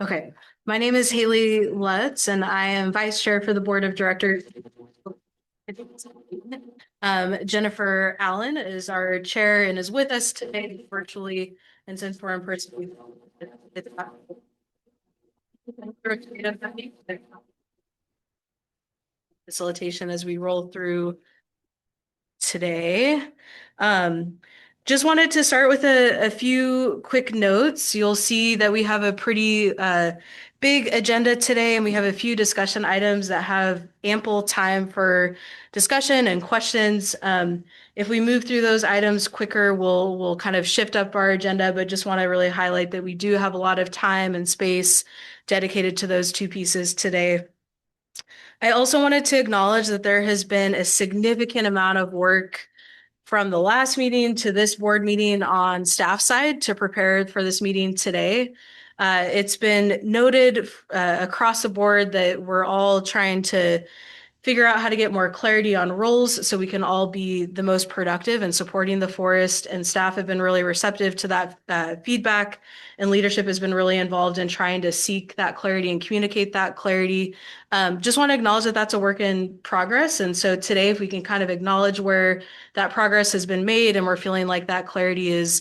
Okay, my name is Haley Lutz, and I am Vice Chair for the Board of Directors. Jennifer Allen is our chair and is with us today virtually. And since we're in person, facilitation as we roll through today. Just wanted to start with a few quick notes. You'll see that we have a pretty big agenda today, and we have a few discussion items that have ample time for discussion and questions. If we move through those items quicker, we'll kind of shift up our agenda, but just want to really highlight that we do have a lot of time and space dedicated to those two pieces today. I also wanted to acknowledge that there has been a significant amount of work from the last meeting to this board meeting on staff side to prepare for this meeting today. It's been noted across the board that we're all trying to figure out how to get more clarity on roles so we can all be the most productive in supporting the forest. And staff have been really receptive to that feedback, and leadership has been really involved in trying to seek that clarity and communicate that clarity. Just want to acknowledge that that's a work in progress. And so today, if we can kind of acknowledge where that progress has been made and we're feeling like that clarity is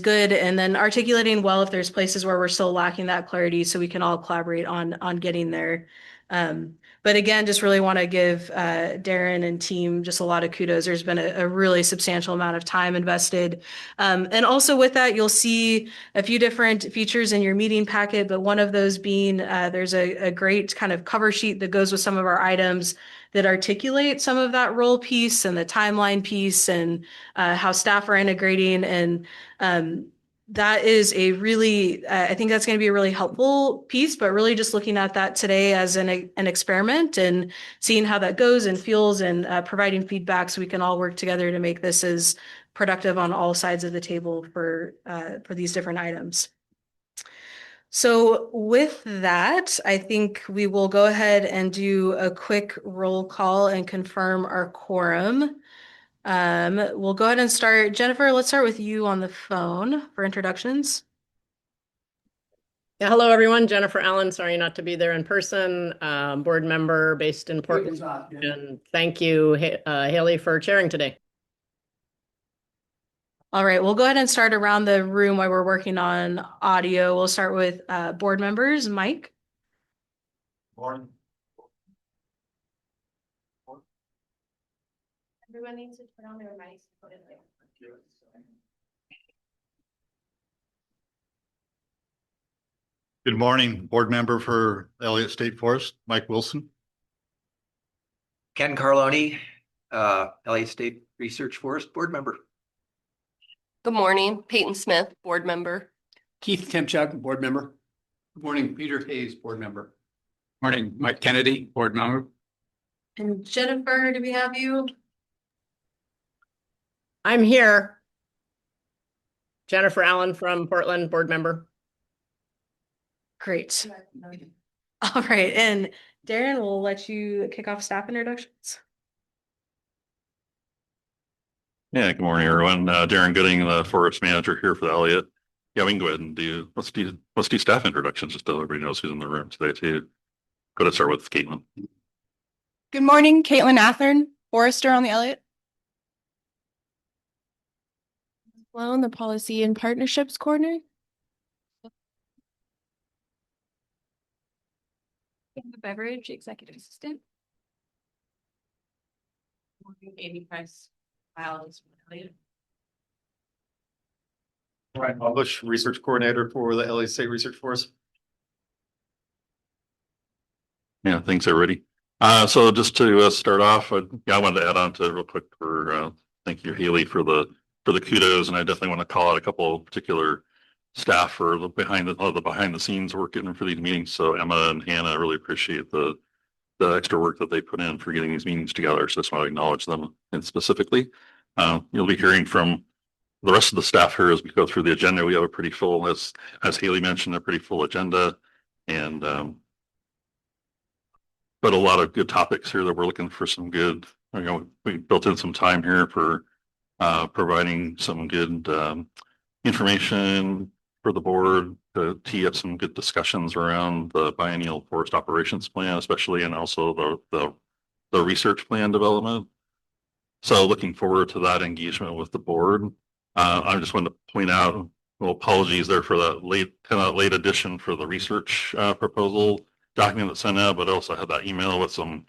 good, and then articulating well if there's places where we're still lacking that clarity so we can all collaborate on getting there. But again, just really want to give Darren and team just a lot of kudos. There's been a really substantial amount of time invested. And also with that, you'll see a few different features in your meeting packet, but one of those being there's a great kind of cover sheet that goes with some of our items that articulate some of that role piece and the timeline piece and how staff are integrating. And that is a really, I think that's going to be a really helpful piece, but really just looking at that today as an experiment and seeing how that goes and feels and providing feedback so we can all work together to make this as productive on all sides of the table for these different items. So with that, I think we will go ahead and do a quick roll call and confirm our quorum. We'll go ahead and start. Jennifer, let's start with you on the phone for introductions. Yeah, hello everyone. Jennifer Allen, sorry not to be there in person, board member based in Portland. And thank you, Haley, for chairing today. All right, we'll go ahead and start around the room while we're working on audio. We'll start with board members. Mike. Morning. Everyone needs to turn on their mics. Good morning, board member for Elliott State Forest, Mike Wilson. Ken Carloni, Elliott State Research Forest board member. Good morning, Peyton Smith, board member. Keith Timchuk, board member. Good morning, Peter Hayes, board member. Morning, Mike Kennedy, board member. And Jennifer, do we have you? I'm here. Jennifer Allen from Portland, board member. Great. All right, and Darren, we'll let you kick off staff introductions. Yeah, good morning, everyone. Darren Gooding, the forest manager here for the Elliott. Yeah, we can go ahead and let's do staff introductions just so everybody knows who's in the room today too. Go to start with Caitlin. Good morning, Caitlin Athern, forester on the Elliott. Hello, the policy and partnerships coordinator. Beverage executive assistant. Amy Price. Ryan Bush, research coordinator for the Elliott State Research Forest. Yeah, thanks everybody. So just to start off, I wanted to add on to real quick for thank you, Haley, for the kudos, and I definitely want to call out a couple of particular staff for the behind the scenes work getting for these meetings. So Emma and Hannah, really appreciate the extra work that they put in for getting these meetings together. So I just want to acknowledge them and specifically. You'll be hearing from the rest of the staff here as we go through the agenda. We have a pretty full, as Haley mentioned, a pretty full agenda, and but a lot of good topics here that we're looking for some good. We built in some time here for providing some good information, for the board to tee up some good discussions around the biennial forest operations plan, especially, and also the research plan development. So looking forward to that engagement with the board. I just wanted to point out, well, apologies there for that late addition for the research proposal document that sent out, but I also had that email with some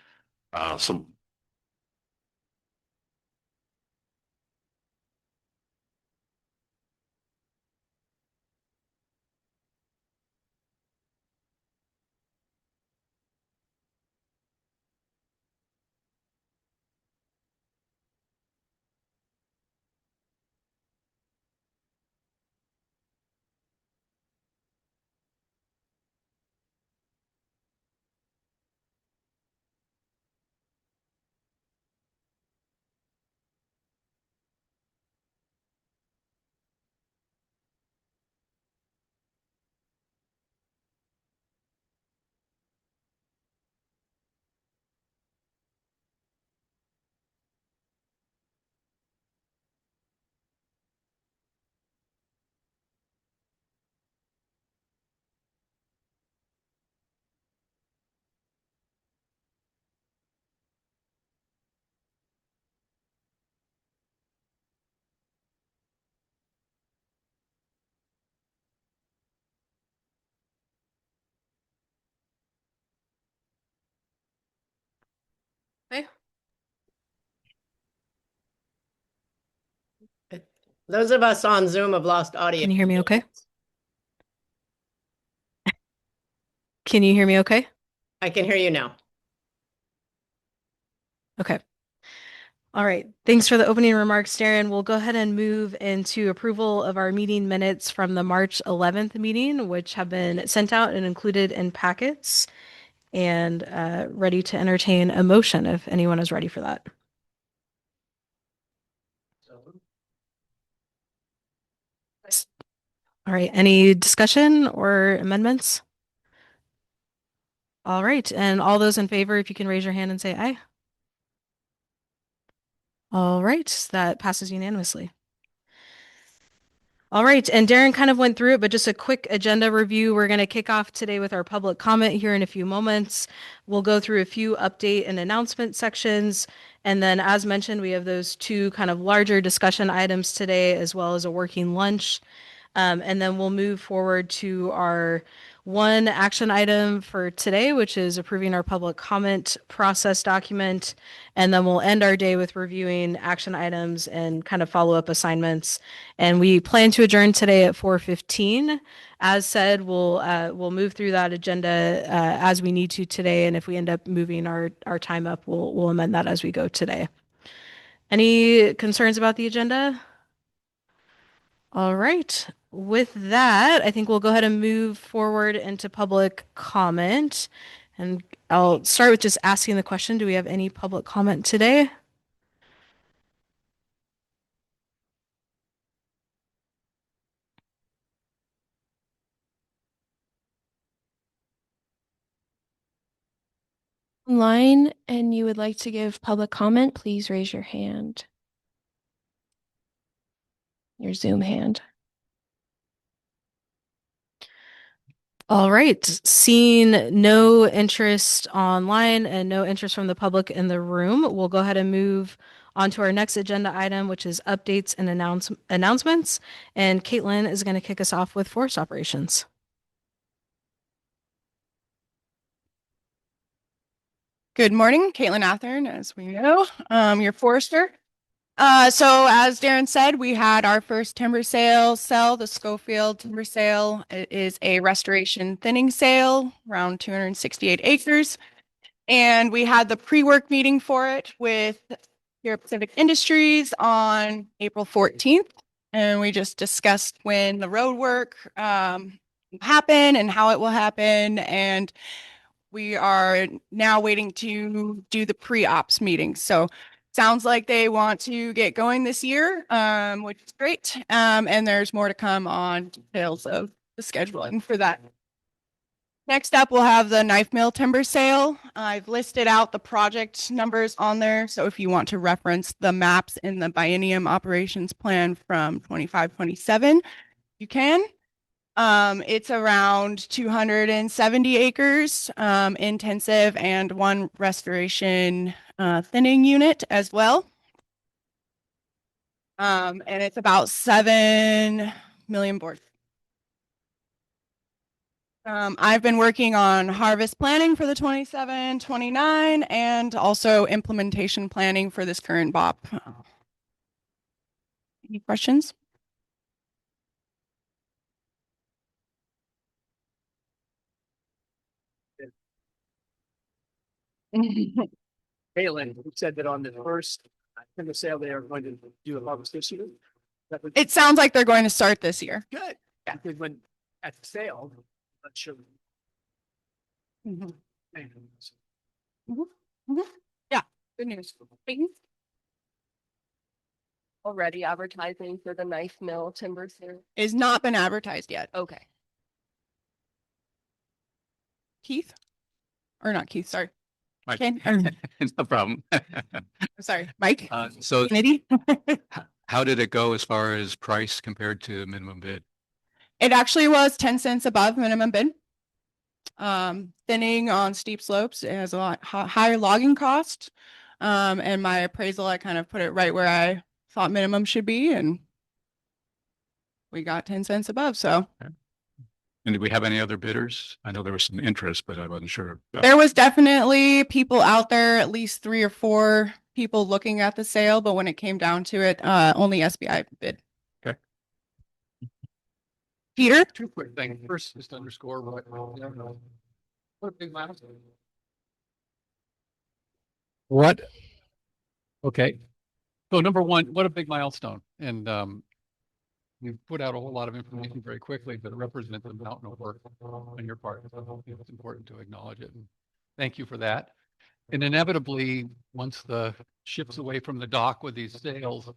Okay. Those of us on Zoom have lost audio. Can you hear me okay? Can you hear me okay? I can hear you now. Okay. All right. Thanks for the opening remarks, Darren. We'll go ahead and move into approval of our meeting minutes from the March 11th meeting, which have been sent out and included in packets, and ready to entertain a motion if anyone is ready for that. All right. Any discussion or amendments? All right. And all those in favor, if you can raise your hand and say aye. All right. That passes unanimously. All right, and Darren kind of went through it, but just a quick agenda review. We're going to kick off today with our public comment here in a few moments. We'll go through a few update and announcement sections. And then, as mentioned, we have those two kind of larger discussion items today, as well as a working lunch. And then we'll move forward to our one action item for today, which is approving our public comment process document. And then we'll end our day with reviewing action items and kind of follow-up assignments. And we plan to adjourn today at 4:15. As said, we'll move through that agenda as we need to today. And if we end up moving our time up, we'll amend that as we go today. Any concerns about the agenda? All right. With that, I think we'll go ahead and move forward into public comment. And I'll start with just asking the question, do we have any public comment today? Online and you would like to give public comment, please raise your hand. Your Zoom hand. All right. Seeing no interest online and no interest from the public in the room, we'll go ahead and move on to our next agenda item, which is updates and announcements. And Caitlin is going to kick us off with forest operations. Good morning, Caitlin Athern, as we know, your forester. So as Darren said, we had our first timber sale, the Schofield timber sale. It is a restoration thinning sale, around 268 acres. And we had the pre-work meeting for it with Europe Pacific Industries on April 14th. And we just discussed when the road work will happen and how it will happen. And we are now waiting to do the pre-ops meeting. So sounds like they want to get going this year, which is great. And there's more to come on details of the scheduling for that. Next up, we'll have the knife mill timber sale. I've listed out the project numbers on there. So if you want to reference the maps in the biennium operations plan from 25-27, you can. It's around 270 acres, intensive, and one restoration thinning unit as well. And it's about 7 million board. I've been working on harvest planning for the 27, 29, and also implementation planning for this current BOP. Any questions? Caitlin, you said that on the first timber sale, they are going to do a harvest this year. That would It sounds like they're going to start this year. good. Yeah, because when at the sale, I'm not sure. Mhm. Yeah, good news. Already advertising for the knife mill timber sale. Is not been advertised yet. Okay. Keith? Or not Keith, sorry. Mike. Ken? No problem. Sorry, Mike? So Kennedy? how did it go as far as price compared to minimum bid? It actually was 10 cents above minimum bid. Thinning on steep slopes, it has a lot higher logging cost. And my appraisal, I kind of put it right where I thought minimum should be, and we got 10 cents above. So And did we have any other bidders? I know there was some interest, but I wasn't sure. there was definitely people out there, at least 3 or 4 people looking at the sale, but when it came down to it, only SBI bid. Okay. Peter? Two quick things. First, just underscore what a big milestone. What? Okay. So number one, what a big milestone. And you put out a whole lot of information very quickly, but it represents a mountain of work on your part. So I think it's important to acknowledge it. And thank you for that. And inevitably, once the ship's away from the dock with these sales,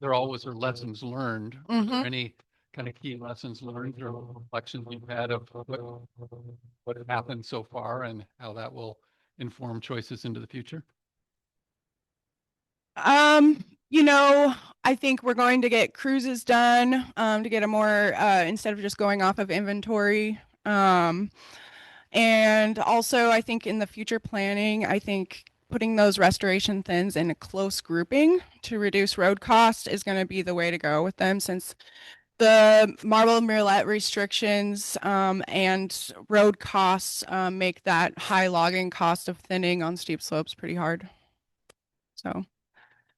there always are lessons learned. Are there any kind of key lessons learned or reflections you've had of what has happened so far and how that will inform choices into the future? I think we're going to get cruises done, to get a more, instead of just going off of inventory. And also I think in the future planning, I think putting those restoration thins in a close grouping to reduce road cost is going to be the way to go with them, since the marble murrelet restrictions, and road costs, make that high logging cost of thinning on steep slopes pretty hard. So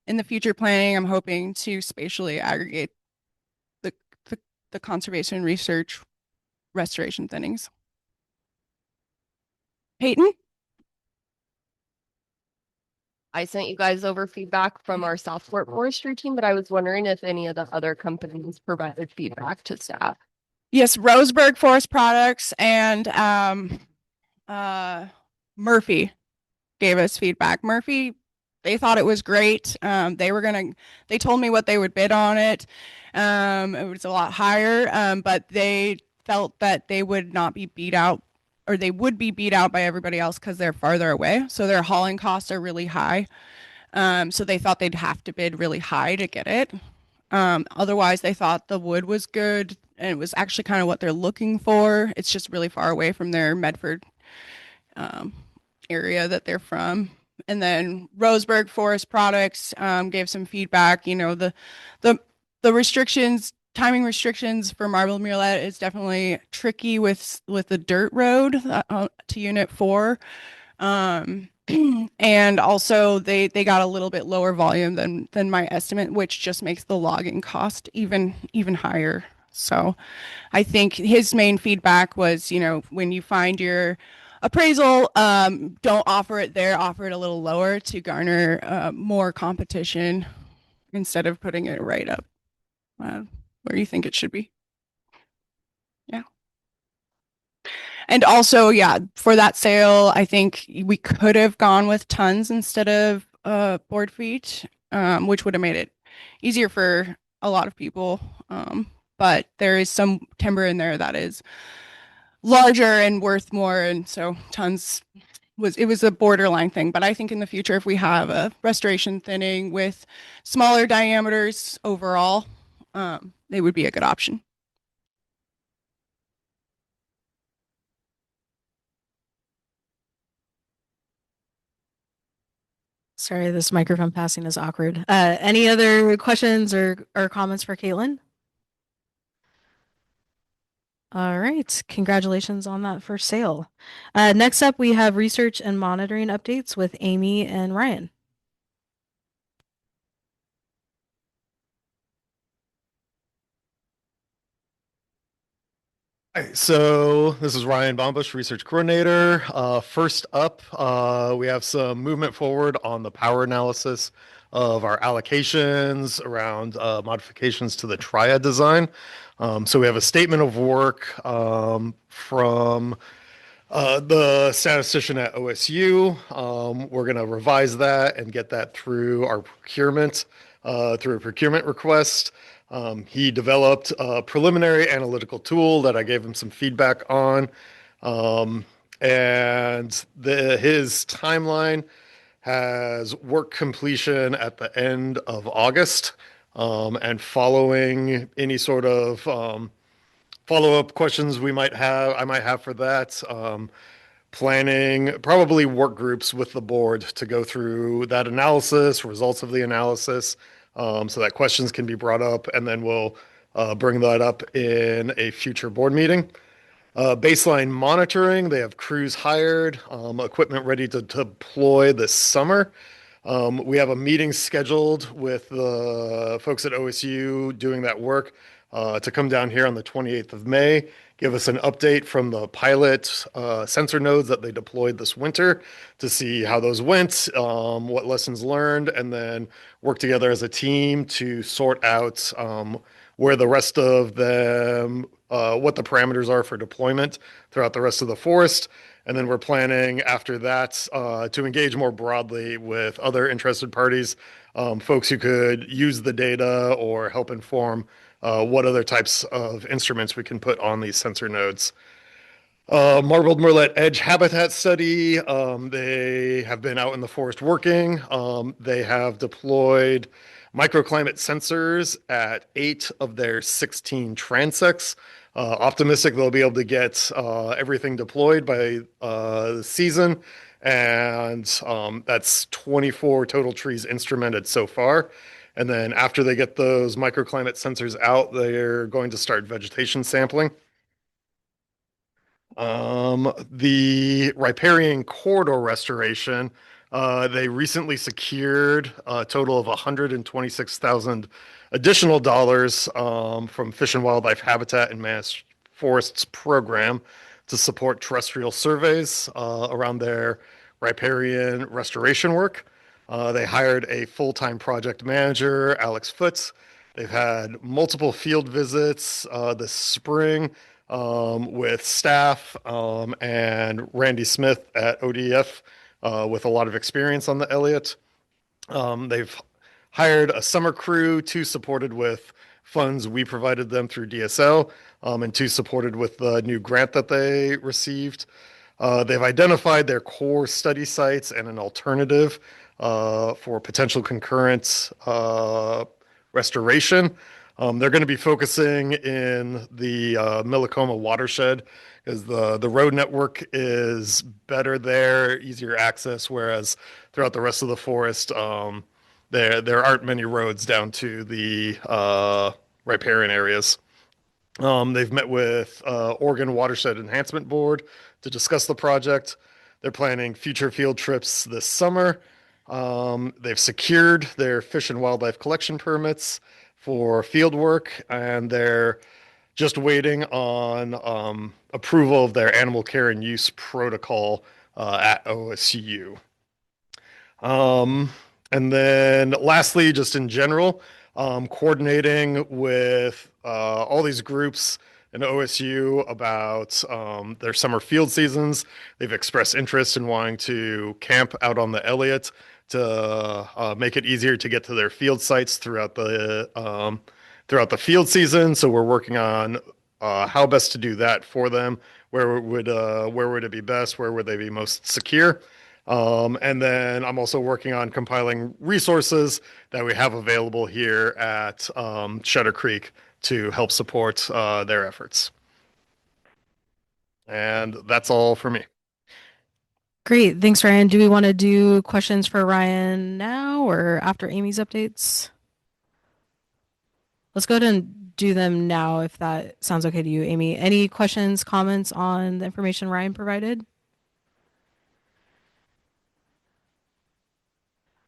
in the future planning, I'm hoping to spatially aggregate the conservation research restoration thinnings. Peyton? I sent you guys over feedback from our Southport forestry team, but I was wondering if any of the other companies provided feedback to staff. Yes, Roseburg Forest Products and Murphy gave us feedback. Murphy, they thought it was great. They told me what they would bid on it. It was a lot higher, but they felt that they would not be beat out, or they would be beat out by everybody else because they're farther away. So their hauling costs are really high. So they thought they'd have to bid really high to get it. Otherwise, they thought the wood was good, and it was actually kind of what they're looking for. It's just really far away from their Medford area that they're from. And then Roseburg Forest Products gave some feedback. The restrictions, timing restrictions for marble murrelet is definitely tricky with the dirt road to Unit 4. And also they got a little bit lower volume than my estimate, which just makes the logging cost even higher. So I think his main feedback was, when you find your appraisal, don't offer it there, offer it a little lower to garner more competition instead of putting it right up where you think it should be. Yeah. And also, yeah, for that sale, I think we could have gone with tons instead of board feet, which would have made it easier for a lot of people. But there is some timber in there that is larger and worth more, and so tons was a borderline thing. But I think in the future, if we have a restoration thinning with smaller diameters overall, they would be a good option. Sorry, this microphone passing is awkward. Any other questions or comments for Caitlin? All right, congratulations on that first sale. Next up, we have research and monitoring updates with Amy and Ryan. Hi, so this is Ryan Bombush, Research Coordinator. First up, we have some movement forward on the power analysis of our allocations around modifications to the triad design. So we have a statement of work from the statistician at OSU. We're going to revise that and get that through our procurement, through a procurement request. He developed a preliminary analytical tool that I gave him some feedback on. And his timeline has work completion at the end of August. And following any sort of follow-up questions I might have for that. Planning probably work groups with the board to go through that analysis, results of the analysis, so that questions can be brought up, and then we'll bring that up in a future board meeting. Baseline monitoring, they have crews hired, equipment ready to deploy this summer. We have a meeting scheduled with the folks at OSU doing that work to come down here on the 28th of May, give us an update from the pilot sensor nodes that they deployed this winter to see how those went, what lessons learned, and then work together as a team to sort out where the rest of them, what the parameters are for deployment throughout the rest of the forest. And then we're planning after that to engage more broadly with other interested parties, folks who could use the data or help inform what other types of instruments we can put on these sensor nodes. Marbled Murrelet Edge Habitat Study. They have been out in the forest working. They have deployed microclimate sensors at 8 of their 16 transects. Optimistic they'll be able to get everything deployed by the season. And that's 24 total trees instrumented so far. And then after they get those microclimate sensors out, they're going to start vegetation sampling. The riparian corridor restoration, they recently secured a total of 126,000 additional dollars from Fish and Wildlife Habitat and Mass Forests program to support terrestrial surveys around their riparian restoration work. They hired a full-time project manager, Alex Foots. They've had multiple field visits this spring with staff and Randy Smith at ODF with a lot of experience on the Elliott. They've hired a summer crew, 2 supported with funds we provided them through DSL, and 2 supported with the new grant that they received. They've identified their core study sites and an alternative for potential concurrent restoration. They're going to be focusing in the Millicoma watershed because the road network is better there, easier access, whereas throughout the rest of the forest, there aren't many roads down to the riparian areas. They've met with Oregon Watershed Enhancement Board to discuss the project. They're planning future field trips this summer. They've secured their fish and wildlife collection permits for field work, and they're just waiting on approval of their animal care and use protocol at OSU. And then lastly, just in general, coordinating with all these groups in OSU about their summer field seasons. They've expressed interest in wanting to camp out on the Elliott to make it easier to get to their field sites throughout the field season. So we're working on how best to do that for them. Where would it be best? Where would they be most secure? And then I'm also working on compiling resources that we have available here at Shutter Creek to help support their efforts. And that's all for me. Great. Thanks, Ryan. Do we want to do questions for Ryan now or after Amy's updates? Let's go ahead and do them now if that sounds okay to you, Amy. Any questions, comments on the information Ryan provided?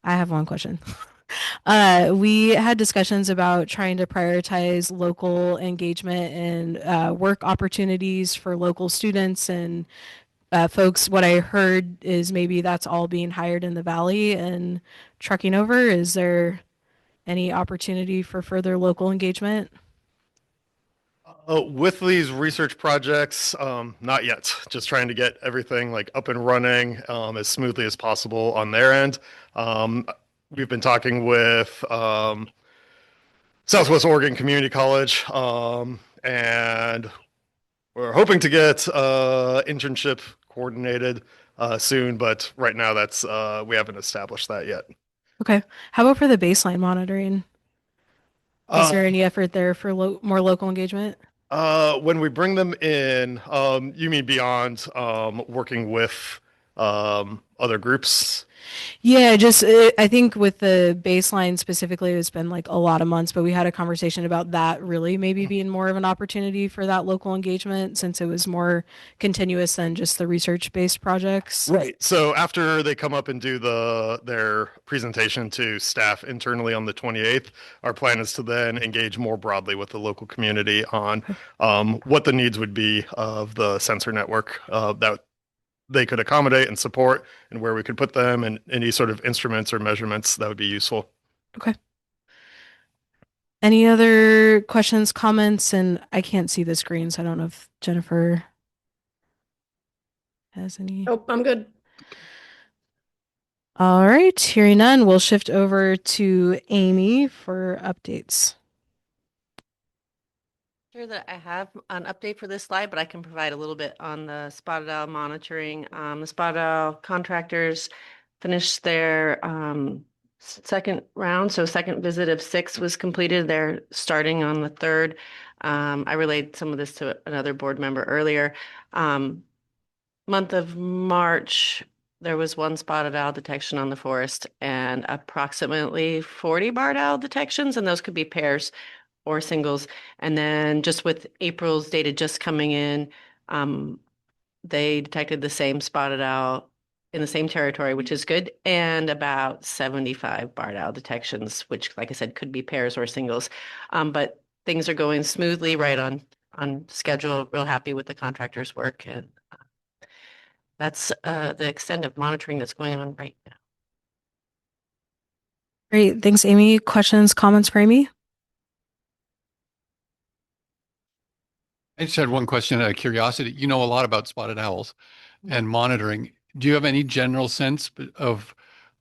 I have one question. We had discussions about trying to prioritize local engagement and work opportunities for local students and folks. What I heard is maybe that's all being hired in the valley and trucking over. Is there any opportunity for further local engagement? With these research projects, not yet. Just trying to get everything like up and running as smoothly as possible on their end. We've been talking with Southwest Oregon Community College, and we're hoping to get internship coordinated soon. But right now, that's we haven't established that yet. Okay. How about for the baseline monitoring? Is there any effort there for more local engagement? When we bring them in, you mean beyond working with other groups? Yeah, just I think with the baseline specifically, it's been like a lot of months, but we had a conversation about that really maybe being more of an opportunity for that local engagement since it was more continuous than just the research-based projects. Right. So after they come up and do their presentation to staff internally on the 28th, our plan is to then engage more broadly with the local community on what the needs would be of the sensor network that they could accommodate and support, and where we could put them, and any sort of instruments or measurements that would be useful. Okay. Any other questions, comments? And I can't see the screen, so I don't know if Jennifer has any. Oh, I'm good. All right, hearing none, we'll shift over to Amy for updates. Sure that I have an update for this slide, but I can provide a little bit on the spotted owl monitoring. The spotted owl contractors finished their second round, so second visit of 6 was completed. They're starting on the 3rd. I relayed some of this to another board member earlier. Month of March, there was 1 spotted owl detection on the forest and approximately 40 barred owl detections, and those could be pairs or singles. And then just with April's data just coming in, they detected the same spotted owl in the same territory, which is good, and about 75 barred owl detections, which, like I said, could be pairs or singles. But things are going smoothly, right on schedule. Real happy with the contractor's work, and that's the extent of monitoring that's going on right now. Great, thanks, Amy. Questions, comments for Amy? I just had one question out of curiosity. You know a lot about spotted owls and monitoring. Do you have any general sense of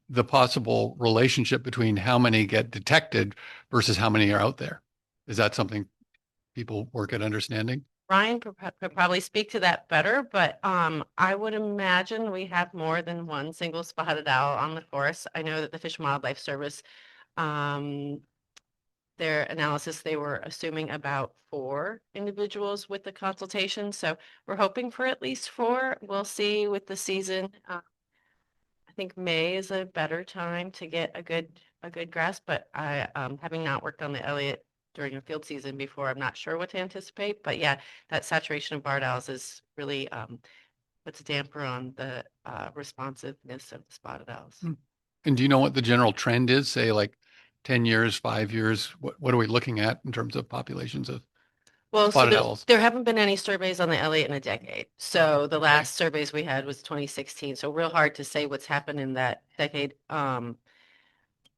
the possible relationship between how many get detected versus how many are out there? Is that something people work at understanding? Ryan could probably speak to that better, but I would imagine we have more than 1 single spotted owl on the forest. I know that the Fish and Wildlife Service, their analysis, they were assuming about 4 individuals with the consultation. So we're hoping for at least 4. We'll see with the season. I think May is a better time to get a good grasp, but I, having not worked on the Elliott during a field season before, I'm not sure what to anticipate. But yeah, that saturation of barred owls is really puts a damper on the responsiveness of the spotted owls. And do you know what the general trend is? Say like 10 years, 5 years? What are we looking at in terms of populations of Well, so spotted owls? there haven't been any surveys on the Elliott in a decade. So the last surveys we had was 2016. So real hard to say what's happened in that decade.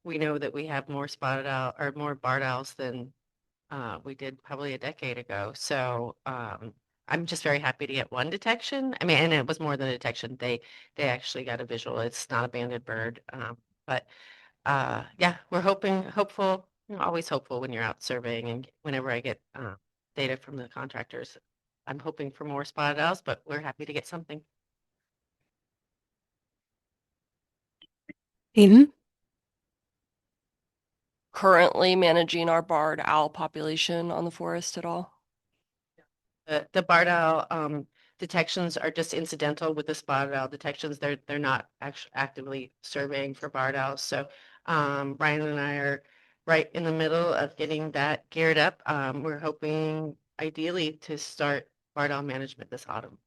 We know that we have more spotted owl or more barred owls than we did probably a decade ago. So I'm just very happy to get 1 detection. I mean, and it was more than a detection. They actually got a visual. It's not a banded bird. But yeah, we're hopeful, always hopeful when you're out surveying, and whenever I get data from the contractors, I'm hoping for more spotted owls, but we're happy to get something. Peyton? Currently managing our barred owl population on the forest at all? The barred owl, detections are just incidental with the spotted owl detections. They're not actually actively surveying for barred owls. So Ryan and I are right in the middle of getting that geared up. We're hoping ideally to start barred owl management this autumn.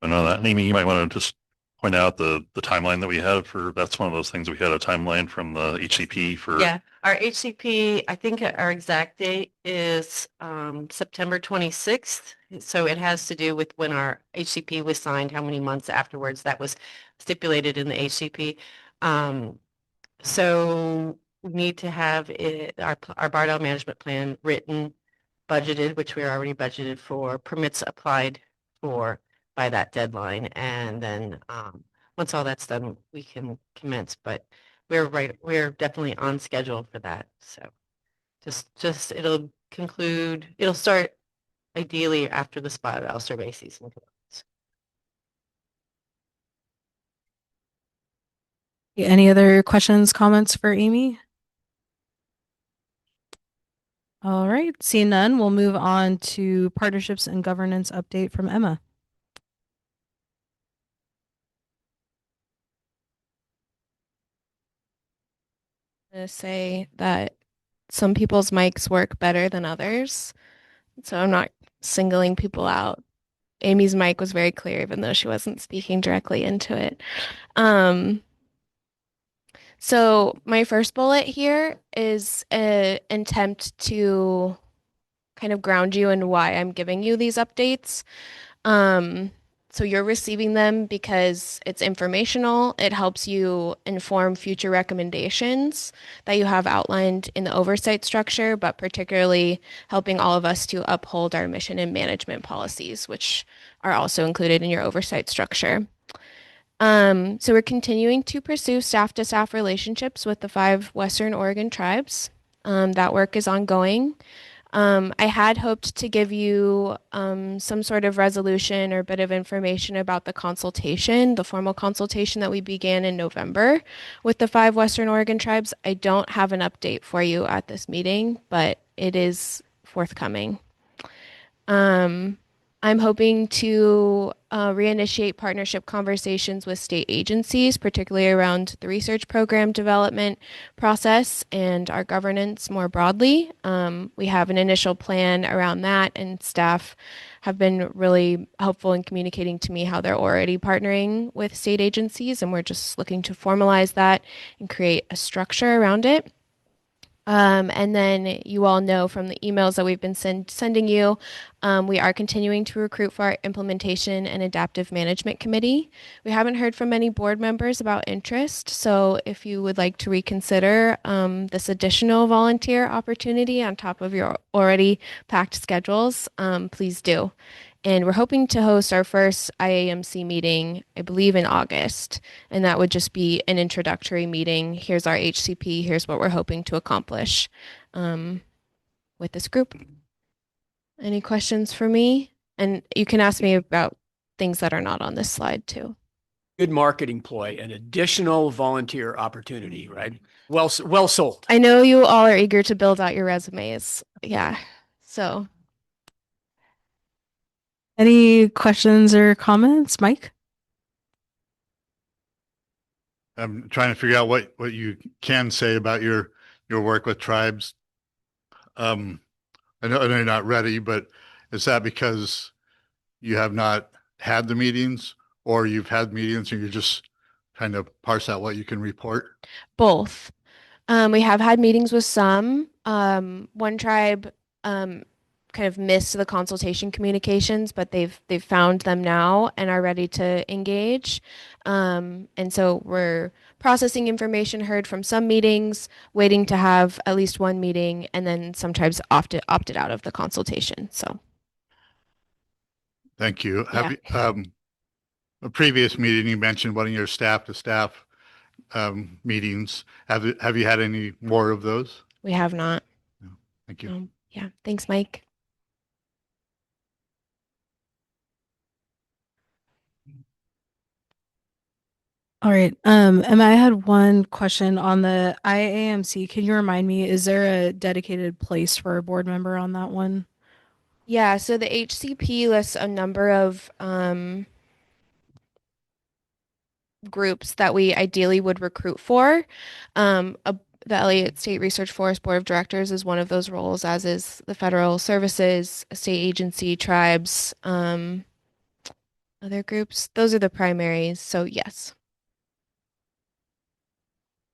I know that, Amy, you might want to just point out the timeline that we had for, that's one of those things, we had a timeline from the HCP for. Yeah, our HCP, I think our exact date is September 26th. So it has to do with when our HCP was signed, how many months afterwards that was stipulated in the HCP. So we need to have our barred owl management plan written, budgeted, which we're already budgeted for, permits applied for by that deadline. And then once all that's done, we can commence. But we're definitely on schedule for that. So just it'll start ideally after the spotted owl survey season. Any other questions, comments for Amy? All right, seeing none, we'll move on to partnerships and governance update from Emma. To say that some people's mics work better than others. So I'm not singling people out. Amy's mic was very clear, even though she wasn't speaking directly into it. So my first bullet here is an attempt to kind of ground you in why I'm giving you these updates. So you're receiving them because it's informational. It helps you inform future recommendations that you have outlined in the oversight structure, but particularly helping all of us to uphold our mission and management policies, which are also included in your oversight structure. So we're continuing to pursue staff-to-staff relationships with the 5 Western Oregon tribes. That work is ongoing. I had hoped to give you some sort of resolution or bit of information about the consultation, the formal consultation that we began in November with the 5 Western Oregon tribes. I don't have an update for you at this meeting, but it is forthcoming. I'm hoping to reinitiate partnership conversations with state agencies, particularly around the research program development process and our governance more broadly. We have an initial plan around that, and staff have been really helpful in communicating to me how they're already partnering with state agencies, and we're just looking to formalize that and create a structure around it. And then you all know from the emails that we've been sending you, we are continuing to recruit for our implementation and adaptive management committee. We haven't heard from any board members about interest, so if you would like to reconsider this additional volunteer opportunity on top of your already packed schedules, please do. And we're hoping to host our first IAMC meeting, I believe, in August. And that would just be an introductory meeting. Here's our HCP. Here's what we're hoping to accomplish with this group. Any questions for me? And you can ask me about things that are not on this slide, too. Good marketing ploy, an additional volunteer opportunity, right? Well sold. I know you all are eager to build out your resumes. Yeah. So. Any questions or comments, Mike? I'm trying to figure out what you can say about your work with tribes. I know you're not ready, but is that because you have not had the meetings, or you've had meetings and you're just trying to parse out what you can report? Both. We have had meetings with some. One tribe kind of missed the consultation communications, but they've found them now and are ready to engage. And so we're processing information heard from some meetings, waiting to have at least one meeting, and then some tribes opted out of the consultation. So Thank you. Yeah. Have you, a previous meeting, you mentioned one of your staff to staff meetings. Have you had any more of those? we have not. Thank you. Yeah. Thanks, Mike. All right. Emma, I had one question on the IAMC. Can you remind me, is there a dedicated place for a board member on that one? Yeah, so the HCP lists a number of groups that we ideally would recruit for. The Elliott State Research Forest Board of Directors is one of those roles, as is the federal services, state agency, tribes, other groups. Those are the primaries. So yes.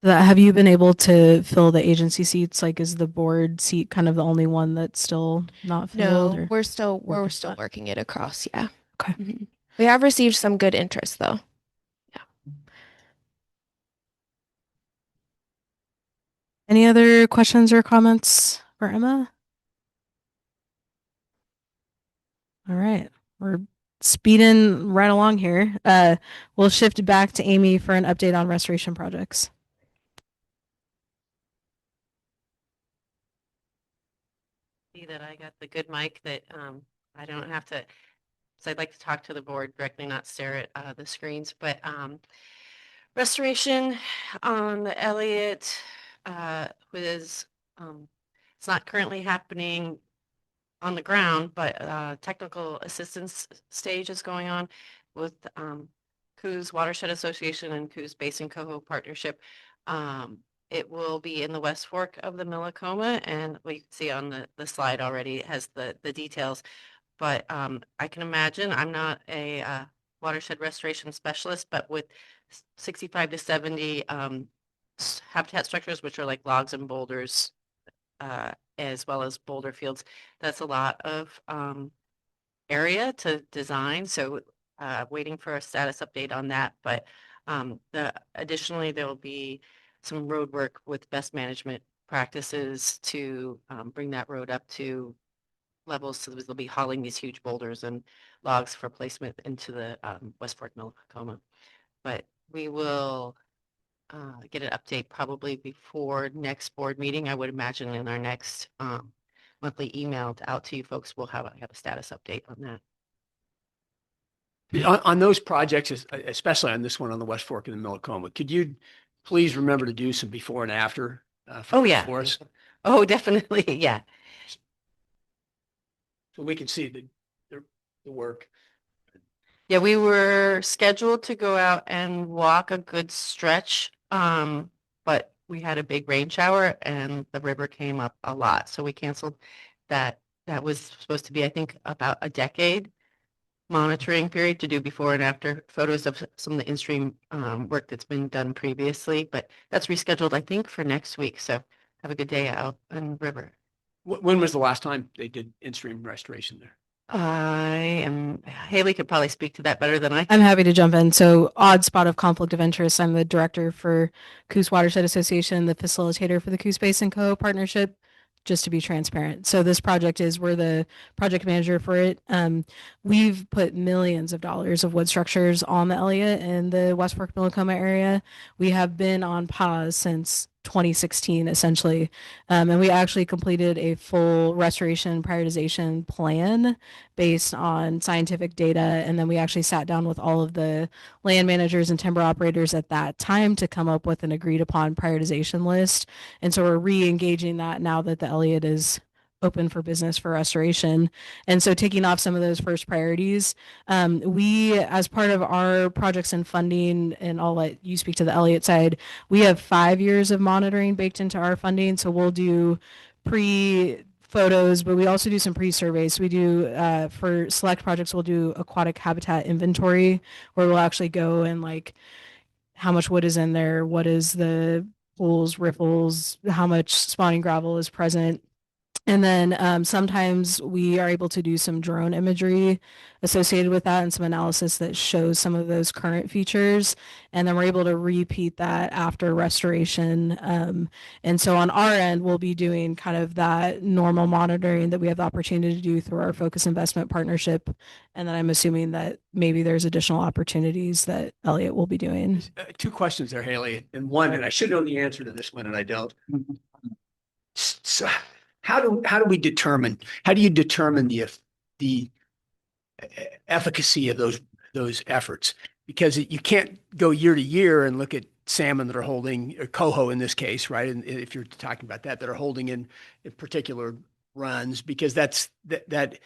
Have you been able to fill the agency seats? Like, is the board seat kind of the only one that's still not filled? No, Or we're working still on it? working it across. Yeah. Okay. Mhm. We have received some good interest though. Any other questions or comments for Emma? All right. We're speeding right along here. We'll shift back to Amy for an update on restoration projects. See that I got the good mic that I don't have to, so I'd like to talk to the board directly, not stare at the screens, but restoration on the Elliott was it's not currently happening on the ground, but technical assistance stage is going on with Coos Watershed Association and Coos Basin Coho Partnership. It will be in the West Fork of the Millicoma, and we can see on the slide already it has the details. But I can imagine, I'm not a watershed restoration specialist, but with 65 to 70 habitat structures, which are like logs and boulders, as well as boulder fields, that's a lot of area to design. So waiting for a status update on that. But additionally, there will be some road work with best management practices to bring that road up to levels. So they'll be hauling these huge boulders and logs for placement into the West Fork Millicoma. But we will get an update probably before next board meeting. I would imagine in our next monthly email out to you folks, we'll have a status update on that. On those projects, especially on this one on the West Fork and the Millicoma, could you please remember to do some before and after Oh, yeah. for us? Oh, definitely. Yeah. So we can see the work. Yeah, we were scheduled to go out and walk a good stretch, but we had a big rain shower and the river came up a lot. So we canceled that. That was supposed to be, I think, about a decade monitoring period to do before and after photos of some of the in-stream work that's been done previously. But that's rescheduled, I think, for next week. So have a good day out on the river. When was the last time they did in-stream restoration there? Haley could probably speak to that better than I can. I'm happy to jump in. So, odd spot of conflict of interest. I'm the director for Coos Watershed Association, the facilitator for the Coos Basin Co partnership, just to be transparent. So, this project is, we're the project manager for it. We've put millions of dollars of wood structures on the Elliott and the West Fork Millicoma area. We have been on pause since 2016, essentially. And we actually completed a full restoration prioritization plan based on scientific data. And then we actually sat down with all of the land managers and timber operators at that time to come up with an agreed upon prioritization list. And so we're re-engaging that now that the Elliott is open for business for restoration. And so taking off some of those first priorities, we, as part of our projects and funding, and I'll let you speak to the Elliott side, we have 5 years of monitoring baked into our funding. So we'll do pre-photos, but we also do some pre-surveys. We do, for select projects, we'll do aquatic habitat inventory, where we'll actually go and like, how much wood is in there, what is the pools, riffles, how much spawning gravel is present. And then sometimes we are able to do some drone imagery associated with that and some analysis that shows some of those current features. And then we're able to repeat that after restoration. And so on our end, we'll be doing kind of that normal monitoring that we have the opportunity to do through our focus investment partnership. And then I'm assuming that maybe there's additional opportunities that Elliott will be doing. 2 questions there, Haley, and one, and I should know the answer to this one, and I don't. So how do you determine the efficacy of those efforts? because you can't go year to year and look at salmon that are holding, or coho in this case, right? And if you're talking about that are holding in particular runs, because that's going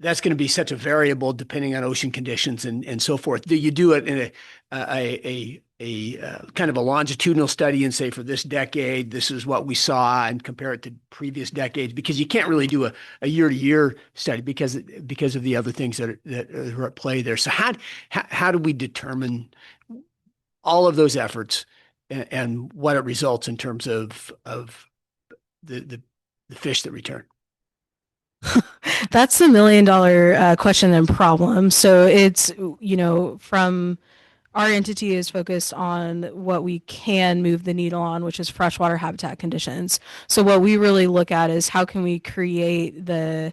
to be such a variable depending on ocean conditions and so forth. You do it in a kind of a longitudinal study and say, for this decade, this is what we saw, and compare it to previous decades, because you can't really do a year to year study because of the other things that are at play there. So how do we determine all of those efforts and what it results in terms of the fish that return? That's the $1 million question and problem. So it's, from our entity is focused on what we can move the needle on, which is freshwater habitat conditions. So what we really look at is how can we create the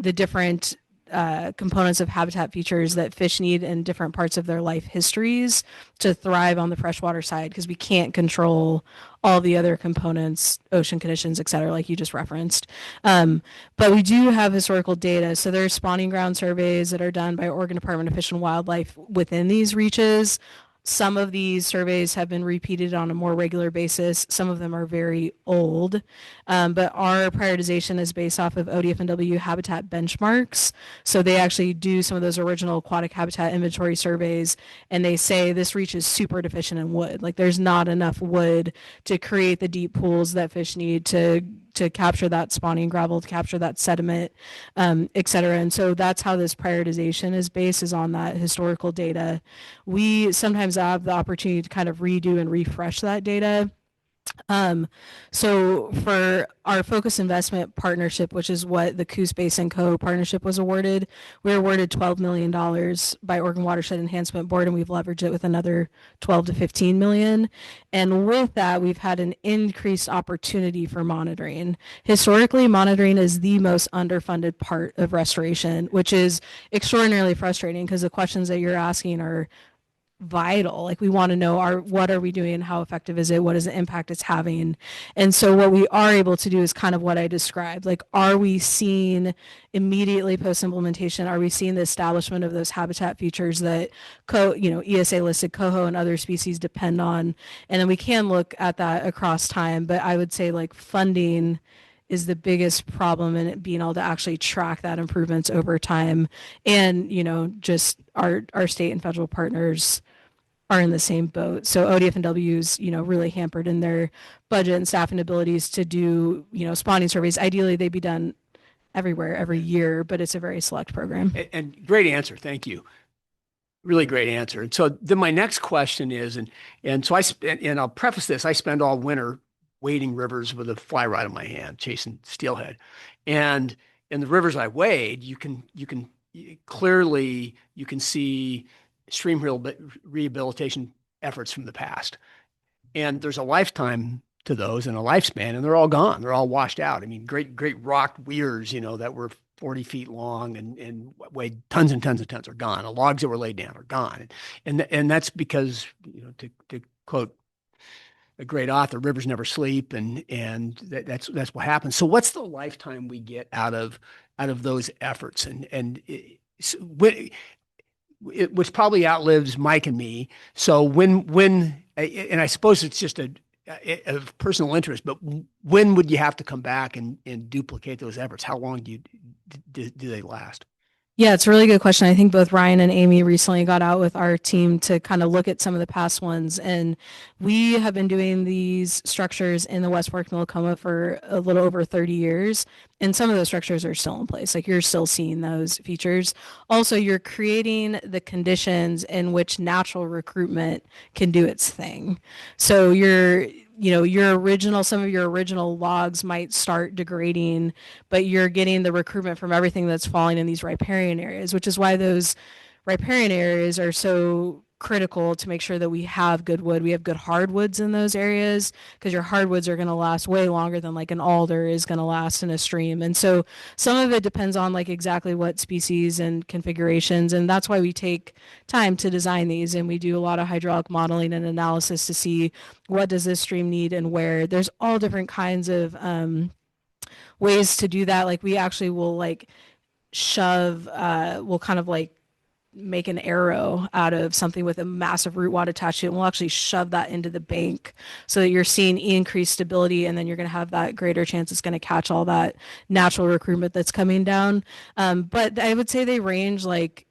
different components of habitat features that fish need in different parts of their life histories to thrive on the freshwater side, because we can't control all the other components, ocean conditions, et cetera, like you just referenced. But we do have historical data. So there are spawning ground surveys that are done by Oregon Department of Fish and Wildlife within these reaches. Some of these surveys have been repeated on a more regular basis. Some of them are very old, but our prioritization is based off of ODFNW habitat benchmarks. So they actually do some of those original aquatic habitat inventory surveys, and they say this reach is super deficient in wood. Like there's not enough wood to create the deep pools that fish need to capture that spawning gravel, to capture that sediment, et cetera. And so that's how this prioritization is based, is on that historical data. We sometimes have the opportunity to kind of redo and refresh that data. So for our focus investment partnership, which is what the Coos Basin Co. partnership was awarded, we were awarded $12 million by Oregon Watershed Enhancement Board, and we've leveraged it with another 12 to 15 million. And with that, we've had an increased opportunity for monitoring. Historically, monitoring is the most underfunded part of restoration, which is extraordinarily frustrating because the questions that you're asking are vital. Like we want to know what are we doing, how effective is it, what is the impact it's having. And so what we are able to do is kind of what I described. Like, are we seeing immediately post implementation, are we seeing the establishment of those habitat features that ESA listed coho and other species depend on? And then we can look at that across time, but I would say like funding is the biggest problem in it, being able to actually track that improvements over time. And, just our state and federal partners are in the same boat. So ODFNW's, really hampered in their budget and staffing abilities to do, spawning surveys. Ideally, they'd be done everywhere, every year, but it's a very select program. And great answer. Thank you. Really great answer. And so then my next question is, and so and I'll preface this, I spend all winter wading rivers with a fly rod in my hand, chasing steelhead. And in the rivers I wade, you can clearly see stream rehabilitation efforts from the past. And there's a lifetime to those and a lifespan, and they're all gone. They're all washed out. I mean, great rock weirs, that were 40 feet long and weighed tons and tons and tons are gone. The logs that were laid down are gone. And that's because, to quote a great author, rivers never sleep, and that's what happens. So what's the lifetime we get out of those efforts? Which probably outlives Mike and me. So when and I suppose it's just of personal interest, but when would you have to come back and duplicate those efforts? How long do they last? Yeah, it's a really good question. I think both Ryan and Amy recently got out with our team to kind of look at some of the past ones. And we have been doing these structures in the West Fork Millicoma for a little over 30 years. And some of those structures are still in place. Like, you're still seeing those features. Also, you're creating the conditions in which natural recruitment can do its thing. So some of your original logs might start degrading, but you're getting the recruitment from everything that's falling in these riparian areas, which is why those riparian areas are so critical to make sure that we have good wood. We have good hardwoods in those areas, because your hardwoods are going to last way longer than like an alder is going to last in a stream. And so some of it depends on like exactly what species and configurations. And that's why we take time to design these. And we do a lot of hydraulic modeling and analysis to see what does this stream need and where. There's all different kinds of ways to do that. Like, we actually will like we'll kind of like make an arrow out of something with a massive root wad attached to it. And we'll actually shove that into the bank so that you're seeing increased stability, and then you're going to have that greater chance it's going to catch all that natural recruitment that's coming down. But I would say they range like,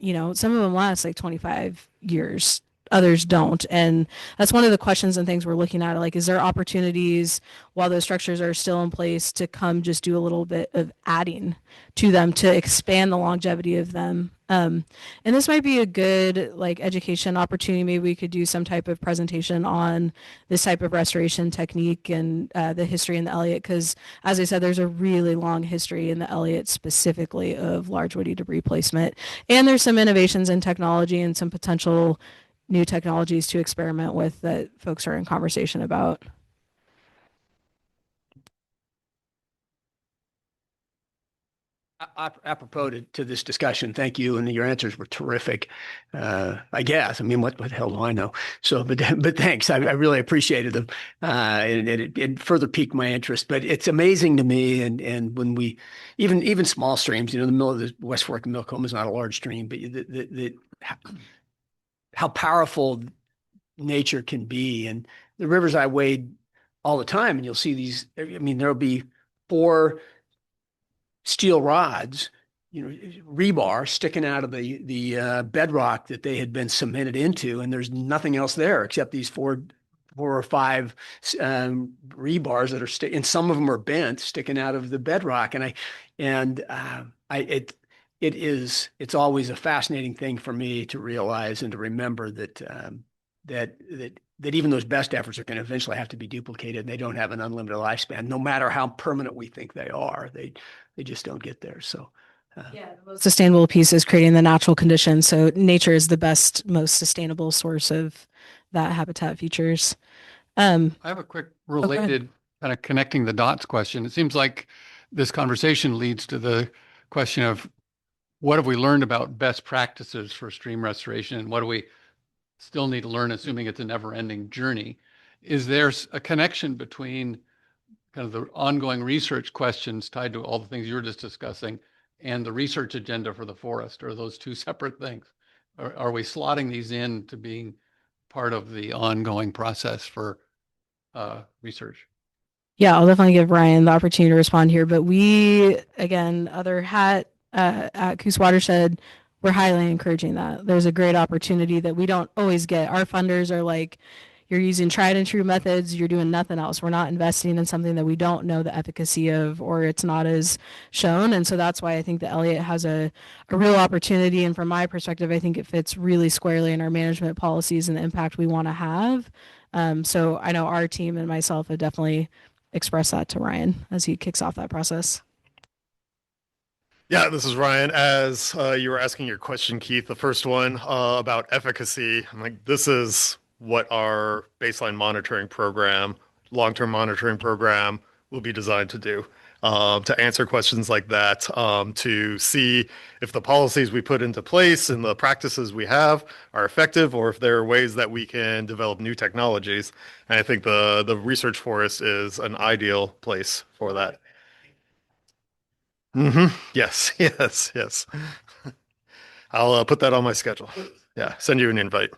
some of them last like 25 years, others don't. And that's one of the questions and things we're looking at. Like, is there opportunities while those structures are still in place to come just do a little bit of adding to them to expand the longevity of them? And this might be a good like education opportunity. Maybe we could do some type of presentation on this type of restoration technique and the history in the Elliott, because as I said, there's a really long history in the Elliott specifically of large woody debris placement. And there's some innovations in technology and some potential new technologies to experiment with that folks are in conversation about. Apropos to this discussion, thank you, and your answers were terrific. I guess. I mean, what the hell do I know? So, but thanks. I really appreciated them, and it further piqued my interest. But it's amazing to me, and when we even small streams, the middle of the West Fork of Milcombe is not a large stream, but how powerful nature can be, and the rivers I wade all the time, and you'll see these. I mean, there'll be 4 steel rods, rebar sticking out of the bedrock that they had been cemented into, and there's nothing else there except these four or five rebars that are and some of them are bent, sticking out of the bedrock. It's always a fascinating thing for me to realize and to remember that even those best efforts are going to eventually have to be duplicated, and they don't have an unlimited lifespan, no matter how permanent we think they are. They just don't get there. So, yeah, the most sustainable piece is creating the natural conditions. So nature is the best, most sustainable source of that habitat features. I have a quick related kind of connecting the dots question. It seems like this conversation leads to the question of what have we learned about best practices for stream restoration, and what do we still need to learn, assuming it's a never-ending journey? Is there a connection between kind of the ongoing research questions tied to all the things you were just discussing and the research agenda for the forest? Or are those two separate things? Are we slotting these in to being part of the ongoing process for research? Yeah, I'll definitely give Ryan the opportunity to respond here. But we, again, other hat at Coos Watershed, we're highly encouraging that. There's a great opportunity that we don't always get. Our funders are like, you're using tried and true methods, you're doing nothing else. We're not investing in something that we don't know the efficacy of, or it's not as shown. And so that's why I think the Elliott has a real opportunity. And from my perspective, I think it fits really squarely in our management policies and the impact we want to have. So I know our team and myself have definitely expressed that to Ryan as he kicks off that process. Yeah, this is Ryan. As you were asking your question, Keith, the first one about efficacy, I'm like, this is what our baseline monitoring program, long-term monitoring program will be designed to do. To answer questions like that, to see if the policies we put into place and the practices we have are effective, or if there are ways that we can develop new technologies. And I think the research forest is an ideal place for that. Yes, yes. I'll put that on my schedule. Yeah, send you an invite.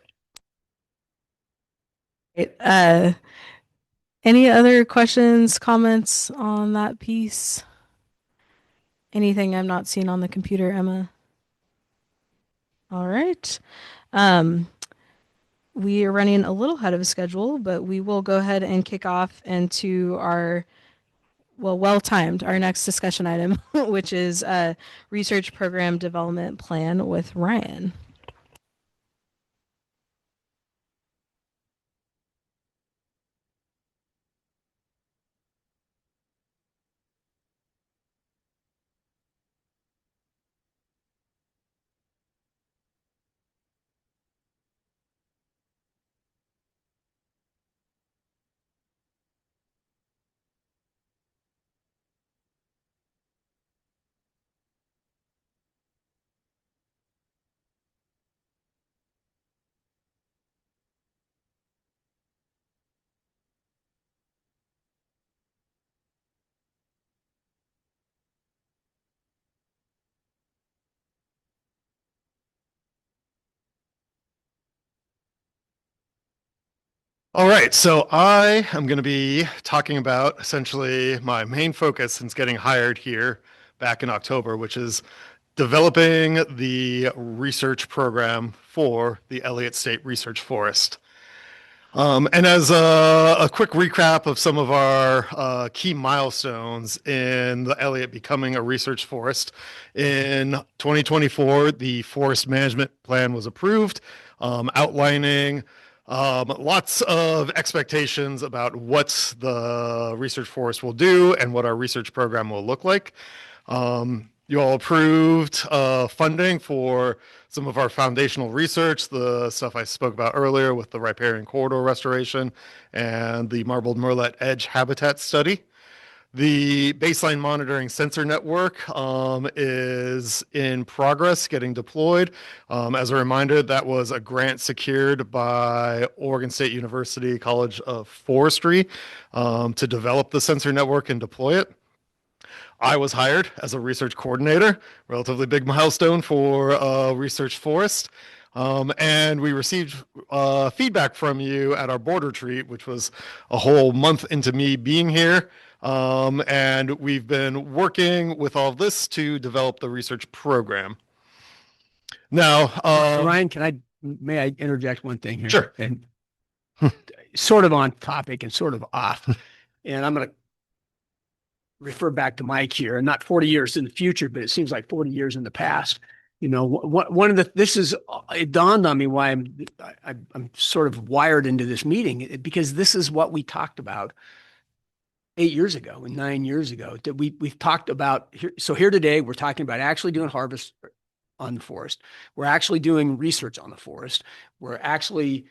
Any other questions, comments on that piece? Anything I'm not seeing on the computer, Emma? All right. We are running a little ahead of schedule, but we will go ahead and kick off into our well-timed, our next discussion item, which is research program development plan with Ryan. All right, so I am going to be talking about essentially my main focus since getting hired here back in October, which is developing the research program for the Elliott State Research Forest. And as a quick recap of some of our key milestones in the Elliott becoming a research forest, in 2024, the forest management plan was approved, outlining lots of expectations about what the research forest will do and what our research program will look like. You all approved funding for some of our foundational research, the stuff I spoke about earlier with the riparian corridor restoration and the marbled murrelet edge habitat study. The baseline monitoring sensor network is in progress, getting deployed. As a reminder, that was a grant secured by Oregon State University College of Forestry to develop the sensor network and deploy it. I was hired as a research coordinator, relatively big milestone for research forest. And we received feedback from you at our board retreat, which was a whole month into me being here. And we've been working with all of this to develop the research program. Now, Ryan, may I interject one thing here? Sure. And sort of on topic and sort of off. And I'm going to refer back to Mike here, and not 40 years in the future, but it seems like 40 years in the past. You know, one of the, it dawned on me why I'm sort of wired into this meeting, because this is what we talked about 8 years ago and 9 years ago, that we've talked about here. So here today, we're talking about actually doing harvest on the forest. We're actually doing research on the forest. We're actually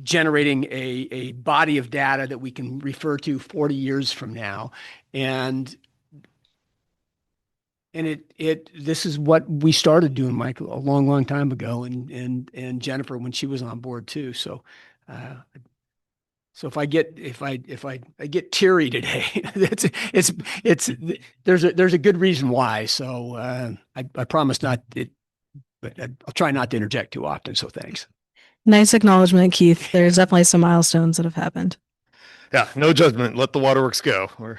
generating a body of data that we can refer to 40 years from now. And this is what we started doing, Mike, a long, long time ago, and Jennifer when she was on board too. So if I get teary today, there's a good reason why. So I promise not it, but I'll try not to interject too often. So thanks. Nice acknowledgement, Keith. There's definitely some milestones that have happened. Yeah, no judgment. Let the waterworks go. We're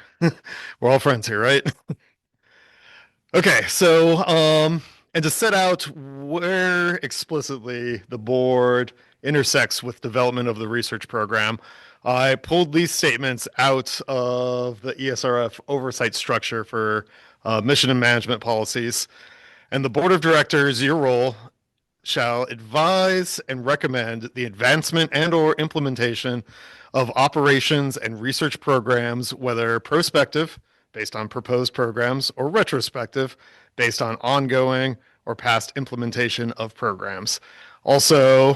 all friends here, right? Okay, so and to set out where explicitly the board intersects with development of the research program, I pulled these statements out of the ESRF oversight structure for mission and management policies. And the board of directors, your role, shall advise and recommend the advancement and or implementation of operations and research programs, whether prospective, based on proposed programs, or retrospective, based on ongoing or past implementation of programs. Also,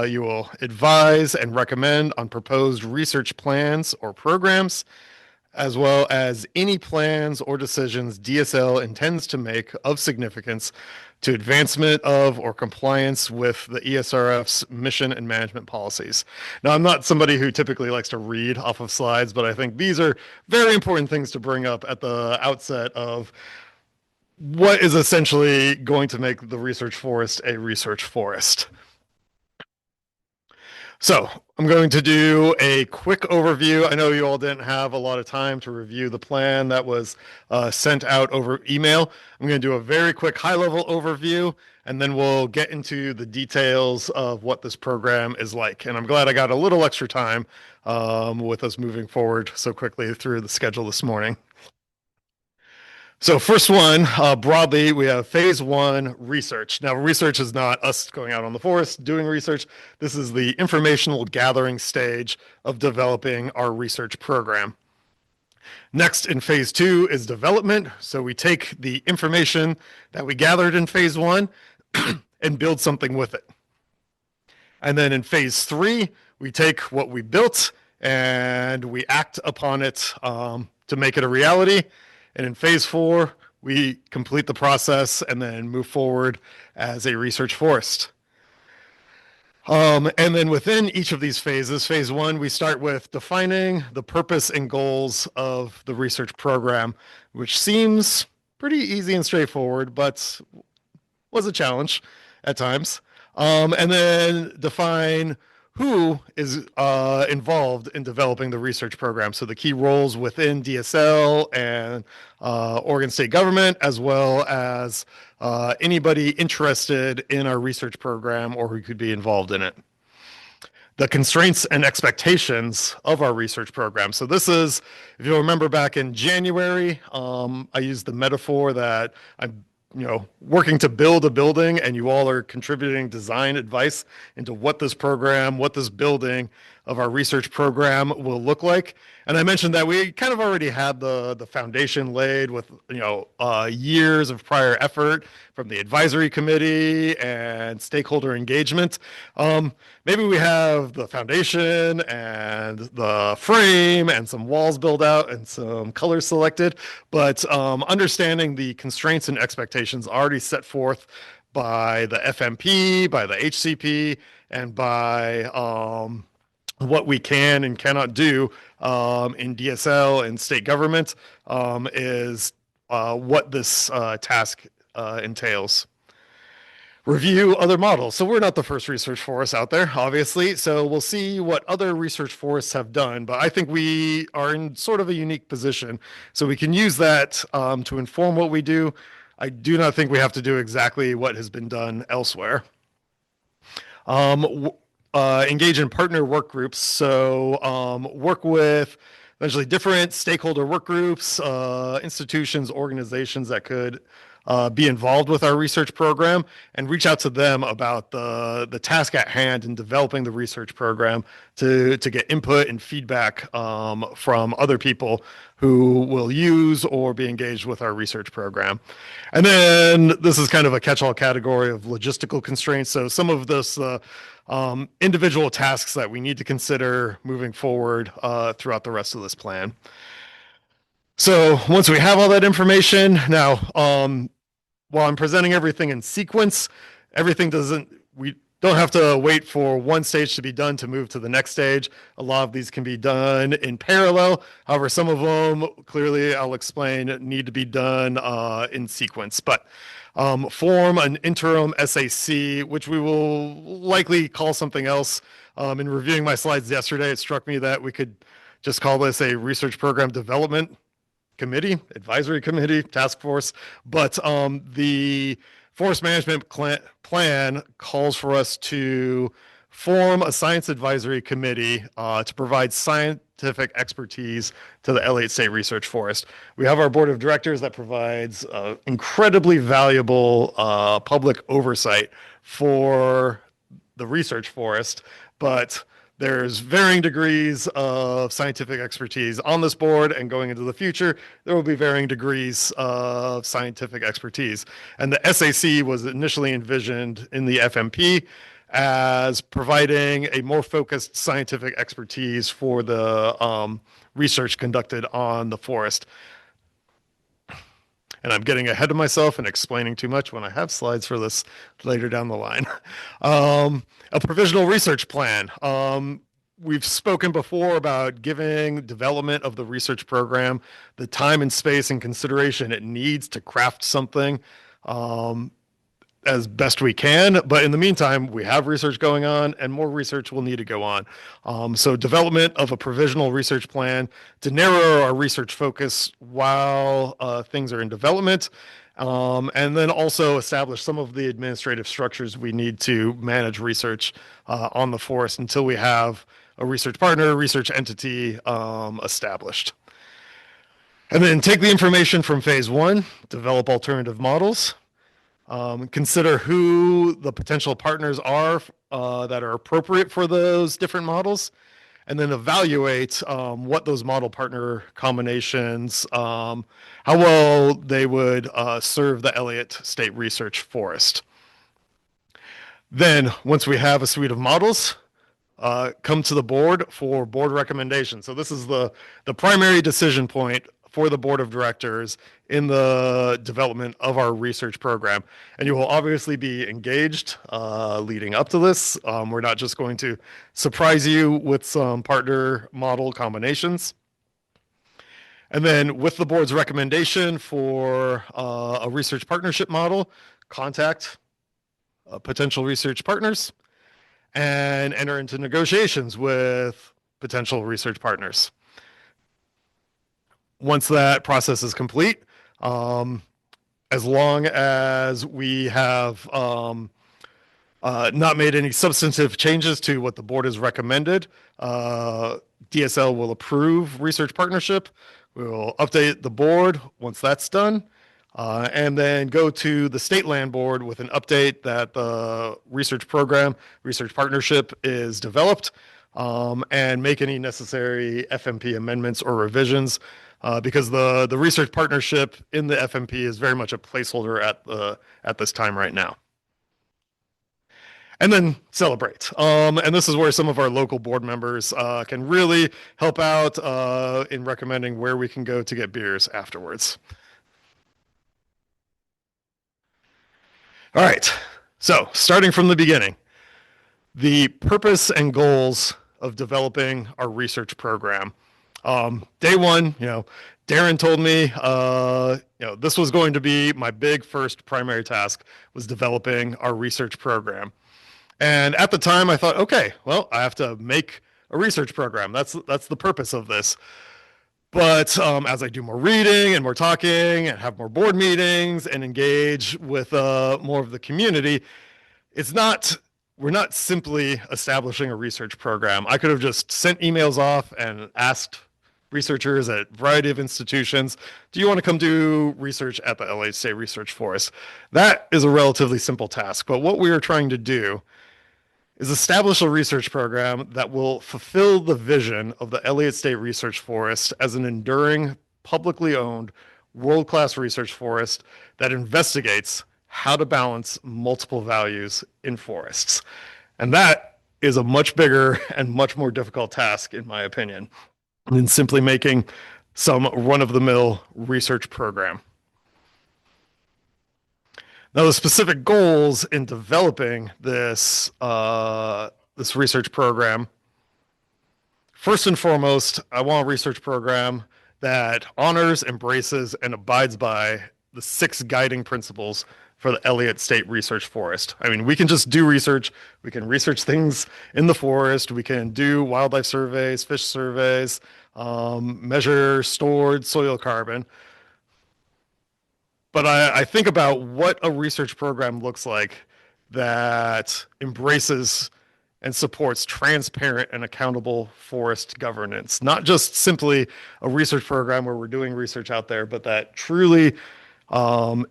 you will advise and recommend on proposed research plans or programs, as well as any plans or decisions DSL intends to make of significance to advancement of or compliance with the ESRF's mission and management policies. Now, I'm not somebody who typically likes to read off of slides, but I think these are very important things to bring up at the outset of what is essentially going to make the research forest a research forest. So I'm going to do a quick overview. I know you all didn't have a lot of time to review the plan that was sent out over email. I'm going to do a very quick high-level overview, and then we'll get into the details of what this program is like. And I'm glad I got a little extra time with us moving forward so quickly through the schedule this morning. So first one, broadly, we have phase one research. Now, research is not us going out on the forest doing research. This is the informational gathering stage of developing our research program. Next in phase two is development. So we take the information that we gathered in phase one and build something with it. And then in phase three, we take what we built and we act upon it to make it a reality. And in phase four, we complete the process and then move forward as a research forest. And then within each of these phases, phase one, we start with defining the purpose and goals of the research program, which seems pretty easy and straightforward, but was a challenge at times. And then define who is involved in developing the research program. So the key roles within DSL and Oregon State government, as well as anybody interested in our research program or who could be involved in it. The constraints and expectations of our research program. So this is, if you'll remember back in January, I used the metaphor that I'm working to build a building and you all are contributing design advice into what this program, what this building of our research program will look like. And I mentioned that we kind of already had the foundation laid with, years of prior effort from the advisory committee and stakeholder engagement. Maybe we have the foundation and the frame and some walls built out and some colors selected, but understanding the constraints and expectations already set forth by the FMP, by the HCP, and by what we can and cannot do in DSL and state government is what this task entails. Review other models. So we're not the first research forest out there, obviously. So we'll see what other research forests have done. But I think we are in sort of a unique position. So we can use that to inform what we do. I do not think we have to do exactly what has been done elsewhere. Engage in partner work groups. So work with essentially different stakeholder work groups, institutions, organizations that could be involved with our research program and reach out to them about the task at hand in developing the research program to get input and feedback from other people who will use or be engaged with our research program. And then this is kind of a catch-all category of logistical constraints. So some of this individual tasks that we need to consider moving forward throughout the rest of this plan. So once we have all that information, now, while I'm presenting everything in sequence, we don't have to wait for one stage to be done to move to the next stage. A lot of these can be done in parallel. However, some of them, clearly I'll explain, need to be done in sequence. But form an interim SAC, which we will likely call something else. In reviewing my slides yesterday, it struck me that we could just call this a research program development committee, advisory committee, task force. But the forest management plan calls for us to form a science advisory committee to provide scientific expertise to the Elliott State Research Forest. We have our board of directors that provides incredibly valuable public oversight for the research forest, but there's varying degrees of scientific expertise on this board, and going into the future, there will be varying degrees of scientific expertise. And the SAC was initially envisioned in the FMP as providing a more focused scientific expertise for the research conducted on the forest. And I'm getting ahead of myself and explaining too much when I have slides for this later down the line. A provisional research plan. We've spoken before about giving development of the research program the time and space and consideration it needs to craft something as best we can. But in the meantime, we have research going on and more research will need to go on. So development of a provisional research plan to narrow our research focus while things are in development. And then also establish some of the administrative structures we need to manage research on the forest until we have a research partner, research entity established. And then take the information from phase one, develop alternative models, consider who the potential partners are that are appropriate for those different models, and then evaluate what those model partner combinations, how well they would serve the Elliott State Research Forest. Then, once we have a suite of models, come to the board for board recommendations. So this is the primary decision point for the board of directors in the development of our research program. And you will obviously be engaged leading up to this. We're not just going to surprise you with some partner model combinations. And then with the board's recommendation for a research partnership model, contact potential research partners. and enter into negotiations with potential research partners. Once that process is complete, as long as we have not made any substantive changes to what the board has recommended, DSL will approve research partnership. We will update the board once that's done, and then go to the state land board with an update that the research program, research partnership is developed, and make any necessary FMP amendments or revisions, because the research partnership in the FMP is very much a placeholder at this time right now. And then celebrate. And this is where some of our local board members can really help out in recommending where we can go to get beers afterwards. All right, so starting from the beginning, the purpose and goals of developing our research program. Day one, Darren told me, this was going to be my big first primary task, was developing our research program. And at the time I thought, okay, well, I have to make a research program. That's the purpose of this. But as I do more reading and more talking and have more board meetings and engage with more of the community, we're not simply establishing a research program. I could have just sent emails off and asked researchers at a variety of institutions, do you want to come do research at the Elliott State Research Forest? That is a relatively simple task. But what we are trying to do is establish a research program that will fulfill the vision of the Elliott State Research Forest as an enduring, publicly owned, world-class research forest that investigates how to balance multiple values in forests. And that is a much bigger and much more difficult task, in my opinion, than simply making some run-of-the-mill research program. Now, the specific goals in developing this research program, first and foremost, I want a research program that honors, embraces, and abides by the 6 guiding principles for the Elliott State Research Forest. I mean, we can just do research. We can research things in the forest. We can do wildlife surveys, fish surveys, measure stored soil carbon. But I think about what a research program looks like that embraces and supports transparent and accountable forest governance. Not just simply a research program where we're doing research out there, but that truly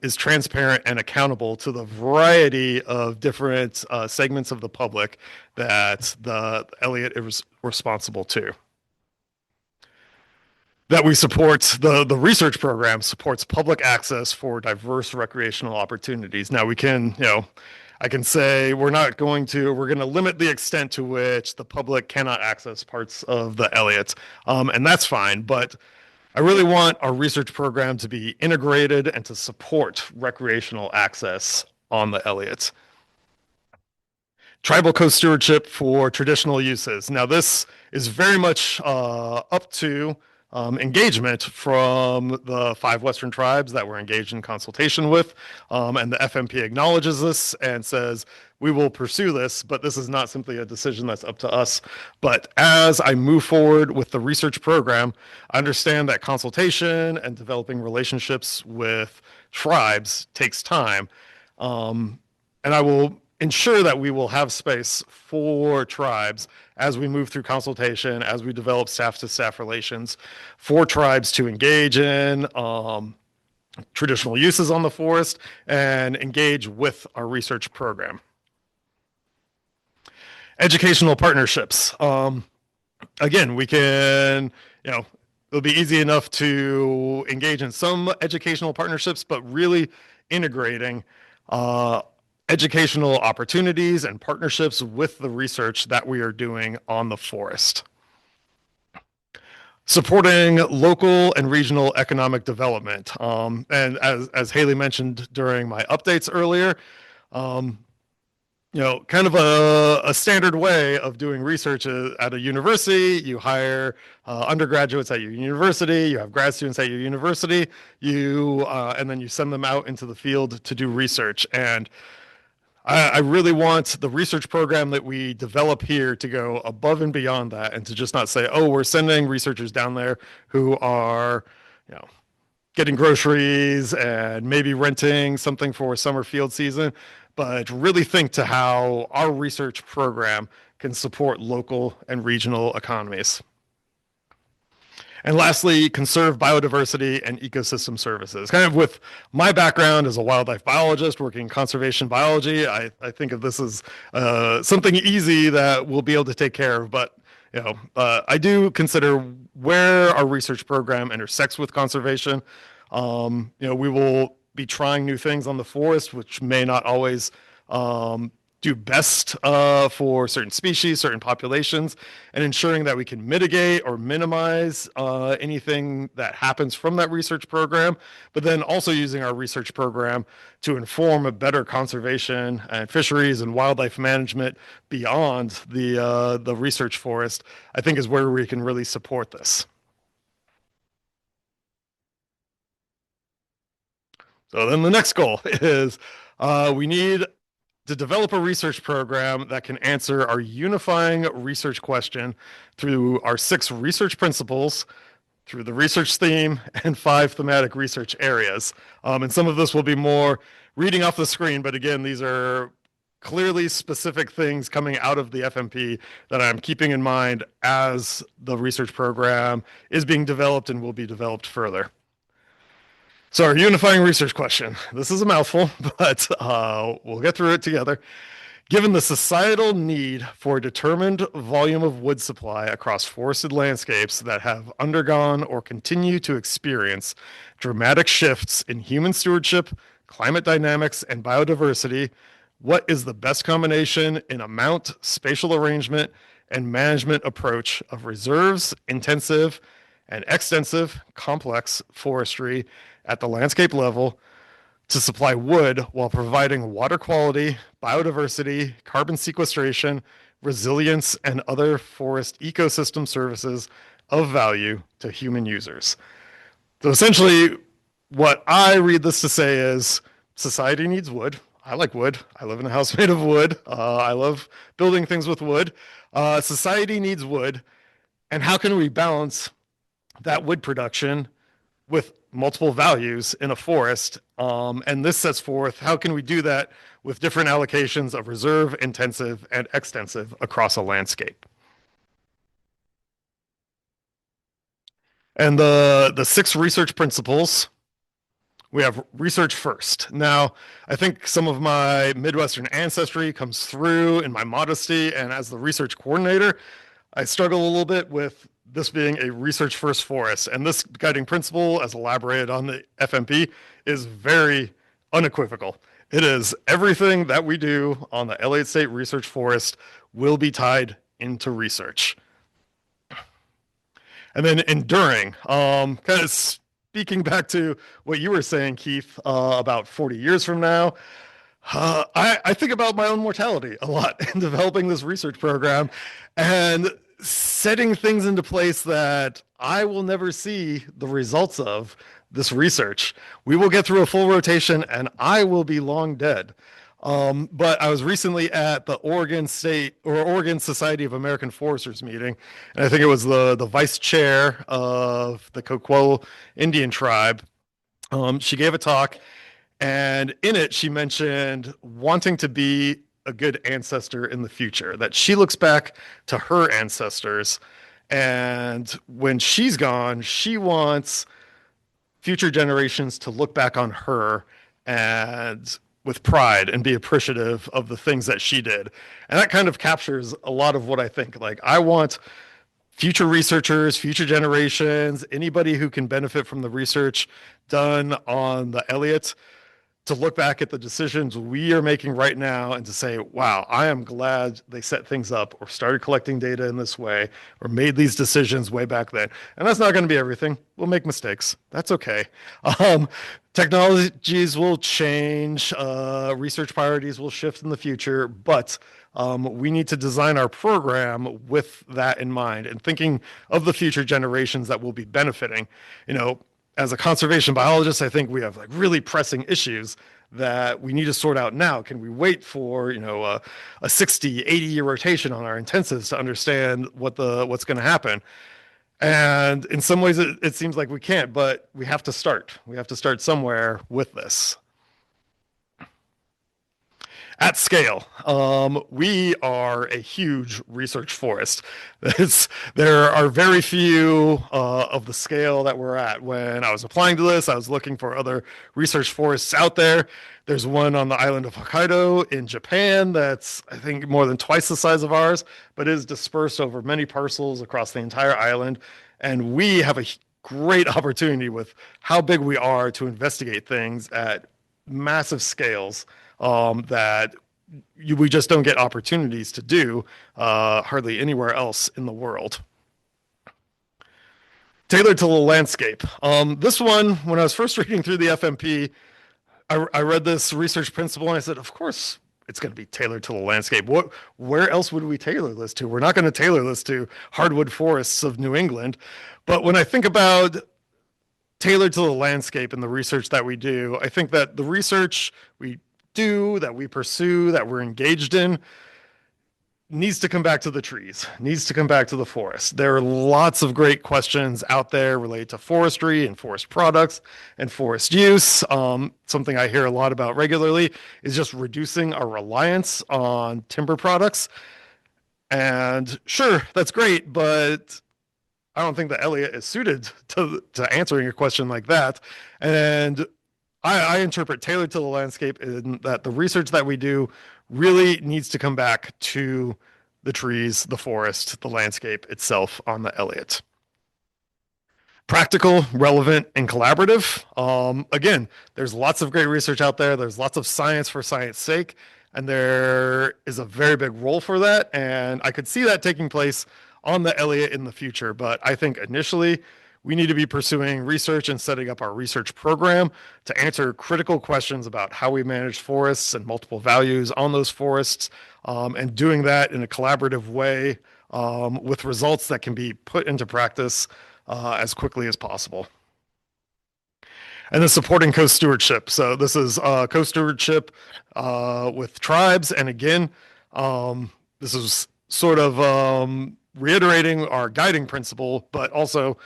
is transparent and accountable to the variety of different segments of the public that the Elliott is responsible to. That we support, the research program supports public access for diverse recreational opportunities. Now we can, I can say we're going to limit the extent to which the public cannot access parts of the Elliott, and that's fine, but I really want our research program to be integrated and to support recreational access on the Elliott. Tribal co-stewardship for traditional uses. Now this is very much up to engagement from the 5 Western tribes that we're engaged in consultation with. And the FMP acknowledges this and says, we will pursue this, but this is not simply a decision that's up to us. But as I move forward with the research program, I understand that consultation and developing relationships with tribes takes time. And I will ensure that we will have space for tribes as we move through consultation, as we develop staff-to-staff relations, for tribes to engage in traditional uses on the forest and engage with our research program. Educational partnerships. Again, we can, it'll be easy enough to engage in some educational partnerships, but really integrating educational opportunities and partnerships with the research that we are doing on the forest. Supporting local and regional economic development. And as Haley mentioned during my updates earlier, kind of a standard way of doing research at a university. You hire undergraduates at your university, you have grad students at your university, and then you send them out into the field to do research. And I really want the research program that we develop here to go above and beyond that, and to just not say, oh, we're sending researchers down there who are, you know, getting groceries and maybe renting something for summer field season, but really think to how our research program can support local and regional economies. And lastly, conserve biodiversity and ecosystem services. Kind of with my background as a wildlife biologist working in conservation biology, I think of this as something easy that we'll be able to take care of. But I do consider where our research program intersects with conservation. We will be trying new things on the forest, which may not always do best for certain species, certain populations, and ensuring that we can mitigate or minimize anything that happens from that research program, but then also using our research program to inform a better conservation and fisheries and wildlife management beyond the research forest, I think is where we can really support this. So then the next goal is we need to develop a research program that can answer our unifying research question through our 6 research principles, through the research theme, and 5 thematic research areas. And some of this will be more reading off the screen, but again, these are clearly specific things coming out of the FMP that I'm keeping in mind as the research program is being developed and will be developed further. So our unifying research question. This is a mouthful, but we'll get through it together. Given the societal need for a determined volume of wood supply across forested landscapes that have undergone or continue to experience dramatic shifts in human stewardship, climate dynamics, and biodiversity, what is the best combination in amount, spatial arrangement, and management approach of reserves, intensive, and extensive complex forestry at the landscape level to supply wood while providing water quality, biodiversity, carbon sequestration, resilience, and other forest ecosystem services of value to human users? So essentially, what I read this to say is society needs wood. I like wood. I live in a house made of wood. I love building things with wood. Society needs wood. And how can we balance that wood production with multiple values in a forest? And this sets forth how can we do that with different allocations of reserve, intensive, and extensive across a landscape. And the 6 research principles, we have research first. Now, I think some of my Midwestern ancestry comes through in my modesty, and as the research coordinator, I struggle a little bit with this being a research first forest. And this guiding principle, as elaborated on the FMP, is very unequivocal. It is everything that we do on the Elliott State Research Forest will be tied into research. And then enduring, kind of speaking back to what you were saying, Keith, about 40 years from now, I think about my own mortality a lot in developing this research program and setting things into place that I will never see the results of this research. We will get through a full rotation and I will be long dead. But I was recently at the Oregon Society of American Foresters meeting, and I think it was the vice chair of the Coquille Indian tribe. She gave a talk, and in it, she mentioned wanting to be a good ancestor in the future, that she looks back to her ancestors, and when she's gone, she wants future generations to look back on her and with pride and be appreciative of the things that she did. And that kind of captures a lot of what I think. Like, I want future researchers, future generations, anybody who can benefit from the research done on the Elliott to look back at the decisions we are making right now and to say, wow, I am glad they set things up or started collecting data in this way or made these decisions way back then. And that's not going to be everything. We'll make mistakes. That's okay. Technologies will change. Research priorities will shift in the future, but we need to design our program with that in mind and thinking of the future generations that will be benefiting. as a conservation biologist, I think we have like really pressing issues that we need to sort out now. Can we wait for, a 60, 80-year rotation on our intensives to understand what's going to happen? And in some ways it seems like we can't, but we have to start. We have to start somewhere with this. At scale, we are a huge research forest. There are very few of the scale that we're at. When I was applying to this, I was looking for other research forests out there. There's one on the island of Hokkaido in Japan that's, I think, more than twice the size of ours, but is dispersed over many parcels across the entire island. And we have a great opportunity with how big we are to investigate things at massive scales that we just don't get opportunities to do hardly anywhere else in the world. Tailored to the landscape. This one, when I was first reading through the FMP, I read this research principle and I said, of course, it's going to be tailored to the landscape. Where else would we tailor this to? We're not going to tailor this to hardwood forests of New England. But when I think about tailored to the landscape and the research that we do, I think that the research we do, that we pursue, that we're engaged in, needs to come back to the trees, needs to come back to the forest. There are lots of great questions out there related to forestry and forest products and forest use. Something I hear a lot about regularly is just reducing our reliance on timber products. And sure, that's great, but I don't think that Elliott is suited to answering a question like that. And I interpret tailored to the landscape in that the research that we do really needs to come back to the trees, the forest, the landscape itself on the Elliott. Practical, relevant, and collaborative. Again, there's lots of great research out there. There's lots of science for science sake, and there is a very big role for that. And I could see that taking place on the Elliott in the future. But I think initially, we need to be pursuing research and setting up our research program to answer critical questions about how we manage forests and multiple values on those forests, and doing that in a collaborative way with results that can be put into practice as quickly as possible. And then supporting co-stewardship. So this is co-stewardship with tribes. And again, this is sort of reiterating our guiding principle, but also,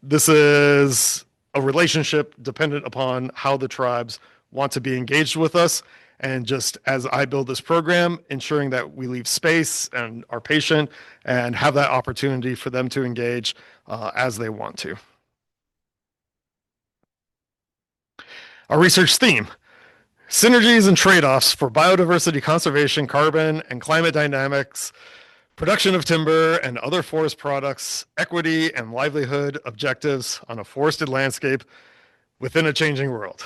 this is a relationship dependent upon how the tribes want to be engaged with us. And just as I build this program, ensuring that we leave space and are patient and have that opportunity for them to engage as they want to. Our research theme: synergies and trade-offs for biodiversity conservation, carbon and climate dynamics, production of timber and other forest products, equity and livelihood objectives on a forested landscape within a changing world.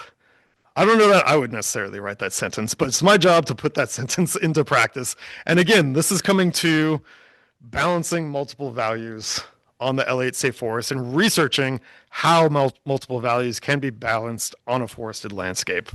I don't know that I would necessarily write that sentence, but it's my job to put that sentence into practice. And again, this is coming to balancing multiple values on the Elliott State Forest and researching how multiple values can be balanced on a forested landscape.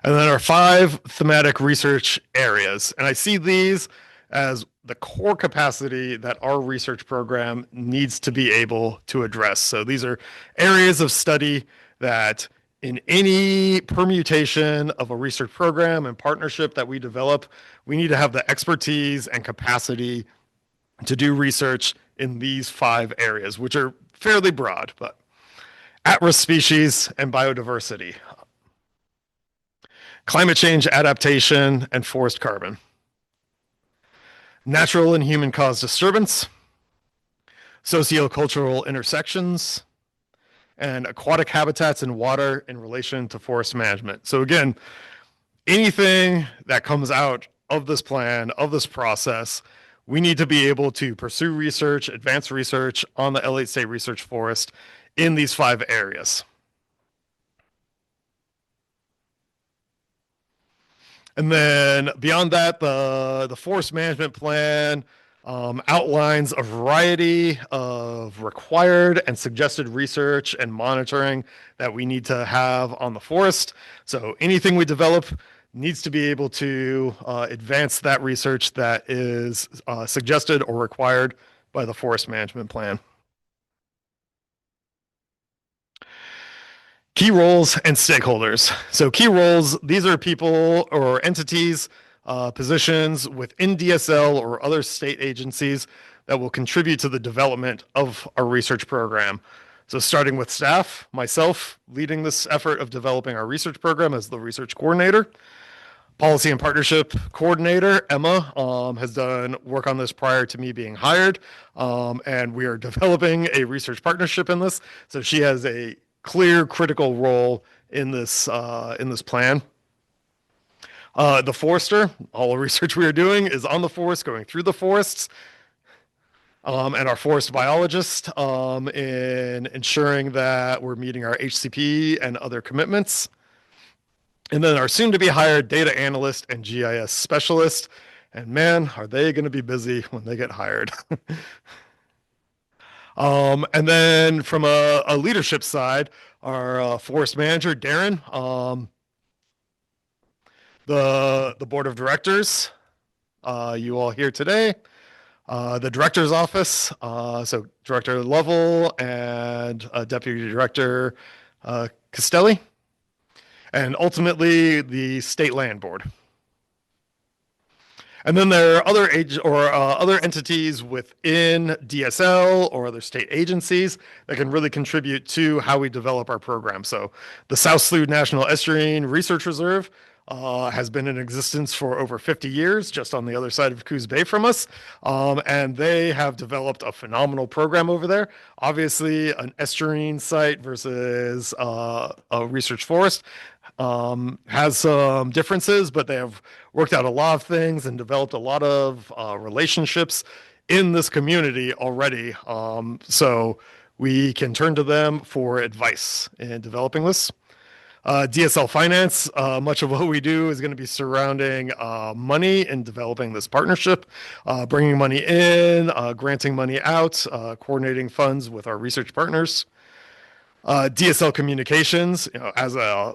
And then our 5 thematic research areas. And I see these as the core capacity that our research program needs to be able to address. So these are areas of study that in any permutation of a research program and partnership that we develop, we need to have the expertise and capacity to do research in these 5 areas, which are fairly broad, but at-risk species and biodiversity, climate change adaptation and forest carbon, natural and human-caused disturbance, sociocultural intersections, and aquatic habitats and water in relation to forest management. So again, anything that comes out of this plan, of this process, we need to be able to pursue research, advance research on the Elliott State Research Forest in these 5 areas. And then beyond that, the forest management plan outlines a variety of required and suggested research and monitoring that we need to have on the forest. So anything we develop needs to be able to advance that research that is suggested or required by the forest management plan. Key roles and stakeholders. So key roles, these are people or entities, positions within DSL or other state agencies that will contribute to the development of our research program. So starting with staff, myself leading this effort of developing our research program as the research coordinator. Policy and partnership coordinator, Emma, has done work on this prior to me being hired. And we are developing a research partnership in this. So she has a clear critical role in this plan. The forester, all the research we are doing is on the forest, going through the forests. And our forest biologist in ensuring that we're meeting our HCP and other commitments. And then our soon to be hired data analyst and GIS specialist. And man, are they going to be busy when they get hired. And then from a leadership side, our forest manager, Darren, the board of directors, you all here today, the director's office, so Director Lovell and Deputy Director Castelli, and ultimately the State Land Board. And then there are other other entities within DSL or other state agencies that can really contribute to how we develop our program. So the South Slough National Estuarine Research Reserve has been in existence for over 50 years, just on the other side of Coos Bay from us. And they have developed a phenomenal program over there. Obviously, an estuarine site versus a research forest has some differences, but they have worked out a lot of things and developed a lot of relationships in this community already. So we can turn to them for advice in developing this. DSL Finance, much of what we do is going to be surrounding money and developing this partnership, bringing money in, granting money out, coordinating funds with our research partners. DSL Communications, as a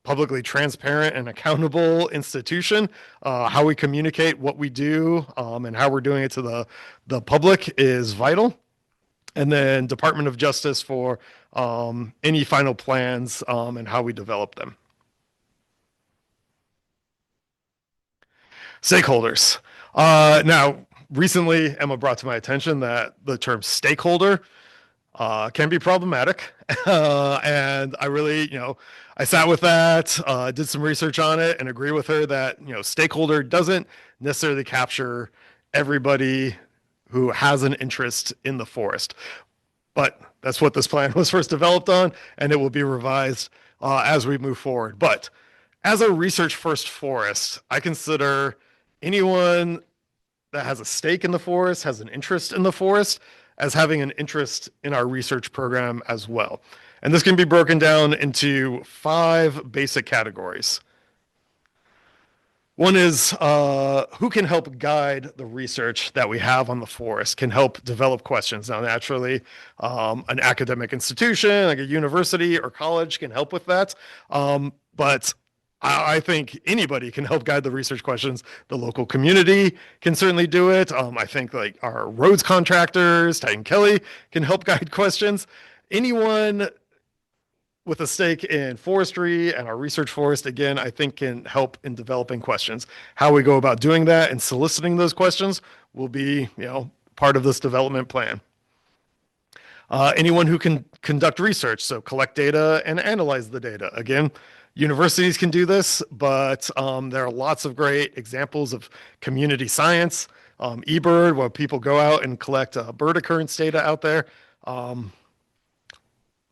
publicly transparent and accountable institution, how we communicate what we do and how we're doing it to the public is vital. And then Department of Justice for any final plans and how we develop them. Stakeholders. Now, recently, Emma brought to my attention that the term stakeholder can be problematic. And I really, I sat with that, did some research on it, and agree with her that, stakeholder doesn't necessarily capture everybody who has an interest in the forest. But that's what this plan was first developed on, and it will be revised as we move forward. But as a research first forest, I consider anyone that has a stake in the forest, has an interest in the forest, as having an interest in our research program as well. And this can be broken down into 5 basic categories. One is who can help guide the research that we have on the forest, can help develop questions. Now, naturally, an academic institution like a university or college can help with that. But I think anybody can help guide the research questions. The local community can certainly do it. I think like our roads contractors, Titan Kelly, can help guide questions. Anyone with a stake in forestry and our research forest, again, I think can help in developing questions. How we go about doing that and soliciting those questions will be, part of this development plan. Anyone who can conduct research, so collect data and analyze the data. Again, universities can do this, but there are lots of great examples of community science, eBird, where people go out and collect bird occurrence data out there.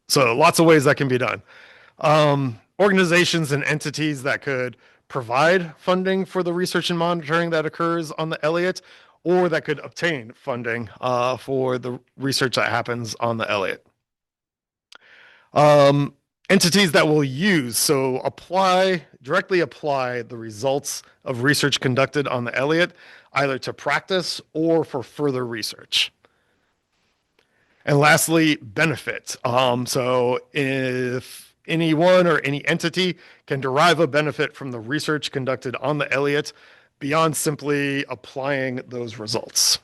So lots of ways that can be done. Organizations and entities that could provide funding for the research and monitoring that occurs on the Elliott, or that could obtain funding for the research that happens on the Elliott. Entities that will use, so directly apply the results of research conducted on the Elliott, either to practice or for further research. And lastly, benefit. So if anyone or any entity can derive a benefit from the research conducted on the Elliott beyond simply applying those results.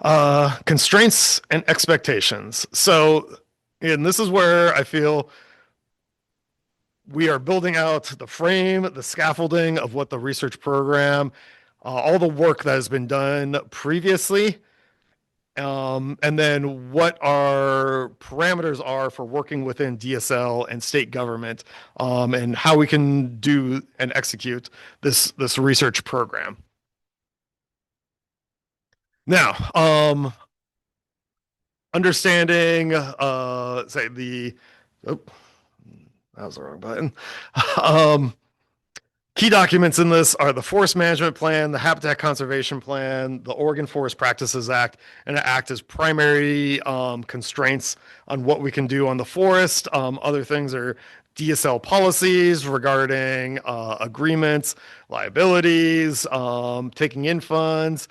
Constraints and expectations. So, and this is where I feel we are building out the frame, the scaffolding of what the research program, all the work that has been done previously, and then what our parameters are for working within DSL and state government, and how we can do and execute this research program. Now, understanding, say the, oh, that was the wrong button. Key documents in this are the Forest Management Plan, the Habitat Conservation Plan, the Oregon Forest Practices Act, and it act as primary constraints on what we can do on the forest. Other things are DSL policies regarding agreements, liabilities, taking in funds,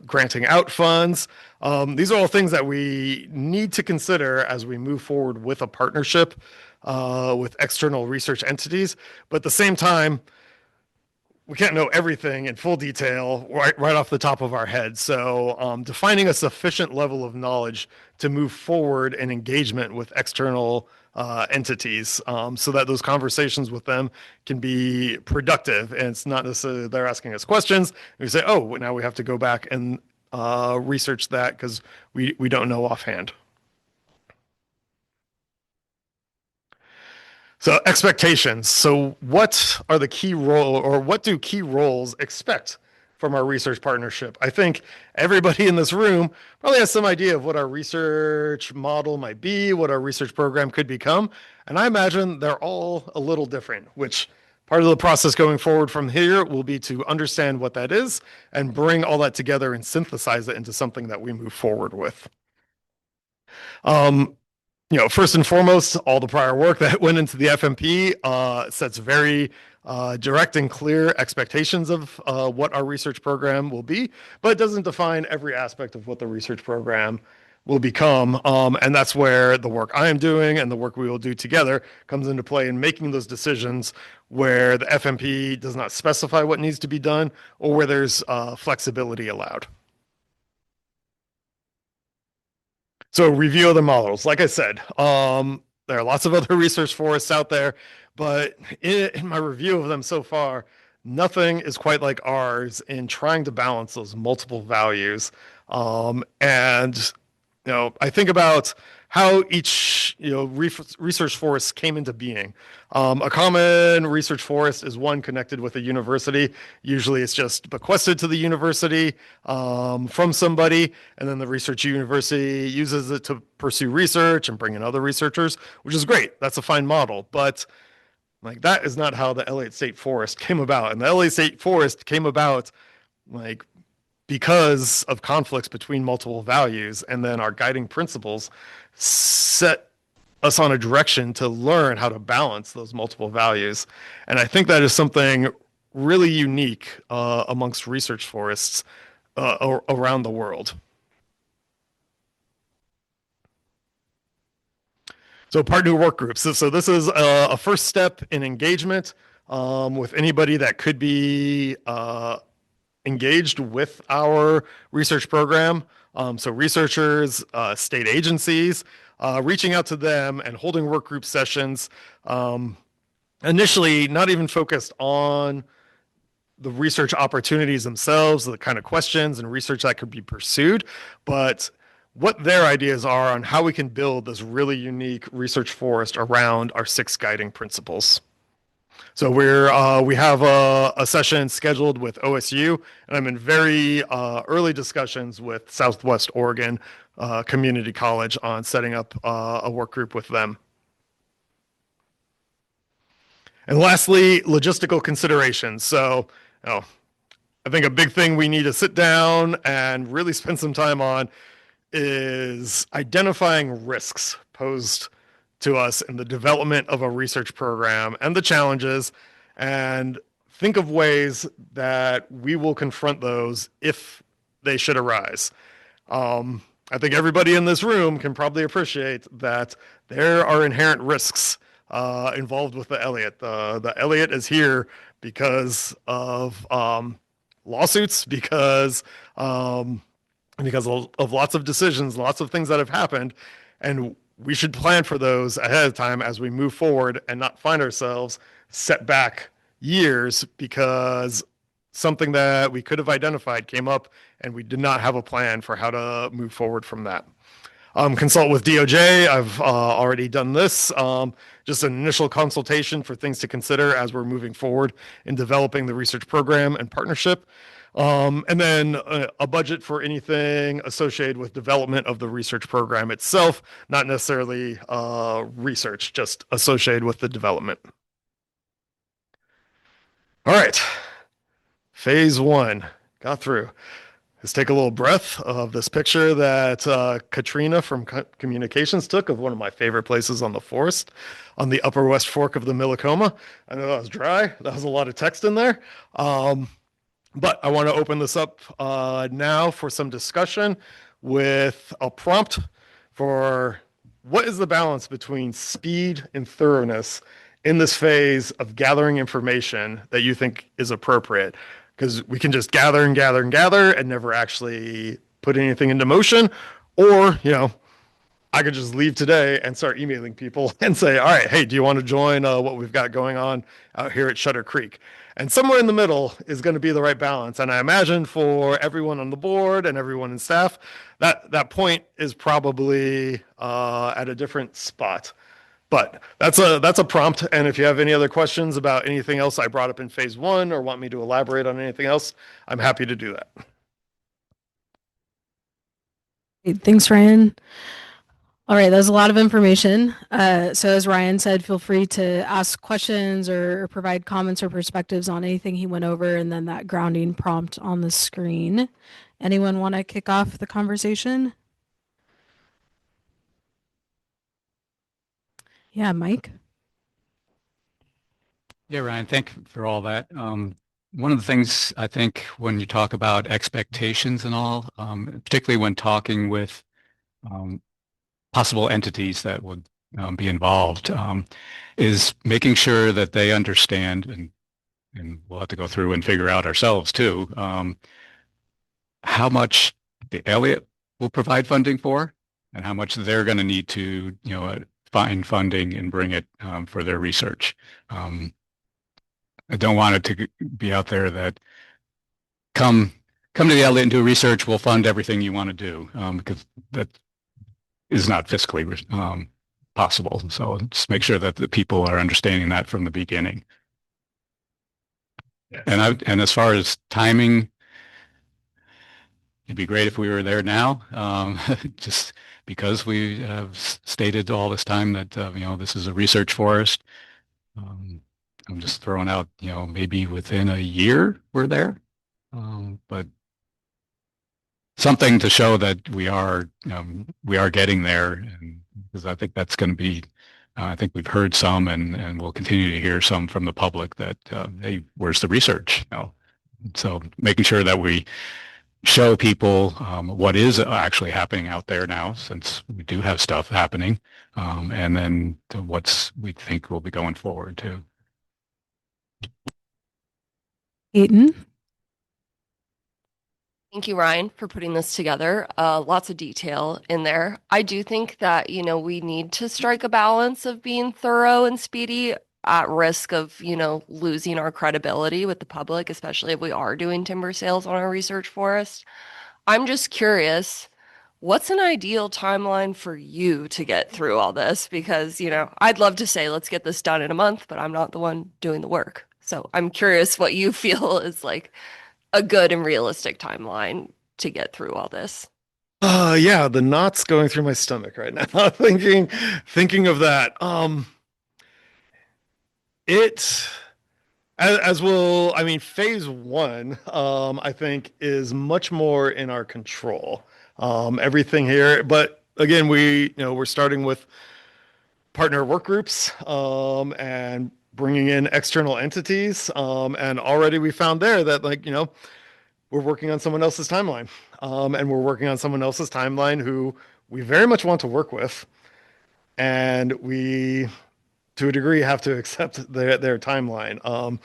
granting out funds. These are all things that we need to consider as we move forward with a partnership with external research entities. But at the same time, we can't know everything in full detail right off the top of our head. So defining a sufficient level of knowledge to move forward in engagement with external entities, so that those conversations with them can be productive. And it's not necessarily they're asking us questions. And we say, oh, now we have to go back and research that because we don't know offhand. So expectations. So what are the key role, or what do key roles expect from our research partnership? I think everybody in this room probably has some idea of what our research model might be, what our research program could become. And I imagine they're all a little different, which part of the process going forward from here will be to understand what that is and bring all that together and synthesize it into something that we move forward with. First and foremost, all the prior work that went into the FMP sets very direct and clear expectations of what our research program will be, but it doesn't define every aspect of what the research program will become. And that's where the work I am doing and the work we will do together comes into play in making those decisions where the FMP does not specify what needs to be done or where there's flexibility allowed. So review other models. Like I said, there are lots of other research forests out there, but in my review of them so far, nothing is quite like ours in trying to balance those multiple values. And I think about how each research forest came into being. A common research forest is one connected with a university. Usually it's just bequested to the university from somebody, and then the research university uses it to pursue research and bring in other researchers, which is great. That's a fine model. But that is not how the Elliott State Forest came about. And the Elliott State Forest came about because of conflicts between multiple values, and then our guiding principles set us on a direction to learn how to balance those multiple values. And I think that is something really unique amongst research forests around the world. So partner work groups. So this is a first step in engagement with anybody that could be engaged with our research program. So researchers, state agencies, reaching out to them and holding work group sessions, initially not even focused on the research opportunities themselves, the kind of questions and research that could be pursued, but what their ideas are on how we can build this really unique research forest around our 6 guiding principles. So we have a session scheduled with OSU, and I'm in very early discussions with Southwest Oregon Community College on setting up a work group with them. And lastly, logistical considerations. So, I think a big thing we need to sit down and really spend some time on is identifying risks posed to us in the development of a research program and the challenges, and think of ways that we will confront those if they should arise. I think everybody in this room can probably appreciate that there are inherent risks involved with the Elliott. The Elliott is here because of lawsuits, because because of lots of decisions, lots of things that have happened. And we should plan for those ahead of time as we move forward and not find ourselves set back years because something that we could have identified came up and we did not have a plan for how to move forward from that. Consult with DOJ. I've already done this. Just an initial consultation for things to consider as we're moving forward in developing the research program and partnership. And then a budget for anything associated with development of the research program itself, not necessarily research, just associated with the development. All right. Phase 1 got through. Let's take a little breath of this picture that Katrina from Communications took of one of my favorite places on the forest on the upper west fork of the Millicoma. I know that was dry. That was a lot of text in there. But I want to open this up now for some discussion with a prompt for what is the balance between speed and thoroughness in this phase of gathering information that you think is appropriate? Because we can just gather and gather and gather and never actually put anything into motion. Or, I could just leave today and start emailing people and say, all right, hey, do you want to join what we've got going on out here at Shutter Creek? And somewhere in the middle is going to be the right balance. And I imagine for everyone on the board and everyone in staff, that point is probably at a different spot. But that's a prompt. And if you have any other questions about anything else I brought up in phase 1 or want me to elaborate on anything else, I'm happy to do that. Thanks, Ryan. All right, that was a lot of information. So as Ryan said, feel free to ask questions or provide comments or perspectives on anything he went over, and then that grounding prompt on the screen. Anyone want to kick off the conversation? Yeah, Mike. Yeah, Ryan, thank you for all that. One of the things I think when you talk about expectations and all, particularly when talking with possible entities that would be involved, is making sure that they understand, and we'll have to go through and figure out ourselves too, how much the Elliott will provide funding for and how much they're going to need to, find funding and bring it for their research. I don't want it to be out there that come to the Elliott and do research, we'll fund everything you want to do, because that is not fiscally possible. So just make sure that the people are understanding that from the beginning. Yes. And as far as timing, it'd be great if we were there now, just because we have stated all this time that this is a research forest. I'm just throwing out, maybe within a year we're there, but something to show that we are getting there, and because I think that's going to be, I think we've heard some, and we'll continue to hear some from the public that, hey, where's the research? So making sure that we show people what is actually happening out there now, since we do have stuff happening, and then what's we think will be going forward too. Eaton. Thank you, Ryan, for putting this together. Lots of detail in there. I do think that, we need to strike a balance of being thorough and speedy at risk of, losing our credibility with the public, especially if we are doing timber sales on our research forest. I'm just curious, what's an ideal timeline for you to get through all this? Because, I'd love to say, let's get this done in a month, but I'm not the one doing the work. So I'm curious what you feel is like a good and realistic timeline to get through all this. Yeah, the knots going through my stomach right now, thinking of that. Phase 1, I think is much more in our control. Everything here, but again, we're starting with partner work groups, and bringing in external entities. And already we found there that we're working on someone else's timeline. And we're working on someone else's timeline who we very much want to work with. And we, to a degree, have to accept their timeline.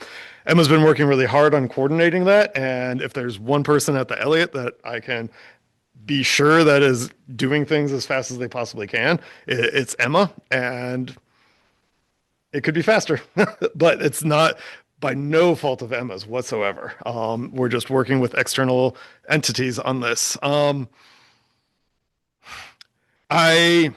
Emma's been working really hard on coordinating that. And if there's one person at the Elliott that I can be sure that is doing things as fast as they possibly can. It's Emma, and it could be faster, but it's not by no fault of Emma's whatsoever. We're just working with external entities on this. I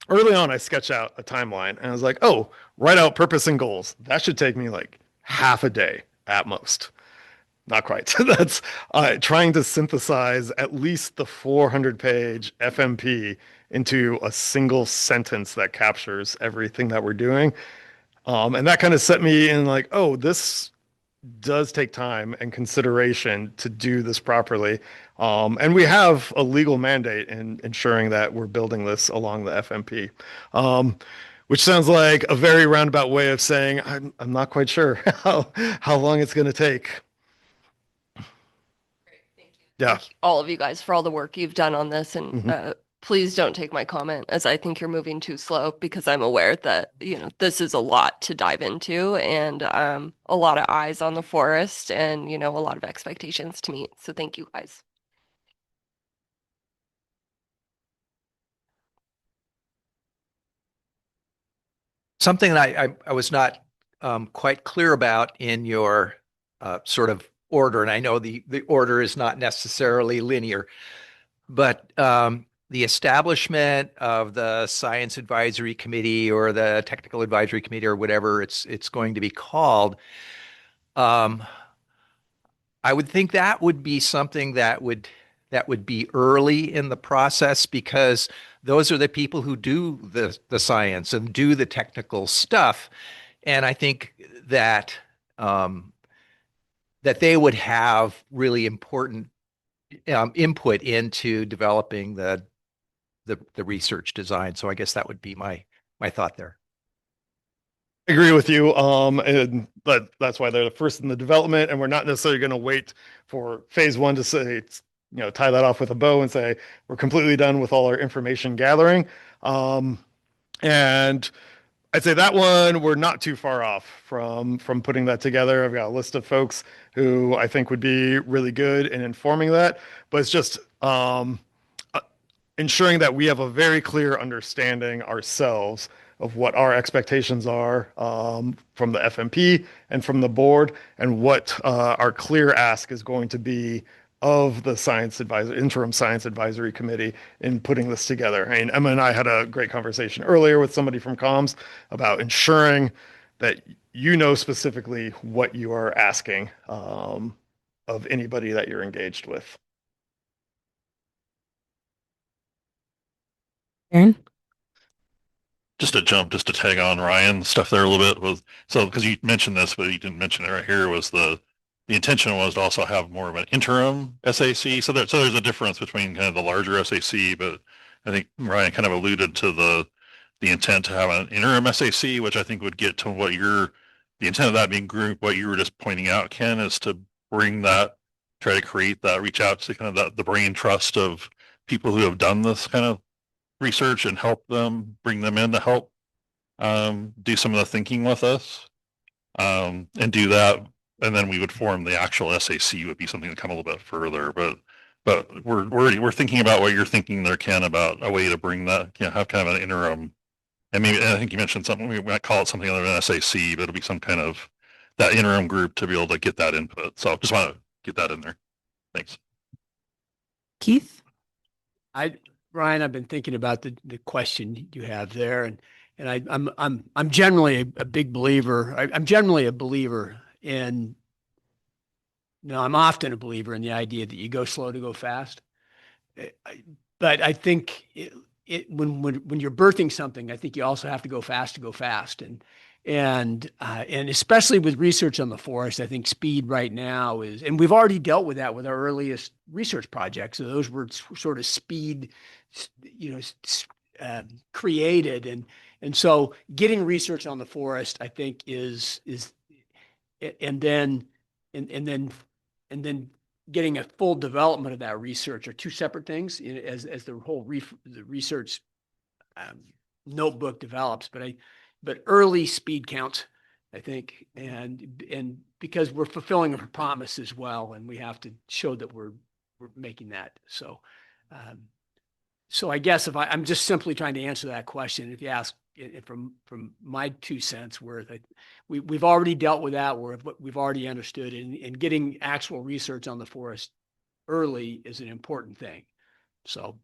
early on I sketched out a timeline and I was like, oh, write out purpose and goals. That should take me like half a day at most. Not quite. That's trying to synthesize at least the 400-page FMP into a single sentence that captures everything that we're doing. And that kind of set me in like, oh, this does take time and consideration to do this properly. And we have a legal mandate in ensuring that we're building this along the FMP, which sounds like a very roundabout way of saying I'm not quite sure how long it's going to take. Yeah. All of you guys for all the work you've done on this, and Mhm. Please don't take my comment as I think you're moving too slow, because I'm aware that, this is a lot to dive into, and a lot of eyes on the forest, and, a lot of expectations to meet. So thank you guys. Something that I was not quite clear about in your sort of order, and I know the order is not necessarily linear, but the establishment of the Science Advisory Committee or the Technical Advisory Committee or whatever it's going to be called, I would think that would be something that would be early in the process, because those are the people who do the science and do the technical stuff. And I think that that they would have really important input into developing the research design. So I guess that would be my thought there. I agree with you. But that's why they're the first in the development, and we're not necessarily going to wait for phase one to say, tie that off with a bow and say we're completely done with all our information gathering. And I'd say that one we're not too far off from putting that together. I've got a list of folks who I think would be really good in informing that, but it's just ensuring that we have a very clear understanding ourselves of what our expectations are from the FMP and from the board, and what our clear ask is going to be of the interim science advisory committee in putting this together. I mean, Emma and I had a great conversation earlier with somebody from comms about ensuring that you know specifically what you are asking of anybody that you're engaged with. Aaron? Just to tag on Ryan's stuff there a little bit was, so because you mentioned this, but you didn't mention it right here, was the intention was to also have more of an interim SAC. So there's a difference between kind of the larger SAC, but I think Ryan kind of alluded to the intent to have an interim SAC, which I think would get to the intent of that being group, what you were just pointing out, Ken, is to bring that, try to create that, reach out to kind of the brain trust of people who have done this kind of research and help them, bring them in to help do some of the thinking with us, and do that. And then we would form the actual SAC, would be something to come a little bit further. But we're thinking about what you're thinking there, Ken, about a way to bring that, have kind of an interim. And maybe, I think you mentioned something, we might call it something other than SAC, but it'll be some kind of that interim group to be able to get that input. So just want to get that in there. Thanks. Keith? Ryan, I've been thinking about the question you have there, and I'm generally a big believer. I'm generally a believer in. No, I'm often a believer in the idea that you go slow to go fast. But I think when you're birthing something, I think you also have to go fast to go fast, and especially with research on the forest, I think speed right now is, and we've already dealt with that with our earliest research projects. So those were sort of speed, created, and so getting research on the forest, I think is, and then getting a full development of that research are two separate things as the whole the research notebook develops. But early speed counts, I think, and because we're fulfilling our promise as well, and we have to show that we're making that. So So I guess I'm just simply trying to answer that question, if you ask it from my 2 cents worth, we've already dealt with that, where we've already understood, and getting actual research on the forest early is an important thing. So,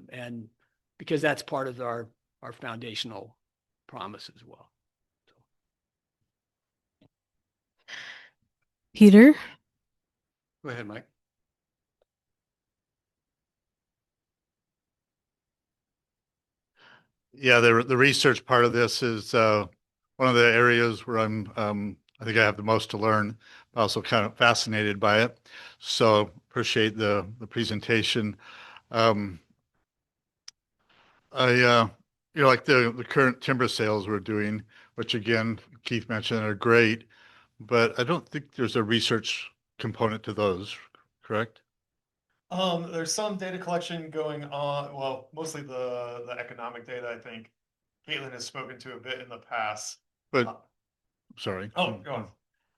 and because that's part of our foundational promise as well. Peter? Go ahead, Mike. Yeah, the research part of this is one of the areas where I think I have the most to learn. I'm also kind of fascinated by it. So appreciate the presentation. Um, like the current timber sales we're doing, which again, Keith mentioned are great, but I don't think there's a research component to those, correct? There's some data collection going on. Well, mostly the economic data, I think Caitlin has spoken to a bit in the past. But sorry. Oh, go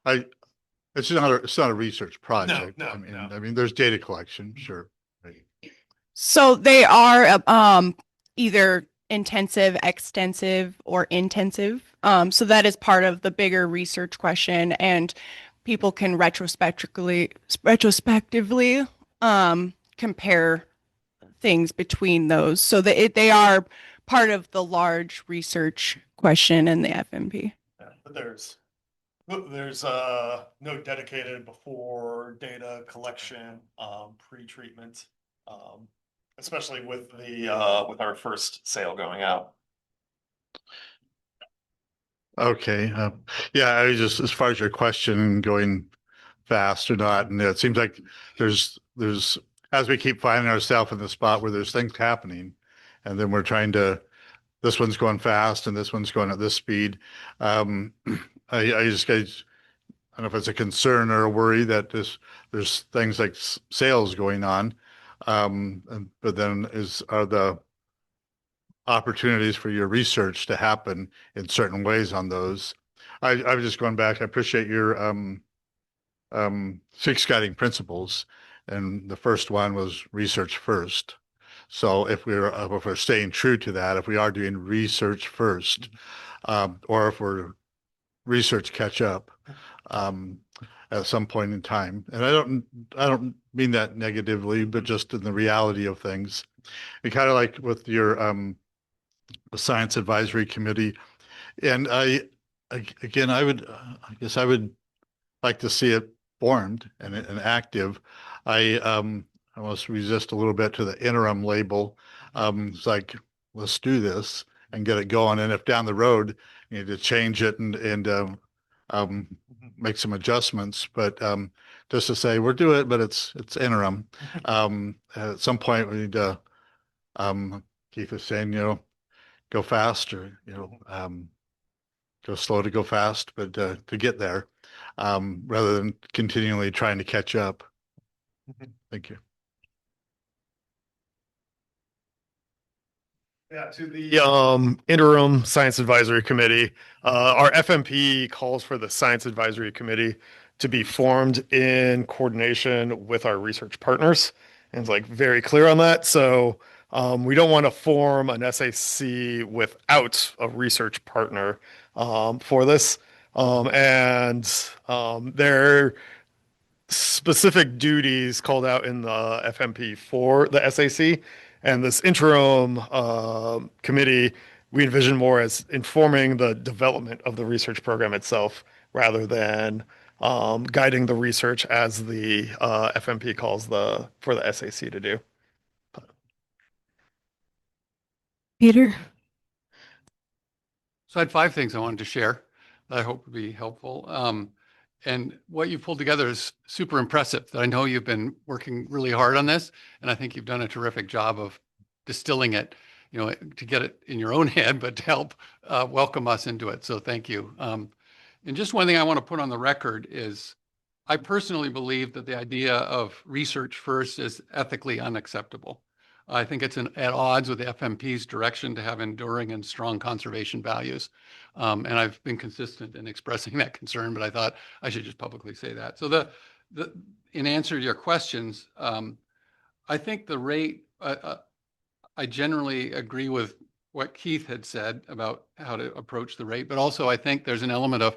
on. It's not a research project. No, I mean, there's data collection, sure. Right. So they are either intensive, extensive, or intensive. So that is part of the bigger research question, and people can retrospectively compare things between those. So they are part of the large research question in the FMP. Yeah, but there's no dedicated before data collection, pre-treatment, especially with with our first sale going out. Okay. Yeah, I was just, as far as your question going fast or not, and it seems like there's as we keep finding ourselves in the spot where there's things happening, and then we're trying to, this one's going fast and this one's going at this speed. I just I don't know if it's a concern or a worry that there's things like sales going on, but then are the opportunities for your research to happen in certain ways on those. I was just going back. I appreciate your 6 guiding principles, and the first one was research first. So if we're staying true to that, if we are doing research first, or if we're research catch up at some point in time, and I don't mean that negatively, but just in the reality of things, and kind of like with your science advisory committee, and again, I guess I would like to see it formed and active. I almost resist a little bit to the interim label. It's like, let's do this and get it going. And if down the road you need to change it and make some adjustments, but just to say we're doing it, but it's interim. At some point we need to, Keith is saying, go fast, or go slow to go fast, but to get there, rather than continually trying to catch up. Thank you. Yeah, to the interim science advisory committee, our FMP calls for the science advisory committee to be formed in coordination with our research partners, and it's like very clear on that. So we don't want to form an SAC without a research partner for this, and there specific duties called out in the FMP for the SAC, and this interim committee we envision more as informing the development of the research program itself rather than guiding the research as the FMP calls for the SAC to do. Peter? So I had 5 things I wanted to share that I hope would be helpful. And what you pulled together is super impressive. That I know you've been working really hard on this, and I think you've done a terrific job of distilling it, to get it in your own head, but to help welcome us into it. So thank you. And just one thing I want to put on the record is I personally believe that the idea of research first is ethically unacceptable. I think it's at odds with the FMP's direction to have enduring and strong conservation values. And I've been consistent in expressing that concern, but I thought I should just publicly say that. So in answer to your questions, I think the rate I generally agree with what Keith had said about how to approach the rate, but also I think there's an element of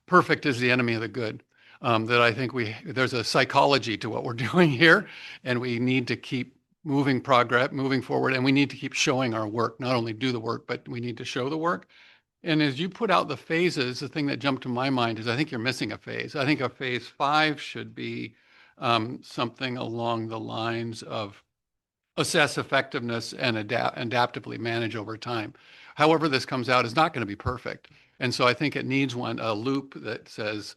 perfect is the enemy of the good. That I think there's a psychology to what we're doing here, and we need to keep moving forward, and we need to keep showing our work, not only do the work, but we need to show the work. And as you put out the phases, the thing that jumped to my mind is I think you're missing a phase. I think a phase 5 should be something along the lines of assess effectiveness and adaptively manage over time. However this comes out is not going to be perfect. And so I think it needs a loop that says,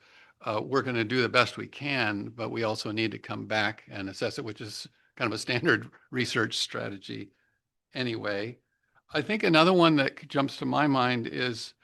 we're going to do the best we can, but we also need to come back and assess it, which is kind of a standard research strategy anyway. I think another one that jumps to my mind is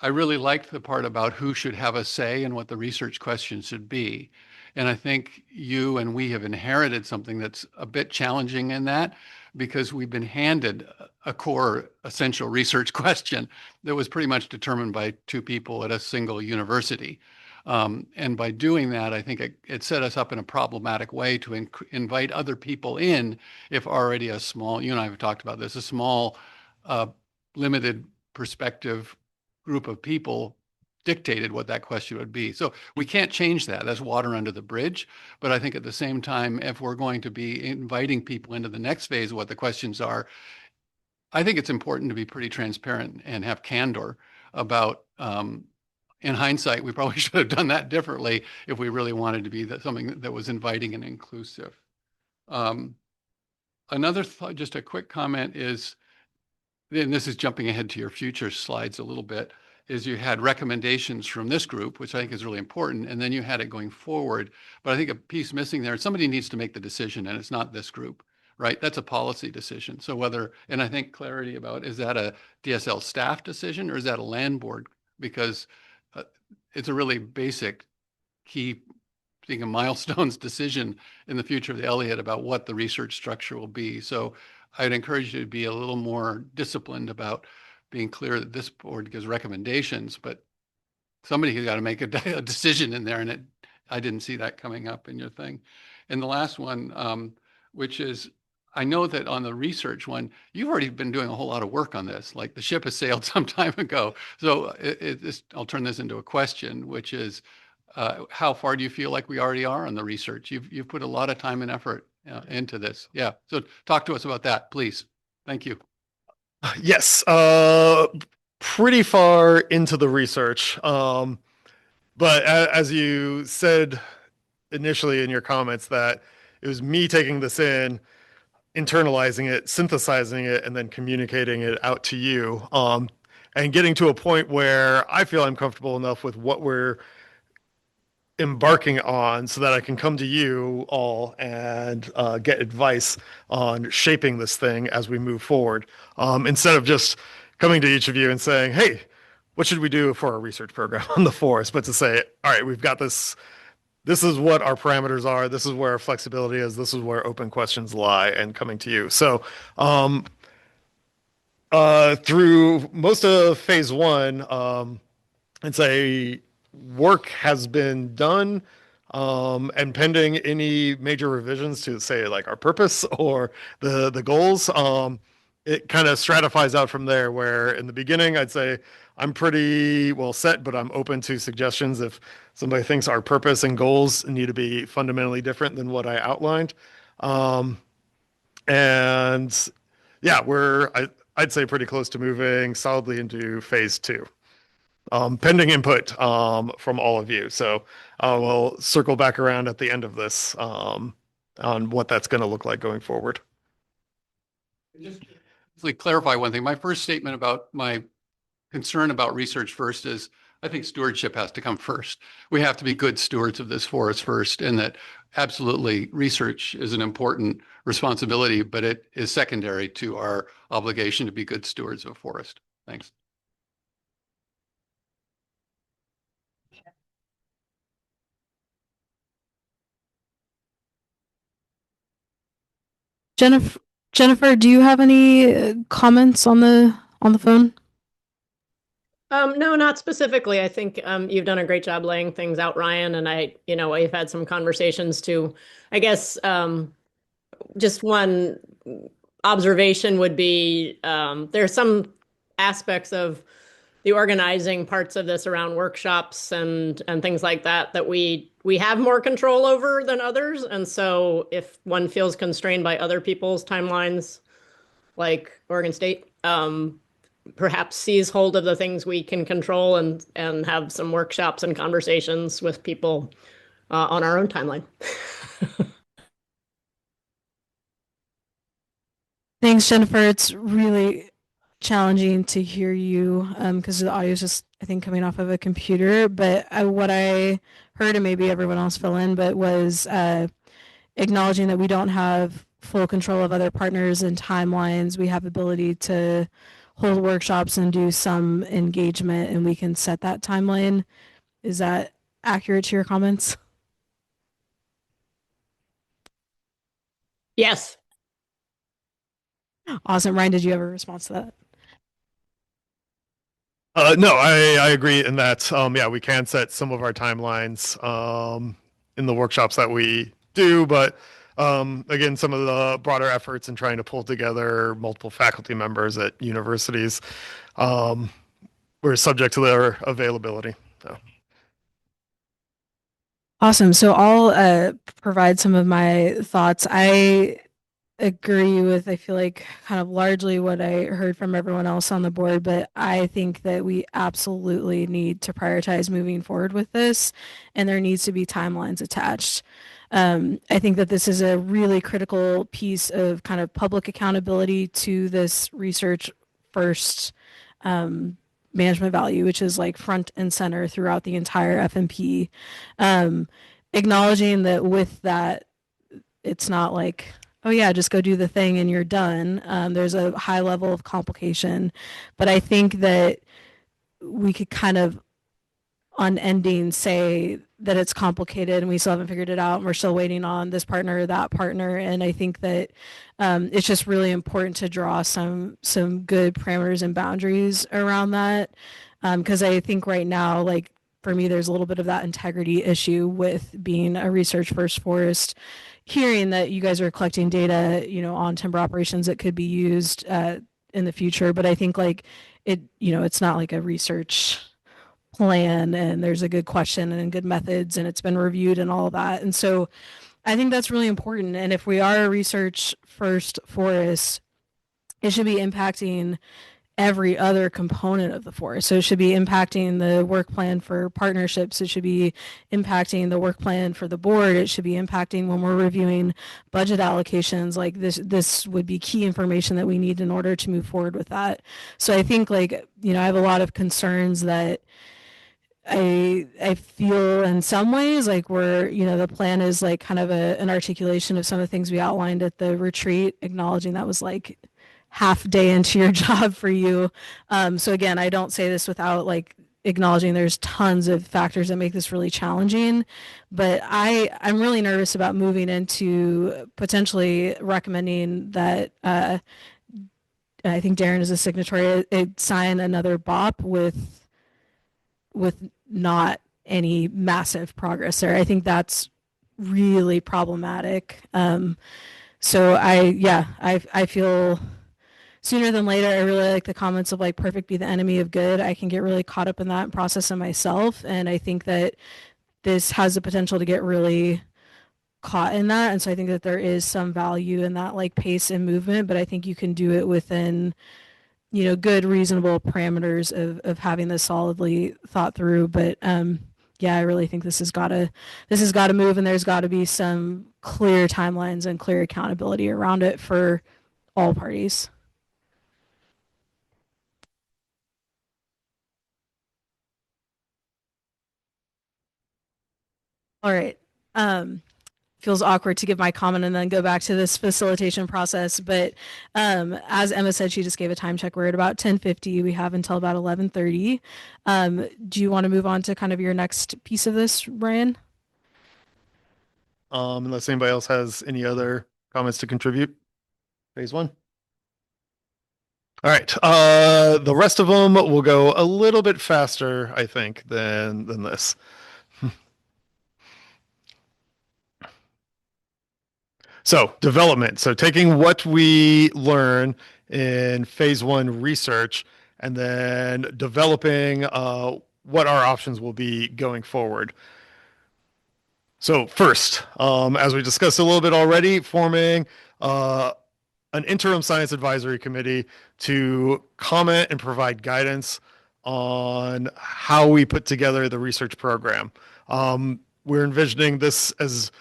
I really liked the part about who should have a say and what the research questions should be. And I think you and we have inherited something that's a bit challenging in that because we've been handed a core essential research question that was pretty much determined by two people at a single university. And by doing that, I think it set us up in a problematic way to invite other people in if already a small, you and I have talked about this, a small, limited perspective group of people dictated what that question would be. So we can't change that. That's water under the bridge. But I think at the same time, if we're going to be inviting people into the next phase of what the questions are, I think it's important to be pretty transparent and have candor about, in hindsight, we probably should have done that differently if we really wanted to be something that was inviting and inclusive. Another thought, just a quick comment is, and this is jumping ahead to your future slides a little bit, is you had recommendations from this group, which I think is really important, and then you had it going forward. But I think a piece missing there, somebody needs to make the decision, and it's not this group, right? That's a policy decision. So whether, and I think clarity about, is that a DSL staff decision or is that a land board? Because it's a really basic key being a milestones decision in the future of the Elliott about what the research structure will be. So I'd encourage you to be a little more disciplined about being clear that this board gives recommendations, but somebody has got to make a decision in there. And I didn't see that coming up in your thing. And the last one, which is, I know that on the research one, you've already been doing a whole lot of work on this. Like the ship has sailed some time ago. So I'll turn this into a question, which is, how far do you feel like we already are on the research? You've put a lot of time and effort into this. Yeah. So talk to us about that, please. Thank you. Yes, pretty far into the research. But as you said initially in your comments, that it was me taking this in, internalizing it, synthesizing it, and then communicating it out to you. And getting to a point where I feel I'm comfortable enough with what we're embarking on so that I can come to you all and get advice on shaping this thing as we move forward. Instead of just coming to each of you and saying, hey, what should we do for our research program on the forest? But to say, all right, we've got this. This is what our parameters are. This is where our flexibility is. This is where open questions lie, and coming to you. So through most of phase 1, I'd say work has been done, and pending any major revisions to say like our purpose or the goals, it kind of stratifies out from there, where in the beginning I'd say I'm pretty well set, but I'm open to suggestions if somebody thinks our purpose and goals need to be fundamentally different than what I outlined. And yeah, I'd say pretty close to moving solidly into phase 2. Pending input from all of you. So we'll circle back around at the end of this on what that's going to look like going forward. Just to clarify one thing, my first statement about my concern about research first is I think stewardship has to come first. We have to be good stewards of this forest first, and that absolutely research is an important responsibility, but it is secondary to our obligation to be good stewards of a forest. Thanks. Jennifer, do you have any comments on the phone? No, not specifically. I think you've done a great job laying things out, Ryan. And we've had some conversations too. I guess just one observation would be there are some aspects of the organizing parts of this around workshops and things like that that we have more control over than others. And so if one feels constrained by other people's timelines, like Oregon State, perhaps seize hold of the things we can control and have some workshops and conversations with people on our own timeline. Thanks, Jennifer. It's really challenging to hear you because the audio is just, I think, coming off of a computer. But what I heard, and maybe everyone else fill in, but was acknowledging that we don't have full control of other partners and timelines. We have ability to hold workshops and do some engagement, and we can set that timeline. Is that accurate to your comments? Yes. Awesome. Ryan, did you have a response to that? No, I agree in that, yeah, we can set some of our timelines in the workshops that we do, but again, some of the broader efforts in trying to pull together multiple faculty members at universities, we're subject to their availability. So. Awesome. So I'll provide some of my thoughts. I agree with, I feel like, kind of largely what I heard from everyone else on the board, but I think that we absolutely need to prioritize moving forward with this, and there needs to be timelines attached. I think that this is a really critical piece of kind of public accountability to this research first management value, which is like front and center throughout the entire FMP. Acknowledging that with that, it's not like, oh yeah, just go do the thing and you're done. There's a high level of complication, but I think that we could kind of unending say that it's complicated and we still haven't figured it out and we're still waiting on this partner or that partner. And I think that it's just really important to draw some good parameters and boundaries around that. Because I think right now, like for me, there's a little bit of that integrity issue with being a research first forest, hearing that you guys are collecting data, on timber operations that could be used in the future. But I think like it's not like a research plan and there's a good question and good methods and it's been reviewed and all of that. And so I think that's really important. And if we are a research first forest, it should be impacting every other component of the forest. So it should be impacting the work plan for partnerships. It should be impacting the work plan for the board. It should be impacting when we're reviewing budget allocations. Like this would be key information that we need in order to move forward with that. So I think I have a lot of concerns that I feel in some ways like the plan is like kind of an articulation of some of the things we outlined at the retreat, acknowledging that was like half day into your job for you. So again, I don't say this without like acknowledging there's tons of factors that make this really challenging, but I'm really nervous about moving into potentially recommending that I think Darren is a signatory, sign another BOP with not any massive progress there. I think that's really problematic. So I feel sooner than later, I really like the comments of like perfect be the enemy of good. I can get really caught up in that process of myself. And I think that this has the potential to get really caught in that. And so I think that there is some value in that like pace and movement, but I think you can do it within good, reasonable parameters of having this solidly thought through. But I really think this has got to move, and there's got to be some clear timelines and clear accountability around it for all parties. All right. Feels awkward to give my comment and then go back to this facilitation process. But as Emma said, she just gave a time check. We're at about 10:50. We have until about 11:30. Do you want to move on to kind of your next piece of this, Ryan? Unless anybody else has any other comments to contribute. Phase one. All right. The rest of them will go a little bit faster, I think, than this. So development. So taking what we learn in phase one research and then developing what our options will be going forward. So first, as we discussed a little bit already, forming an interim science advisory committee to comment and provide guidance on how we put together the research program. We're envisioning this as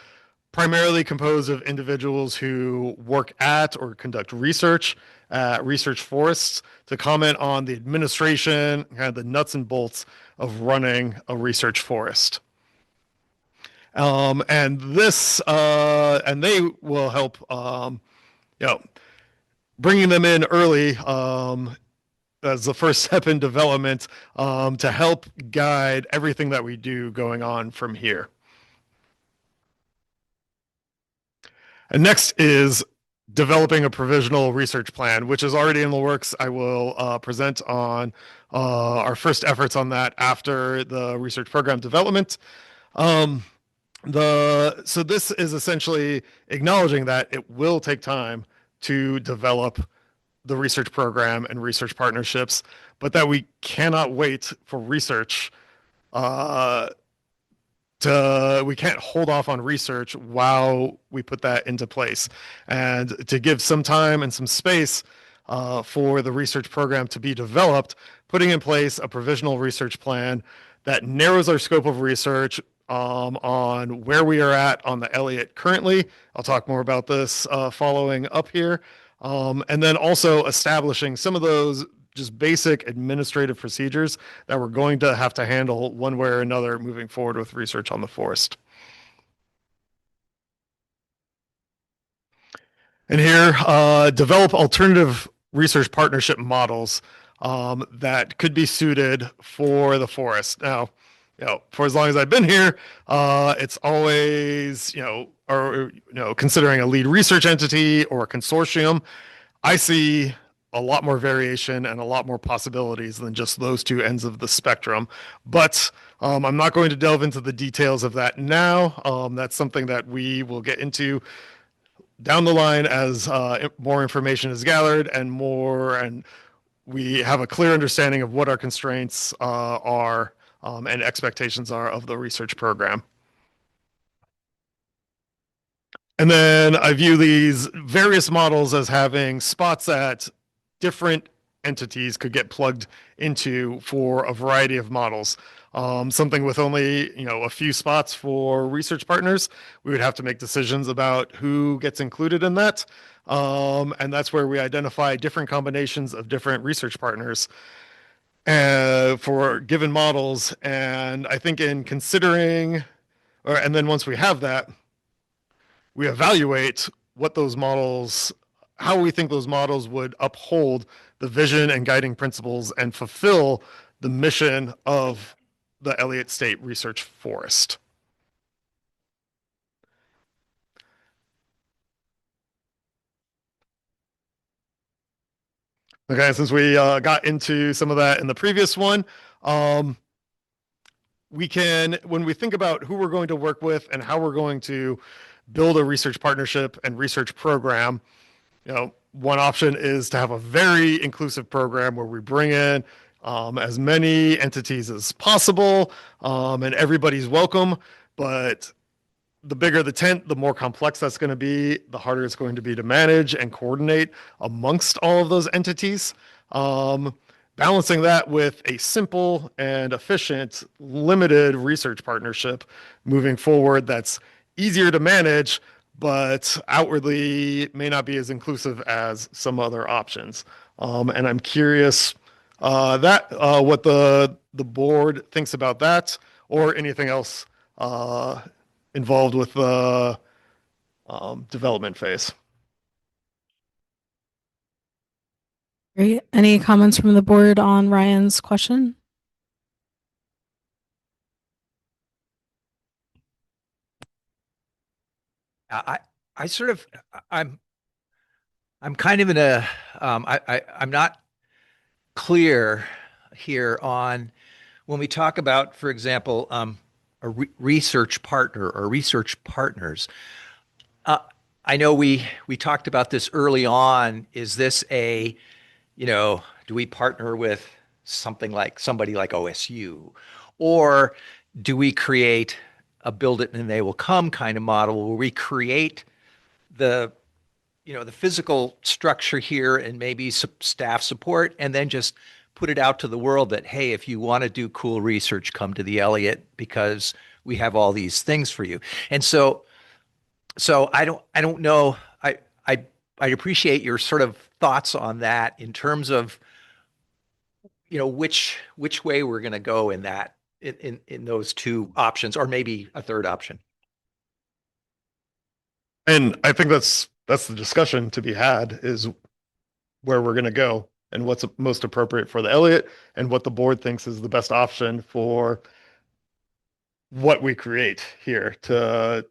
primarily composed of individuals who work at or conduct research at research forests to comment on the administration, kind of the nuts and bolts of running a research forest. And they will help, bringing them in early, as the first step in development, to help guide everything that we do going on from here. And next is developing a provisional research plan, which is already in the works. I will present on our first efforts on that after the research program development. So this is essentially acknowledging that it will take time to develop the research program and research partnerships, but that we cannot wait for research. We can't hold off on research while we put that into place, and to give some time and some space for the research program to be developed, putting in place a provisional research plan that narrows our scope of research on where we are at on the Elliott currently. I'll talk more about this following up here. And then also establishing some of those just basic administrative procedures that we're going to have to handle one way or another moving forward with research on the forest. And here, develop alternative research partnership models that could be suited for the forest. Now, for as long as I've been here, it's always, considering a lead research entity or a consortium, I see a lot more variation and a lot more possibilities than just those two ends of the spectrum. But I'm not going to delve into the details of that now. That's something that we will get into down the line as more information is gathered and we have a clear understanding of what our constraints are and expectations are of the research program. And then I view these various models as having spots that different entities could get plugged into for a variety of models. Something with only a few spots for research partners, we would have to make decisions about who gets included in that. And that's where we identify different combinations of different research partners for given models. And I think in considering, and then once we have that, we evaluate what those models, how we think those models would uphold the vision and guiding principles and fulfill the mission of the Elliott State Research Forest. Okay, since we got into some of that in the previous one, we can, when we think about who we're going to work with and how we're going to build a research partnership and research program, one option is to have a very inclusive program where we bring in as many entities as possible and everybody's welcome. But the bigger the tent, the more complex that's going to be, the harder it's going to be to manage and coordinate amongst all of those entities. Balancing that with a simple and efficient, limited research partnership moving forward that's easier to manage, but outwardly may not be as inclusive as some other options. And I'm curious what the board thinks about that, or anything else involved with the development phase. Great. Any comments from the board on Ryan's question? I sort of, I'm kind of in a, I'm not clear here on when we talk about, for example, a research partner or research partners. I know we talked about this early on. Is this do we partner with somebody like OSU, or do we create a build it and they will come kind of model where we create the the physical structure here and maybe some staff support, and then just put it out to the world that, hey, if you want to do cool research, come to the Elliott because we have all these things for you. And so I don't know. I I appreciate your sort of thoughts on that in terms of which way we're going to go in that in those two options, or maybe a third option. And I think that's the discussion to be had, is where we're going to go and what's most appropriate for the Elliott and what the board thinks is the best option for what we create here to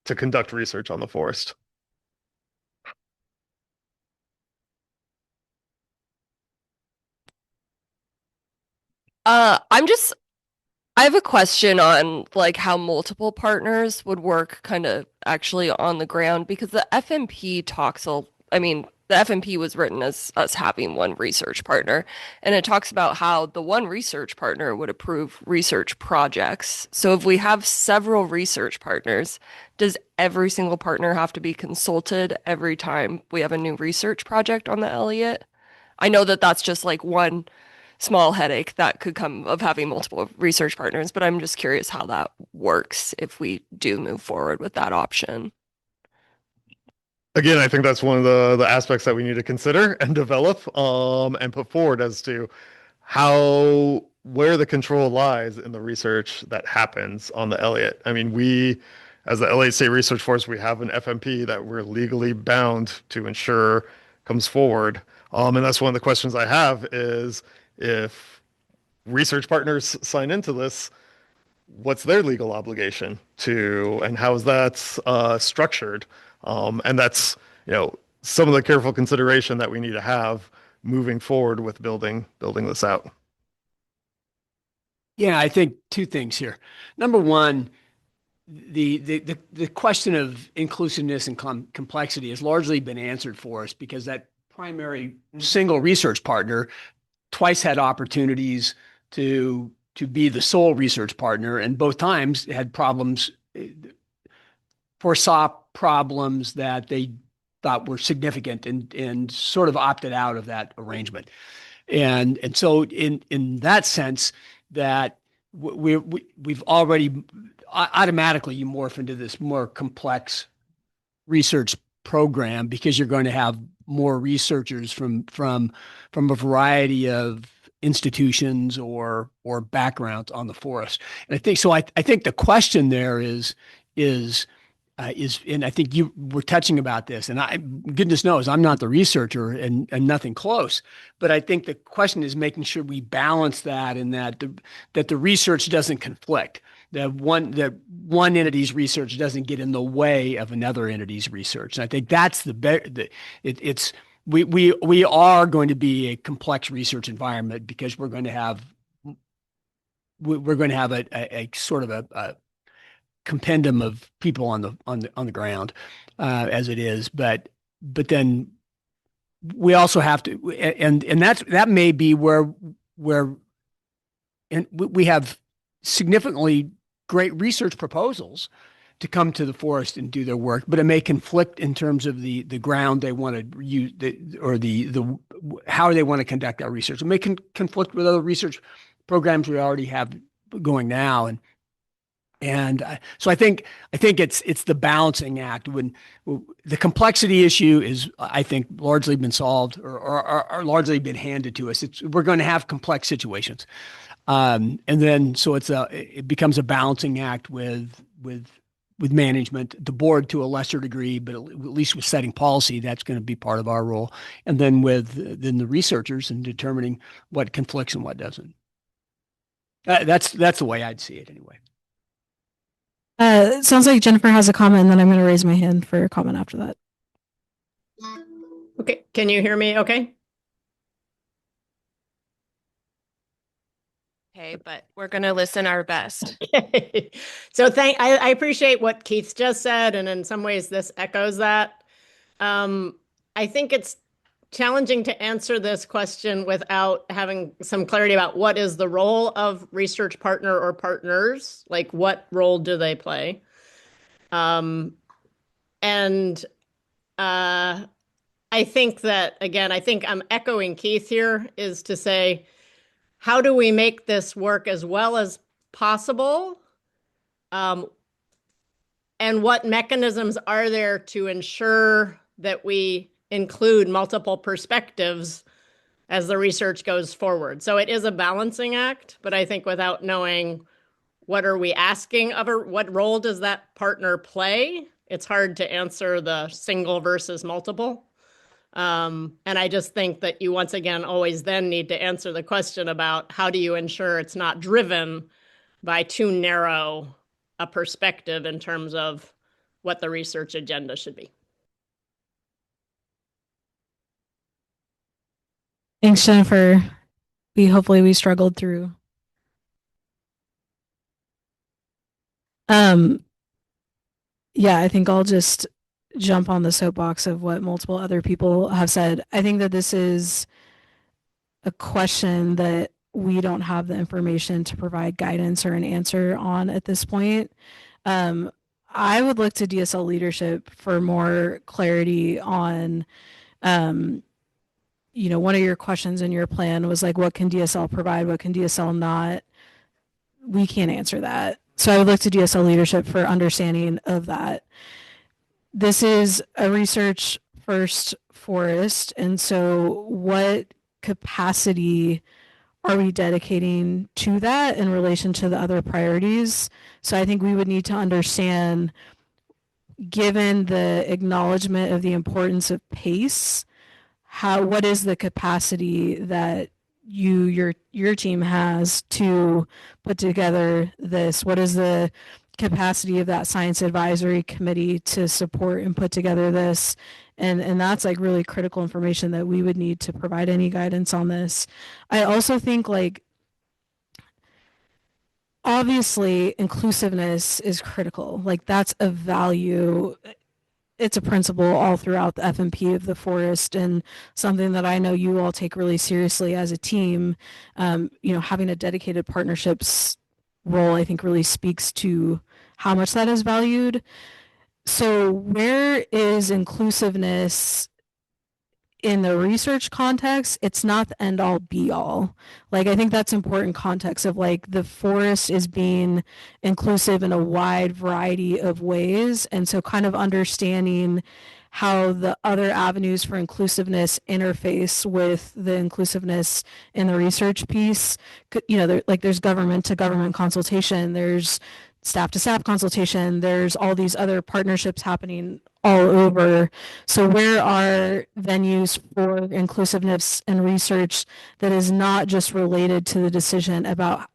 conduct research on the forest. I have a question on like how multiple partners would work kind of actually on the ground, because the FMP the FMP was written as us having one research partner, and it talks about how the one research partner would approve research projects. So if we have several research partners, does every single partner have to be consulted every time we have a new research project on the Elliott? I know that that's just like one small headache that could come of having multiple research partners, but I'm just curious how that works if we do move forward with that option. Again, I think that's one of the aspects that we need to consider and develop and put forward as to where the control lies in the research that happens on the Elliott. I mean, we, as the Elliott State Research Force, we have an FMP that we're legally bound to ensure comes forward. And that's one of the questions I have is, if research partners sign into this, what's their legal obligation to, and how is that structured? And that's, some of the careful consideration that we need to have moving forward with building this out. Yeah, I think two things here. Number one, the question of inclusiveness and complexity has largely been answered for us, because that primary single research partner twice had opportunities to be the sole research partner, and both times had problems, foresaw problems that they thought were significant, and sort of opted out of that arrangement. And so in that sense, that we've already automatically you morph into this more complex research program, because you're going to have more researchers from a variety of institutions or backgrounds on the forest. And I think so. I think the question there is, and I think you were touching about this, and goodness knows I'm not the researcher and nothing close, but I think the question is making sure we balance that, and that the research doesn't conflict. That one entity's research doesn't get in the way of another entity's research. And I think that's we are going to be a complex research environment, because we're going to have a sort of a compendium of people on the ground as it is, but then we also have to, and that may be where and we have significantly great research proposals to come to the forest and do their work, but it may conflict in terms of the ground they want to use, or the how they want to conduct our research. It may conflict with other research programs we already have going now, and so I think it's the balancing act. When the complexity issue is, I think, largely been solved, or largely been handed to us. We're going to have complex situations, and then so it becomes a balancing act with management, the board to a lesser degree, but at least with setting policy, that's going to be part of our role, and then the researchers and determining what conflicts and what doesn't. That's the way I'd see it anyway. It sounds like Jennifer has a comment, and then I'm going to raise my hand for a comment after that. Okay, can you hear me okay? Okay, but we're going to listen our best. So I appreciate what Keith's just said, and in some ways this echoes that. I think it's challenging to answer this question without having some clarity about what is the role of research partner or partners, like what role do they play? And I think that, again, I think I'm echoing Keith here, is to say, how do we make this work as well as possible? And what mechanisms are there to ensure that we include multiple perspectives as the research goes forward? So it is a balancing act, but I think without knowing what are we asking of her, what role does that partner play, it's hard to answer the single versus multiple. And I just think that you once again always then need to answer the question about how do you ensure it's not driven by too narrow a perspective in terms of what the research agenda should be. Thanks, Jennifer. Hopefully we struggled through. Yeah, I think I'll just jump on the soapbox of what multiple other people have said. I think that this is a question that we don't have the information to provide guidance or an answer on at this point. I would look to DSL leadership for more clarity on, one of your questions in your plan was like, what can DSL provide? What can DSL not? We can't answer that. So I would look to DSL leadership for understanding of that. This is a research first forest. And so what capacity are we dedicating to that in relation to the other priorities? So I think we would need to understand, given the acknowledgement of the importance of pace, what is the capacity that your team has to put together this? What is the capacity of that science advisory committee to support and put together this? And that's like really critical information that we would need to provide any guidance on this. I also think, like, obviously inclusiveness is critical. Like, that's a value. It's a principle all throughout the FMP of the forest, and something that I know you all take really seriously as a team. Having a dedicated partnerships role, I think, really speaks to how much that is valued. So where is inclusiveness in the research context? It's not the end all be all. Like, I think that's important context of, like, the forest is being inclusive in a wide variety of ways. And so kind of understanding how the other avenues for inclusiveness interface with the inclusiveness in the research piece. There's government to government consultation, there's staff to staff consultation, there's all these other partnerships happening all over. So where are venues for inclusiveness and research that is not just related to the decision about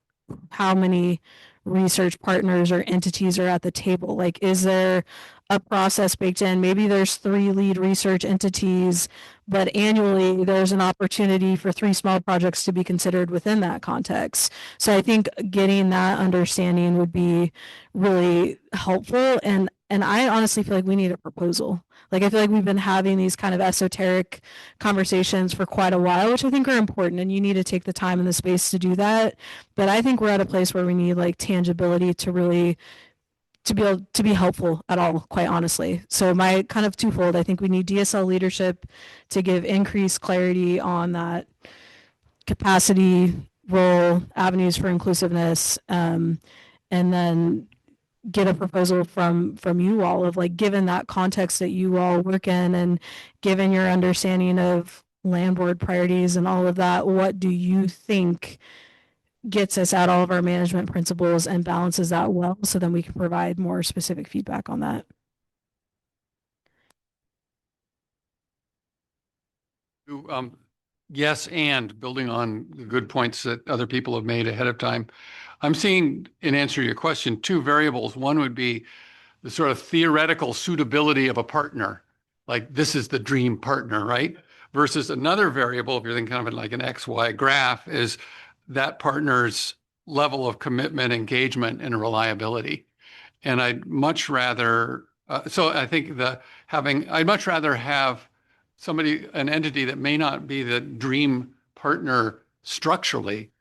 how many research partners or entities are at the table? Like, is there a process baked in? Maybe there's 3 lead research entities, but annually there's an opportunity for 3 small projects to be considered within that context. So I think getting that understanding would be really helpful. And I honestly feel like we need a proposal. Like, I feel like we've been having these kind of esoteric conversations for quite a while, which I think are important, and you need to take the time and the space to do that. But I think we're at a place where we need, like, tangibility to really to be able to be helpful at all, quite honestly. So my kind of twofold, I think we need DSL leadership to give increased clarity on that capacity, role, avenues for inclusiveness, and then get a proposal from you all of, like, given that context that you all work in, and given your understanding of land board priorities and all of that, what do you think gets us at all of our management principles and balances that well, so then we can provide more specific feedback on that. Yes, and building on the good points that other people have made ahead of time, I'm seeing, in answer to your question, 2 variables. One would be the sort of theoretical suitability of a partner, like this is the dream partner, right? Versus another variable, if you're thinking kind of like an XY graph, is that partner's level of commitment, engagement, and reliability. And I'd much rather So I think I'd much rather have an entity that may not be the dream partner structurally.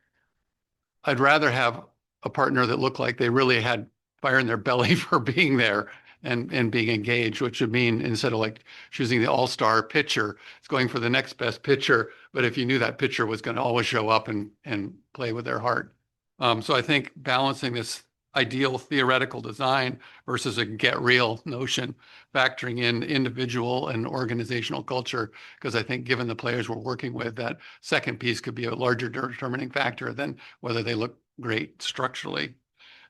I'd rather have a partner that looked like they really had fire in their belly for being there and being engaged, which would mean instead of like choosing the all-star pitcher, it's going for the next best pitcher. But if you knew that pitcher was going to always show up and play with their heart. So I think balancing this ideal theoretical design versus a get real notion, factoring in individual and organizational culture, because I think given the players we're working with, that second piece could be a larger determining factor than whether they look great structurally.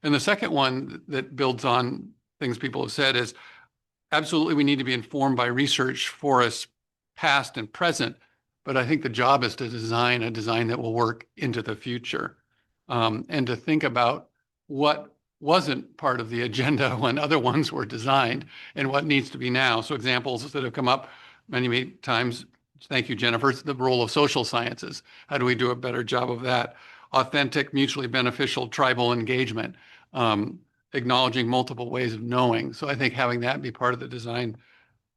And the second one that builds on things people have said is absolutely we need to be informed by research for us past and present, but I think the job is to design a design that will work into the future, and to think about what wasn't part of the agenda when other ones were designed and what needs to be now. So examples that have come up many times, thank you, Jennifer, the role of social sciences. How do we do a better job of that? Authentic, mutually beneficial tribal engagement, acknowledging multiple ways of knowing. So I think having that be part of the design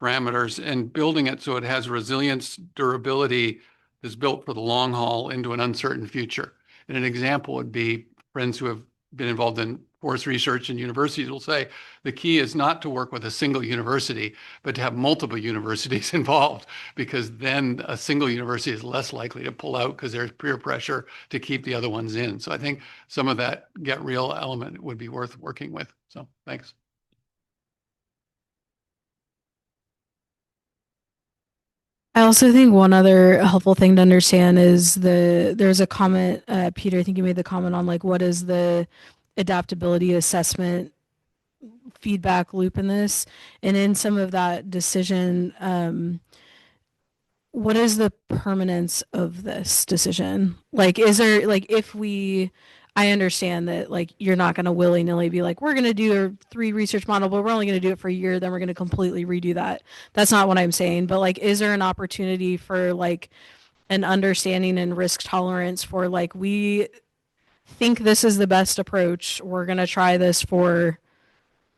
parameters and building it so it has resilience, durability, is built for the long haul into an uncertain future. And an example would be friends who have been involved in forest research and universities will say the key is not to work with a single university, but to have multiple universities involved, because then a single university is less likely to pull out because there's peer pressure to keep the other ones in. So I think some of that get real element would be worth working with. So thanks. I also think one other helpful thing to understand is there's a comment, Peter, I think you made the comment on like what is the adaptability assessment feedback loop in this, and in some of that decision, what is the permanence of this decision? Like, is there like I understand that like you're not going to willy-nilly be like, we're going to do a 3 research model, but we're only going to do it for a year, then we're going to completely redo that. That's not what I'm saying. But like, is there an opportunity for like an understanding and risk tolerance for like, we think this is the best approach. We're going to try this for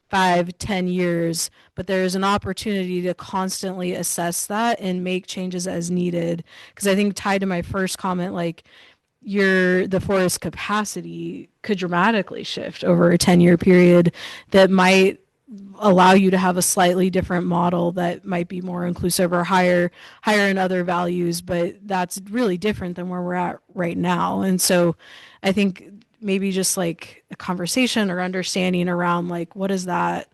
5, 10 years, but there's an opportunity to constantly assess that and make changes as needed. Because I think tied to my first comment, like the forest capacity could dramatically shift over a 10-year period that might allow you to have a slightly different model that might be more inclusive or higher in other values, but that's really different than where we're at right now. And so I think maybe just like a conversation or understanding around like what does that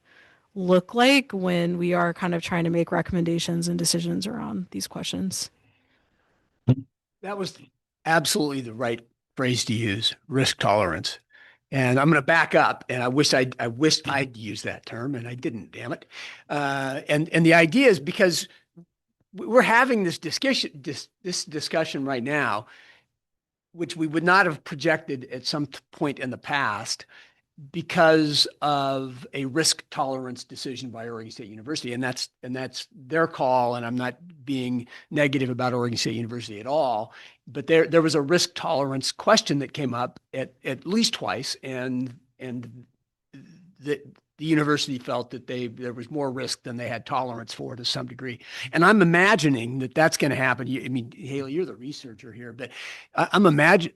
look like when we are kind of trying to make recommendations and decisions around these questions. That was absolutely the right phrase to use, risk tolerance. And I'm going to back up, and I wished I'd used that term, and I didn't. Damn it! And the idea is because we're having this discussion right now, which we would not have projected at some point in the past, because of a risk tolerance decision by Oregon State University, and that's their call. And I'm not being negative about Oregon State University at all, but there was a risk tolerance question that came up at least twice, and the university felt that there was more risk than they had tolerance for to some degree. And I'm imagining that that's going to happen. I mean, Haley, you're the researcher here, but I'm imagining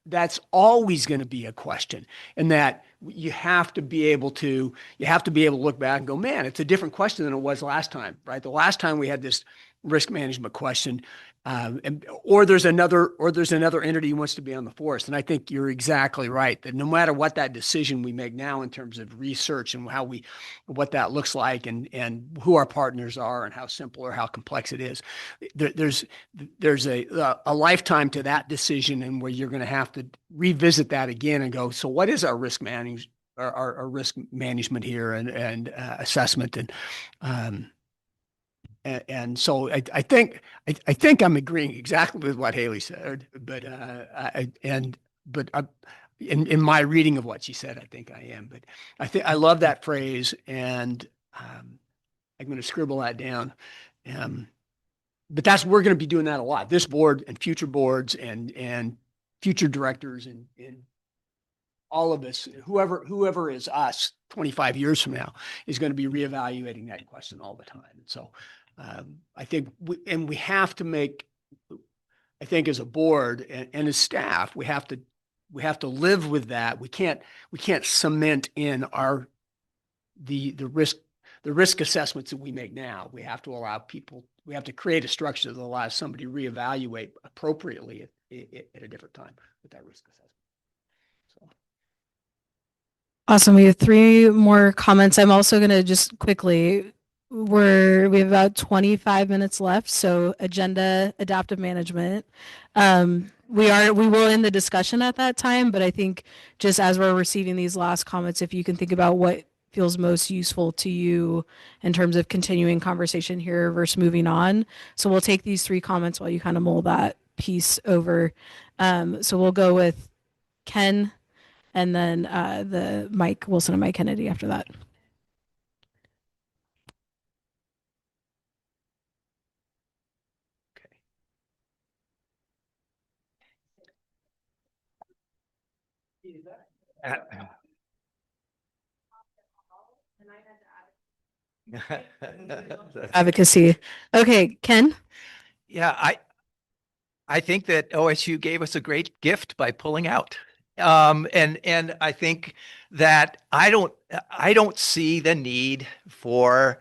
that's always going to be a question, and that you have to be able to look back and go, man, it's a different question than it was last time, right? The last time we had this risk management question, or there's another entity who wants to be on the forest. And I think you're exactly right that no matter what that decision we make now in terms of research and what that looks like, and who our partners are and how simple or how complex it is, there's a lifetime to that decision, and where you're going to have to revisit that again and go, so what is our risk management, our risk management here, and assessment, and so I think I'm agreeing exactly with what Haley said, but in my reading of what she said, I think I am. But I love that phrase, and I'm going to scribble that down. But we're going to be doing that a lot. This board and future boards and future directors and all of us, whoever is us 25 years from now is going to be reevaluating that question all the time. And so I think we have to make, I think as a board and as staff, we have to live with that. We can't cement in the risk assessments that we make now. We have to allow people, we have to create a structure that allows somebody to reevaluate appropriately at a different time with that risk assessment. So. Awesome. We have three more comments. I'm also going to just quickly, we have about 25 minutes left. So agenda adaptive management. We will end the discussion at that time, but I think just as we're receiving these last comments, if you can think about what feels most useful to you in terms of continuing conversation here versus moving on. So we'll take these three comments while you kind of mull that piece over. So we'll go with Ken and then the Mike Wilson and Mike Kennedy after that. Advocacy. Okay, Ken? Yeah, I think that OSU gave us a great gift by pulling out. And I think that I don't see the need for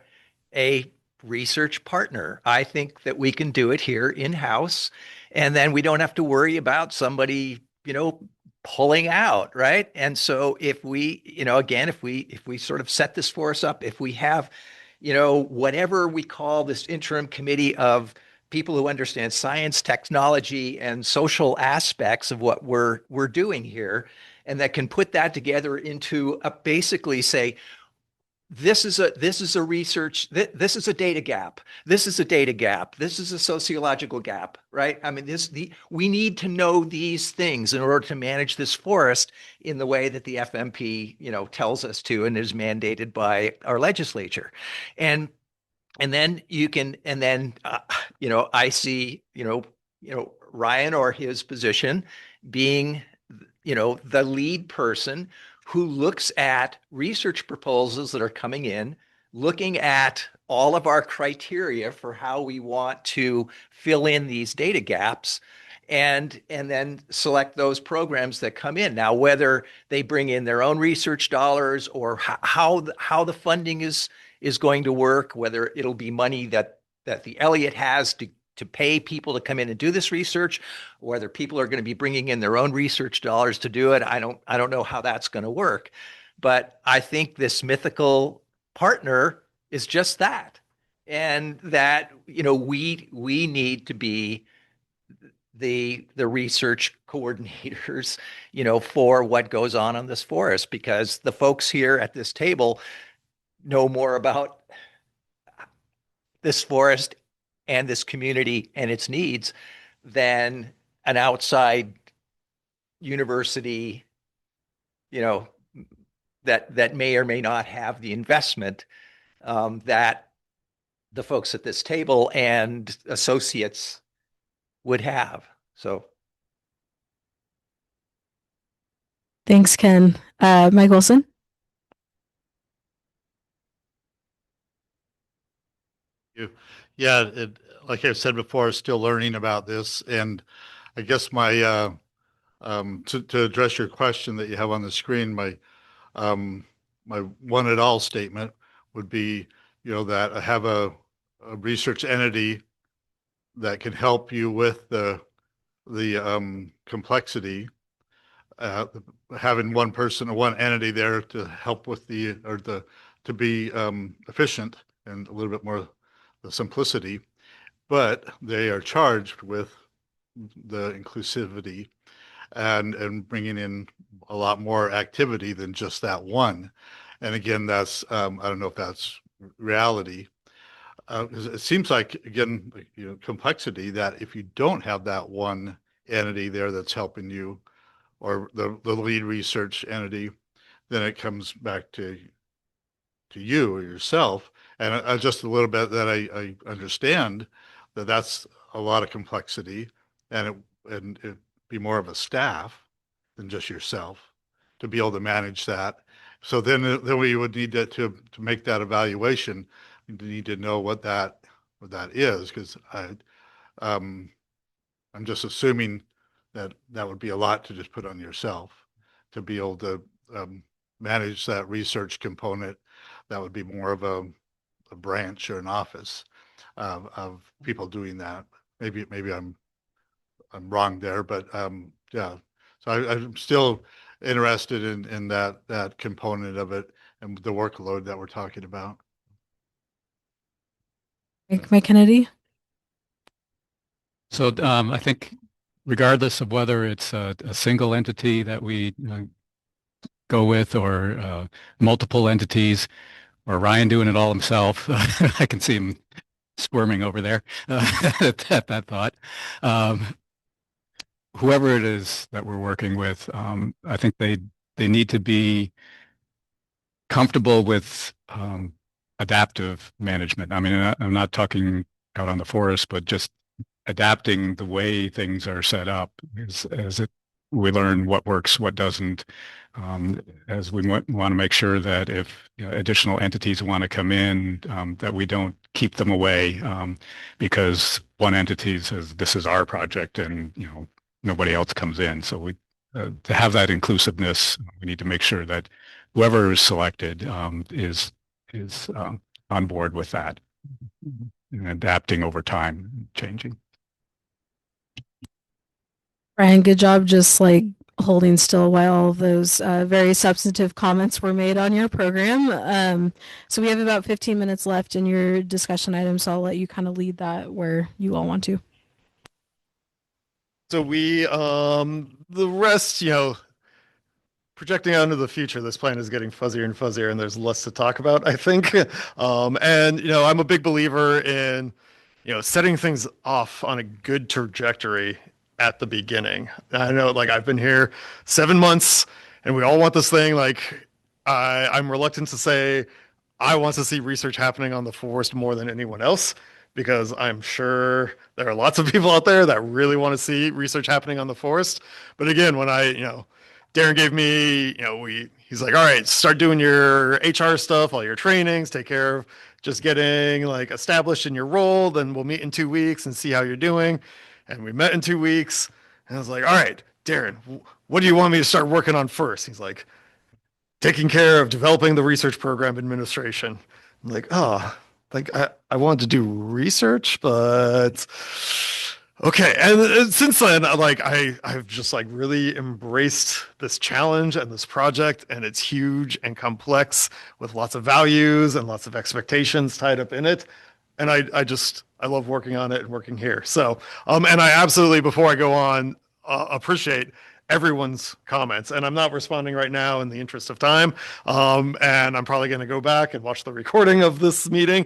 a research partner. I think that we can do it here in-house, and then we don't have to worry about somebody, pulling out, right? And so if we, again, if we sort of set this force up, if we have, whatever we call this interim committee of people who understand science, technology, and social aspects of what we're doing here, and that can put that together into basically say, this is a research, this is a data gap, this is a data gap, this is a sociological gap, right? I mean, we need to know these things in order to manage this forest in the way that the FMP, tells us to and is mandated by our legislature. And then I see, Ryan or his position being, the lead person who looks at research proposals that are coming in, looking at all of our criteria for how we want to fill in these data gaps, and then select those programs that come in. Now, whether they bring in their own research dollars or how the funding is going to work, whether it'll be money that the Elliott has to pay people to come in and do this research, whether people are going to be bringing in their own research dollars to do it. I don't know how that's going to work, but I think this mythical partner is just that, and that we need to be the research coordinators, for what goes on this forest, because the folks here at this table know more about this forest and this community and its needs than an outside university, that may or may not have the investment that the folks at this table and associates would have. So. Thanks, Ken. Mike Wilson? Yeah, like I said before, still learning about this. And I guess my, to address your question that you have on the screen, my one at all statement would be, that I have a research entity that can help you with the complexity, having one person or one entity there to help with to be efficient and a little bit more the simplicity, but they are charged with the inclusivity and bringing in a lot more activity than just that one. And again, that's I don't know if that's reality. It seems like, again, complexity, that if you don't have that one entity there that's helping you, or the lead research entity, then it comes back to you or yourself. And just a little bit that I understand that that's a lot of complexity, and it be more of a staff than just yourself to be able to manage that. So then we would need to make that evaluation, we need to know what that is, because I'm just assuming that that would be a lot to just put on yourself to be able to manage that research component. That would be more of a branch or an office of people doing that. Maybe I'm wrong there, but yeah. So I'm still interested in that component of it and the workload that we're talking about. Mike Kennedy. So I think regardless of whether it's a single entity that we go with or multiple entities or Ryan doing it all himself, I can see him squirming over there at that thought. Whoever it is that we're working with, I think they need to be comfortable with adaptive management. I mean, I'm not talking out on the forest, but just adapting the way things are set up we learn what works, what doesn't, as we want to make sure that if additional entities want to come in, that we don't keep them away because one entity says this is our project and nobody else comes in. So to have that inclusiveness, we need to make sure that whoever is selected is on board with that and adapting over time, changing. Brian, good job just like holding still while all those very substantive comments were made on your program. So we have about 15 minutes left in your discussion items, so I'll let you kind of lead that where you all want to. So the rest, projecting out into the future, this plan is getting fuzzier and fuzzier, and there's less to talk about, I think. I'm a big believer in, setting things off on a good trajectory at the beginning. I know, like, I've been here 7 months, and we all want this thing. Like, I'm reluctant to say I want to see research happening on the forest more than anyone else, because I'm sure there are lots of people out there that really want to see research happening on the forest. But again, when Darren gave me, he's like, all right, start doing your HR stuff, all your trainings, take care of just getting like established in your role. Then we'll meet in 2 weeks and see how you're doing. And we met in 2 weeks, and I was like, all right, Darren, what do you want me to start working on first? He's like, taking care of developing the research program administration. I'm like, oh, like I wanted to do research, but okay. And since then, I've just like really embraced this challenge and this project, and it's huge and complex with lots of values and lots of expectations tied up in it. And I love working on it and working here. So, and I absolutely, before I go on, appreciate everyone's comments, and I'm not responding right now in the interest of time. And I'm probably going to go back and watch the recording of this meeting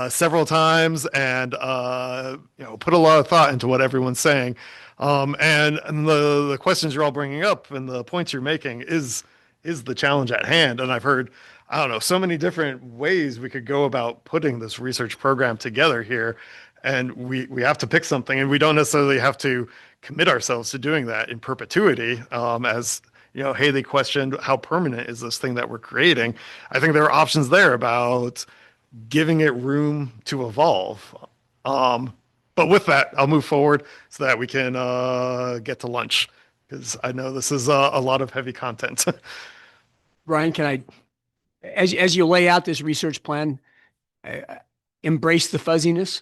several times and put a lot of thought into what everyone's saying. And the questions you're all bringing up and the points you're making is the challenge at hand. And I've heard, I don't know, so many different ways we could go about putting this research program together here. And we have to pick something, and we don't necessarily have to commit ourselves to doing that in perpetuity. As Haley questioned, how permanent is this thing that we're creating? I think there are options there about giving it room to evolve. But with that, I'll move forward so that we can get to lunch, because I know this is a lot of heavy content. Brian, as you lay out this research plan, embrace the fuzziness,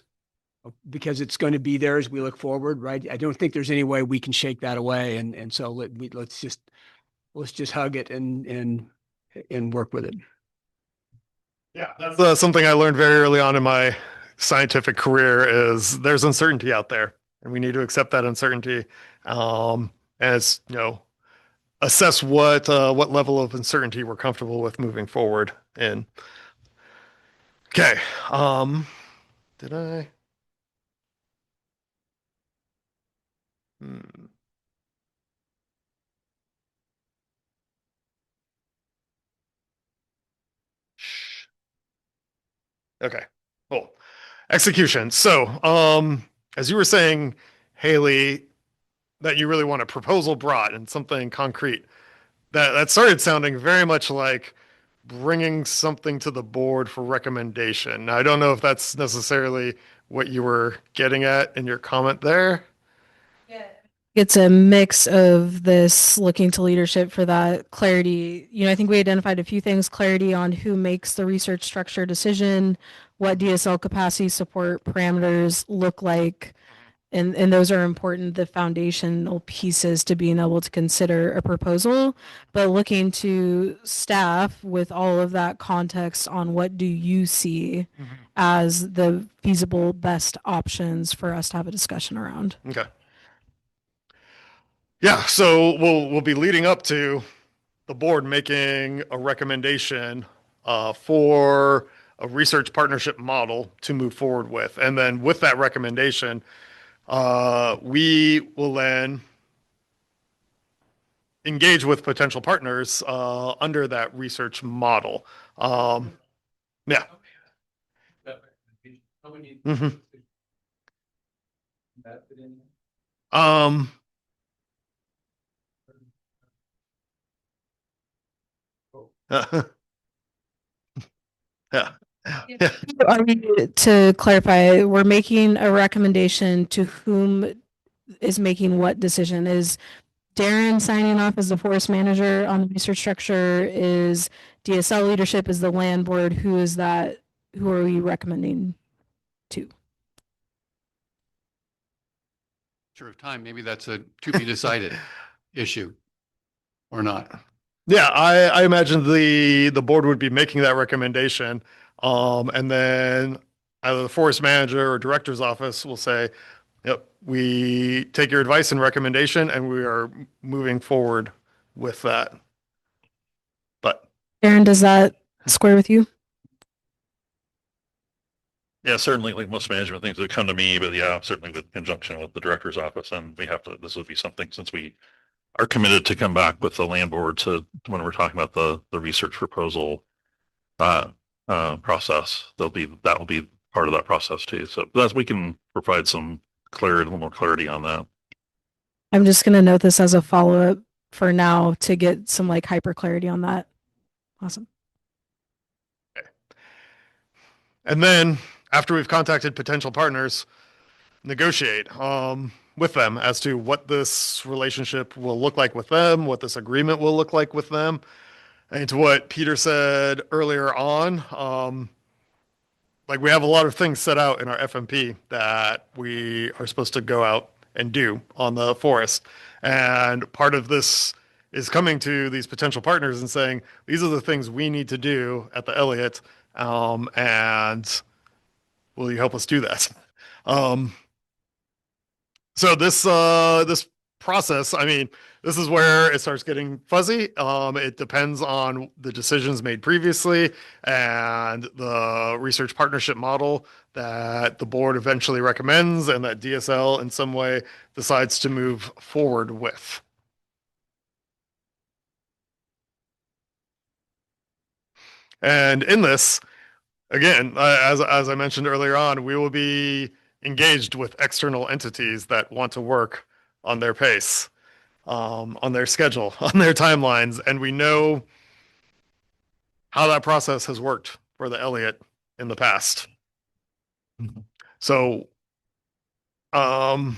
because it's going to be there as we look forward, right? I don't think there's any way we can shake that away, and so let's just hug it and work with it. Yeah, that's something I learned very early on in my scientific career, is there's uncertainty out there, and we need to accept that uncertainty. As assess what level of uncertainty we're comfortable with moving forward in. Okay. Did I? Okay, cool. Execution. So, as you were saying, Haley, that you really want a proposal brought and something concrete. that started sounding very much like bringing something to the board for recommendation. Now, I don't know if that's necessarily what you were getting at in your comment there. It's a mix of this looking to leadership for that clarity. I think we identified a few things: clarity on who makes the research structure decision, what DSL capacity support parameters look like, and those are important, the foundational pieces to being able to consider a proposal. But looking to staff with all of that context on what do you see as the feasible best options for us to have a discussion around. Okay. Yeah, so we'll be leading up to the board making a recommendation for a research partnership model to move forward with. And then with that recommendation, we will then engage with potential partners under that research model. Yeah. Mhm. Um, yeah. Yeah. To clarify, we're making a recommendation to whom is making what decision? Is Darren signing off as the forest manager on the research structure? Is DSL leadership? Is the land board? Who is that? Who are we recommending to? Sure of time, maybe that's a to be decided issue or not. Yeah, I imagine the board would be making that recommendation, and then either the forest manager or director's office will say, "Yep, we take your advice and recommendation, and we are moving forward with that." But Darren, does that square with you? Yeah, certainly like most management things that come to me, but yeah, certainly with conjunction with the director's office. And we have to, this would be something since we are committed to come back with the land board to when we're talking about the research proposal process, that will be part of that process too. So that's, we can provide some clarity, a little more clarity on that. I'm just going to note this as a follow-up for now to get some like hyper clarity on that. Awesome. And then after we've contacted potential partners, negotiate with them as to what this relationship will look like with them, what this agreement will look like with them. And to what Peter said earlier on, like we have a lot of things set out in our FMP that we are supposed to go out and do on the forest. And part of this is coming to these potential partners and saying, these are the things we need to do at the Elliott. And will you help us do that? So this process, I mean, this is where it starts getting fuzzy. It depends on the decisions made previously and the research partnership model that the board eventually recommends and that DSL in some way decides to move forward with. And in this, again, as I mentioned earlier on, we will be engaged with external entities that want to work on their pace, on their schedule, on their timelines, and we know how that process has worked for the Elliott in the past. So, I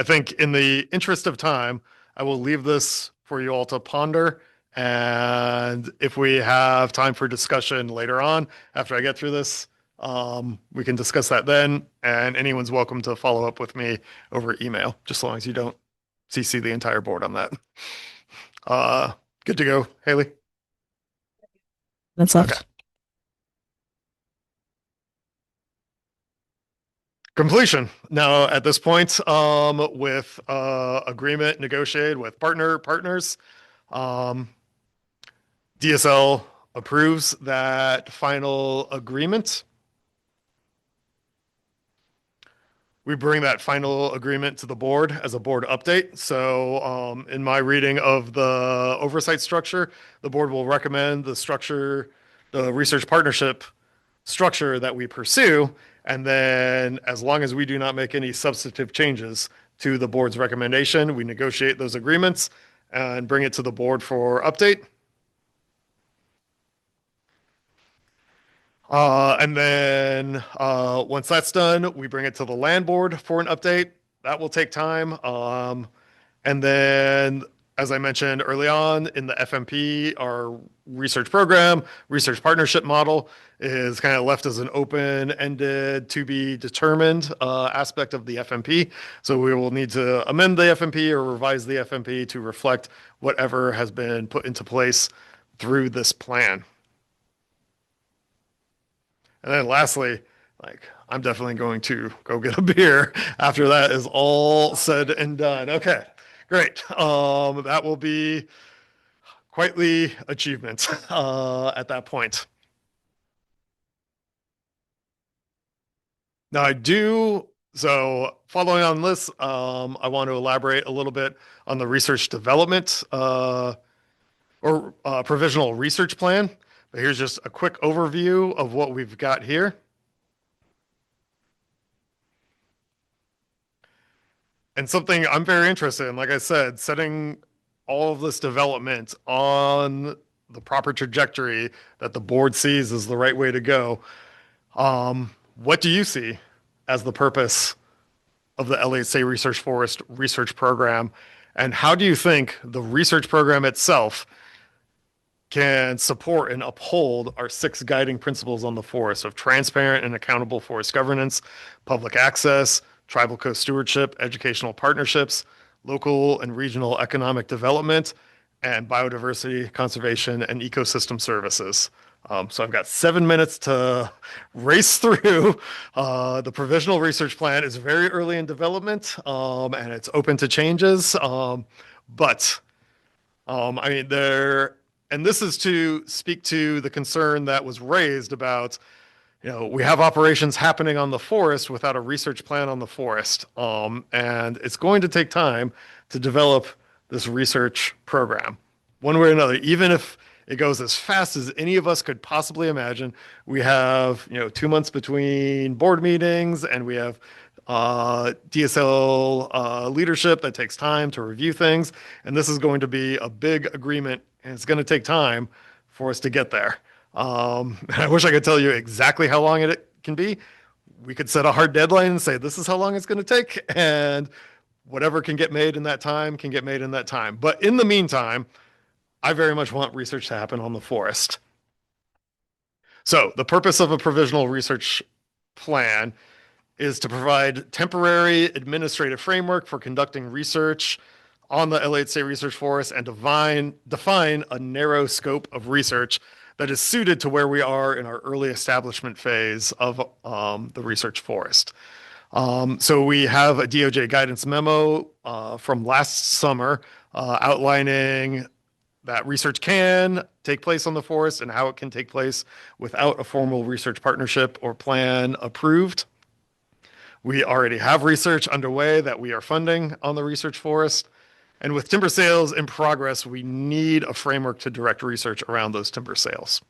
think in the interest of time, I will leave this for you all to ponder. And if we have time for discussion later on, after I get through this, we can discuss that then. And anyone's welcome to follow up with me over email, just as long as you don't CC the entire board on that. Good to go, Haley? That's left. Okay. Completion. Now, at this point, with agreement negotiated with partners, DSL approves that final agreement. We bring that final agreement to the board as a board update. So in my reading of the oversight structure, the board will recommend the structure, the research partnership structure that we pursue. And then as long as we do not make any substantive changes to the board's recommendation, we negotiate those agreements and bring it to the board for update. And then once that's done, we bring it to the land board for an update. That will take time. And then, as I mentioned early on in the FMP, our research program, research partnership model is kind of left as an open-ended, to be determined aspect of the FMP. So we will need to amend the FMP or revise the FMP to reflect whatever has been put into place through this plan. And then lastly, like, I'm definitely going to go get a beer after that is all said and done. Okay, great. That will be quite the achievement at that point. Now so following on this, I want to elaborate a little bit on the research development or provisional research plan. But here's just a quick overview of what we've got here. And something I'm very interested in, like I said, setting all of this development on the proper trajectory that the board sees is the right way to go. What do you see as the purpose of the Elliott State Research Forest research program? And how do you think the research program itself can support and uphold our 6 guiding principles on the forest of transparent and accountable forest governance, public access, tribal co-stewardship, educational partnerships, local and regional economic development, and biodiversity conservation and ecosystem services? So I've got 7 minutes to race through. The provisional research plan is very early in development, and it's open to changes. But I mean, and this is to speak to the concern that was raised about, we have operations happening on the forest without a research plan on the forest. And it's going to take time to develop this research program one way or another, even if it goes as fast as any of us could possibly imagine. We have, 2 months between board meetings, and we have DSL leadership that takes time to review things. And this is going to be a big agreement, and it's going to take time for us to get there. I wish I could tell you exactly how long it can be. We could set a hard deadline and say, this is how long it's going to take. And whatever can get made in that time can get made in that time. But in the meantime, I very much want research to happen on the forest. So the purpose of a provisional research plan is to provide temporary administrative framework for conducting research on the Elliott State Research Forest and define a narrow scope of research that is suited to where we are in our early establishment phase of the research forest. So we have a DOJ guidance memo from last summer outlining that research can take place on the forest and how it can take place without a formal research partnership or plan approved. We already have research underway that we are funding on the research forest. And with timber sales in progress, we need a framework to direct research around those timber sales.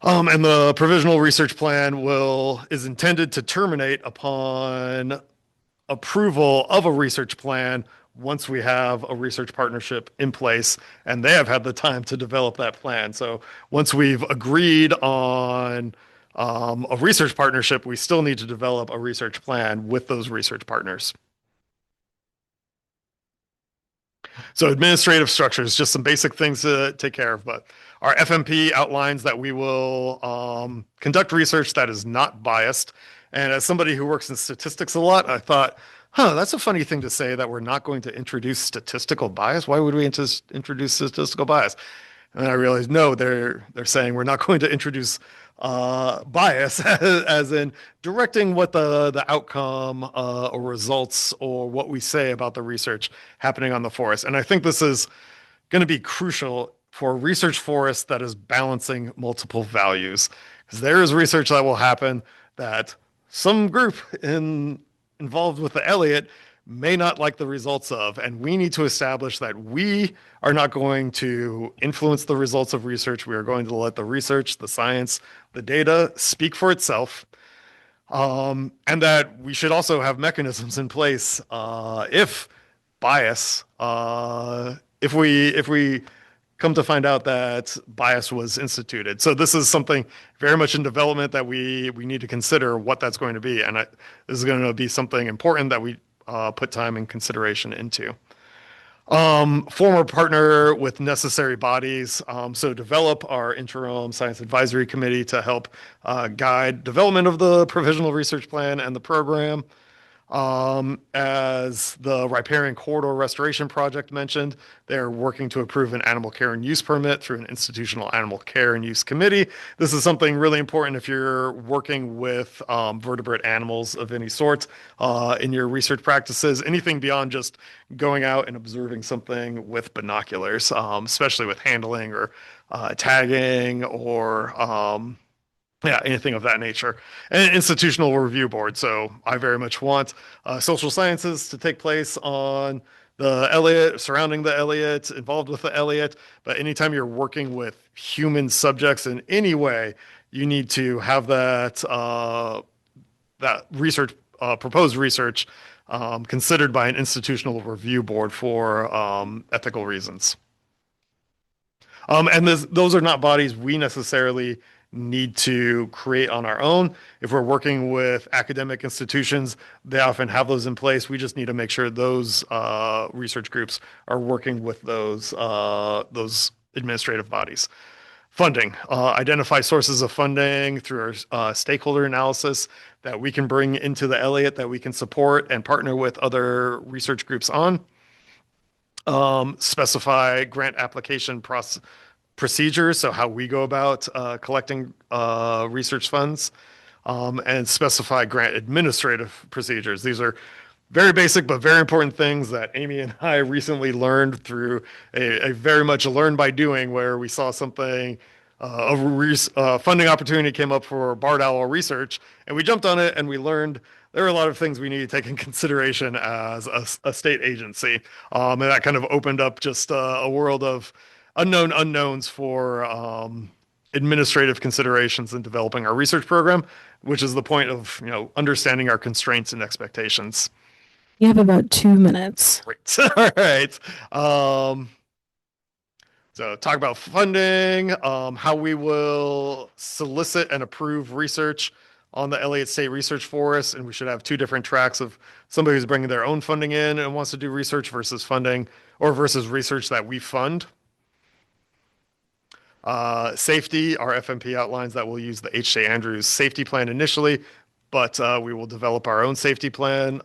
And the provisional research plan is intended to terminate upon approval of a research plan once we have a research partnership in place and they have had the time to develop that plan. So once we've agreed on a research partnership, we still need to develop a research plan with those research partners. So administrative structures, just some basic things to take care of, but our FMP outlines that we will conduct research that is not biased. And as somebody who works in statistics a lot, I thought, that's a funny thing to say, that we're not going to introduce statistical bias. Why would we introduce statistical bias? And I realized, no, they're saying we're not going to introduce bias as in directing what the outcome or results or what we say about the research happening on the forest. And I think this is going to be crucial for a research forest that is balancing multiple values. Because there is research that will happen that some group involved with the Elliott may not like the results of, and we need to establish that we are not going to influence the results of research. We are going to let the research, the science, the data speak for itself, and that we should also have mechanisms in place if bias if we come to find out that bias was instituted. So this is something very much in development that we need to consider what that's going to be, and this is going to be something important that we put time and consideration into. Former partner with necessary bodies. So develop our interim science advisory committee to help guide development of the provisional research plan and the program. As the riparian corridor restoration project mentioned, they're working to approve an animal care and use permit through an institutional animal care and use committee. This is something really important if you're working with vertebrate animals of any sort in your research practices. Anything beyond just going out and observing something with binoculars, especially with handling or tagging or yeah, anything of that nature. And an institutional review board. So I very much want social sciences to take place on the Elliott, surrounding the Elliott, involved with the Elliott. But anytime you're working with human subjects in any way, you need to have that that research, proposed research, considered by an institutional review board for ethical reasons. And those are not bodies we necessarily need to create on our own. If we're working with academic institutions, they often have those in place. We just need to make sure those research groups are working with those administrative bodies. Funding. Identify sources of funding through our stakeholder analysis that we can bring into the Elliott that we can support and partner with other research groups on. Specify grant application procedures, so how we go about collecting research funds, and specify grant administrative procedures. These are very basic but very important things that Amy and I recently learned through a very much learn by doing, where we saw something, a funding opportunity came up for barred owl research, and we jumped on it and we learned there are a lot of things we need to take in consideration as a state agency. And that kind of opened up just a world of unknown unknowns for administrative considerations in developing our research program, which is the point of understanding our constraints and expectations. You have about 2 minutes. Great. All right. So talk about funding, how we will solicit and approve research on the Elliott State Research Forest, and we should have 2 different tracks of somebody who's bringing their own funding in and wants to do research versus funding or versus research that we fund. Safety, our FMP outlines that we'll use the H.J. Andrews safety plan initially, but we will develop our own safety plan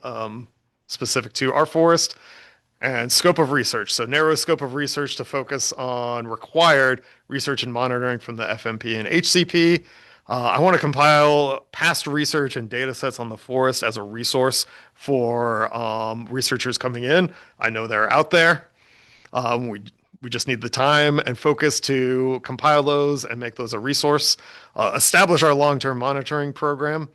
specific to our forest. And scope of research. So narrow scope of research to focus on required research and monitoring from the FMP and HCP. I want to compile past research and data sets on the forest as a resource for researchers coming in. I know they're out there. We just need the time and focus to compile those and make those a resource. Establish our long-term monitoring program,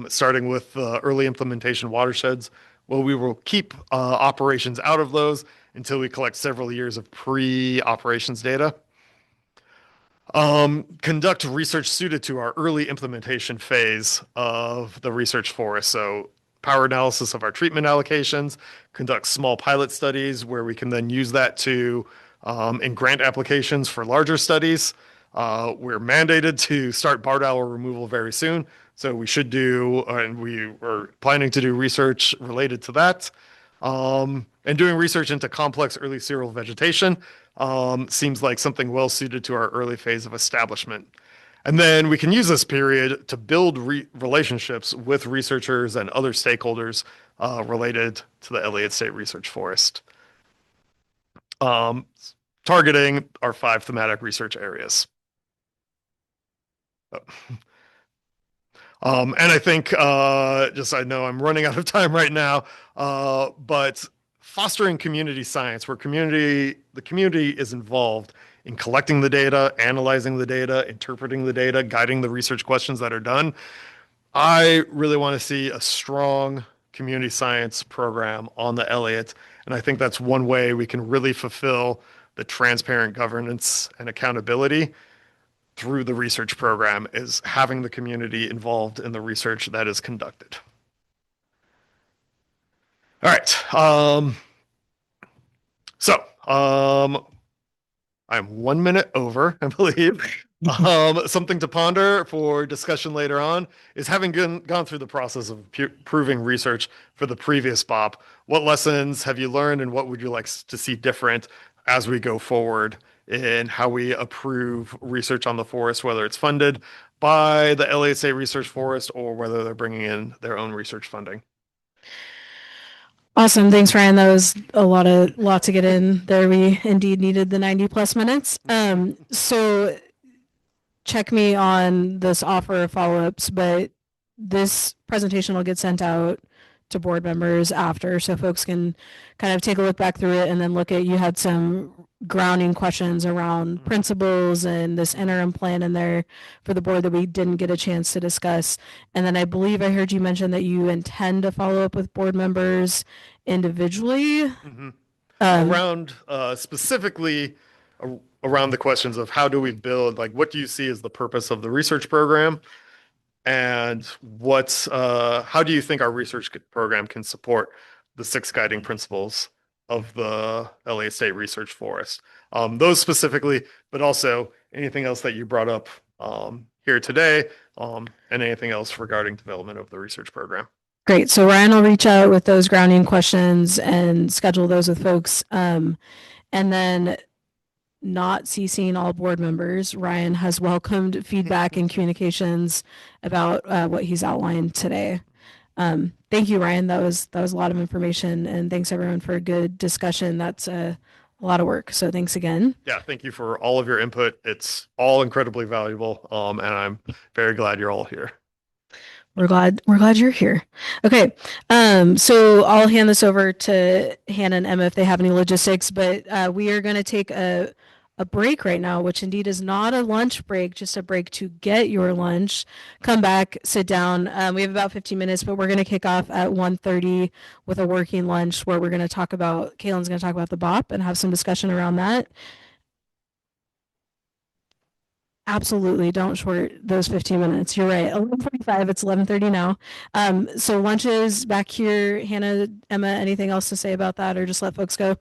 starting with early implementation watersheds. Well, we will keep operations out of those until we collect several years of pre-operations data. Conduct research suited to our early implementation phase of the research forest. So power analysis of our treatment allocations, conduct small pilot studies where we can then use that to in grant applications for larger studies. We're mandated to start barred owl removal very soon. So we should do, and we are planning to do research related to that. And doing research into complex early cereal vegetation seems like something well suited to our early phase of establishment. And then we can use this period to build relationships with researchers and other stakeholders related to the Elliott State Research Forest. Targeting our 5 thematic research areas. And I think, I know I'm running out of time right now, but fostering community science, where the community is involved in collecting the data, analyzing the data, interpreting the data, guiding the research questions that are done. I really want to see a strong community science program on the Elliott, and I think that's one way we can really fulfill the transparent governance and accountability through the research program, is having the community involved in the research that is conducted. All right. So, I'm 1 minute over, I believe. Something to ponder for discussion later on is having gone through the process of proving research for the previous BOP. What lessons have you learned, and what would you like to see different as we go forward in how we approve research on the forest, whether it's funded by the Elliott State Research Forest or whether they're bringing in their own research funding? Awesome. Thanks, Ryan. That was a lot to get in there. We indeed needed the 90 plus minutes. So check me on this offer of follow-ups, but this presentation will get sent out to board members after, so folks can kind of take a look back through it and then look at, you had some grounding questions around principles and this interim plan in there for the board that we didn't get a chance to discuss. And then I believe I heard you mention that you intend to follow up with board members individually. Around specifically around the questions of how do we build, like, what do you see as the purpose of the research program? And how do you think our research program can support the 6 guiding principles of the Elliott State Research Forest? Those specifically, but also anything else that you brought up here today, and anything else regarding development of the research program. Great. So Ryan will reach out with those grounding questions and schedule those with folks. And then, not ceasing all board members, Ryan has welcomed feedback and communications about what he's outlined today. Thank you, Ryan. That was a lot of information, and thanks everyone for a good discussion. That's a lot of work. So thanks again. Yeah, thank you for all of your input. It's all incredibly valuable, and I'm very glad you're all here. We're glad you're here. Okay. So I'll hand this over to Hannah and Emma if they have any logistics, but we are going to take a break right now, which indeed is not a lunch break, just a break to get your lunch. Come back, sit down. We have about 15 minutes, but we're going to kick off at 1:30 with a working lunch where we're going to talk about, Caitlin's going to talk about the BOP and have some discussion around that. Absolutely. Don't short those 15 minutes. You're right. 11:45. It's 11:30 now. So lunch is back here. Hannah, Emma, anything else to say about that, or just let folks go?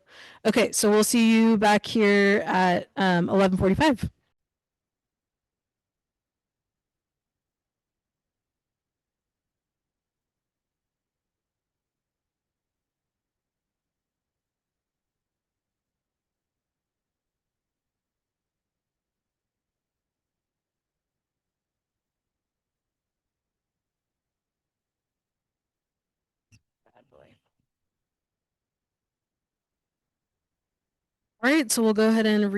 Okay. So we'll see you back here at 11:45. All right, so we'll go ahead and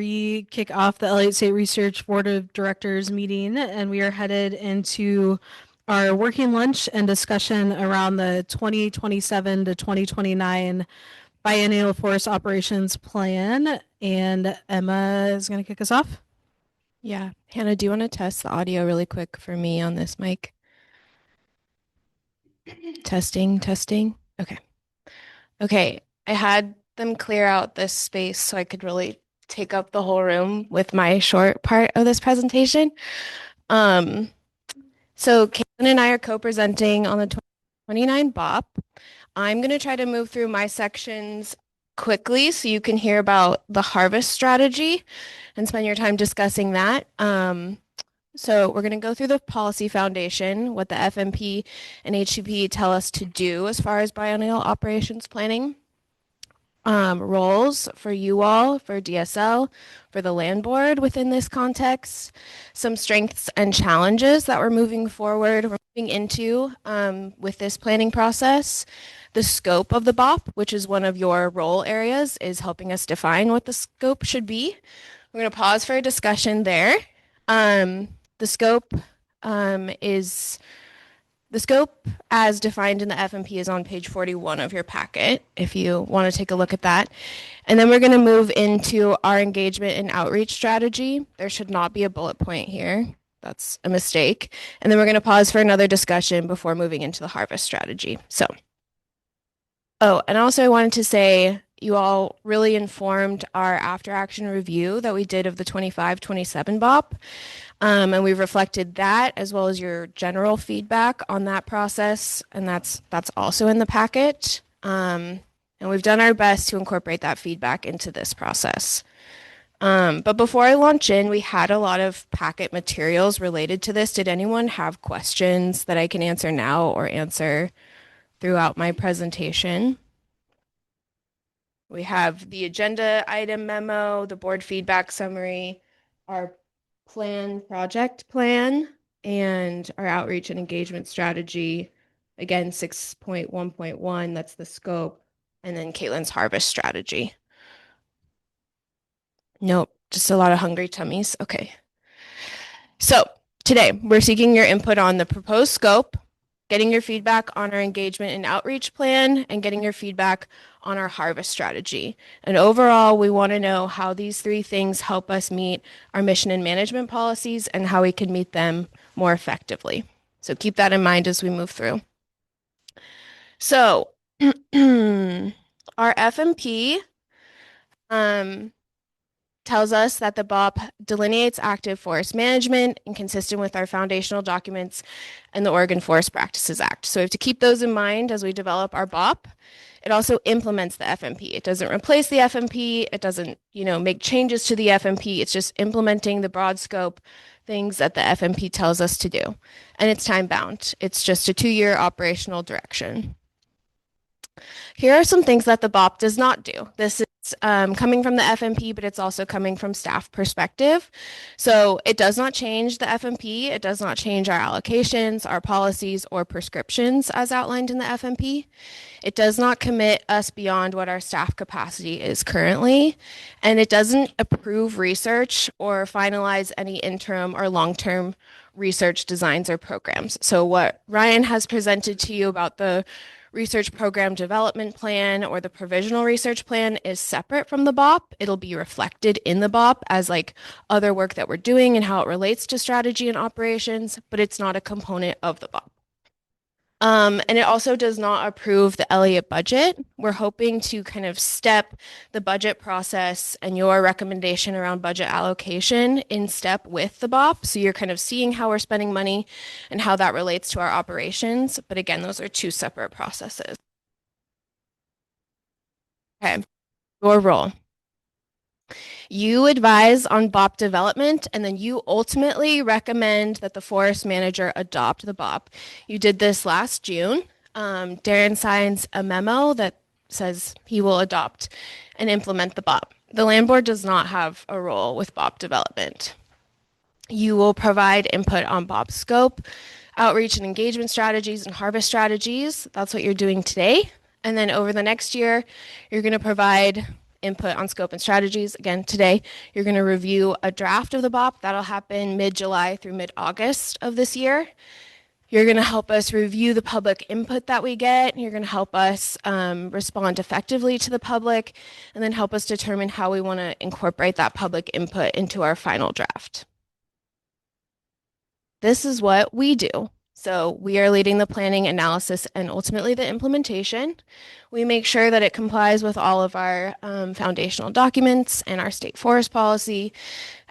kick off the Elliott State Research Board of Directors meeting, and we are headed into our working lunch and discussion around the 2027 to 2029 biennial forest operations plan. And Emma is going to kick us off. Yeah. Hannah, do you want to test the audio really quick for me on this mic? Testing. Okay. Okay. I had them clear out this space so I could really take up the whole room with my short part of this presentation. So Caitlin and I are co-presenting on the 2029 BOP. I'm going to try to move through my sections quickly so you can hear about the harvest strategy and spend your time discussing that. So we're going to go through the policy foundation, what the FMP and HCP tell us to do as far as biennial operations planning. Roles for you all, for DSL, for the land board within this context, some strengths and challenges that we're moving into with this planning process, the scope of the BOP, which is one of your role areas, is helping us define what the scope should be. We're going to pause for a discussion there. The scope The scope as defined in the FMP is on page 41 of your packet, if you want to take a look at that. And then we're going to move into our engagement and outreach strategy. There should not be a bullet point here. That's a mistake. And then we're going to pause for another discussion before moving into the harvest strategy. And also I wanted to say you all really informed our after action review that we did of the 25-27 BOP. And we've reflected that as well as your general feedback on that process. And that's also in the packet. And we've done our best to incorporate that feedback into this process. But before I launch in, we had a lot of packet materials related to this. Did anyone have questions that I can answer now or answer throughout my presentation? We have the agenda item memo, the board feedback summary, our project plan, and our outreach and engagement strategy. Again, 6.1.1, that's the scope, and then Caitlin's harvest strategy. Nope, just a lot of hungry tummies. Okay. So today we're seeking your input on the proposed scope, getting your feedback on our engagement and outreach plan, and getting your feedback on our harvest strategy. And overall, we want to know how these three things help us meet our mission and management policies and how we can meet them more effectively. So keep that in mind as we move through. So our FMP tells us that the BOP delineates active forest management and consistent with our foundational documents and the Oregon Forest Practices Act. So we have to keep those in mind as we develop our BOP. It also implements the FMP. It doesn't replace the FMP. It doesn't, make changes to the FMP. It's just implementing the broad scope things that the FMP tells us to do. And it's time bound. It's just a 2-year operational direction. Here are some things that the BOP does not do. This is coming from the FMP, but it's also coming from staff perspective. So it does not change the FMP. It does not change our allocations, our policies, or prescriptions as outlined in the FMP. It does not commit us beyond what our staff capacity is currently. And it doesn't approve research or finalize any interim or long-term research designs or programs. So what Ryan has presented to you about the research program development plan or the provisional research plan is separate from the BOP. It'll be reflected in the BOP as other work that we're doing and how it relates to strategy and operations, but it's not a component of the BOP. And it also does not approve the Elliott budget. We're hoping to kind of step the budget process and your recommendation around budget allocation in step with the BOP. So you're kind of seeing how we're spending money and how that relates to our operations. But again, those are 2 separate processes. Okay, your role. You advise on BOP development, and then you ultimately recommend that the forest manager adopt the BOP. You did this last June. Darren signs a memo that says he will adopt and implement the BOP. The land board does not have a role with BOP development. You will provide input on BOP scope, outreach and engagement strategies, and harvest strategies. That's what you're doing today. And then over the next year, you're going to provide input on scope and strategies. Again, today, you're going to review a draft of the BOP. That'll happen mid-July through mid-August of this year. You're going to help us review the public input that we get. You're going to help us respond effectively to the public, and then help us determine how we want to incorporate that public input into our final draft. This is what we do. So we are leading the planning, analysis, and ultimately the implementation. We make sure that it complies with all of our foundational documents and our state forest policy.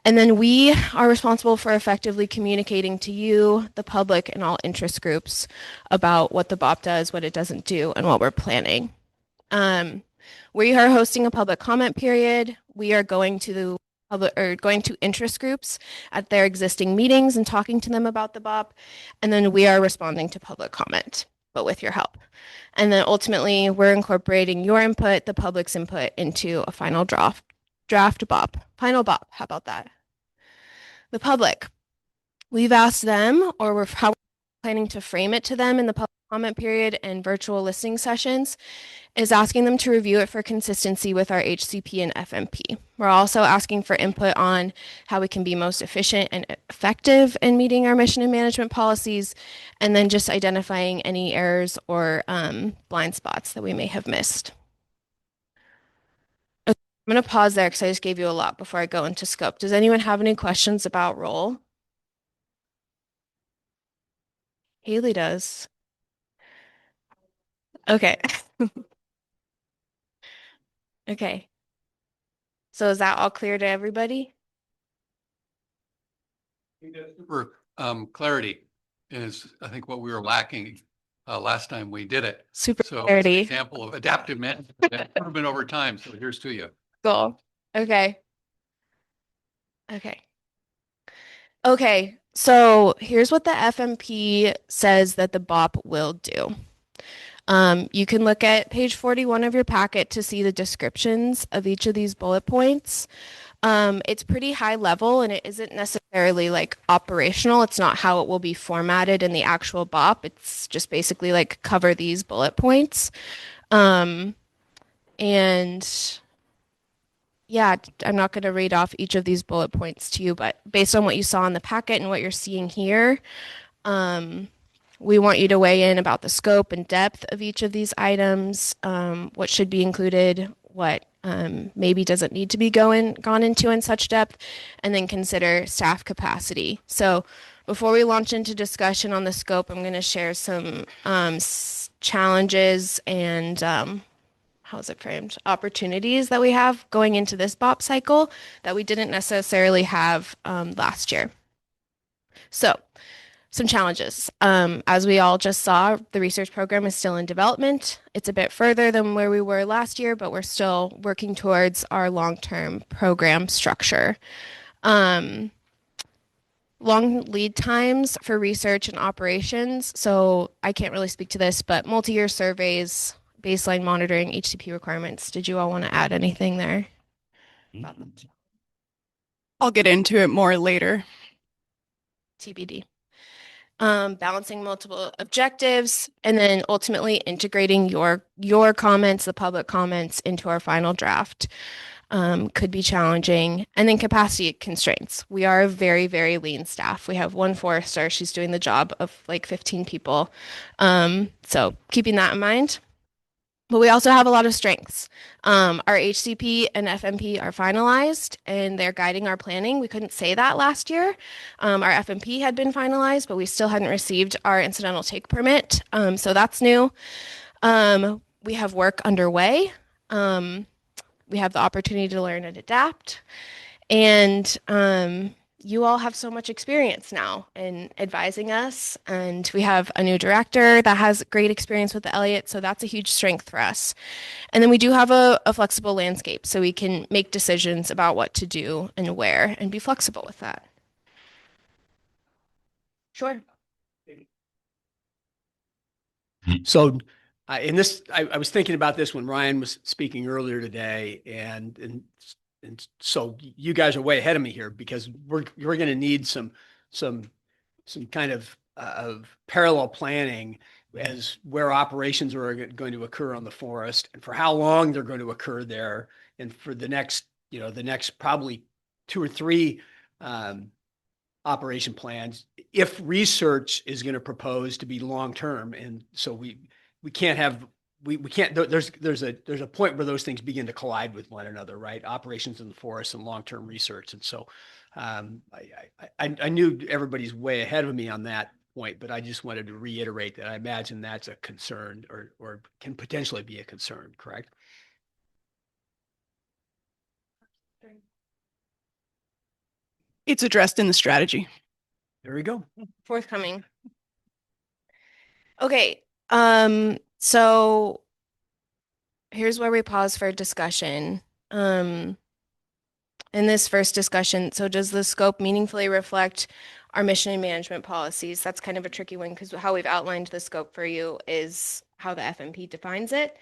And then we are responsible for effectively communicating to you, the public, and all interest groups about what the BOP does, what it doesn't do, and what we're planning. We are hosting a public comment period. We are going to interest groups at their existing meetings and talking to them about the BOP. And then we are responding to public comment, but with your help. And then ultimately, we're incorporating your input, the public's input, into a final draft BOP. Final BOP, how about that? The public. We've asked them, or how we're planning to frame it to them in the public comment period and virtual listening sessions, is asking them to review it for consistency with our HCP and FMP. We're also asking for input on how we can be most efficient and effective in meeting our mission and management policies, and then just identifying any errors or blind spots that we may have missed. Okay, I'm going to pause there because I just gave you a lot before I go into scope. Does anyone have any questions about role? Haley does. Okay. Okay. So is that all clear to everybody? Super clarity is, I think, what we were lacking last time we did it. Super So it's an clarity. example of adaptive management and improvement over time. So here's to you. Cool. Okay. Okay. Okay. So here's what the FMP says that the BOP will do. You can look at page 41 of your packet to see the descriptions of each of these bullet points. It's pretty high level and it isn't necessarily like operational. It's not how it will be formatted in the actual BOP. It's just basically like cover these bullet points. And yeah, I'm not going to read off each of these bullet points to you, but based on what you saw in the packet and what you're seeing here, we want you to weigh in about the scope and depth of each of these items, what should be included, what maybe doesn't need to be gone into in such depth, and then consider staff capacity. So before we launch into discussion on the scope, I'm going to share some challenges and how is it framed? Opportunities that we have going into this BOP cycle that we didn't necessarily have last year. So some challenges. As we all just saw, the research program is still in development. It's a bit further than where we were last year, but we're still working towards our long-term program structure. Long lead times for research and operations. So I can't really speak to this, but multi-year surveys, baseline monitoring, HCP requirements. Did you all want to add anything there? I'll get into it more later. TBD. Balancing multiple objectives, and then ultimately integrating your comments, the public comments, into our final draft. Could be challenging. And then capacity constraints. We are a very, very lean staff. We have one forester. She's doing the job of like 15 people. So keeping that in mind. But we also have a lot of strengths. Our HCP and FMP are finalized and they're guiding our planning. We couldn't say that last year. Our FMP had been finalized, but we still hadn't received our incidental take permit. So that's new. We have work underway. We have the opportunity to learn and adapt. And you all have so much experience now in advising us. And we have a new director that has great experience with the Elliott. So that's a huge strength for us. And then we do have a flexible landscape. So we can make decisions about what to do and where and be flexible with that. Sure. So in this, I was thinking about this when Ryan was speaking earlier today, and so you guys are way ahead of me here because we're going to need some kind of parallel planning as where operations are going to occur on the forest and for how long they're going to occur there, and for the next probably 2 or 3 operation plans if research is going to propose to be long term. And so we can't have we can't there's a point where those things begin to collide with one another, right? Operations in the forest and long-term research. And so I knew everybody's way ahead of me on that point, but I just wanted to reiterate that I imagine that's a concern or can potentially be a concern, correct? It's addressed in the strategy. There we go. Forthcoming. Okay. So here's where we pause for discussion. In this first discussion, so does the scope meaningfully reflect our mission and management policies? That's kind of a tricky one because how we've outlined the scope for you is how the FMP defines it.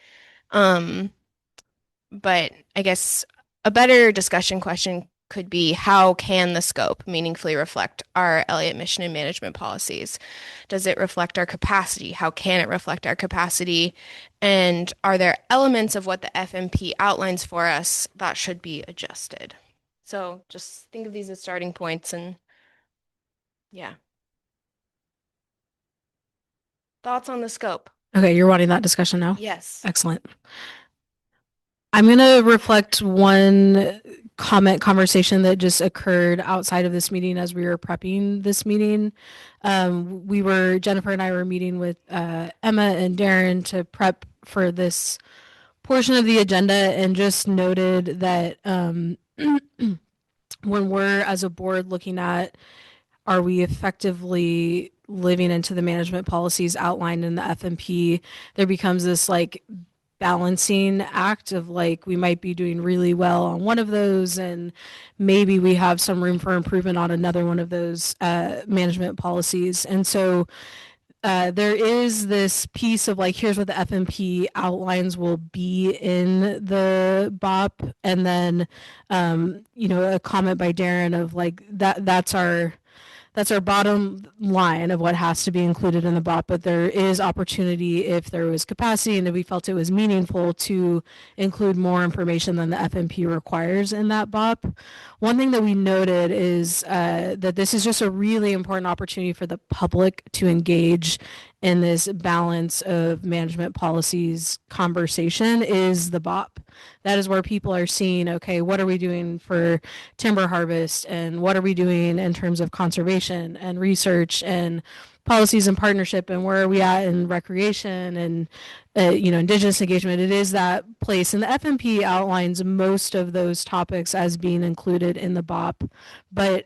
But I guess a better discussion question could be, how can the scope meaningfully reflect our Elliott mission and management policies? Does it reflect our capacity? How can it reflect our capacity? And are there elements of what the FMP outlines for us that should be adjusted? So just think of these as starting points and yeah. Thoughts on the scope? Okay, you're wanting that discussion now? Yes. Excellent. I'm going to reflect one conversation that just occurred outside of this meeting as we were prepping this meeting. Jennifer and I were meeting with Emma and Darren to prep for this portion of the agenda, and just noted that when we're as a board looking at, are we effectively living into the management policies outlined in the FMP, there becomes this like balancing act of like we might be doing really well on one of those and maybe we have some room for improvement on another one of those management policies. And so there is this piece of like, here's what the FMP outlines will be in the BOP, and then, a comment by Darren of like that's our bottom line of what has to be included in the BOP, but there is opportunity if there was capacity and if we felt it was meaningful to include more information than the FMP requires in that BOP. One thing that we noted is that this is just a really important opportunity for the public to engage in this balance of management policies conversation is the BOP. That is where people are seeing, okay, what are we doing for timber harvest and what are we doing in terms of conservation and research and policies and partnership and where are we at in recreation and indigenous engagement. It is that place, and the FMP outlines most of those topics as being included in the BOP. But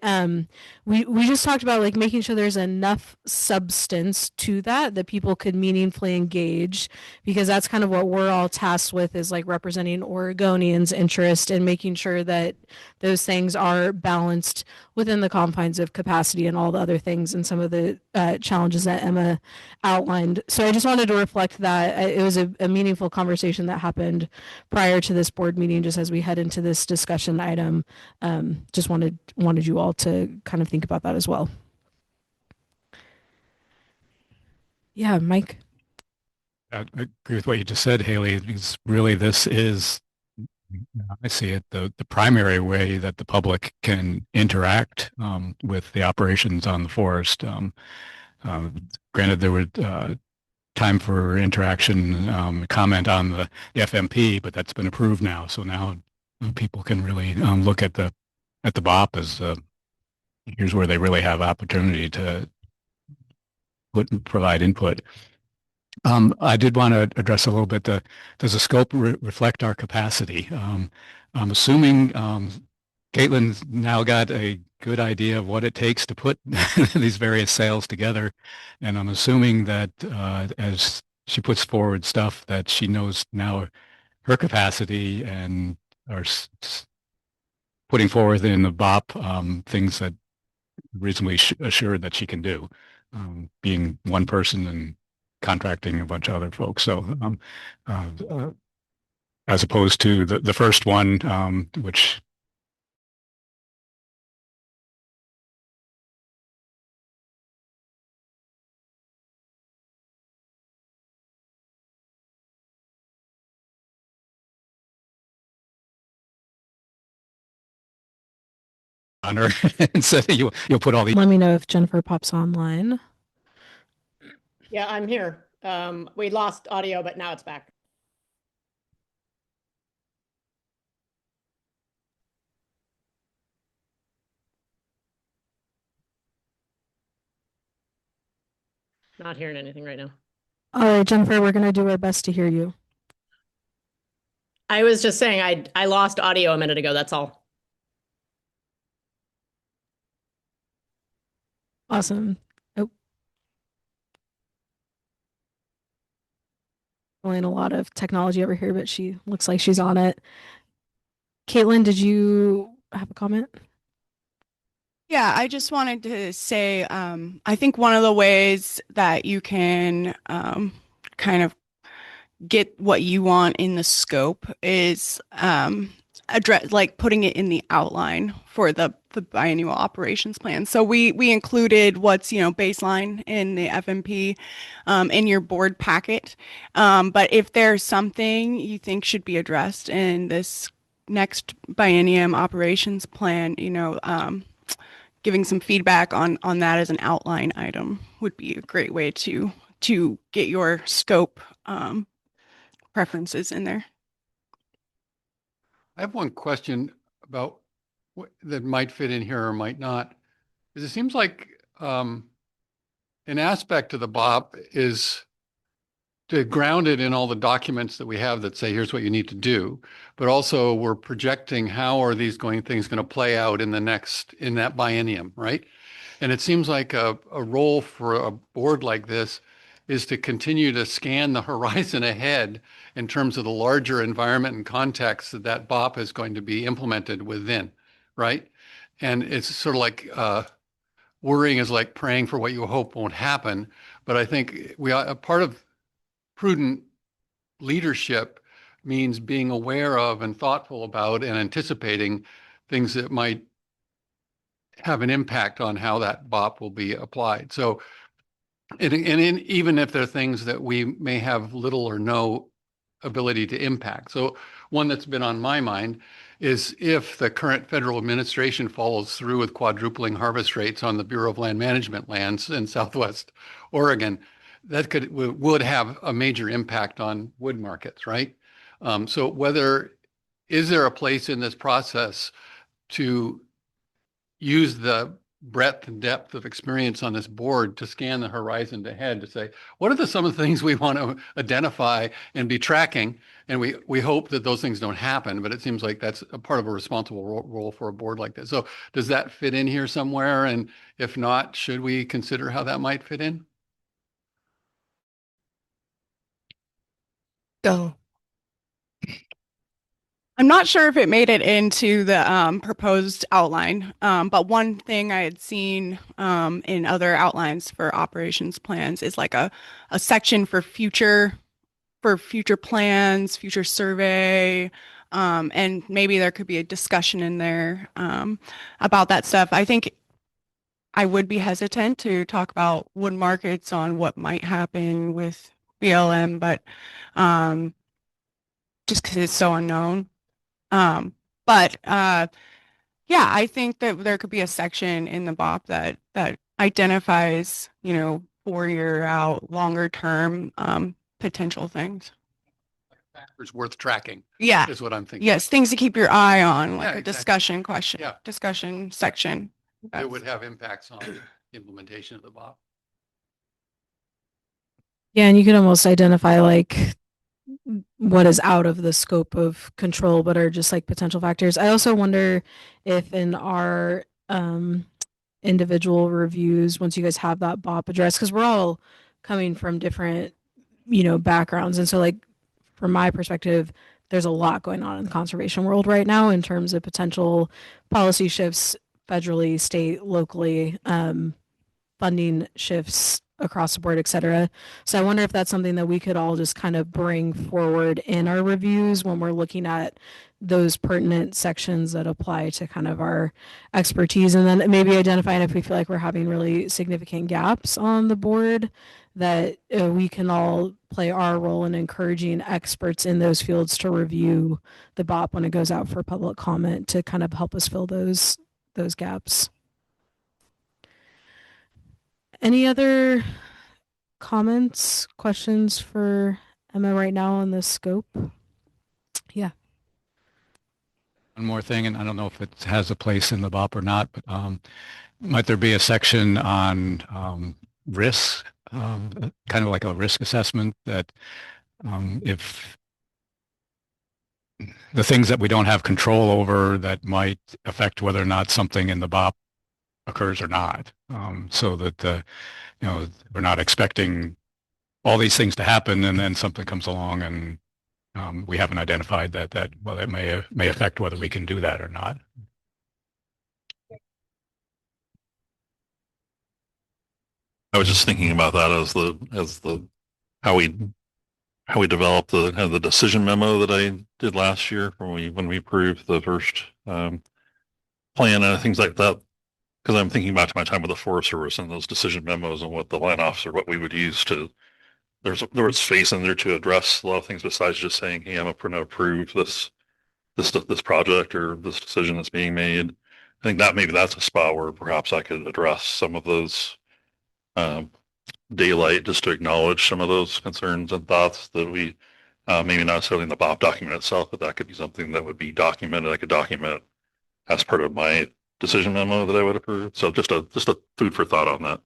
we just talked about like making sure there's enough substance to that people could meaningfully engage, because that's kind of what we're all tasked with, is like representing Oregonians' interest and making sure that those things are balanced within the confines of capacity and all the other things and some of the challenges that Emma outlined. So I just wanted to reflect that it was a meaningful conversation that happened prior to this board meeting, just as we head into this discussion item. Just wanted you all to kind of think about that as well. Yeah, Mike. I agree with what you just said, Haley, because really this is, I see it, the primary way that the public can interact with the operations on the forest. Granted, there was time for interaction, comment on the FMP, but that's been approved now. So now people can really look at the BOP as here's where they really have opportunity to provide input. I did want to address a little bit does the scope reflect our capacity? I'm assuming Caitlin's now got a good idea of what it takes to put these various sales together. And I'm assuming that as she puts forward stuff that she knows now her capacity and are putting forward in the BOP things that reasonably assured that she can do, being one person and contracting a bunch of other folks. So as opposed to the first one, which on her and said you'll put all the. Let me know if Jennifer pops online. Yeah, I'm here. We lost audio, but now it's back. Not hearing anything right now. All right, Jennifer, we're going to do our best to hear you. I was just saying I lost audio a minute ago. That's all. Awesome. Oh. A lot of technology over here, but she looks like she's on it. Caitlin, did you have a comment? Yeah, I just wanted to say, I think one of the ways that you can kind of get what you want in the scope is address like putting it in the outline for the biennial operations plan. So we included what's baseline in the FMP in your board packet. But if there's something you think should be addressed in this next biennium operations plan, giving some feedback on that as an outline item would be a great way to get your scope preferences in there. I have one question about that might fit in here or might not. Because it seems like an aspect of the BOP is to ground it in all the documents that we have that say, here's what you need to do. But also we're projecting how are these things going to play out in that biennium, right? And it seems like a role for a board like this is to continue to scan the horizon ahead in terms of the larger environment and context that that BOP is going to be implemented within, right? And it's sort of like worrying is like praying for what you hope won't happen. But I think a part of prudent leadership means being aware of and thoughtful about and anticipating things that might have an impact on how that BOP will be applied. So, even if there are things that we may have little or no ability to impact. So one that's been on my mind is if the current federal administration follows through with quadrupling harvest rates on the Bureau of Land Management lands in Southwest Oregon, that would have a major impact on wood markets, right? So is there a place in this process to use the breadth and depth of experience on this board to scan the horizon ahead to say, what are some of the things we want to identify and be tracking? And we hope that those things don't happen, but it seems like that's a part of a responsible role for a board like this. So does that fit in here somewhere? And if not, should we consider how that might fit in? Go. I'm not sure if it made it into the proposed outline, but one thing I had seen in other outlines for operations plans is like a section for future plans, future survey, and maybe there could be a discussion in there about that stuff. I think I would be hesitant to talk about wood markets on what might happen with BLM, but just because it's so unknown. But yeah, I think that there could be a section in the BOP that identifies, 4-year out, longer term potential things. Factors worth tracking. Yeah. Is what I'm thinking. Yes, things to keep your eye on, like Yeah, a exactly. discussion question, Yeah. discussion section. It would have impacts on implementation of the BOP. Yeah, and you could almost identify like what is out of the scope of control, but are just like potential factors. I also wonder if in our individual reviews, once you guys have that BOP address, because we're all coming from different, backgrounds. And so like from my perspective, there's a lot going on in the conservation world right now in terms of potential policy shifts federally, state, locally, funding shifts across the board, et cetera. So I wonder if that's something that we could all just kind of bring forward in our reviews when we're looking at those pertinent sections that apply to kind of our expertise, and then maybe identifying if we feel like we're having really significant gaps on the board, that we can all play our role in encouraging experts in those fields to review the BOP when it goes out for public comment to kind of help us fill those gaps. Any other comments, questions for Emma right now on this scope? Yeah. One more thing, and I don't know if it has a place in the BOP or not, but might there be a section on risk, kind of like a risk assessment that if the things that we don't have control over that might affect whether or not something in the BOP occurs or not, so that we're not expecting all these things to happen and then something comes along and we haven't identified that it may affect whether we can do that or not. I was just thinking about that as the how we developed the decision memo that I did last year when we approved the first plan and things like that. Because I'm thinking back to my time with the Forest Service and those decision memos and what the land officer, what we would use to, there was space in there to address a lot of things besides just saying, hey, I'm going to approve this project or this decision that's being made. I think that maybe that's a spot where perhaps I could address some of those daylight, just to acknowledge some of those concerns and thoughts that we maybe not necessarily in the BOP document itself, but that could be something that would be documented. I could document as part of my decision memo that I would approve. So just a food for thought on that.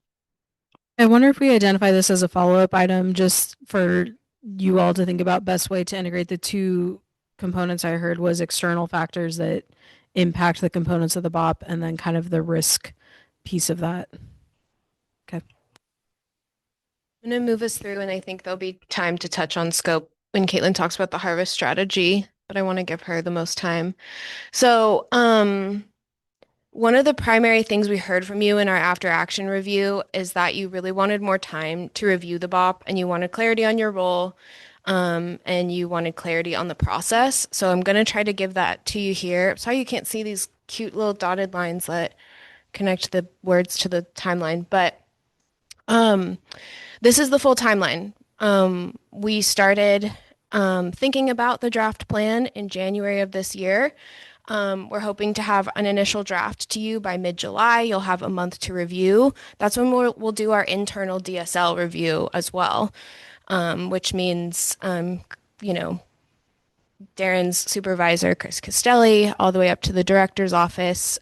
I wonder if we identify this as a follow-up item just for you all to think about best way to integrate the two components I heard was external factors that impact the components of the BOP and then kind of the risk piece of that. Okay. I'm going to move us through, and I think there'll be time to touch on scope when Caitlin talks about the harvest strategy, but I want to give her the most time. So, one of the primary things we heard from you in our after action review is that you really wanted more time to review the BOP and you wanted clarity on your role, and you wanted clarity on the process. So I'm going to try to give that to you here. Sorry you can't see these cute little dotted lines that connect the words to the timeline, but this is the full timeline. We started thinking about the draft plan in January of this year. We're hoping to have an initial draft to you by mid-July. You'll have a month to review. That's when we'll do our internal DSL review as well, which means, Darren's supervisor, Chris Castelli, all the way up to the director's office.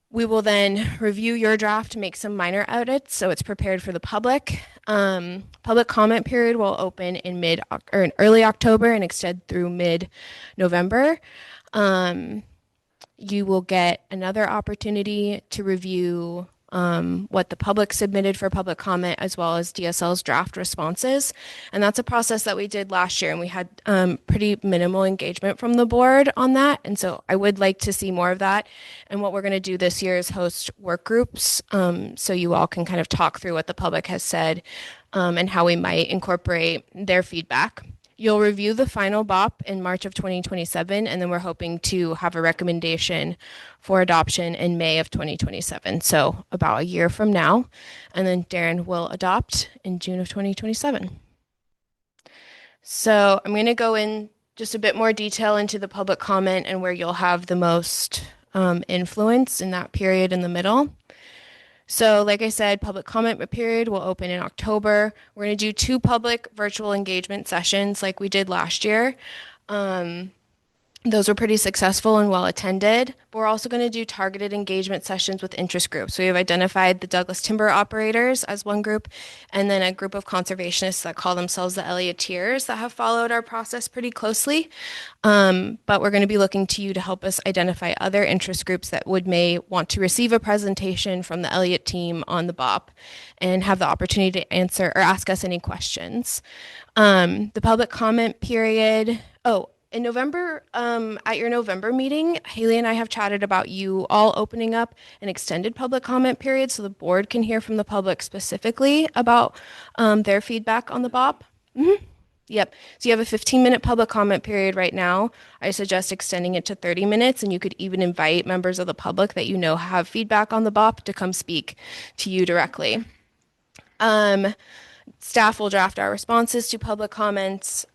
We will then review your draft, make some minor edits so it's prepared for the public. Public comment period will open in early October and extend through mid-November. You will get another opportunity to review what the public submitted for public comment, as well as DSL's draft responses. And that's a process that we did last year, and we had pretty minimal engagement from the board on that. And so I would like to see more of that. And what we're going to do this year is host work groups, so you all can kind of talk through what the public has said, and how we might incorporate their feedback. You'll review the final BOP in March of 2027, and then we're hoping to have a recommendation for adoption in May of 2027, so about a year from now. And then Darren will adopt in June of 2027. So I'm going to go in just a bit more detail into the public comment and where you'll have the most influence in that period in the middle. So like I said, public comment period will open in October. We're going to do 2 public virtual engagement sessions like we did last year. Those were pretty successful and well attended. But we're also going to do targeted engagement sessions with interest groups. So we have identified the Douglas timber operators as one group, and then a group of conservationists that call themselves the Elliotters that have followed our process pretty closely. But we're going to be looking to you to help us identify other interest groups that may want to receive a presentation from the Elliott team on the BOP and have the opportunity to answer or ask us any questions. The public comment period. In November, at your November meeting, Haley and I have chatted about you all opening up an extended public comment period so the board can hear from the public specifically about their feedback on the BOP. Yep. So you have a 15-minute public comment period right now. I suggest extending it to 30 minutes, and you could even invite members of the public that you know have feedback on the BOP to come speak to you directly. Staff will draft our responses to public comments,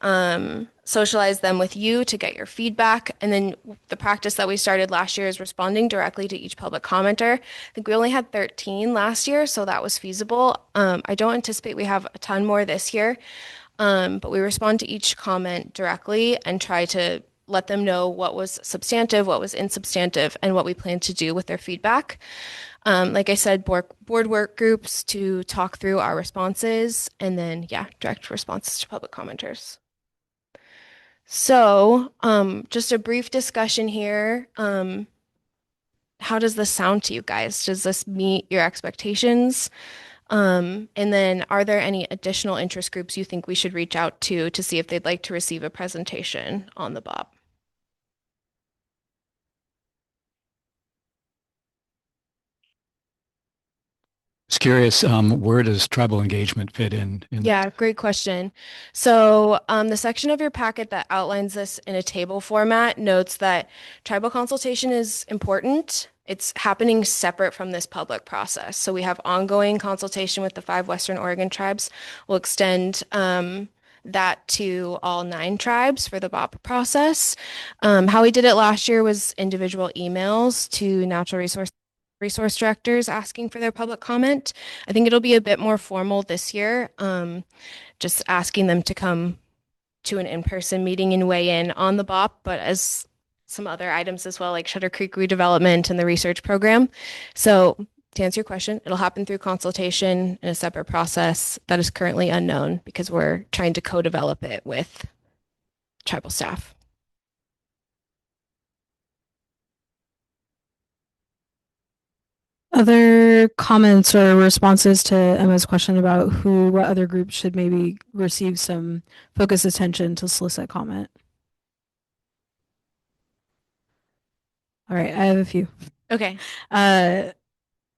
socialize them with you to get your feedback. And then the practice that we started last year is responding directly to each public commenter. I think we only had 13 last year, so that was feasible. I don't anticipate we have a ton more this year, but we respond to each comment directly and try to let them know what was substantive, what was insubstantive, and what we plan to do with their feedback. Like I said, board work groups to talk through our responses, and then, direct responses to public commenters. So, just a brief discussion here. How does this sound to you guys? Does this meet your expectations? And then are there any additional interest groups you think we should reach out to see if they'd like to receive a presentation on the BOP? Just curious, where does tribal engagement fit in? Yeah, great question. So the section of your packet that outlines this in a table format notes that tribal consultation is important. It's happening separate from this public process. So we have ongoing consultation with the 5 Western Oregon tribes. We'll extend that to all 9 tribes for the BOP process. How we did it last year was individual emails to natural resource directors asking for their public comment. I think it'll be a bit more formal this year, just asking them to come to an in-person meeting and weigh in on the BOP, but as some other items as well, like Shutter Creek redevelopment and the research program. So to answer your question, it'll happen through consultation in a separate process that is currently unknown because we're trying to co-develop it with tribal staff. Other comments or responses to Emma's question about what other groups should maybe receive some focused attention to solicit comment? All right, I have a few. Okay.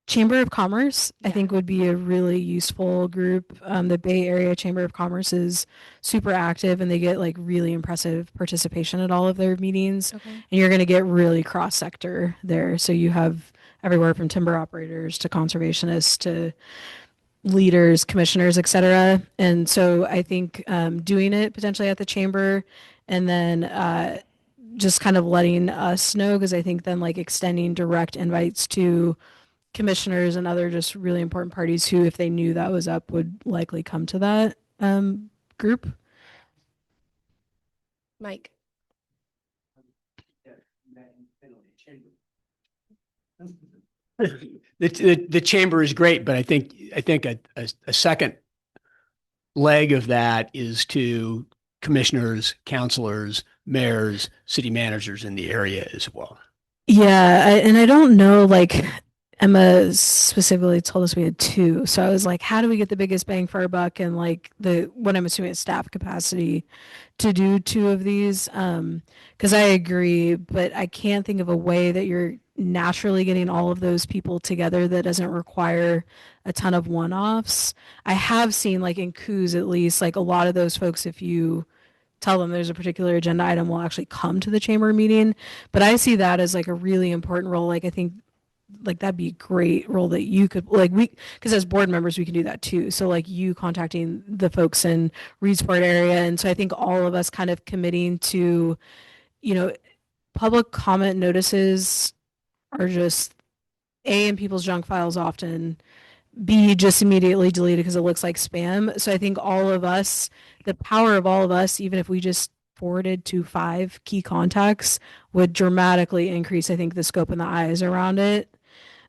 Chamber of Commerce, I think would be a really useful group. The Bay Area Chamber of Commerce is super active and they get like really impressive participation at all of their meetings. Okay. And you're going to get really cross sector there. So you have everywhere from timber operators to conservationists to leaders, commissioners, etc. And so I think doing it potentially at the chamber and then just kind of letting us know, because I think then like extending direct invites to commissioners and other just really important parties who, if they knew that was up, would likely come to that group. Mike. The chamber is great, but I think a second leg of that is to commissioners, councilors, mayors, city managers in the area as well. Yeah, and I don't know, like Emma specifically told us we had two. So I was like, how do we get the biggest bang for our buck and like what I'm assuming is staff capacity to do two of these? Because I agree, but I can't think of a way that you're naturally getting all of those people together that doesn't require a ton of one-offs. I have seen like in coups at least, like a lot of those folks, if you tell them there's a particular agenda item will actually come to the chamber meeting. But I see that as like a really important role. Like I think like that'd be a great role that you could like because as board members we can do that too. So like you contacting the folks in Reedsport area. And so I think all of us kind of committing to, public comment notices are just in people's junk files often. B, just immediately deleted because it looks like spam. So I think all of us, the power of all of us, even if we just forwarded to 5 key contacts, would dramatically increase, I think, the scope and the eyes around it.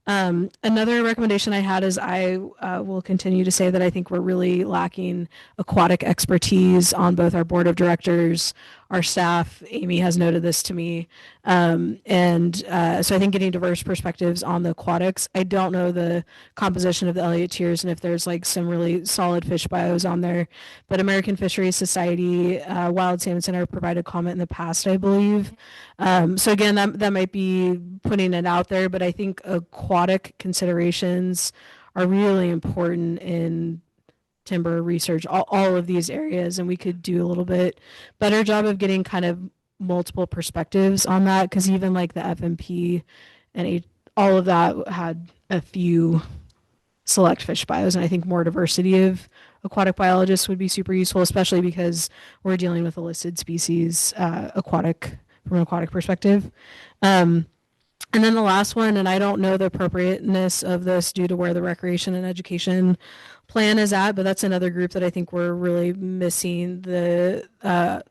Another recommendation I had is I will continue to say that I think we're really lacking aquatic expertise on both our board of directors, our staff. Amy has noted this to me. So I think getting diverse perspectives on the aquatics. I don't know the composition of the Elliott tiers and if there's like some really solid fish bios on there, but American Fisheries Society, Wild Salmon Center provided comment in the past, I believe. So again, that might be putting it out there, but I think aquatic considerations are really important in timber research, all of these areas, and we could do a little bit better job of getting kind of multiple perspectives on that, because even like the FMP and all of that had a few select fish bios, and I think more diversity of aquatic biologists would be super useful, especially because we're dealing with a listed species from an aquatic perspective. And then the last one, and I don't know the appropriateness of this due to where the recreation and education plan is at, but that's another group that I think we're really missing or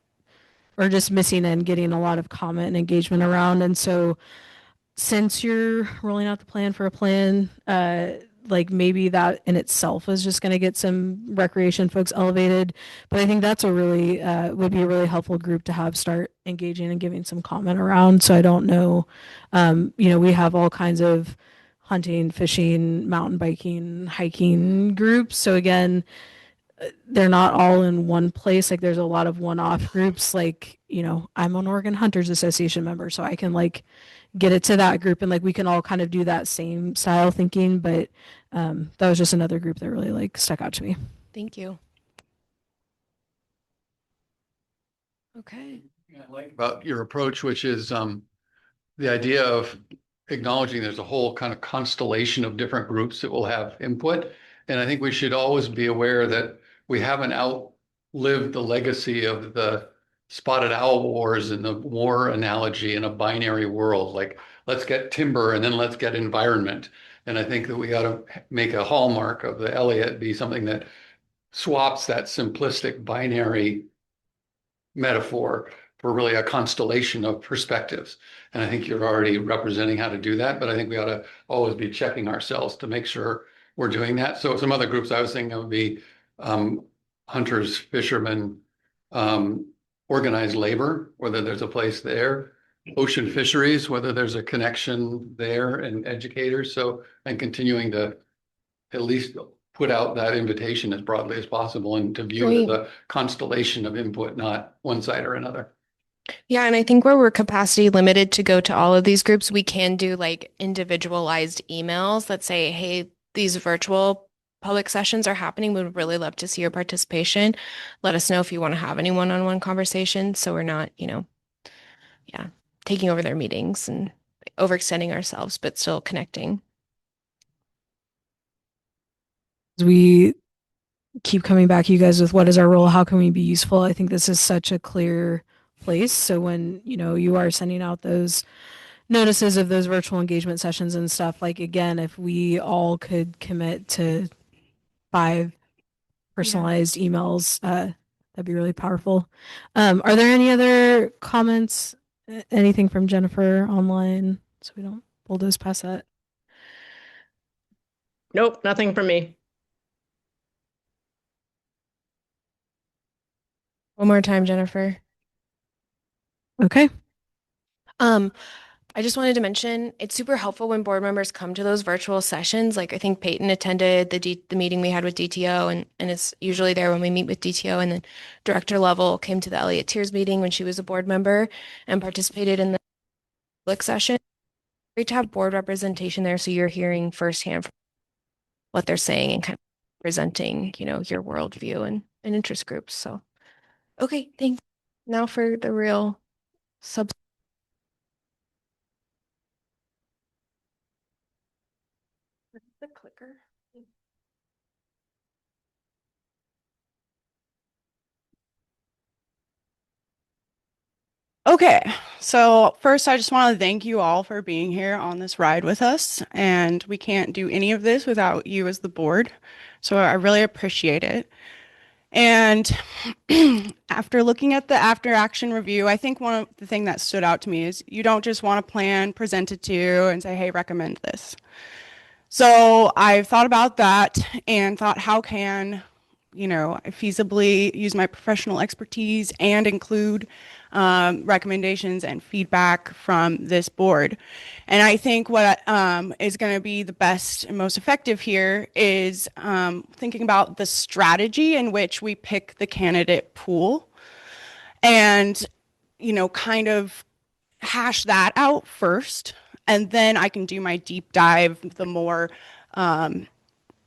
just missing and getting a lot of comment and engagement around. And so since you're rolling out the plan for a plan, like maybe that in itself is just going to get some recreation folks elevated. But I think that's would be a really helpful group to have start engaging and giving some comment around. So I don't know, we have all kinds of hunting, fishing, mountain biking, hiking groups. So again, they're not all in one place. Like there's a lot of one-off groups. Like, I'm an Oregon Hunters Association member, so I can like get it to that group and like we can all kind of do that same style thinking. But that was just another group that really like stuck out to me. Thank you. Okay. I like about your approach, which is the idea of acknowledging there's a whole kind of constellation of different groups that will have input. And I think we should always be aware that we haven't outlived the legacy of the spotted owl wars and the war analogy in a binary world. Like, let's get timber and then let's get environment. And I think that we got to make a hallmark of the Elliott be something that swaps that simplistic binary metaphor for really a constellation of perspectives. And I think you're already representing how to do that, but I think we ought to always be checking ourselves to make sure we're doing that. So some other groups I was thinking would be hunters, fishermen, organized labor, whether there's a place there. ocean fisheries, whether there's a connection there and educators. So, and continuing to at least put out that invitation as broadly as possible and to view it as a constellation of input, not one side or another. Yeah, and I think where we're capacity limited to go to all of these groups, we can do like individualized emails that say, hey, these virtual public sessions are happening. We'd really love to see your participation. Let us know if you want to have any one-on-one conversations so we're not, yeah, taking over their meetings and overextending ourselves, but still connecting. We keep coming back, you guys, with what is our role? How can we be useful? I think this is such a clear place. So when, you are sending out those notices of those virtual engagement sessions and stuff, like, again, if we all could commit to 5 personalized emails, that'd be really powerful. Are there any other comments? Anything from Jennifer online? So we don't bulldoze past that. Nope, nothing from me. One more time, Jennifer. Okay. I just wanted to mention it's super helpful when board members come to those virtual sessions. Like I think Peyton attended the meeting we had with DTO, and it's usually there when we meet with DTO, and then director level came to the Elliott Tiers meeting when she was a board member and participated in the public session. Great to have board representation there, so you're hearing firsthand what they're saying and kind of presenting, your worldview and interest groups. So, okay, thanks. Now for the real sub. The clicker. Okay, so first I just want to thank you all for being here on this ride with us, and we can't do any of this without you as the board, so I really appreciate it. And after looking at the after action review, I think one of the things that stood out to me is you don't just want to plan, present it to, and say, hey, recommend this. So I've thought about that and thought, how can I feasibly use my professional expertise and include recommendations and feedback from this board. And I think what is going to be the best and most effective here is thinking about the strategy in which we pick the candidate pool and, kind of hash that out first. And then I can do my deep dive, the more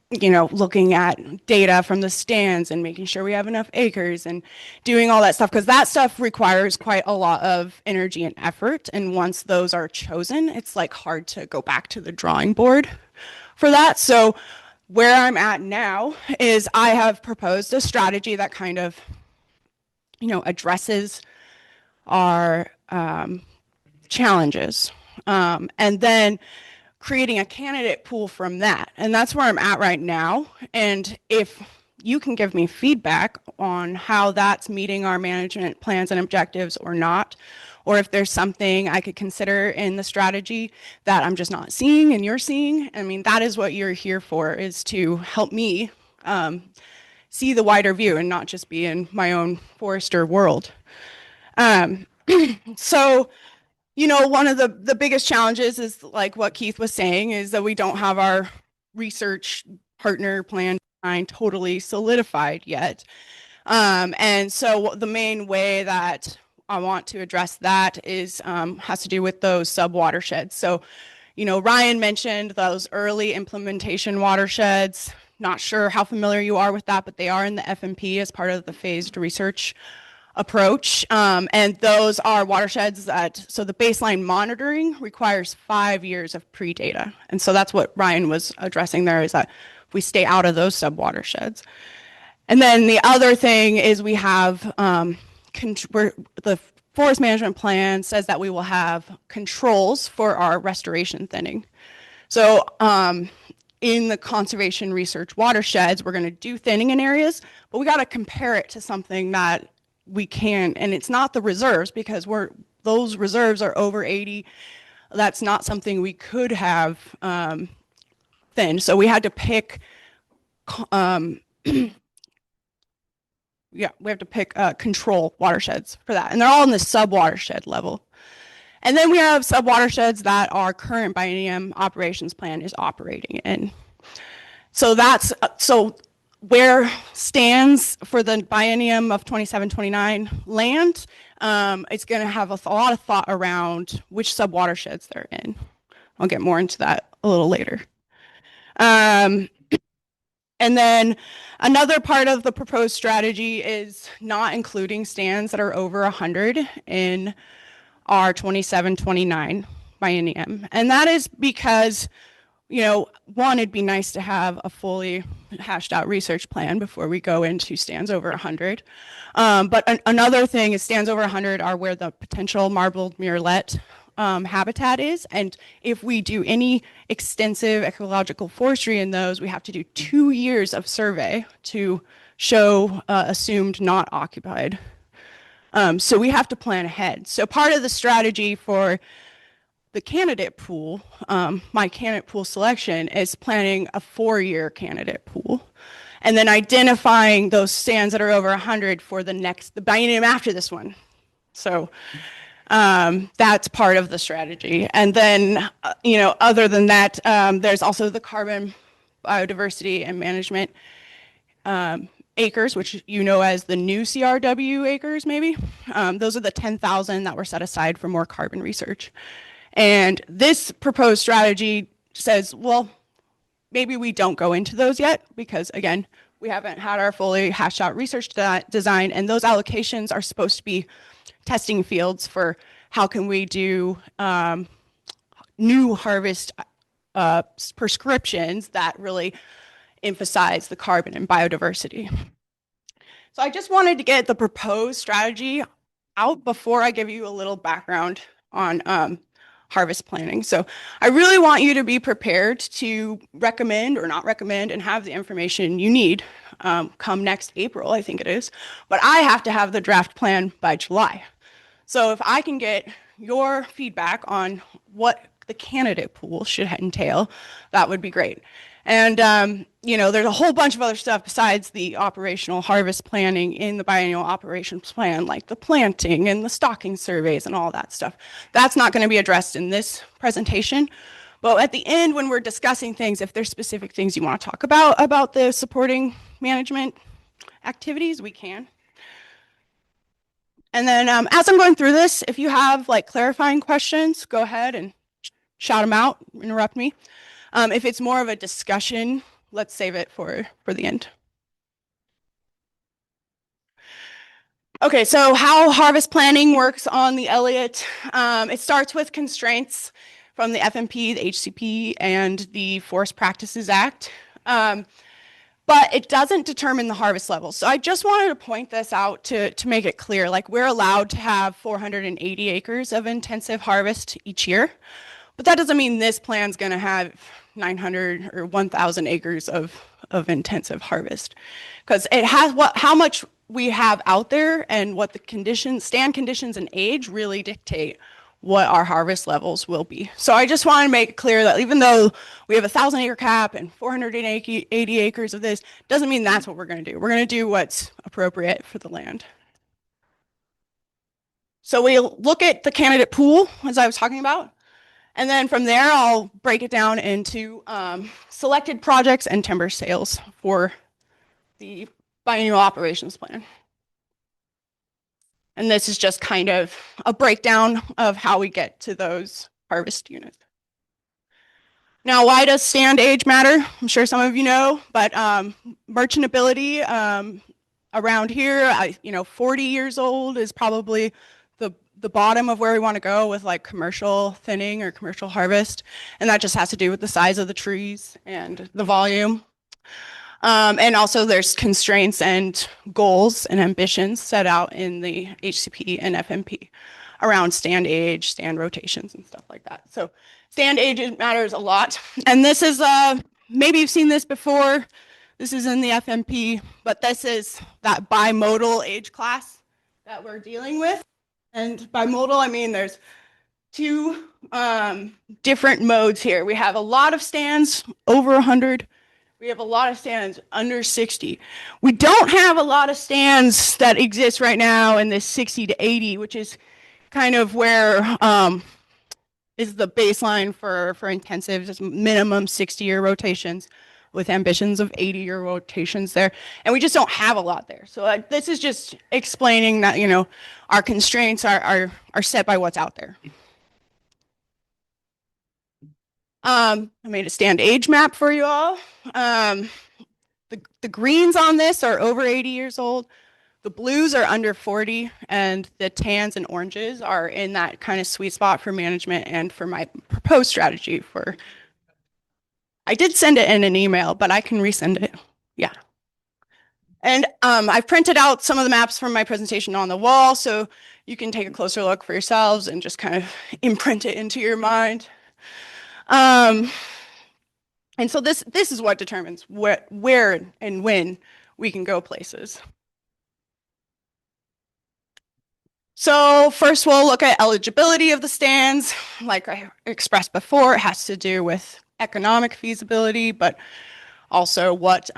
looking at data from the stands and making sure we have enough acres and doing all that stuff, because that stuff requires quite a lot of energy and effort. And once those are chosen, it's like hard to go back to the drawing board for that. So where I'm at now is I have proposed a strategy that kind of, addresses our challenges. And then creating a candidate pool from that. And that's where I'm at right now. And if you can give me feedback on how that's meeting our management plans and objectives or not, or if there's something I could consider in the strategy that I'm just not seeing and you're seeing, I mean, that is what you're here for, is to help me see the wider view and not just be in my own forester world. So, one of the biggest challenges is like what Keith was saying, is that we don't have our research partner plan design totally solidified yet. And so the main way that I want to address that is has to do with those sub watersheds. So, Ryan mentioned those early implementation watersheds. Not sure how familiar you are with that, but they are in the FMP as part of the phased research approach. And those are watersheds so the baseline monitoring requires 5 years of pre-data. And so that's what Ryan was addressing there, is that we stay out of those sub-watersheds. And then the other thing is we have, the forest management plan says that we will have controls for our restoration thinning. So in the conservation research watersheds, we're going to do thinning in areas, but we got to compare it to something that we can, and it's not the reserves, because those reserves are over 80. That's not something we could have thinned. So we had to pick, we have to pick control watersheds for that, and they're all in the sub watershed level. And then we have sub-watersheds that our current biennium operations plan is operating in. So that's, so where stands for the biennium of 27-29 land, it's going to have a lot of thought around which sub-watersheds they're in. I'll get more into that a little later. And then another part of the proposed strategy is not including stands that are over 100 in our 27-29 biennium. And that is because, you know, one, it'd be nice to have a fully hashed out research plan before we go into stands over 100. But another thing is stands over 100 are where the potential marbled murrelet habitat is. And if we do any extensive ecological forestry in those, we have to do 2 years of survey to show assumed not occupied. So we have to plan ahead. So part of the strategy for the candidate pool, my candidate pool selection, is planning a 4-year candidate pool and then identifying those stands that are over 100 for the biennium after this one. So that's part of the strategy. And then, you know, other than that, there's also the carbon biodiversity and management acres, which you know as the new CRW acres, maybe. Those are the 10,000 that were set aside for more carbon research. And this proposed strategy says, well, maybe we don't go into those yet because, again, we haven't had our fully hashed out research design, and those allocations are supposed to be testing fields for how can we do new harvest prescriptions that really emphasize the carbon and biodiversity. So I just wanted to get the proposed strategy out before I give you a little background on harvest planning. So I really want you to be prepared to recommend or not recommend and have the information you need come next April, I think it is. But I have to have the draft plan by July. So if I can get your feedback on what the candidate pool should entail, that would be great. And, you know, there's a whole bunch of other stuff besides the operational harvest planning in the biennial operations plan, like the planting and the stocking surveys and all that stuff. That's not going to be addressed in this presentation. But at the end, when we're discussing things, if there's specific things you want to talk about the supporting management activities, we can. And then as I'm going through this, if you have like clarifying questions, go ahead and shout them out, interrupt me. If it's more of a discussion, let's save it for the end. Okay, so how harvest planning works on the Elliott. It starts with constraints from the FMP, the HCP, and the Forest Practices Act. But it doesn't determine the harvest level. So I just wanted to point this out to make it clear. Like, we're allowed to have 480 acres of intensive harvest each year. But that doesn't mean this plan's going to have 900 or 1,000 acres of intensive harvest, because it has how much we have out there and what the conditions, stand conditions, and age really dictate what our harvest levels will be. So I just want to make it clear that even though we have a 1,000-acre cap and 480 acres of this, doesn't mean that's what we're going to do. We're going to do what's appropriate for the land. So we'll look at the candidate pool, as I was talking about. And then from there, I'll break it down into selected projects and timber sales for the biennial operations plan. And this is just kind of a breakdown of how we get to those harvest units. Now, why does stand age matter? I'm sure some of you know, but merchantability around here, 40 years old is probably the bottom of where we want to go with like commercial thinning or commercial harvest. And that just has to do with the size of the trees and the volume. And also there's constraints and goals and ambitions set out in the HCP and FMP around stand age, stand rotations, and stuff like that. So stand age matters a lot. And this is, maybe you've seen this before. This is in the FMP, but this is that bimodal age class that we're dealing with. And bimodal, I mean, there's two different modes here. We have a lot of stands over 100. We have a lot of stands under 60. We don't have a lot of stands that exist right now in this 60 to 80, which is kind of where is the baseline for intensives, is minimum 60-year rotations with ambitions of 80-year rotations there. And we just don't have a lot there. So this is just explaining that, you know, our constraints are set by what's out there. I made a stand age map for you all. The greens on this are over 80 years old. The blues are under 40, and the tans and oranges are in that kind of sweet spot for management and for my proposed strategy for. I did send it in an email, but I can resend it. Yeah. And I've printed out some of the maps from my presentation on the wall, so you can take a closer look for yourselves and just kind of imprint it into your mind. And so this is what determines where and when we can go places. So first we'll look at eligibility of the stands. Like I expressed before, it has to do with economic feasibility, but also what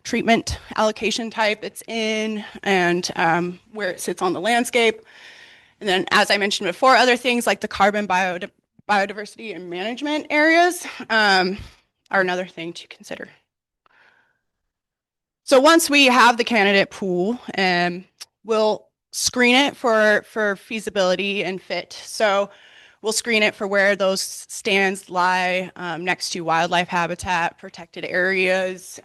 treatment allocation type it's in and where it sits on the landscape. And then, as I mentioned before, other things like the carbon biodiversity and management areas are another thing to consider. So once we have the candidate pool, we'll screen it for feasibility and fit. So we'll screen it for where those stands lie next to wildlife habitat, protected areas,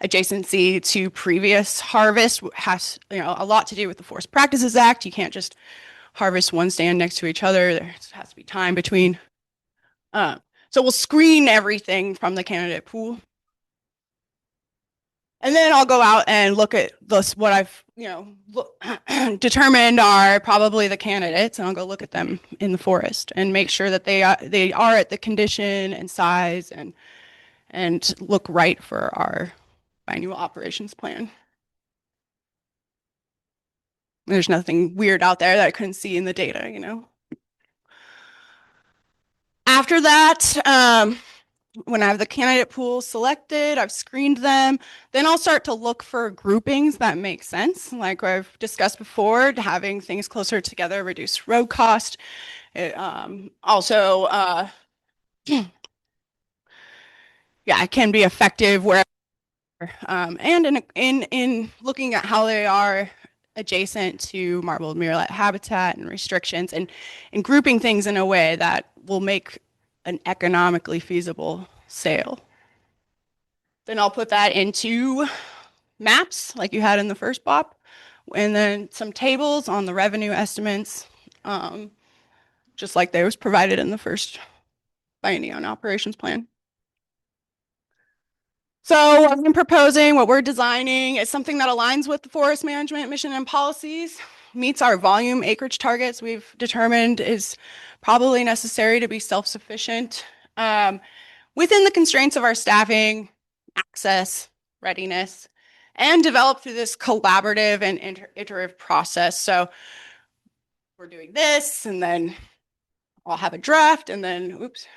adjacency to previous harvest has, you know, a lot to do with the Forest Practices Act. You can't just harvest one stand next to each other. There has to be time between. So we'll screen everything from the candidate pool. And then I'll go out and look at what I've, you know, determined are probably the candidates, and I'll go look at them in the forest and make sure that they are at the condition and size and look right for our biannual operations plan. There's nothing weird out there that I couldn't see in the data, you know. After that, when I have the candidate pool selected, I've screened them, then I'll start to look for groupings that make sense. Like I've discussed before, having things closer together, reduce road cost. It, also, yeah, it can be effective where, and in looking at how they are adjacent to marbled murrelet habitat and restrictions, and grouping things in a way that will make an economically feasible sale. Then I'll put that into maps like you had in the first BOP, and then some tables on the revenue estimates, just like those provided in the first biennial operations plan. So what I'm proposing, what we're designing, is something that aligns with the forest management mission and policies, meets our volume acreage targets we've determined is probably necessary to be self-sufficient, within the constraints of our staffing, access, readiness, and developed through this collaborative and iterative process. So we're doing this, and then I'll have a draft, and then, oops.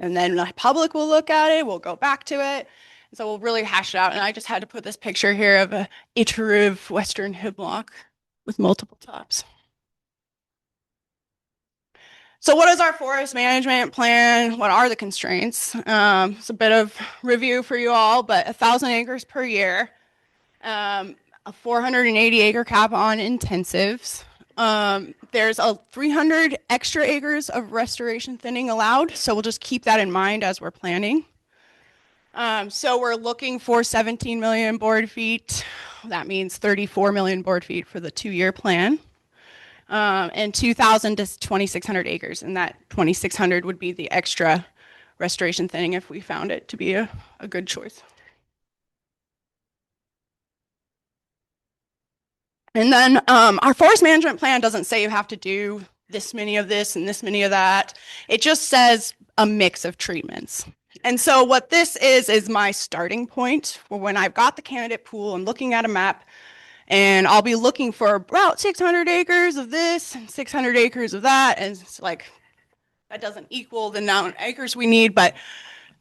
And then the public will look at it, we'll go back to it. So we'll really hash it out. And I just had to put this picture here of a iterative Western hemlock with multiple tops. So what is our forest management plan? What are the constraints? It's a bit of review for you all, but 1,000 acres per year, a 480 acre cap on intensives. There's a 300 extra acres of restoration thinning allowed, so we'll just keep that in mind as we're planning. So we're looking for 17 million board feet. That means 34 million board feet for the 2-year plan. And 2,000 to 2,600 acres, and that 2,600 would be the extra restoration thinning if we found it to be a good choice. And then our forest management plan doesn't say you have to do this many of this and this many of that. It just says a mix of treatments. And so what this is my starting point for when I've got the candidate pool and looking at a map, and I'll be looking for about 600 acres of this and 600 acres of that. And it's like, that doesn't equal the amount of acres we need, but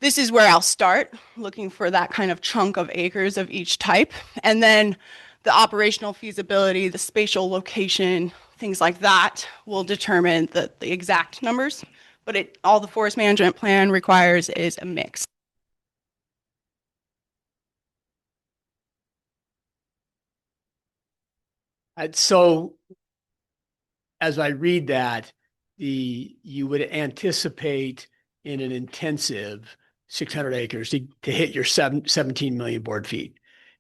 this is where I'll start looking for that kind of chunk of acres of each type. And then the operational feasibility, the spatial location, things like that will determine the exact numbers. But all the forest management plan requires is a mix. So as I read that, you would anticipate in an intensive 600 acres to hit your 17 million board feet.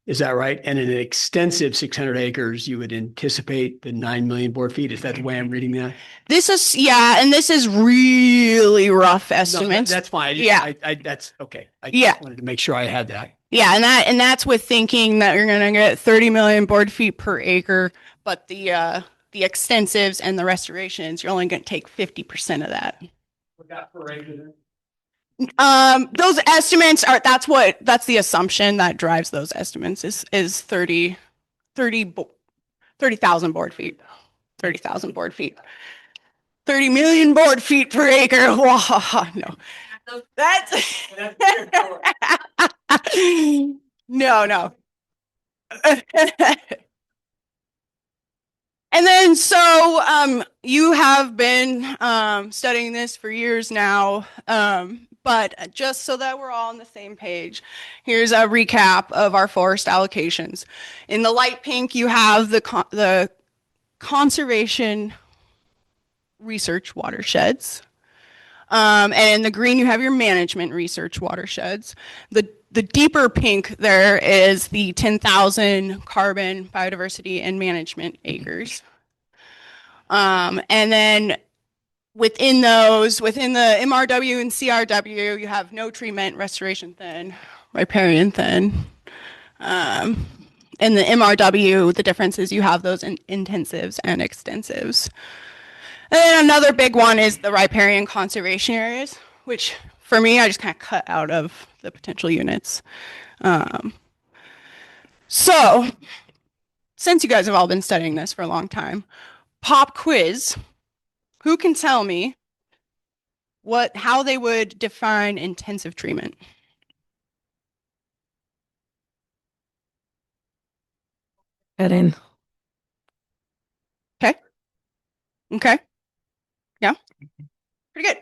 Is that right? And in an extensive 600 acres, you would anticipate the 9 million board feet. Is that the way I'm reading that? This is, yeah, and this is really rough No, estimates. that's fine. Yeah. That's okay. I Yeah. just wanted to make sure I had that. Yeah, and that's with thinking that you're going to get 30 million board feet per acre, but the extensives and the restorations, you're only going to take 50% of that. Those estimates are, that's the assumption that drives those estimates is 30,000 board feet. 30,000 board feet. 30 million board feet per acre. Wow, no. That's no. And then, so you have been studying this for years now, but just so that we're all on the same page, here's a recap of our forest allocations. In the light pink, you have the conservation research watersheds. And in the green, you have your management research watersheds. The deeper pink there is the 10,000 carbon biodiversity and management acres. And then within those, within the MRW and CRW, you have no treatment, restoration thin, riparian thin. In the MRW, the difference is you have those intensives and extensives. And then another big one is the riparian conservation areas, which for me, I just kind of cut out of the potential units. So since you guys have all been studying this for a long time, pop quiz, who can tell me how they would define intensive treatment? Heading. Okay. Yeah. Pretty good.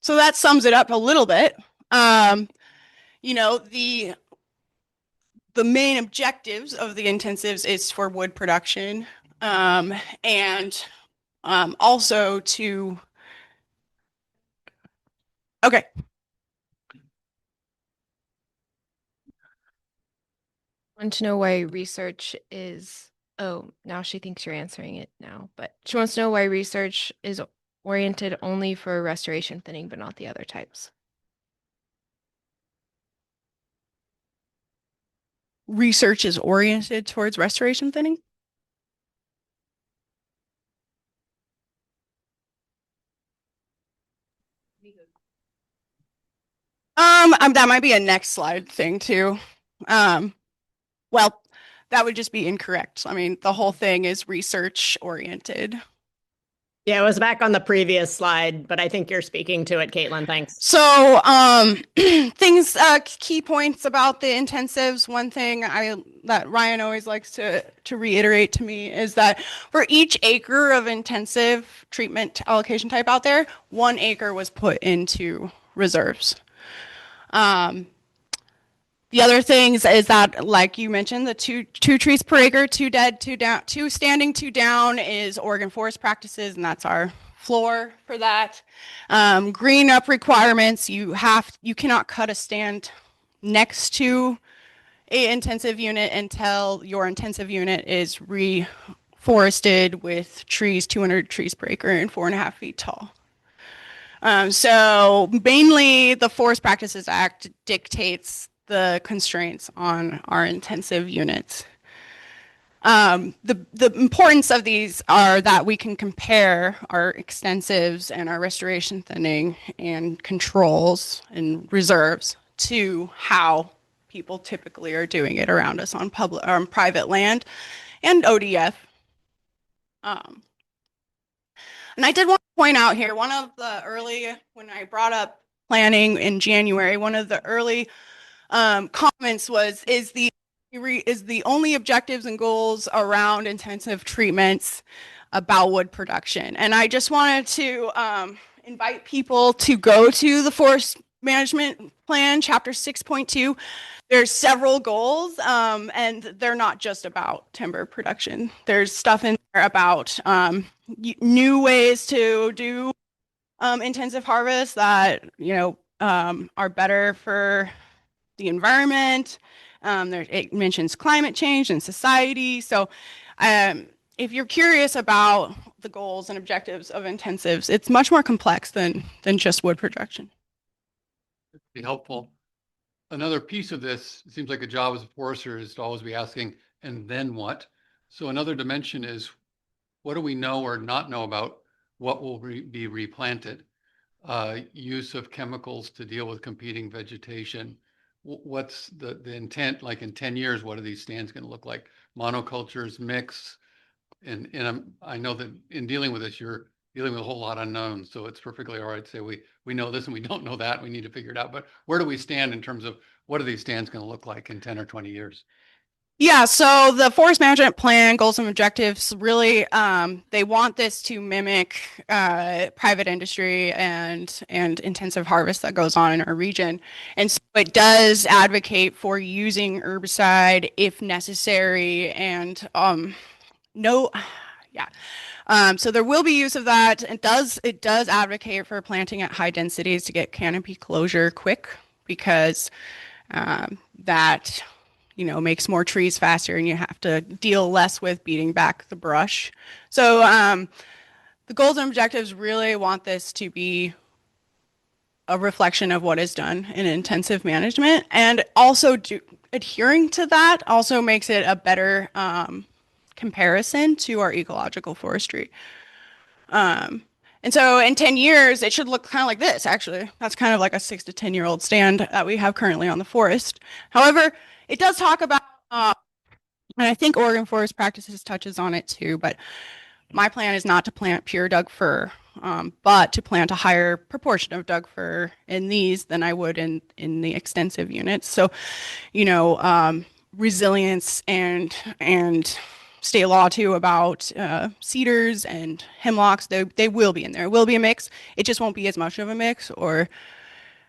So that sums it up a little bit. You know, the main objectives of the intensives is for wood production, and also to, okay. I want to know why research is, oh, now she thinks you're answering it now, but she wants to know why research is oriented only for restoration thinning, but not the other types. Research is oriented towards restoration thinning? That might be a next slide thing too. Well, that would just be incorrect. I mean, the whole thing is research oriented. Yeah, it was back on the previous slide, but I think you're speaking to it, Caitlin. Thanks. So, key points about the intensives. One thing that Ryan always likes to reiterate to me is that for each acre of intensive treatment allocation type out there, 1 acre was put into reserves. The other things is that, like you mentioned, the two trees per acre, 2 dead, 2 down, 2 standing, 2 down is Oregon forest practices, and that's our floor for that. Green up requirements, you cannot cut a stand next to a intensive unit until your intensive unit is reforested with trees, 200 trees per acre and 4.5 feet tall. So mainly the Forest Practices Act dictates the constraints on our intensive units. The importance of these are that we can compare our extensives and our restoration thinning and controls and reserves to how people typically are doing it around us on private land and ODF. And I did want to point out here, one of the early, when I brought up planning in January, one of the early comments was, is the is the only objectives and goals around intensive treatments about wood production. And I just wanted to invite people to go to the Forest Management Plan, Chapter 6.2. There's several goals, and they're not just about timber production. There's stuff in there about new ways to do intensive harvest that, are better for the environment. It mentions climate change and society. So if you're curious about the goals and objectives of intensives, it's much more complex than just wood production. Be helpful. Another piece of this, it seems like a job as a forester is to always be asking, and then what? So another dimension is, what do we know or not know about what will be replanted? Use of chemicals to deal with competing vegetation. What's the intent? Like in 10 years, what are these stands going to look like? Monocultures, mix, and I know that in dealing with this, you're dealing with a whole lot of unknowns. So it's perfectly all right to say we know this and we don't know that. We need to figure it out. But where do we stand in terms of what are these stands going to look like in 10 or 20 years? Yeah, so the Forest Management Plan, goals and objectives, really, they want this to mimic private industry and intensive harvest that goes on in our region. And so it does advocate for using herbicide if necessary and no, yeah. So there will be use of that. It does advocate for planting at high densities to get canopy closure quick because that makes more trees faster and you have to deal less with beating back the brush. So the goals and objectives really want this to be a reflection of what is done in intensive management, and also adhering to that also makes it a better comparison to our ecological forestry. And so in 10 years, it should look kind of like this, actually. That's kind of like a 6 to 10-year-old stand that we have currently on the forest. However, it does talk about, and I think Oregon Forest Practices touches on it too, but my plan is not to plant pure Doug fir, but to plant a higher proportion of Doug fir in these than I would in the extensive units. So, resilience and state law too about cedars and hemlocks, they will be in there. It will be a mix. It just won't be as much of a mix or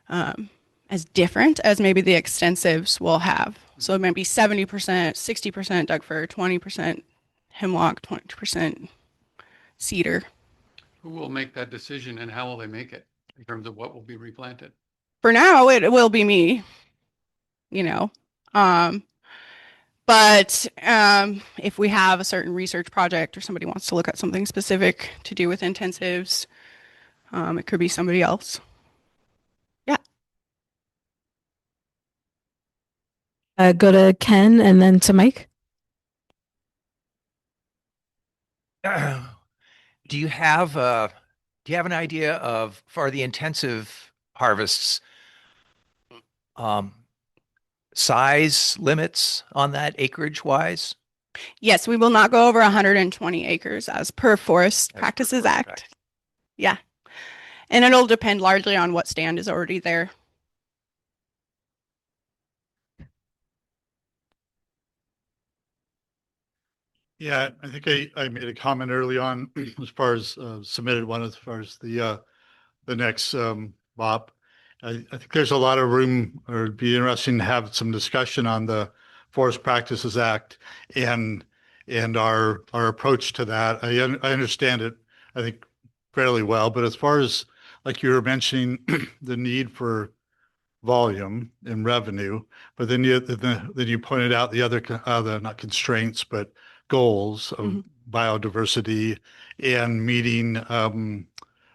as different as maybe the extensives will have. So it might be 70%, 60% Doug fir, 20% hemlock, 20% cedar. Who will make that decision and how will they make it in terms of what will be replanted? For now, it will be me, but if we have a certain research project or somebody wants to look at something specific to do with intensives, it could be somebody else. Yeah. Go to Ken and then to Mike. Do you have an idea of, for the intensive harvests, size limits on that acreage wise? Yes, we will not go over 120 acres as per Forest Practices Act. Yeah. And it'll depend largely on what stand is already there. Yeah, I think I made a comment early on as far as submitted one as far as the next BOP. I think there's a lot of room, or it'd be interesting to have some discussion on the Forest Practices Act and our approach to that. I understand it, I think, fairly well, but as far as like you were mentioning, the need for volume and revenue, but then you pointed out the other not constraints, but goals of biodiversity and meeting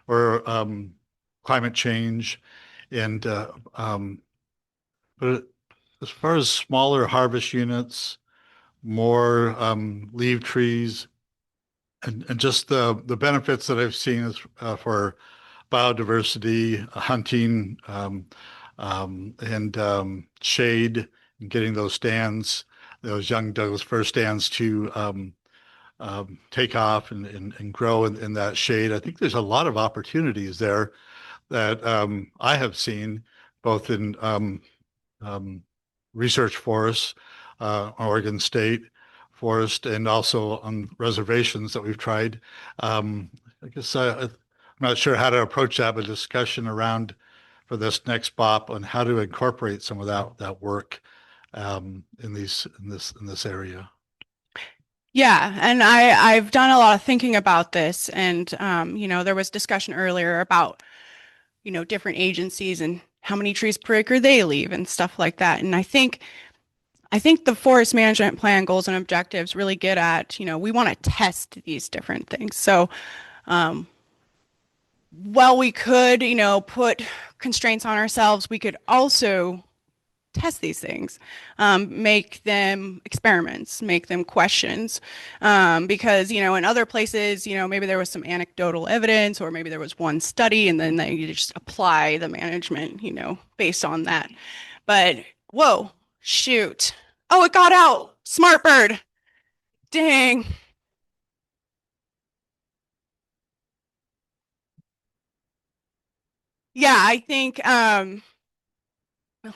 climate change. And but as far as smaller harvest units, more leaf trees, and just the benefits that I've seen is for biodiversity, hunting, and shade, and getting those stands, those young Douglas fir stands to take off and grow in that shade. I think there's a lot of opportunities there that I have seen both in research forests, Oregon State Forest and also on reservations that we've tried. I guess I'm not sure how to approach that, but discussion around for this next BOP on how to incorporate some of that work in this area. Yeah, and I've done a lot of thinking about this, and there was discussion earlier about different agencies and how many trees per acre they leave and stuff like that. And I think the forest management plan goals and objectives really get at, we want to test these different things. So, while we could, put constraints on ourselves, we could also test these things, make them experiments, make them questions. Because, in other places, maybe there was some anecdotal evidence or maybe there was one study and then they just apply the management, based on that. But whoa, shoot. Oh, it got out. Smart bird. Dang. Yeah, I think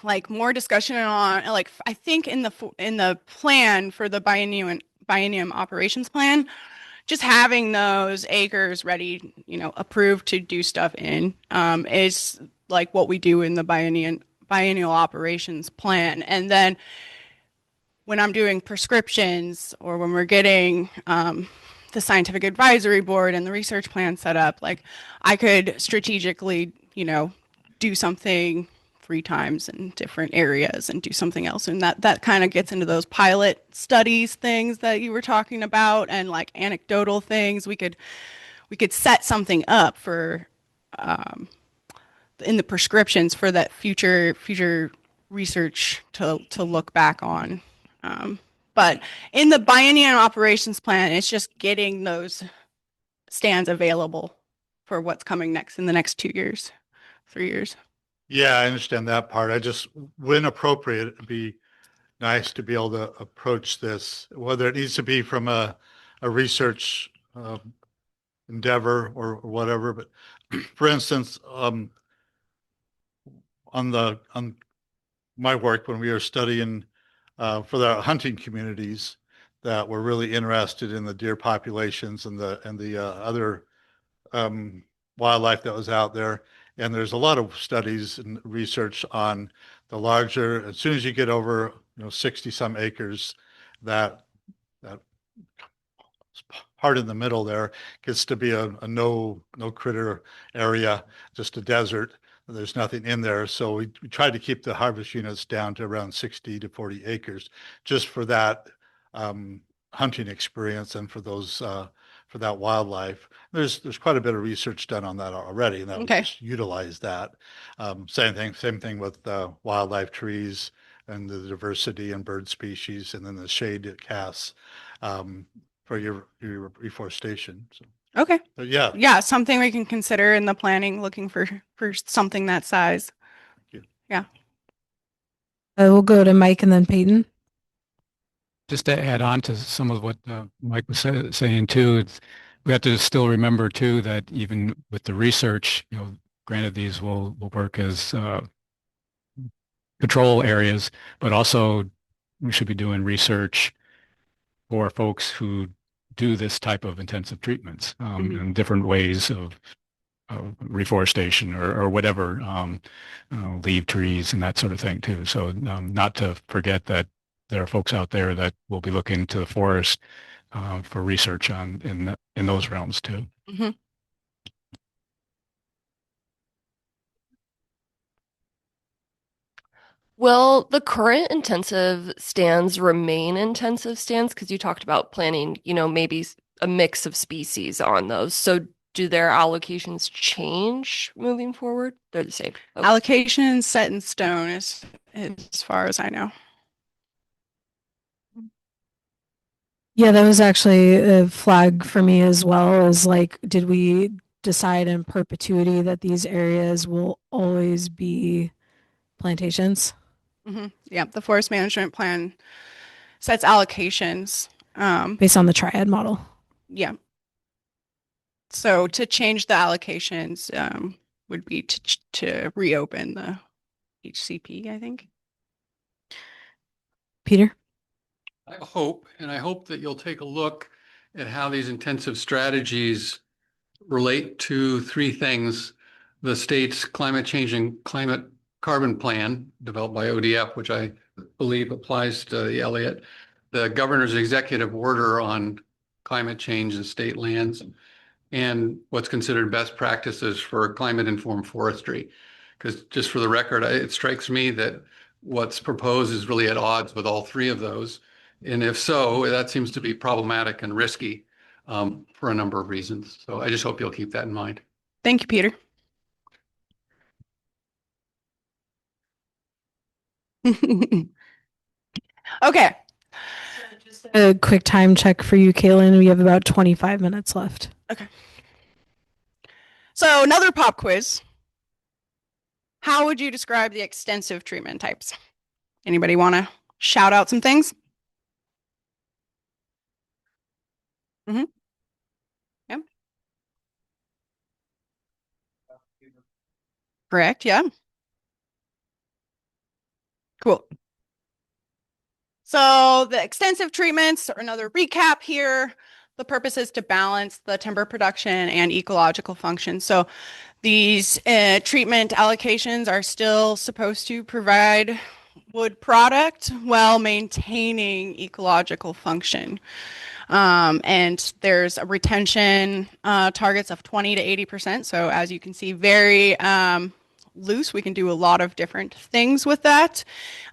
like more discussion on like I think in the plan for the biennium operations plan, just having those acres ready, approved to do stuff in, is like what we do in the biennial operations plan. And then when I'm doing prescriptions or when we're getting the scientific advisory board and the research plan set up, like I could strategically, do something 3 times in different areas and do something else. And that kind of gets into those pilot studies things that you were talking about and like anecdotal things. We could set something up for in the prescriptions for that future research to look back on. But in the biennial operations plan, it's just getting those stands available for what's coming next in the next 2 years, 3 years. Yeah, I understand that part. I just, when appropriate, it'd be nice to be able to approach this, whether it needs to be from a research endeavor or whatever. But for instance, on my work when we were studying for the hunting communities that were really interested in the deer populations and the other wildlife that was out there. And there's a lot of studies and research on the larger, as soon as you get over 60 some acres, that part in the middle there gets to be a no critter area, just a desert. There's nothing in there. So we tried to keep the harvest units down to around 60 to 40 acres just for that hunting experience and for those for that wildlife. There's quite a bit of research done on that already, and that Okay. we just utilize that. Same thing with wildlife trees and the diversity and bird species, and then the shade it casts for your reforestation. So, Okay. but yeah, Yeah, something we can consider in the planning, looking for something that size. you. Yeah. We'll go to Mike and then Peyton. Just to add on to some of what Mike was saying too, we have to still remember too that even with the research, granted these will work as control areas, but also we should be doing research for folks who do this type of intensive treatments in different ways of reforestation or whatever, leave trees and that sort of thing too. So not to forget that there are folks out there that will be looking to the forest for research in those realms too. Mm-hmm. Will the current intensive stands remain intensive stands? Because you talked about planning, maybe a mix of species on those. So do their allocations change moving forward? They're the same. Okay. Allocation set in stone as far as I know. Yeah, that was actually a flag for me as well, as like, did we decide in perpetuity that these areas will always be plantations? Mm-hmm. Yeah, the forest management plan sets allocations. Based on the triad model. Yeah. So to change the allocations would be to reopen the HCP, I think. Peter? I hope that you'll take a look at how these intensive strategies relate to three things: the state's climate change and climate carbon plan developed by ODF, which I believe applies to the Elliott, the governor's executive order on climate change and state lands, and what's considered best practices for climate informed forestry. Because just for the record, it strikes me that what's proposed is really at odds with all three of those. And if so, that seems to be problematic and risky for a number of reasons. So I just hope you'll keep that in mind. Thank you, Peter. Okay. A quick time check for you, Kaylin. We have about 25 minutes left. Okay. So another pop quiz. How would you describe the extensive treatment types? Anybody want to shout out some things? Mm-hmm. Yeah. Correct. Yeah. Cool. So the extensive treatments, or another recap here, the purpose is to balance the timber production and ecological function. So these treatment allocations are still supposed to provide wood product while maintaining ecological function. And there's a retention targets of 20 to 80%. So as you can see, very loose. We can do a lot of different things with that.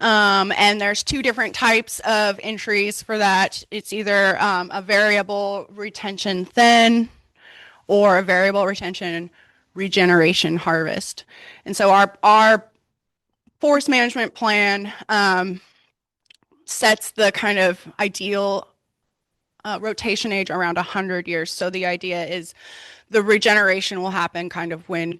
And there's two different types of entries for that. It's either a variable retention thin or a variable retention regeneration harvest. And so our forest management plan sets the kind of ideal rotation age around 100 years. So the idea is the regeneration will happen kind of when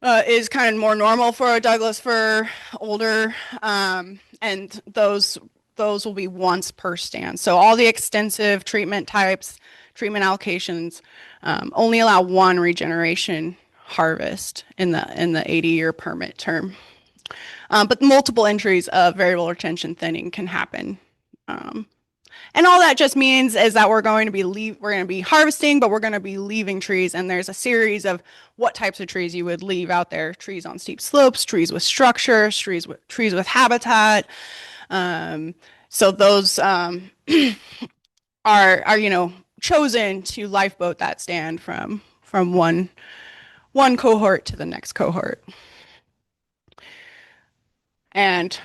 is kind of more normal for a Douglas fir, older, and those will be once per stand. So all the extensive treatment types, treatment allocations only allow one regeneration harvest in the 80-year permit term. But multiple entries of variable retention thinning can happen. And all that just means is that we're going to be harvesting, but we're going to be leaving trees. And there's a series of what types of trees you would leave out there: trees on steep slopes, trees with structure, trees with habitat. So those are chosen to lifeboat that stand from one cohort to the next cohort. And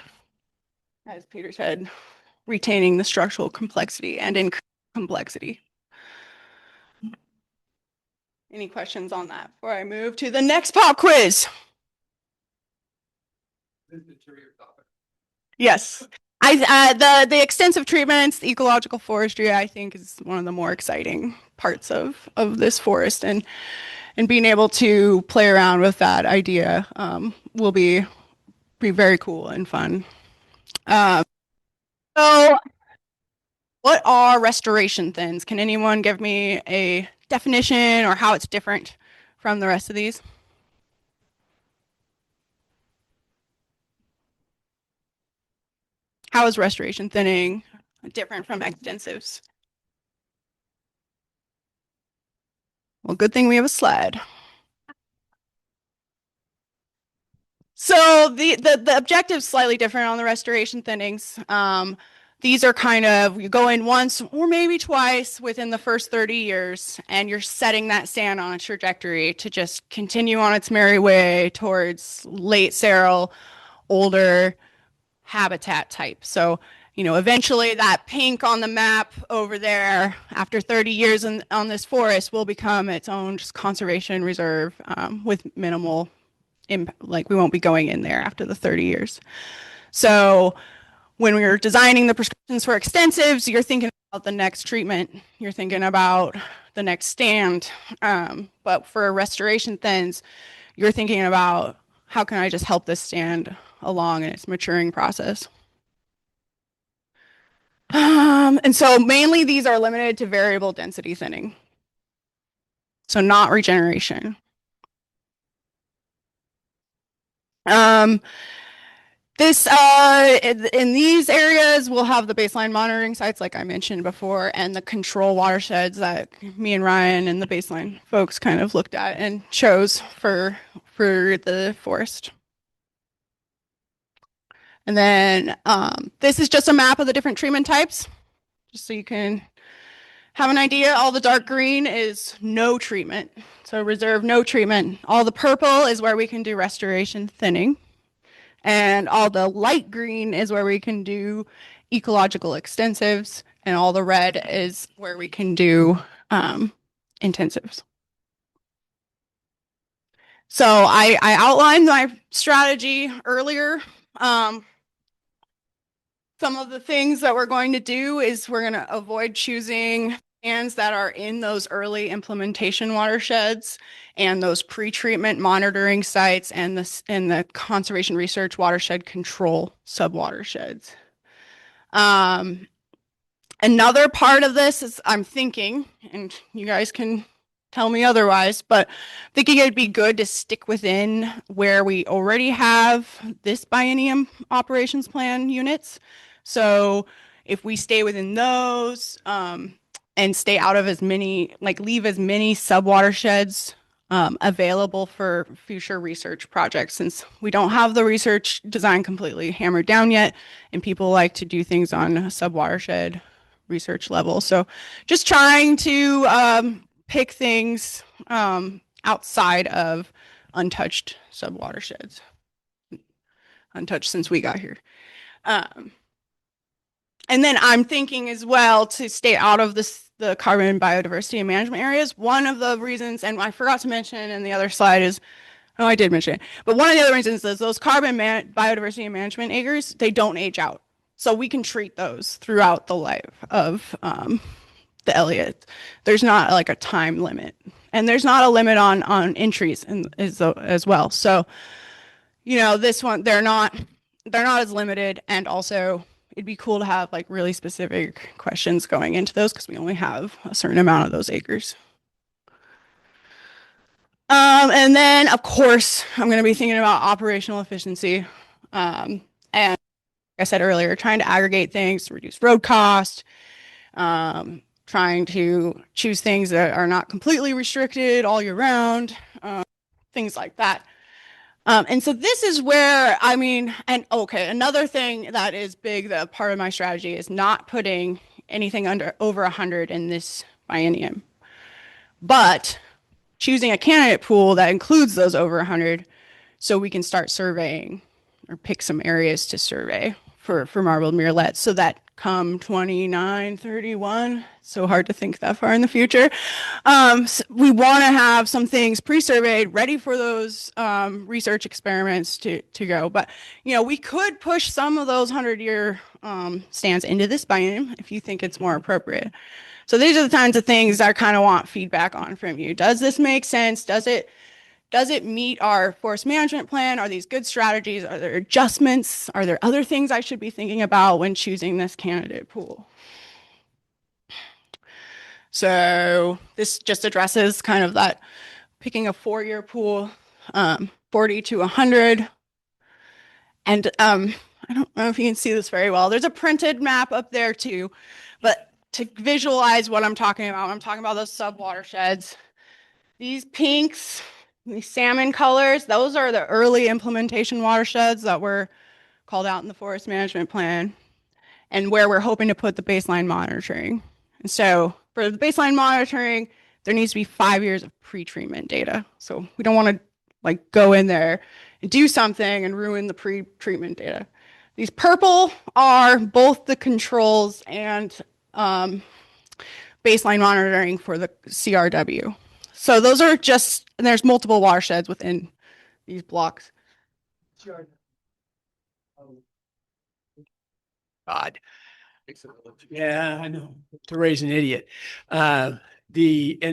as Peter said, retaining the structural complexity and increased complexity. Any questions on that before I move to the next pop quiz? Yes. The extensive treatments, the ecological forestry, I think is one of the more exciting parts of this forest, and being able to play around with that idea will be very cool and fun. So what are restoration thins? Can anyone give me a definition or how it's different from the rest of these? How is restoration thinning different from extensives? Well, good thing we have a slide. So the objective is slightly different on the restoration thinnings. These are kind of, you go in once or maybe twice within the first 30 years, and you're setting that stand on a trajectory to just continue on its merry way towards late sterile, older habitat type. So, eventually that pink on the map over there after 30 years on this forest will become its own just conservation reserve with minimal impact. Like, we won't be going in there after the 30 years. So when we were designing the prescriptions for extensives, you're thinking about the next treatment, you're thinking about the next stand. But for restoration thins, you're thinking about, how can I just help this stand along in its maturing process? And so mainly these are limited to variable density thinning. So not regeneration. This, in these areas, we'll have the baseline monitoring sites, like I mentioned before, and the control watersheds that me and Ryan and the baseline folks kind of looked at and chose for the forest. And then this is just a map of the different treatment types, just so you can have an idea. All the dark green is no treatment, so reserve no treatment. All the purple is where we can do restoration thinning. And all the light green is where we can do ecological extensives, and all the red is where we can do intensives. So I outlined my strategy earlier. Some of the things that we're going to do is we're going to avoid choosing lands that are in those early implementation watersheds and those pre-treatment monitoring sites and the conservation research watershed control subwatersheds. Another part of this is I'm thinking, and you guys can tell me otherwise, but thinking it'd be good to stick within where we already have this biennium operations plan units. So if we stay within those, and stay out of as many, like leave as many subwatersheds available for future research projects, since we don't have the research design completely hammered down yet, and people like to do things on a subwatershed research level. So just trying to pick things outside of untouched subwatersheds, untouched since we got here. And then I'm thinking as well to stay out of the carbon biodiversity and management areas. One of the reasons, and I forgot to mention in the other slide is, oh, I did mention it, but one of the other reasons is those carbon biodiversity and management acres, they don't age out. So we can treat those throughout the life of the Elliott. There's not like a time limit, and there's not a limit on entries as well. So, you know, this one, they're not as limited, and also it'd be cool to have like really specific questions going into those because we only have a certain amount of those acres. And then of course, I'm going to be thinking about operational efficiency. And like I said earlier, trying to aggregate things to reduce road cost, trying to choose things that are not completely restricted all year round, things like that. And so this is where, I mean, and okay, another thing that is big, that part of my strategy is not putting anything over 100 in this biennium, but choosing a candidate pool that includes those over 100 so we can start surveying or pick some areas to survey for marbled murrelet, so that come 29, 31, so hard to think that far in the future. So we want to have some things pre-surveyed, ready for those research experiments to go. But, you know, we could push some of those 100-year stands into this biome if you think it's more appropriate. So these are the kinds of things I kind of want feedback on from you. Does this make sense? Does it meet our forest management plan? Are these good strategies? Are there adjustments? Are there other things I should be thinking about when choosing this candidate pool? So this just addresses kind of that picking a 4-year pool, 40 to 100. And I don't know if you can see this very well. There's a printed map up there too, but to visualize what I'm talking about those subwatersheds. These pinks, these salmon colors, those are the early implementation watersheds that were called out in the forest management plan and where we're hoping to put the baseline monitoring. And so for the baseline monitoring, there needs to be 5 years of pre-treatment data. So we don't want to like go in there and do something and ruin the pre-treatment data. These purple are both the controls and baseline monitoring for the CRW. So those are just, and there's multiple watersheds within these blocks. God. Yeah, I know. To raise an idiot. And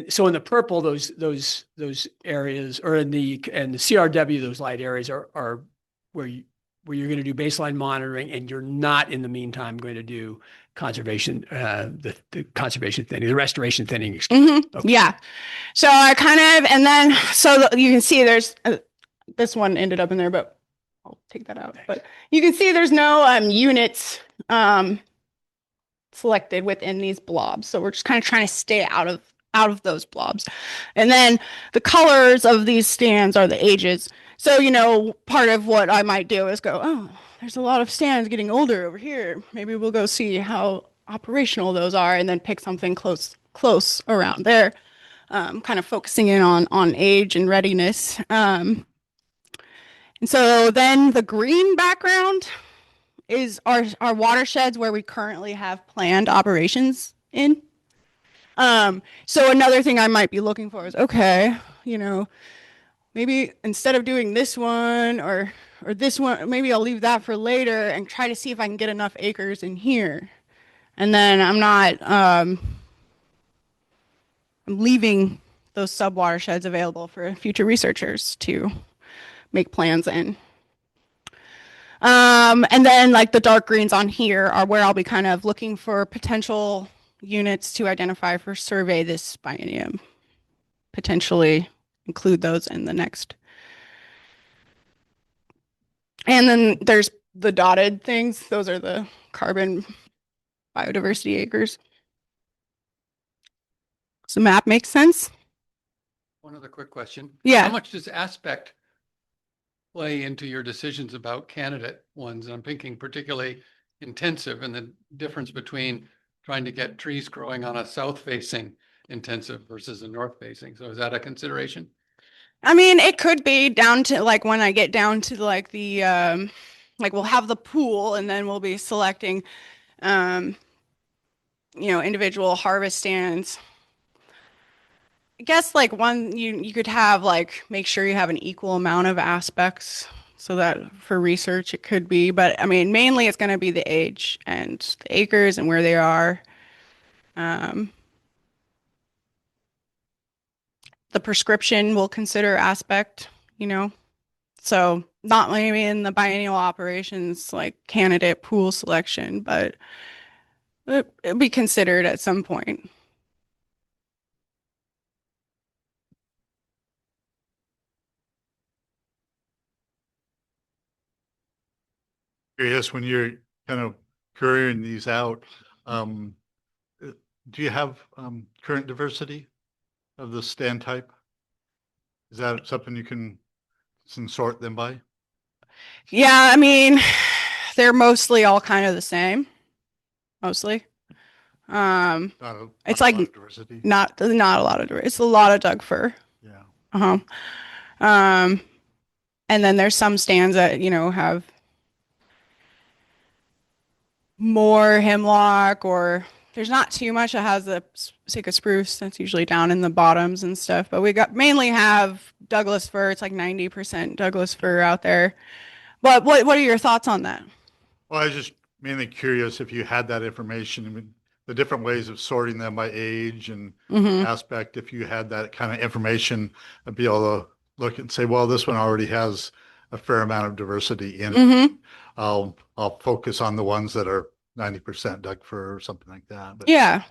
so in the purple, those areas, or in the CRW, those light areas are where you're going to do baseline monitoring, and you're not in the meantime going to do conservation, the conservation thinning, the restoration thinning. Mm-hmm. Okay. Yeah. So I kind of, and then, so you can see there's, this one ended up in there, but I'll take that out. But you can see there's no units selected within these blobs. So we're just kind of trying to stay out of those blobs. And then the colors of these stands are the ages. So, you know, part of what I might do is go, oh, there's a lot of stands getting older over here. Maybe we'll go see how operational those are and then pick something close around there. Kind of focusing in on age and readiness. And so then the green background is our watersheds where we currently have planned operations in. So another thing I might be looking for is, okay, you know, maybe instead of doing this one or this one, maybe I'll leave that for later and try to see if I can get enough acres in here. And then I'm leaving those sub watersheds available for future researchers to make plans in. And then like the dark greens on here are where I'll be kind of looking for potential units to identify for survey this biennium. Potentially include those in the next. And then there's the dotted things. Those are the carbon biodiversity acres. Does the map make sense? One other quick question. Yeah. How much does aspect play into your decisions about candidate ones? And I'm thinking particularly intensive and the difference between trying to get trees growing on a south facing intensive versus a north facing. So is that a consideration? I mean, it could be down to like when I get down to like the like we'll have the pool and then we'll be selecting you know, individual harvest stands. I guess like one you could have like make sure you have an equal amount of aspects so that for research it could be, but I mean mainly it's going to be the age and the acres and where they are. The prescription will consider aspect, you know, so not maybe in the biennial operations like candidate pool selection, but it'll be considered at some point. Curious, when you're kind of carrying these out, do you have current diversity of the stand type? Is that something you can sort them by? Yeah, I mean, they're mostly all kind of the same. Mostly. It's like not a lot of diversity. It's a lot of Doug fir. Yeah. And then there's some stands that, you know, have more hemlock or there's not too much that has the Sitka spruce. That's usually down in the bottoms and stuff. But we mainly have Douglas fir. It's like 90% Douglas fir out there. But what are your thoughts on that? Well, I was just mainly curious if you had that information, I mean, the different ways of sorting them by age and aspect. If you had that kind of information, I'd be able to look and say, well, this one already has a fair amount of diversity in it. I'll focus on the ones that are 90% Doug fir or something like that. But. Yeah.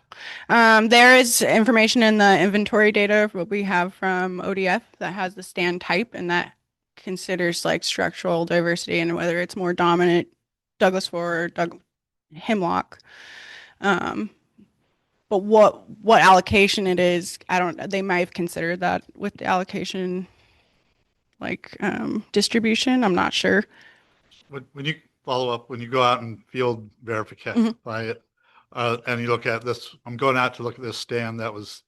There is information in the inventory data what we have from ODF that has the stand type and that considers like structural diversity and whether it's more dominant Douglas fir or hemlock. But what allocation it is, they might have considered that with the allocation like distribution. I'm not sure. When you follow up, when you go out and field verify it, and you look at this, I'm going out to look at this stand that was,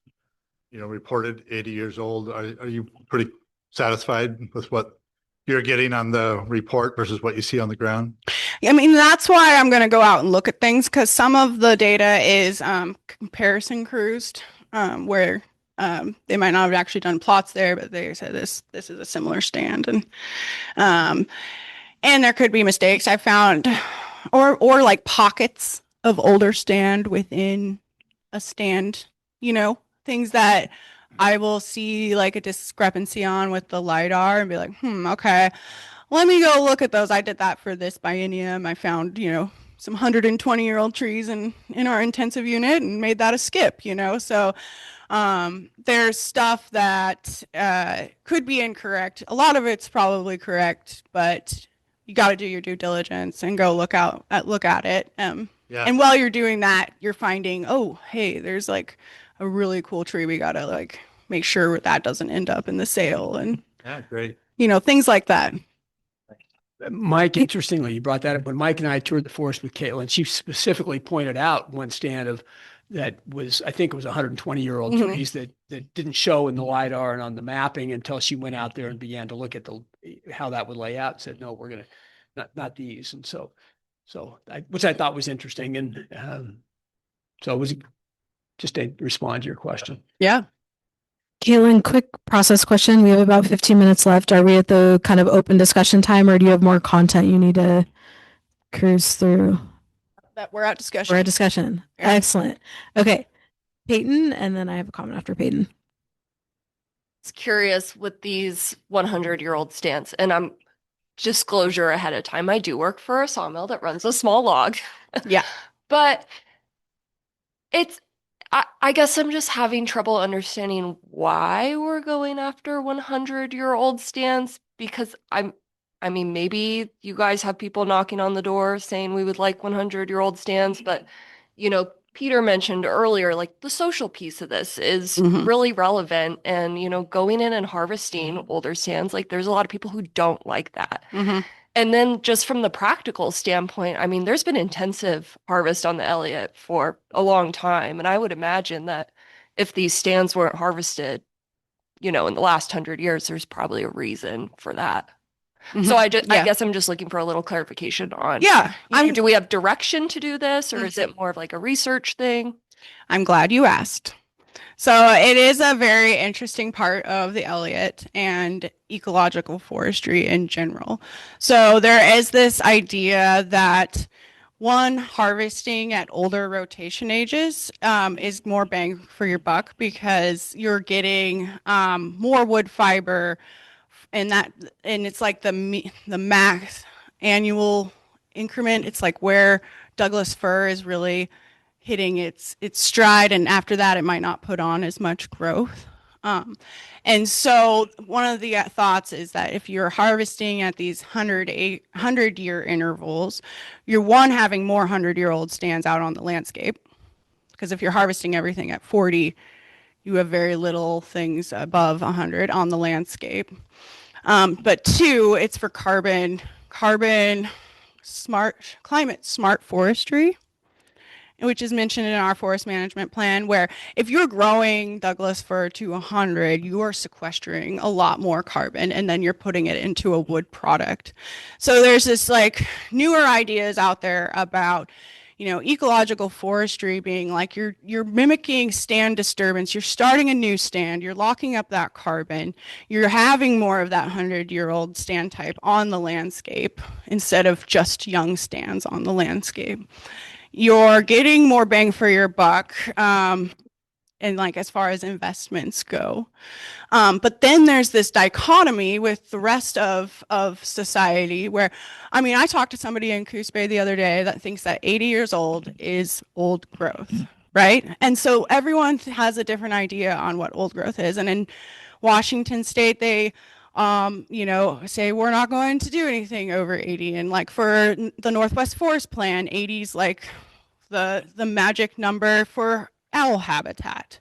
you know, reported 80 years old. Are you pretty satisfied with what you're getting on the report versus what you see on the ground? I mean, that's why I'm going to go out and look at things because some of the data is comparison cruised, where they might not have actually done plots there, but they said this is a similar stand, and there could be mistakes I found, or like pockets of older stand within a stand, you know, things that I will see like a discrepancy on with the LiDAR and be like, okay, let me go look at those. I did that for this biennium. I found, you know, some 120-year-old trees in our intensive unit and made that a skip, you know, so there's stuff that could be incorrect. A lot of it's probably correct, but you got to do your due diligence and go look at it. Yeah. And while you're doing that, you're finding, oh, hey, there's like a really cool tree. We got to like make sure that doesn't end up in the sale and, Yeah, great. things like that. Mike, interestingly, you brought that up when Mike and I toured the forest with Caitlin. She specifically pointed out one stand of that was, I think it was 120-year-old Mhm. trees that didn't show in the LiDAR and on the mapping until she went out there and began to look at how that would lay out and said, no, we're going to not these. And which I thought was interesting. And so it was just to respond to your question. Yeah. Caitlin, quick process question. We have about 15 minutes left. Are we at the kind of open discussion time, or do you have more content you need to cruise through? That we're at discussion. We're at discussion. Yeah. Excellent. Okay. Peyton, and then I have a comment after Peyton. It's curious with these 100-year-old stands, and I'm disclosure ahead of time. I do work for a sawmill that runs a small log. Yeah. But I guess I'm just having trouble understanding why we're going after 100-year-old stands because I mean, maybe you guys have people knocking on the door saying we would like 100-year-old stands, but Peter mentioned earlier, like the social piece of this is Mhm. really relevant and, going in and harvesting older stands, like there's a lot of people who don't like that. Mhm. And then just from the practical standpoint, I mean, there's been intensive harvest on the Elliott for a long time. And I would imagine that if these stands weren't harvested, in the last 100 years, there's probably a reason for that. So I Yeah. guess I'm just looking for a little clarification on, Yeah. do we have direction to do this or is it more of like a research thing? I'm glad you asked. So it is a very interesting part of the Elliott and ecological forestry in general. So there is this idea that harvesting at older rotation ages is more bang for your buck because you're getting more wood fiber and it's like the max annual increment. It's like where Douglas fir is really hitting its stride, and after that, it might not put on as much growth. And so one of the thoughts is that if you're harvesting at these 100-year intervals, you're having more 100-year-old stands out on the landscape. Because if you're harvesting everything at 40, you have very little things above 100 on the landscape. But two, it's for carbon smart, climate smart forestry, which is mentioned in our forest management plan, where if you're growing Douglas fir to 100, you are sequestering a lot more carbon and then you're putting it into a wood product. So there's this like newer ideas out there about ecological forestry being like you're mimicking stand disturbance. You're starting a new stand. You're locking up that carbon. You're having more of that 100-year-old stand type on the landscape instead of just young stands on the landscape. You're getting more bang for your buck, and like as far as investments go. But then there's this dichotomy with the rest of society where, I mean, I talked to somebody in Coos Bay the other day that thinks that 80 years old is old growth, right? And so everyone has a different idea on what old growth is. And in Washington State, they say we're not going to do anything over 80. And like for the Northwest Forest Plan, 80 is like the magic number for owl habitat.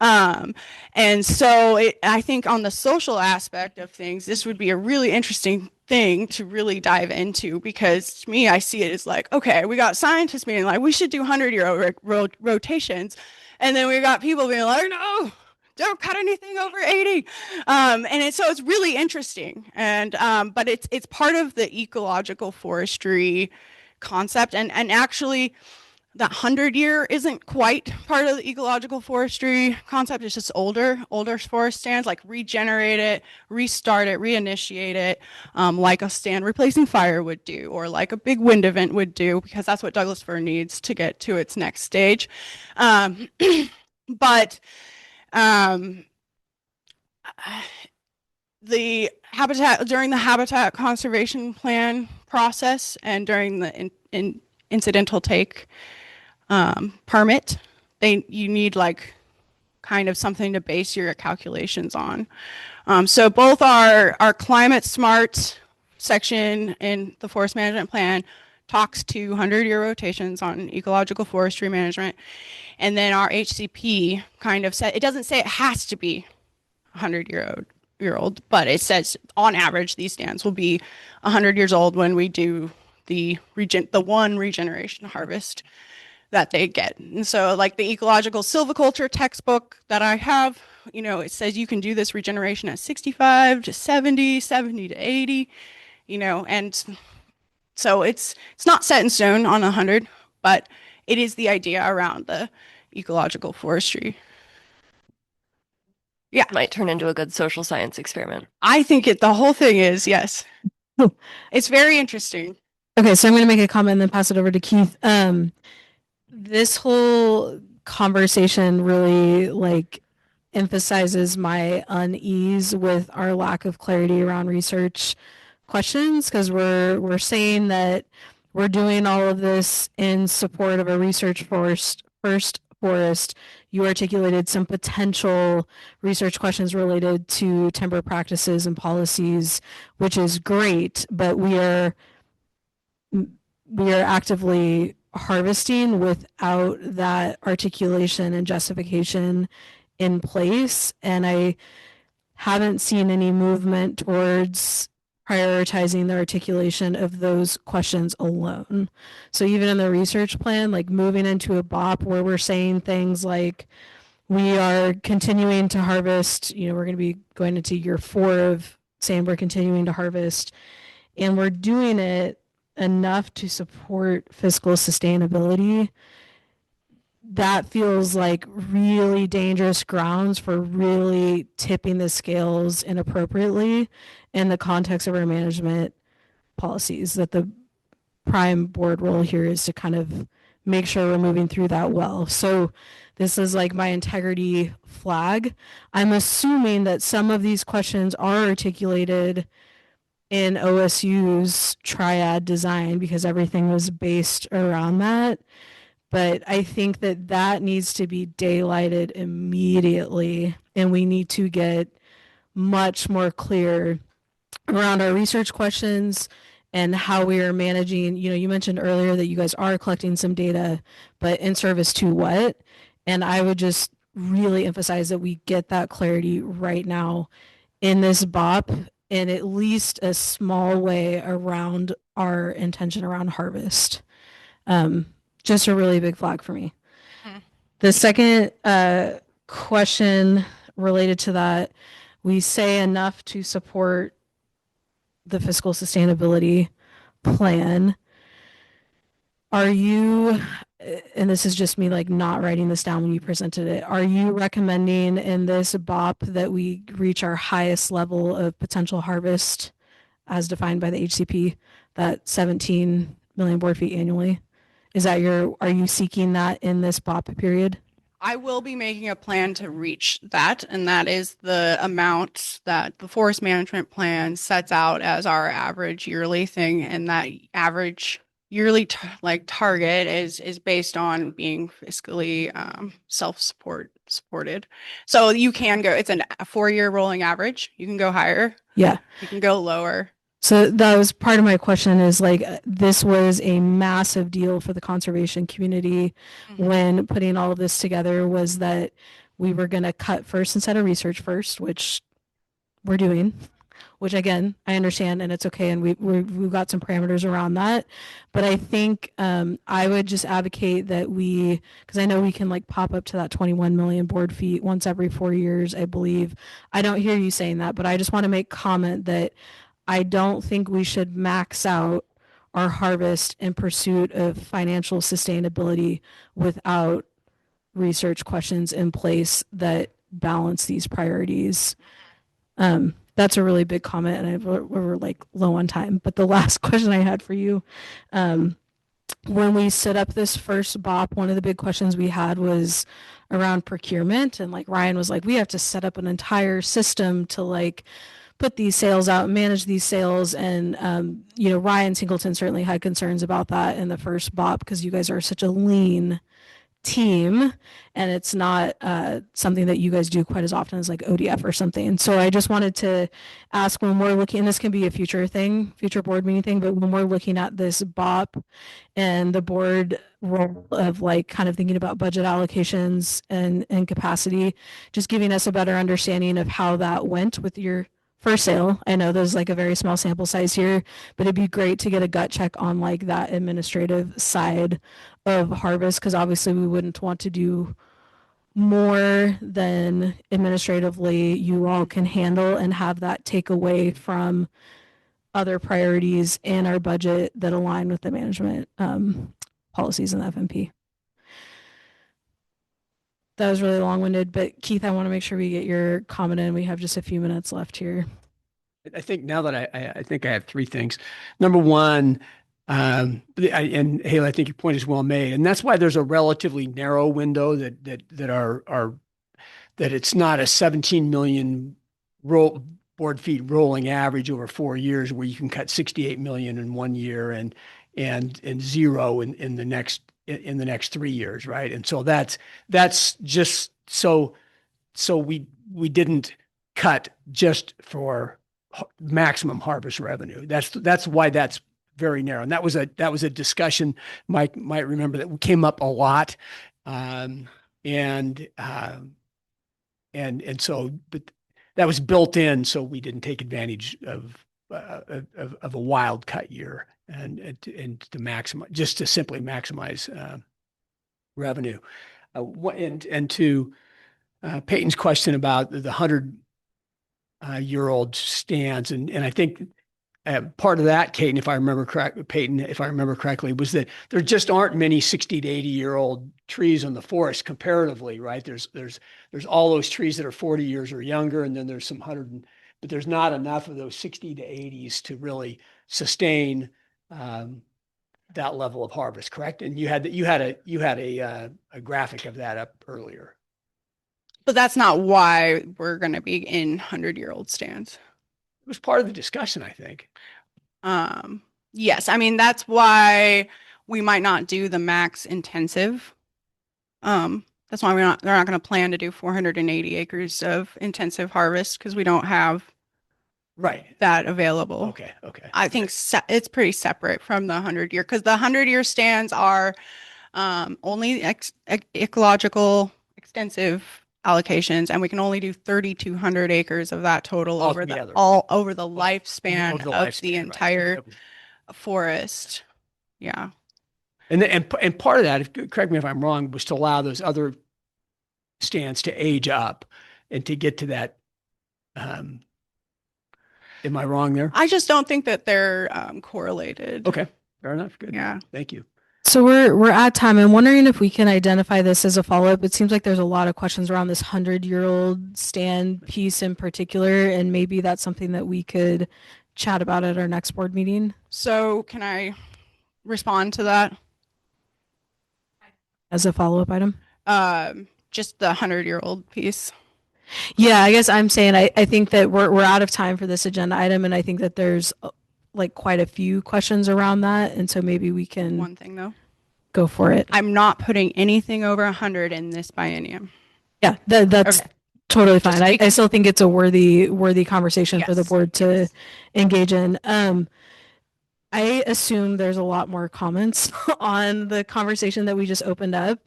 And so I think on the social aspect of things, this would be a really interesting thing to really dive into because to me, I see it as like, okay, we got scientists being like, we should do 100-year rotations. And then we got people being like, no, don't cut anything over 80. So it's really interesting. And, but it's part of the ecological forestry concept. And actually, that 100-year isn't quite part of the ecological forestry concept. It's just older forest stands, like regenerate it, restart it, reinitiate it, like a stand replacing fire would do, or like a big wind event would do, because that's what Douglas fir needs to get to its next stage. But the habitat during the habitat conservation plan process and during the incidental take permit, you need like kind of something to base your calculations on. So both our climate smart section in the forest management plan talks to 100-year rotations on ecological forestry management. And then our HCP kind of said, it doesn't say it has to be 100-year old, but it says on average these stands will be 100 years old when we do the one regeneration harvest that they get. And so like the ecological silviculture textbook that I have, you know, it says you can do this regeneration at 65 to 70, 70 to 80, you know, and so it's not set in stone on 100, but it is the idea around the ecological forestry. Yeah. Might turn into a good social science experiment. I think the whole thing is, yes. It's very interesting. Okay, so I'm going to make a comment and then pass it over to Keith. This whole conversation really like emphasizes my unease with our lack of clarity around research questions, because we're saying that we're doing all of this in support of a research first forest. You articulated some potential research questions related to timber practices and policies, which is great, but we are actively harvesting without that articulation and justification in place. And I haven't seen any movement towards prioritizing the articulation of those questions alone. So even in the research plan, like moving into a BOP where we're saying things like, we are continuing to harvest, you know, we're going to be going into year 4 of saying we're continuing to harvest, and we're doing it enough to support fiscal sustainability. That feels like really dangerous grounds for really tipping the scales inappropriately in the context of our management policies. That the prime board role here is to kind of make sure we're moving through that well. So this is like my integrity flag. I'm assuming that some of these questions are articulated in OSU's triad design because everything was based around that. But I think that that needs to be daylighted immediately, and we need to get much more clear around our research questions and how we are managing. You know, you mentioned earlier that you guys are collecting some data, but in service to what? And I would just really emphasize that we get that clarity right now in this BOP in at least a small way around our intention around harvest. Just a really big flag for me. The second question related to that, we say enough to support the fiscal sustainability plan. Are you, and this is just me like not writing this down when you presented it, are you recommending in this BOP that we reach our highest level of potential harvest as defined by the HCP, that 17 million board feet annually? Is that are you seeking that in this BOP period? I will be making a plan to reach that, and that is the amount that the forest management plan sets out as our average yearly thing, and that average yearly target is based on being fiscally supported. So you can go, it's a 4-year rolling average. You can go higher. Yeah. You can go lower. So that was part of my question is like, this was a massive deal for the conservation community when putting all of this together, was that we were going to cut first instead of research first, which we're doing, which again, I understand and it's okay. And we've got some parameters around that. But I think I would just advocate that because I know we can like pop up to that 21 million board feet once every 4 years, I believe. I don't hear you saying that, but I just want to make comment that I don't think we should max out our harvest in pursuit of financial sustainability without research questions in place that balance these priorities. That's a really big comment, and we're like low on time. But the last question I had for you, when we set up this first BOP, one of the big questions we had was around procurement. And like Ryan was like, we have to set up an entire system to like put these sales out and manage these sales. And, you know, Ryan Singleton certainly had concerns about that in the first BOP because you guys are such a lean team, and it's not something that you guys do quite as often as like ODF or something. So I just wanted to ask, when we're looking, and this can be a future thing, future board meeting thing, but when we're looking at this BOP and the board role of like kind of thinking about budget allocations and capacity, just giving us a better understanding of how that went with your first sale. I know there's like a very small sample size here, but it'd be great to get a gut check on like that administrative side of harvest, because obviously we wouldn't want to do more than administratively you all can handle and have that take away from other priorities in our budget that align with the management policies in the FMP. That was really long-winded, but Keith, I want to make sure we get your comment in. We have just a few minutes left here. I think now that I think I have three things. Number one, and Haley, I think your point is well made, and that's why there's a relatively narrow window that it's not a 17 million board feet rolling average over 4 years where you can cut 68 million in 1 year and zero in the next 3 years, right? And so that's just so we didn't cut just for maximum harvest revenue. That's why that's very narrow. And that was a discussion Mike might remember that came up a lot. And so, but that was built in, so we didn't take advantage of a wild cut year and to maximize, just to simply maximize revenue. And to Peyton's question about the 100-year-old stands, and I think part of that, Peyton, if I remember correctly, was that there just aren't many 60 to 80-year-old trees in the forest comparatively, right? There's all those trees that are 40 years or younger, and then there's some but there's not enough of those 60 to 80s to really sustain that level of harvest, correct? And you had a graphic of that up earlier. But that's not why we're going to be in 100-year-old stands. It was part of the discussion, I think. Yes, I mean, that's why we might not do the max intensive. That's why they're not going to plan to do 480 acres of intensive harvest, because we don't have that available. Okay. I think it's pretty separate from the 100-year, because the 100-year stands are only ecological extensive allocations, and we can only do 3,200 acres of that total over the lifespan of the entire forest. Yeah. And part of that, correct me if I'm wrong, was to allow those other stands to age up and to get to that. Am I wrong there? I just don't think that they're correlated. Okay, fair enough. Good. Yeah. Thank you. So we're at time. I'm wondering if we can identify this as a follow-up. It seems like there's a lot of questions around this 100-year-old stand piece in particular, and maybe that's something that we could chat about at our next board meeting. So can I respond to that? As a follow-up item? Just the 100-year-old piece. Yeah, I guess I'm saying I think that we're out of time for this agenda item, and I think that there's like quite a few questions around that, and so maybe we can one thing though. Go for it. I'm not putting anything over 100 in this biennium. Yeah, that's okay. Totally fine. I still think it's a worthy conversation for the board to engage in. I assume there's a lot more comments on the conversation that we just opened up.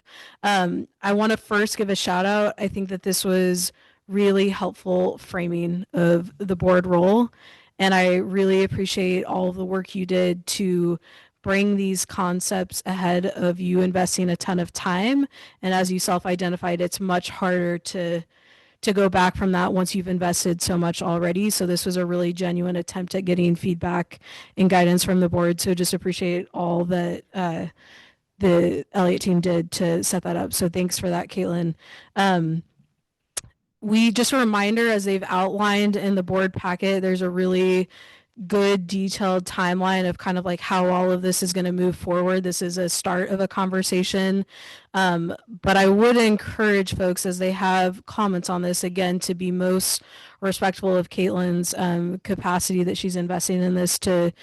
I want to first give a shout out. I think that this was really helpful framing of the board role. And I really appreciate all of the work you did to bring these concepts ahead of you investing a ton of time. And as you self-identified, it's much harder to go back from that once you've invested so much already. So this was a really genuine attempt at getting feedback and guidance from the board. So just appreciate all that the Elliott team did to set that up. So thanks for that, Caitlin. We just a reminder, as they've outlined in the board packet, there's a really good detailed timeline of kind of like how all of this is going to move forward. This is a start of a conversation. But I would encourage folks as they have comments on this again to be most respectful of Caitlin's capacity that she's investing in this to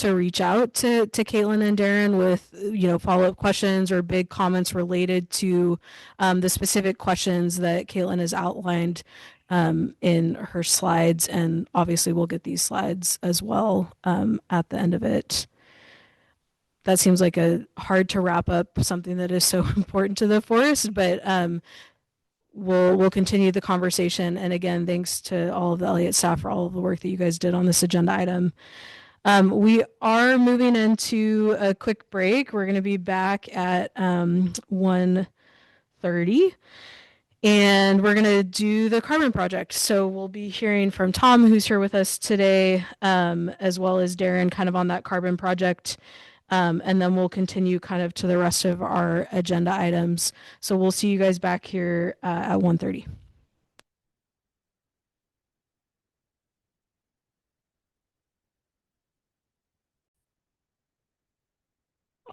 reach out to Caitlin and Darren with follow-up questions or big comments related to the specific questions that Caitlin has outlined in her slides, and obviously we'll get these slides as well at the end of it. That seems like a hard to wrap up something that is so important to the forest, but we'll continue the conversation. And again, thanks to all of the Elliott staff for all of the work that you guys did on this agenda item. We are moving into a quick break. We're going to be back at 1:30. And we're going to do the carbon project. So we'll be hearing from Tom, who's here with us today, as well as Darren kind of on that carbon project. And then we'll continue kind of to the rest of our agenda items. So we'll see you guys back here at 1:30.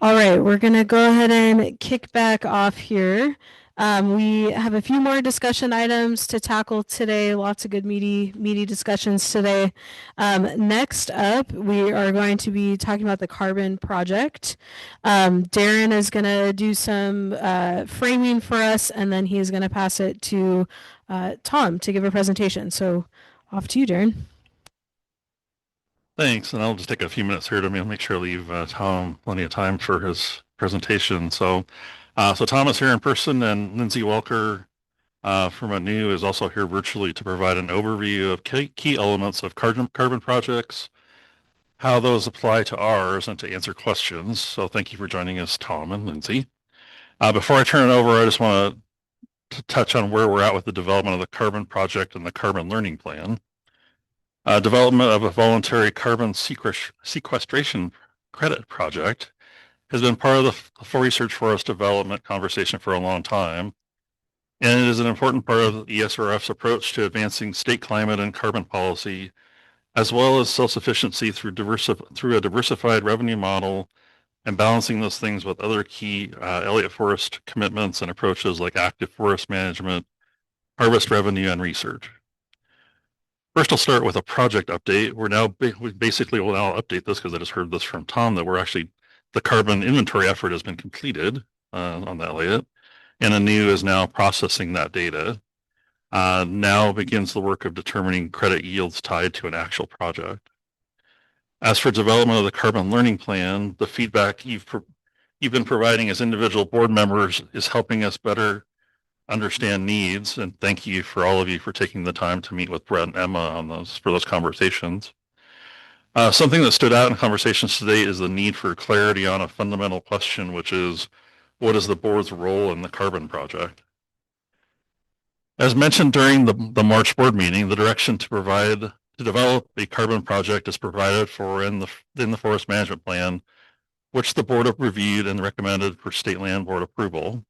All right, we're going to go ahead and kick back off here. We have a few more discussion items to tackle today. Lots of good meaty discussions today. Next up, we are going to be talking about the carbon project. Darren is going to do some framing for us, and then he is going to pass it to Tom to give a presentation. So off to you, Darren. Thanks, and I'll just take a few minutes here to make sure I leave Tom plenty of time for his presentation. So Tom is here in person, and Lindsay Welker from ANU is also here virtually to provide an overview of key elements of carbon projects, how those apply to ours, and to answer questions. So thank you for joining us, Tom and Lindsay. Before I turn it over, I just want to touch on where we're at with the development of the carbon project and the carbon learning plan. Development of a voluntary carbon sequestration credit project has been part of the research forest development conversation for a long time, and it is an important part of the ESRF's approach to advancing state climate and carbon policy, as well as self-sufficiency through a diversified revenue model and balancing those things with other key Elliott Forest commitments and approaches like active forest management, harvest revenue, and research. First, I'll start with a project update. We basically will now update this because I just heard this from Tom that the carbon inventory effort has been completed on the Elliott, and ANU is now processing that data. Now begins the work of determining credit yields tied to an actual project. As for development of the carbon learning plan, the feedback you've been providing as individual board members is helping us better understand needs, and thank you for all of you for taking the time to meet with Brett and Emma on those conversations. Something that stood out in conversations today is the need for clarity on a fundamental question, which is, what is the board's role in the carbon project? As mentioned during the March board meeting, the direction to develop a carbon project is provided for in the forest management plan, which the board have reviewed and recommended for state land board approval.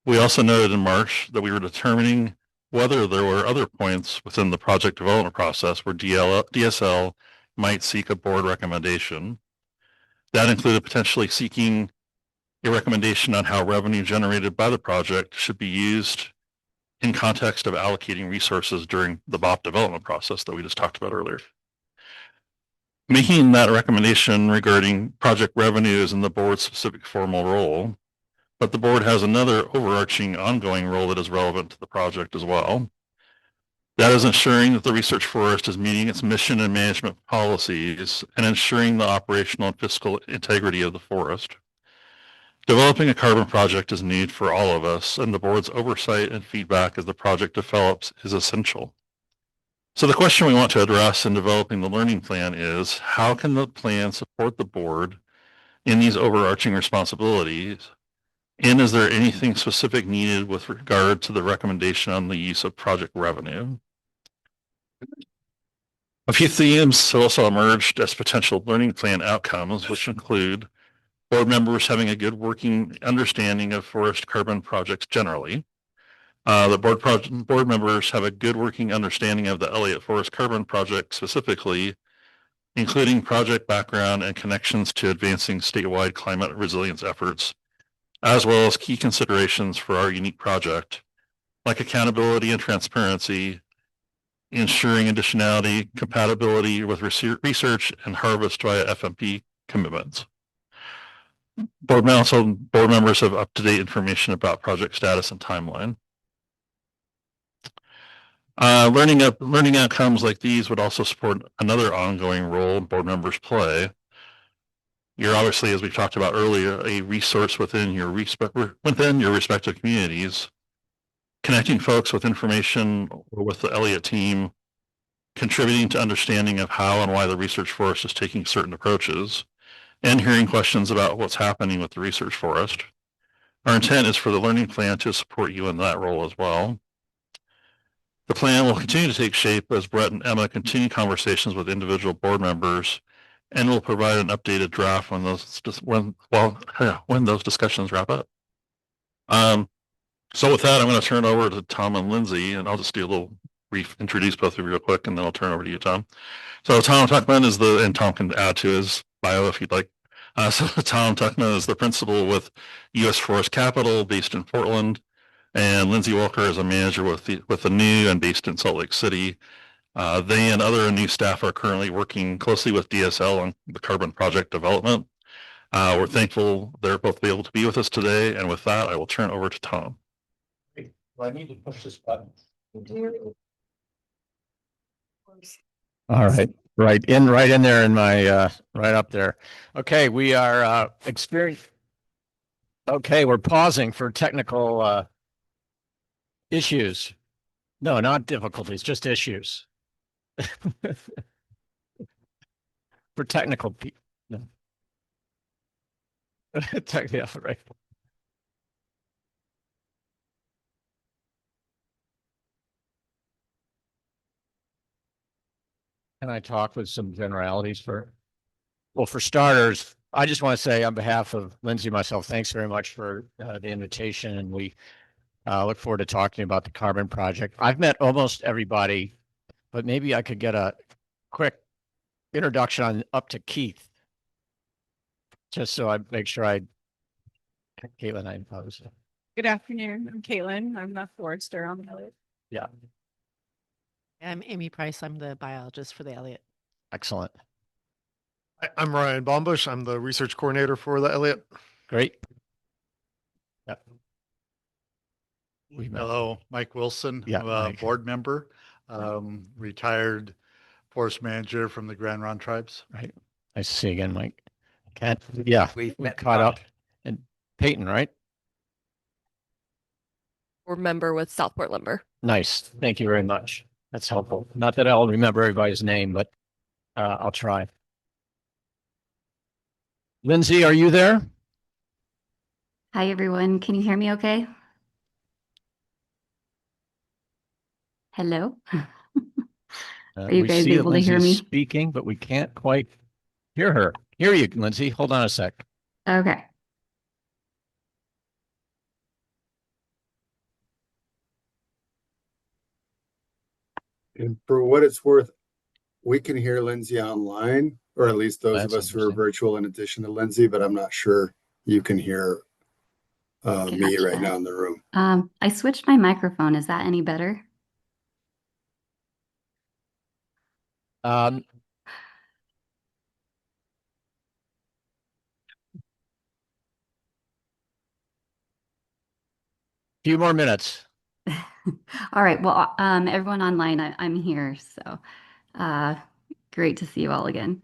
We also noted in March that we were determining whether there were other points within the project development process where DSL might seek a board recommendation. That included potentially seeking a recommendation on how revenue generated by the project should be used in context of allocating resources during the BOP development process that we just talked about earlier. Making that recommendation regarding project revenue is in the board's specific formal role, but the board has another overarching ongoing role that is relevant to the project as well. That is ensuring that the research forest is meeting its mission and management policies and ensuring the operational and fiscal integrity of the forest. Developing a carbon project is needed for all of us, and the board's oversight and feedback as the project develops is essential. So the question we want to address in developing the learning plan is, how can the plan support the board in these overarching responsibilities? And is there anything specific needed with regard to the recommendation on the use of project revenue? A few themes also emerged as potential learning plan outcomes, which include board members having a good working understanding of forest carbon projects generally. The board members have a good working understanding of the Elliott Forest Carbon Project specifically, including project background and connections to advancing statewide climate resilience efforts, as well as key considerations for our unique project, like accountability and transparency, ensuring additionality, compatibility with research and harvest via FMP commitments. Board members have up-to-date information about project status and timeline. Learning outcomes like these would also support another ongoing role board members play. You're obviously, as we talked about earlier, a resource within your respective communities, connecting folks with information or with the Elliott team, contributing to understanding of how and why the research forest is taking certain approaches, and hearing questions about what's happening with the research forest. Our intent is for the learning plan to support you in that role as well. The plan will continue to take shape as Brett and Emma continue conversations with individual board members, and will provide an updated draft when those discussions wrap up. So with that, I'm going to turn it over to Tom and Lindsay, and I'll just do a little brief introduce both of you real quick, and then I'll turn it over to you, Tom. So Tom Tuckman is and Tom can add to his bio if you'd like. So Tom Tuckman is the principal with U.S. Forest Capital based in Portland, and Lindsay Walker is a manager with the new and based in Salt Lake City. They and other new staff are currently working closely with DSL on the carbon project development. We're thankful they're both able to be with us today, and with that, I will turn it over to Tom. I need to push this button. All right, right in there in my right up there. Okay, we are Okay, we're pausing for technical issues. No, not difficulties, just issues. For technical people. No. Yeah, right. Can I talk with some generalities well, for starters, I just want to say on behalf of Lindsay and myself, thanks very much for the invitation. And we look forward to talking about the carbon project. I've met almost everybody, but maybe I could get a quick introduction up to Keith. Just so I make sure Caitlin, I impose. Good afternoon. I'm Caitlin. I'm the forester on the Elliott. Yeah. I'm Amy Price. I'm the biologist for the Elliott. Excellent. I'm Ryan Baumbush. I'm the research coordinator for the Elliott. Great. Yep. Hello, Mike Wilson, Mike. board member, retired forest manager from the Grand Ronde Tribes. Right. Nice to see you again, Mike. We've caught up. And Peyton, right? Board member with Southport Lumber. Nice. Thank you very much. That's helpful. Not that I'll remember everybody's name, but I'll try. Lindsay, are you there? Hi, everyone. Can you hear me okay? Hello? Are you guys able to hear me? Speaking, but we can't quite hear her. Hear you, Lindsay. Hold on a sec. Okay. And for what it's worth, we can hear Lindsay online, or at least those of us who are virtual in addition to Lindsay, but I'm not sure you can hear me right now in the room. I switched my microphone. Is that any better? Few more minutes. All right. Well, everyone online, I'm here. So great to see you all again.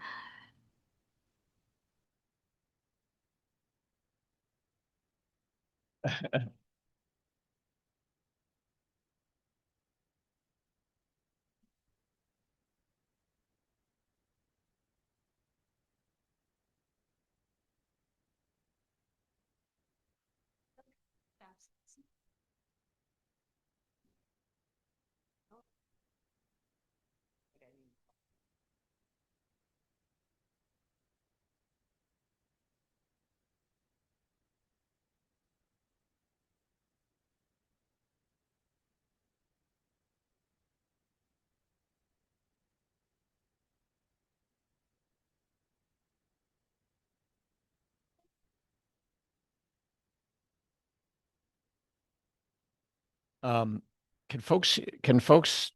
Um, can folks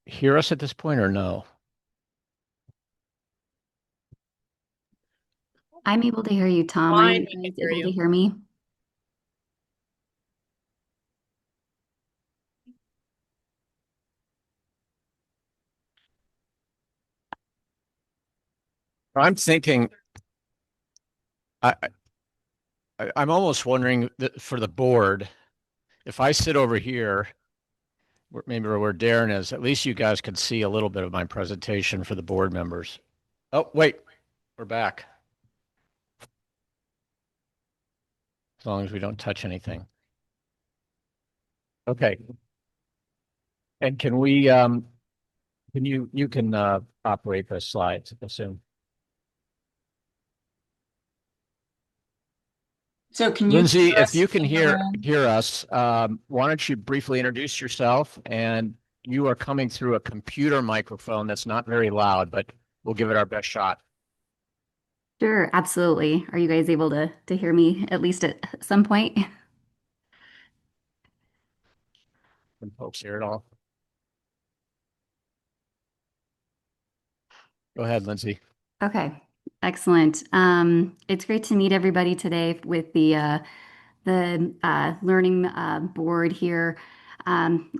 hear us at this point or no? I'm able to hear you, Tom. Are Fine, you we can guys hear able you. to hear me? I'm thinking, I, I'm almost wondering that for the board, if I sit over here, maybe where Darren is, at least you guys can see a little bit of my presentation for the board members. Oh, wait, we're back. As long as we don't touch anything. Okay. And can we, you can operate the slides, assume. So can you Lindsay, hear if us you can in the hear room? us, why don't you briefly introduce yourself? And you are coming through a computer microphone that's not very loud, but we'll give it our best shot. Sure, absolutely. Are you guys able to hear me at least at some point? Can folks hear it all? Go ahead, Lindsay. Okay, excellent. It's great to meet everybody today with the learning board here. Um,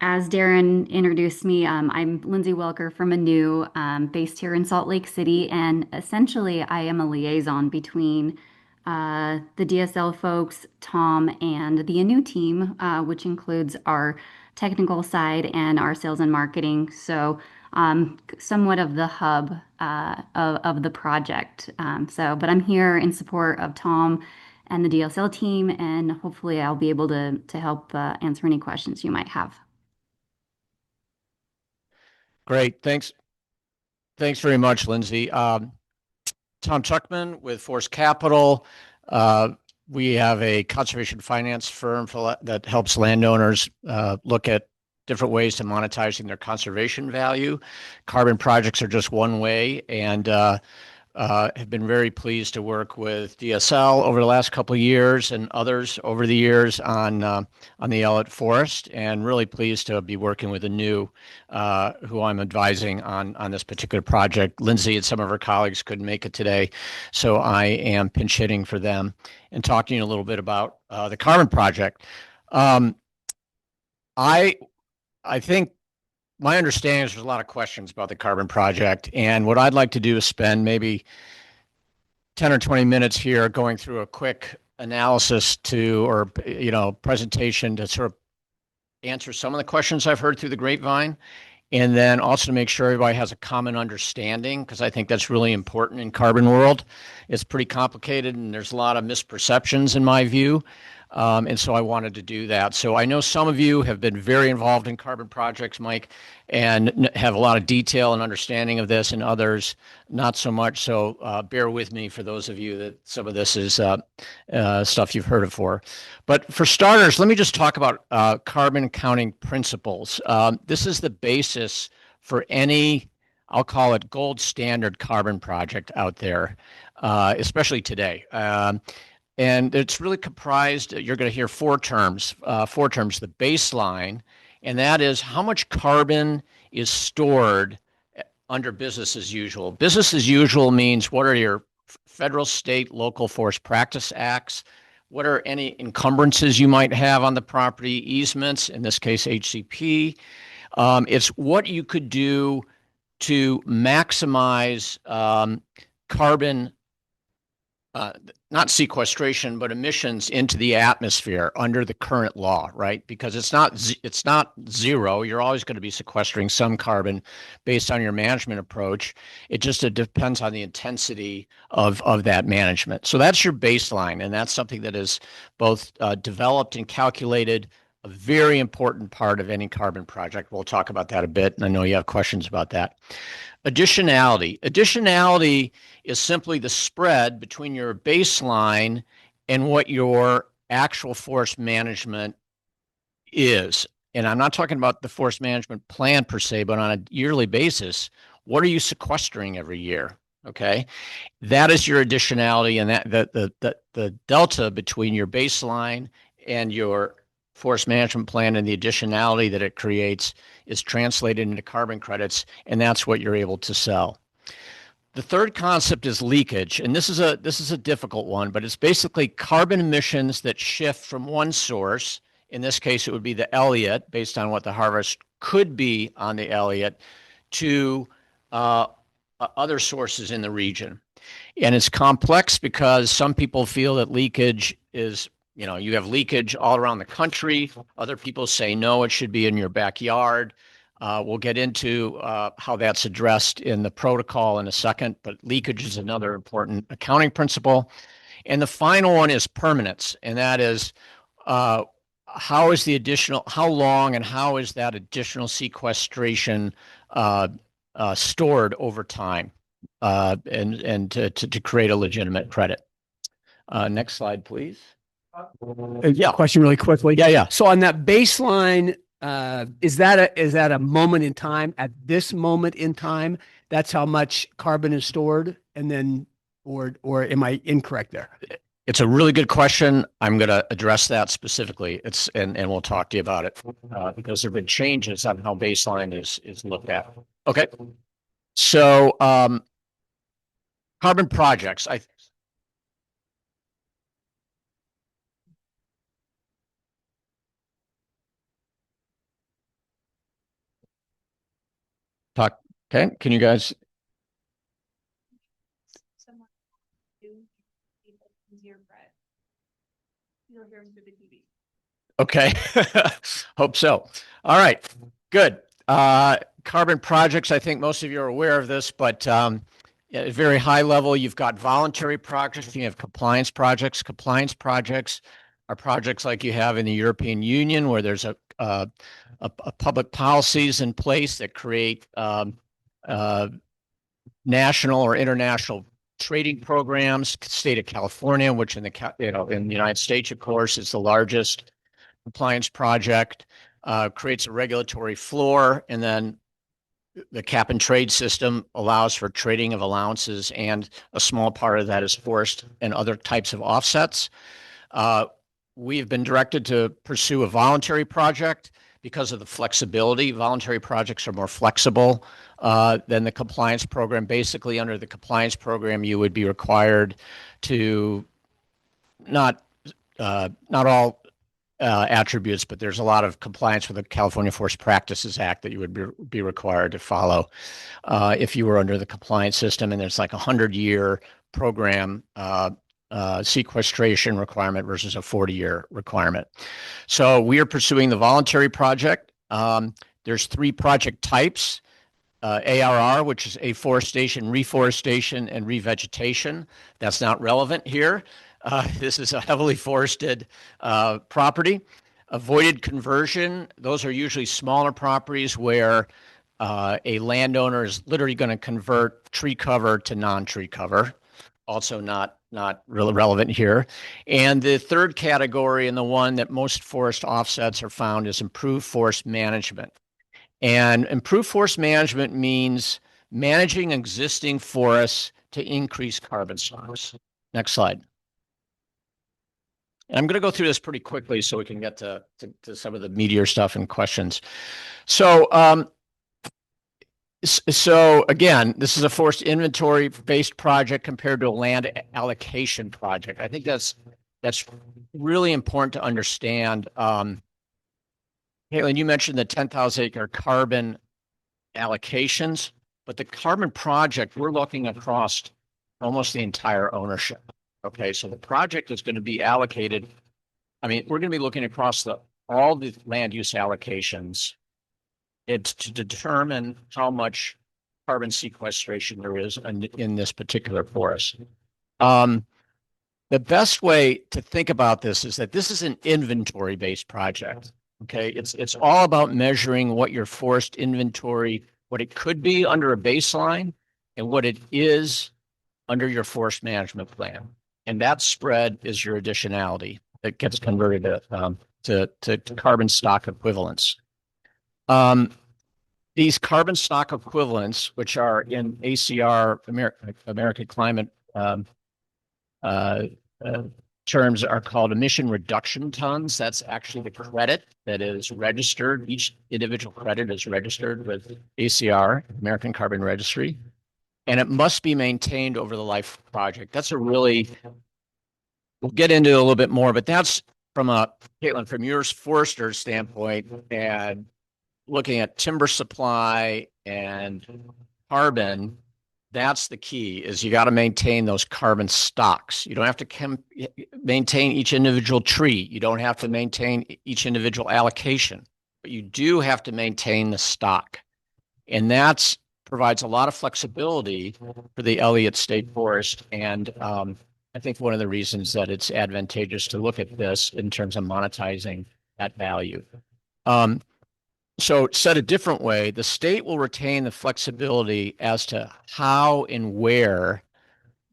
As Darren introduced me, I'm Lindsay Welker from Anu, based here in Salt Lake City, and essentially I am a liaison between the DSL folks, Tom, and the Anu team, which includes our technical side and our sales and marketing. So somewhat of the hub of the project. But I'm here in support of Tom and the DSL team, and hopefully I'll be able to help answer any questions you might have. Great. Thanks. Thanks very much, Lindsay. Tom Chuckman with Force Capital. We have a conservation finance firm that helps landowners look at different ways to monetizing their conservation value. Carbon projects are just one way, and have been very pleased to work with DSL over the last couple of years and others over the years on the Elliott Forest, and really pleased to be working with Anu, who I'm advising on this particular project. Lindsay and some of her colleagues couldn't make it today, so I am pinch hitting for them and talking a little bit about the carbon project. I think my understanding is there's a lot of questions about the carbon project, and what I'd like to do is spend maybe 10 or 20 minutes here going through a quick analysis or presentation to sort of answer some of the questions I've heard through the grapevine, and then also to make sure everybody has a common understanding, because I think that's really important in carbon world. It's pretty complicated and there's a lot of misperceptions in my view. And so I wanted to do that. So I know some of you have been very involved in carbon projects, Mike, and have a lot of detail and understanding of this, and others not so much. So bear with me for those of you that some of this is stuff you've heard of before. But for starters, let me just talk about carbon accounting principles. This is the basis for any, I'll call it gold standard carbon project out there, especially today. And it's really comprised, you're going to hear four terms. The baseline, and that is how much carbon is stored under business as usual. Business as usual means what are your federal, state, local forest practice acts? What are any encumbrances you might have on the property, easements, in this case, HCP? It's what you could do to maximize carbon, not sequestration, but emissions into the atmosphere under the current law, right? Because it's not zero. You're always going to be sequestering some carbon based on your management approach. It depends on the intensity of that management. So that's your baseline, and that's something that is both developed and calculated, a very important part of any carbon project. We'll talk about that a bit, and I know you have questions about that. Additionality is simply the spread between your baseline and what your actual forest management is. And I'm not talking about the forest management plan per se, but on a yearly basis, what are you sequestering every year? Okay, that is your additionality, and that the delta between your baseline and your forest management plan and the additionality that it creates is translated into carbon credits, and that's what you're able to sell. The third concept is leakage, and this is a difficult one, but it's basically carbon emissions that shift from one source. In this case, it would be the Elliott, based on what the harvest could be on the Elliott, to other sources in the region. And it's complex because some people feel that leakage is, you have leakage all around the country. Other people say, no, it should be in your backyard. We'll get into how that's addressed in the protocol in a second, but leakage is another important accounting principle. And the final one is permanence, and that is how long and how is that additional sequestration stored over time, and to create a legitimate credit. Next slide, please. Yeah. Question really quickly. Yeah. So on that baseline, is that a moment in time? At this moment in time, that's how much carbon is stored, and then, or am I incorrect there? It's a really good question. I'm going to address that specifically. And we'll talk to you about it because there've been changes on how baseline is looked at. Okay. So carbon projects. Okay. Can you guys? Okay. Hope so. All right. Good. Carbon projects. I think most of you are aware of this, but at a very high level, you've got voluntary projects. You have compliance projects. Compliance projects are projects like you have in the European Union, where there's a public policies in place that create national or international trading programs. State of California, which in the United States, of course, is the largest compliance project, creates a regulatory floor, and then the cap and trade system allows for trading of allowances, and a small part of that is forest and other types of offsets. We've been directed to pursue a voluntary project because of the flexibility. Voluntary projects are more flexible than the compliance program. Basically, under the compliance program, you would be required to not all attributes, but there's a lot of compliance with the California Forest Practices Act that you would be required to follow if you were under the compliance system. And there's like 100-year program sequestration requirement versus a 40-year requirement. So we are pursuing the voluntary project. There's 3 project types. ARR, which is afforestation, reforestation, and revegetation. That's not relevant here. This is a heavily forested property. Avoided conversion, those are usually smaller properties where a landowner is literally going to convert tree cover to non-tree cover. Also not really relevant here. And the third category, and the one that most forest offsets are found, is improved forest management. And improved forest management means managing existing forests to increase carbon stocks. Next slide. And I'm going to go through this pretty quickly so we can get to some of the meatier stuff and questions. So again, this is a forest inventory based project compared to a land allocation project. I think that's really important to understand. Caitlin, you mentioned the 10,000 acre carbon allocations, but the carbon project, we're looking across almost the entire ownership. Okay, so the project is going to be allocated. I mean, we're going to be looking across all the land use allocations. It's to determine how much carbon sequestration there is in this particular forest. The best way to think about this is that this is an inventory-based project. Okay, it's all about measuring what your forest inventory, what it could be under a baseline, and what it is under your forest management plan. And that spread is your additionality that gets converted to carbon stock equivalents. These carbon stock equivalents, which are in ACR, American Climate terms are called emission reduction tons. That's actually the credit that is registered. Each individual credit is registered with ACR, American Carbon Registry, and it must be maintained over the life of the project. That's a really, we'll get into it a little bit more, but that's from Caitlin, from your forester standpoint and looking at timber supply and carbon, that's the key, is you got to maintain those carbon stocks. You don't have to maintain each individual tree. You don't have to maintain each individual allocation, but you do have to maintain the stock. And that provides a lot of flexibility for the Elliott State Forest. And I think one of the reasons that it's advantageous to look at this in terms of monetizing that value. So said a different way, the state will retain the flexibility as to how and where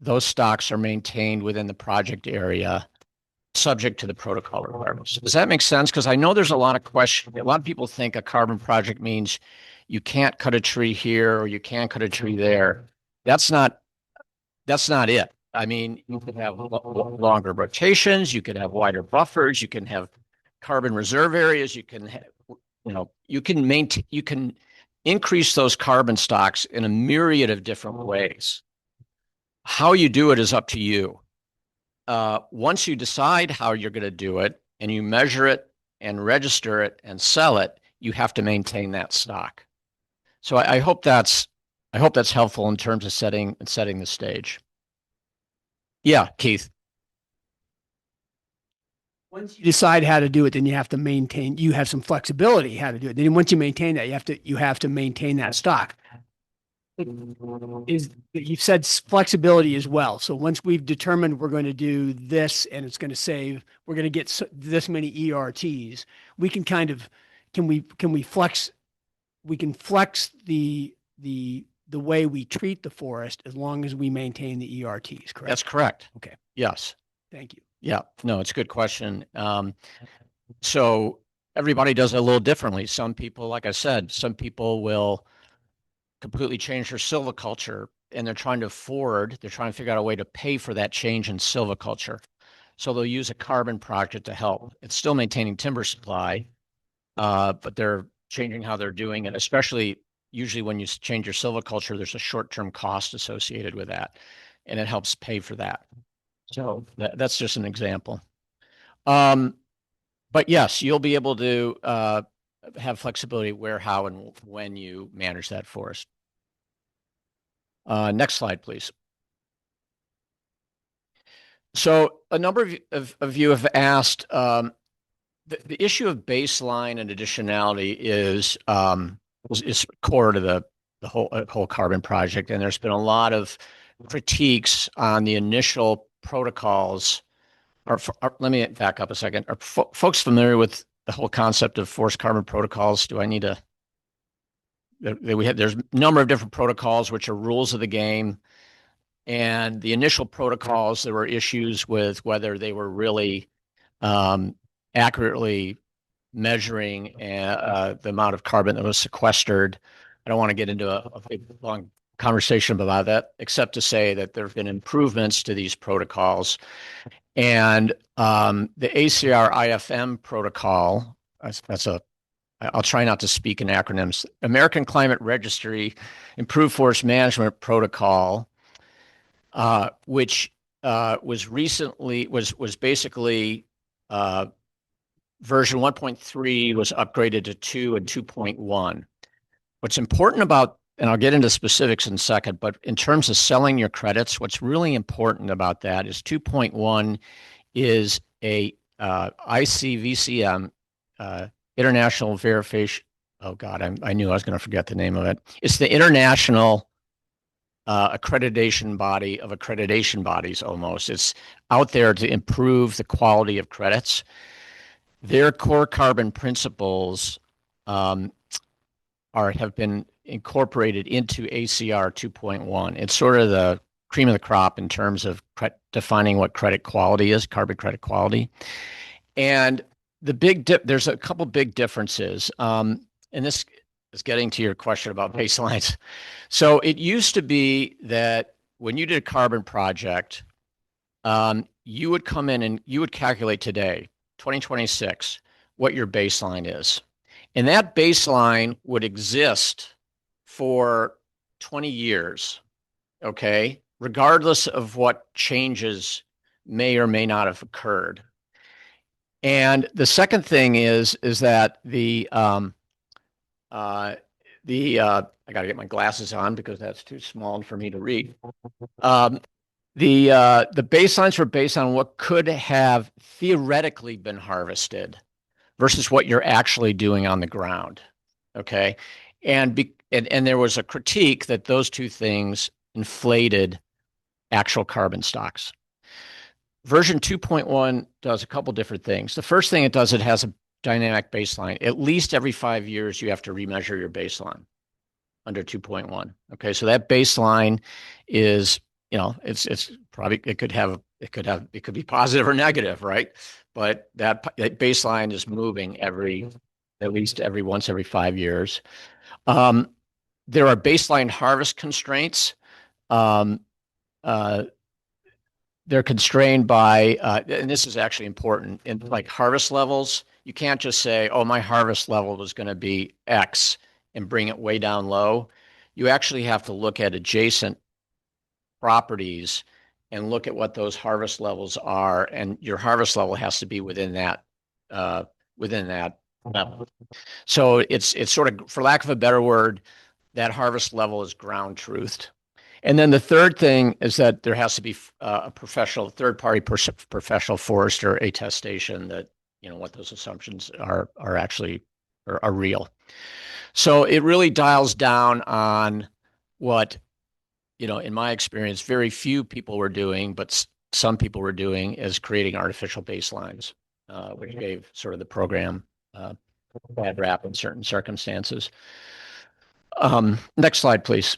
those stocks are maintained within the project area, subject to the protocol requirements. Does that make sense? Because I know there's a lot of questions. A lot of people think a carbon project means you can't cut a tree here or you can't cut a tree there. That's not it. I mean, you could have longer rotations, you could have wider buffers, you can have carbon reserve areas, you can have, you can increase those carbon stocks in a myriad of different ways. How you do it is up to you. Once you decide how you're going to do it and you measure it and register it and sell it, you have to maintain that stock. So I hope that's helpful in terms of setting the stage. Yeah, Keith. Once you decide how to do it, then you have to maintain, you have some flexibility how to do it. Then once you maintain that, you have to maintain that stock. You've said flexibility as well. So once we've determined we're going to do this and it's going to save, we're going to get this many ERTs, we can kind of, can we flex the way we treat the forest as long as we maintain the ERTs, correct? That's correct. Okay. Yes. Thank you. Yeah, no, it's a good question. So everybody does it a little differently. Some people, like I said, some people will completely change their silviculture and they're trying to figure out a way to pay for that change in silviculture. So they'll use a carbon project to help. It's still maintaining timber supply, but they're changing how they're doing it, especially usually when you change your silviculture, there's a short-term cost associated with that, and it helps pay for that. So that's just an example. But yes, you'll be able to have flexibility where, how, and when you manage that forest. Next slide, please. So a number of you have asked, the issue of baseline and additionality is core to the whole carbon project, and there's been a lot of critiques on the initial protocols. Let me back up a second. Are folks familiar with the whole concept of forest carbon protocols? Do I need to? There's a number of different protocols, which are rules of the game. And the initial protocols, there were issues with whether they were really accurately measuring the amount of carbon that was sequestered. I don't want to get into a big, long conversation about that, except to say that there have been improvements to these protocols. And the ACR IFM protocol, I'll try not to speak in acronyms, American Climate Registry Improved Forest Management Protocol, which was basically version 1.3 was upgraded to 2 and 2.1. What's important about, and I'll get into specifics in a second, but in terms of selling your credits, what's really important about that is 2.1 is a ICVCM, International Verification. Oh God, I knew I was going to forget the name of it. It's the International accreditation body of accreditation bodies almost. It's out there to improve the quality of credits. Their core carbon principles have been incorporated into ACR 2.1. It's sort of the cream of the crop in terms of defining what credit quality is, carbon credit quality. And there's a couple big differences. And this is getting to your question about baselines. So it used to be that when you did a carbon project, you would come in and you would calculate today, 2026, what your baseline is. And that baseline would exist for 20 years, okay, regardless of what changes may or may not have occurred. And the second thing is that I got to get my glasses on because that's too small for me to read. The baselines were based on what could have theoretically been harvested versus what you're actually doing on the ground. Okay. And there was a critique that those two things inflated actual carbon stocks. Version 2.1 does a couple different things. The first thing it does, it has a dynamic baseline. At least every 5 years, you have to remeasure your baseline under 2.1. Okay. So that baseline is, it's probably, it could be positive or negative, right? But that baseline is moving at least once every 5 years. There are baseline harvest constraints. They're constrained by, and this is actually important, in like harvest levels. You can't just say, oh, my harvest level was going to be X and bring it way down low. You actually have to look at adjacent properties and look at what those harvest levels are, and your harvest level has to be within that level. So it's sort of, for lack of a better word, that harvest level is ground truthed. And then the third thing is that there has to be a professional, third-party professional forester attestation that what those assumptions are actually are real. So it really dials down on what, in my experience, very few people were doing, but some people were doing, is creating artificial baselines, which gave sort of the program bad rap in certain circumstances. Next slide, please.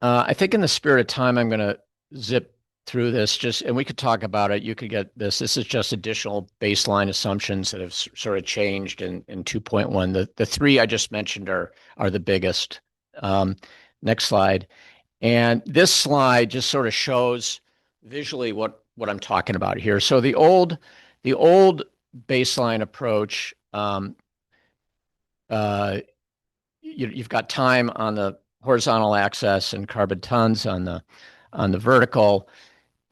I think in the spirit of time, I'm going to zip through this and we could talk about it. You could get this. This is just additional baseline assumptions that have sort of changed in 2.1. The three I just mentioned are the biggest. Next slide. And this slide just sort of shows visually what I'm talking about here. So the old baseline approach, you've got time on the horizontal axis and carbon tons on the vertical.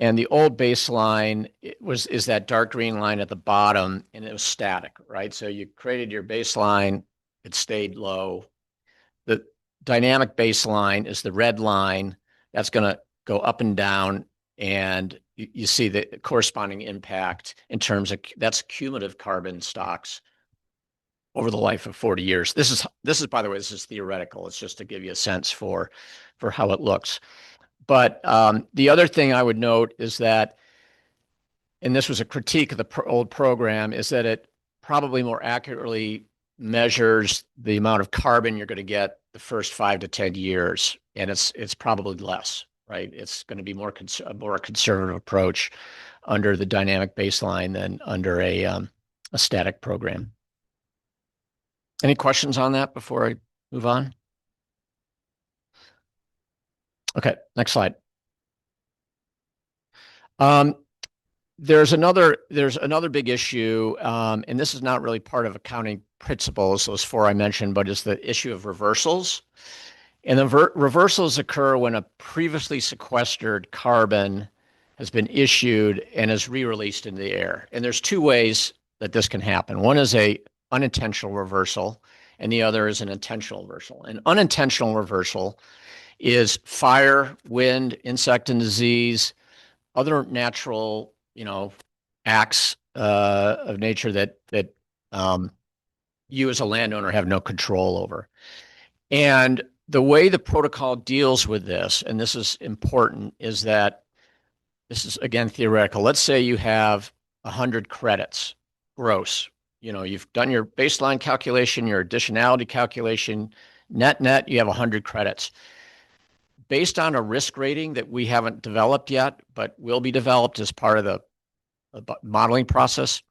And the old baseline is that dark green line at the bottom, and it was static, right? So you created your baseline, it stayed low. The dynamic baseline is the red line. That's going to go up and down, and you see the corresponding impact in terms of that's cumulative carbon stocks over the life of 40 years. This is, by the way, this is theoretical. It's just to give you a sense for how it looks. But the other thing I would note is that, and this was a critique of the old program, is that it probably more accurately measures the amount of carbon you're going to get the first 5 to 10 years, and it's probably less, right? It's going to be a more conservative approach under the dynamic baseline than under a static program. Any questions on that before I move on? Okay, next slide. There's another big issue, and this is not really part of accounting principles, those four I mentioned, but it's the issue of reversals. And the reversals occur when a previously sequestered carbon has been issued and is re-released into the air. And there's two ways that this can happen. One is a unintentional reversal, and the other is an intentional reversal. An unintentional reversal is fire, wind, insect and disease, other natural, acts of nature that you as a landowner have no control over. And the way the protocol deals with this, and this is important, is that this is, again, theoretical. Let's say you have 100 credits gross. You've done your baseline calculation, your additionality calculation, net, you have 100 credits. Based on a risk rating that we haven't developed yet, but will be developed as part of the modeling process,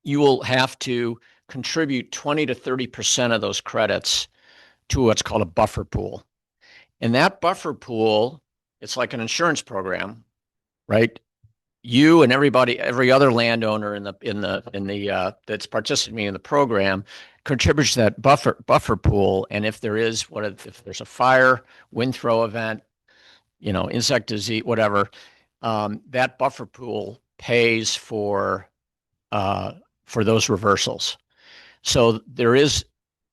you will have to contribute 20 to 30% of those credits to what's called a buffer pool. And that buffer pool, it's like an insurance program, right? you and every other landowner in the that's participating in the program contributes to that buffer pool. And if there's a fire, wind throw event, insect disease, whatever, that buffer pool pays for those reversals. So there is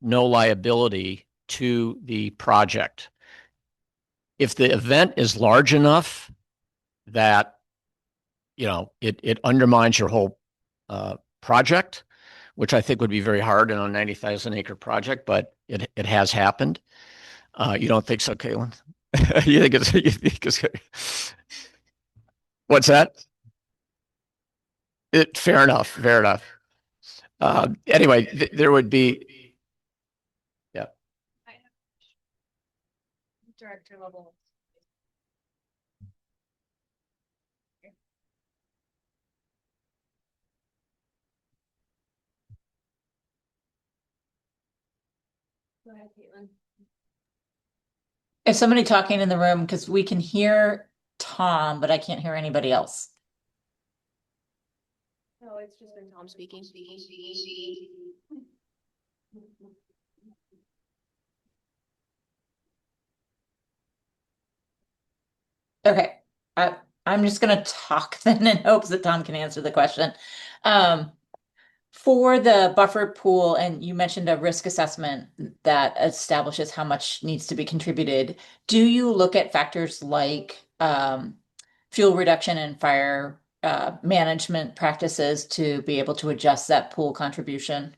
no liability to the project. If the event is large enough that it undermines your whole project, which I think would be very hard in a 90,000 acre project, but it has happened. You don't think so, Caitlin? you think it's what's that? Fair enough. Fair enough. Anyway, there would be, yeah. Director level. Go ahead, Caitlin. Is somebody talking in the room? Because we can hear Tom, but I can't hear anybody else. No, it's just been Tom speaking. Okay. I'm just going to talk then in hopes that Tom can answer the question. For the buffer pool, and you mentioned a risk assessment that establishes how much needs to be contributed. Do you look at factors like fuel reduction and fire management practices to be able to adjust that pool contribution?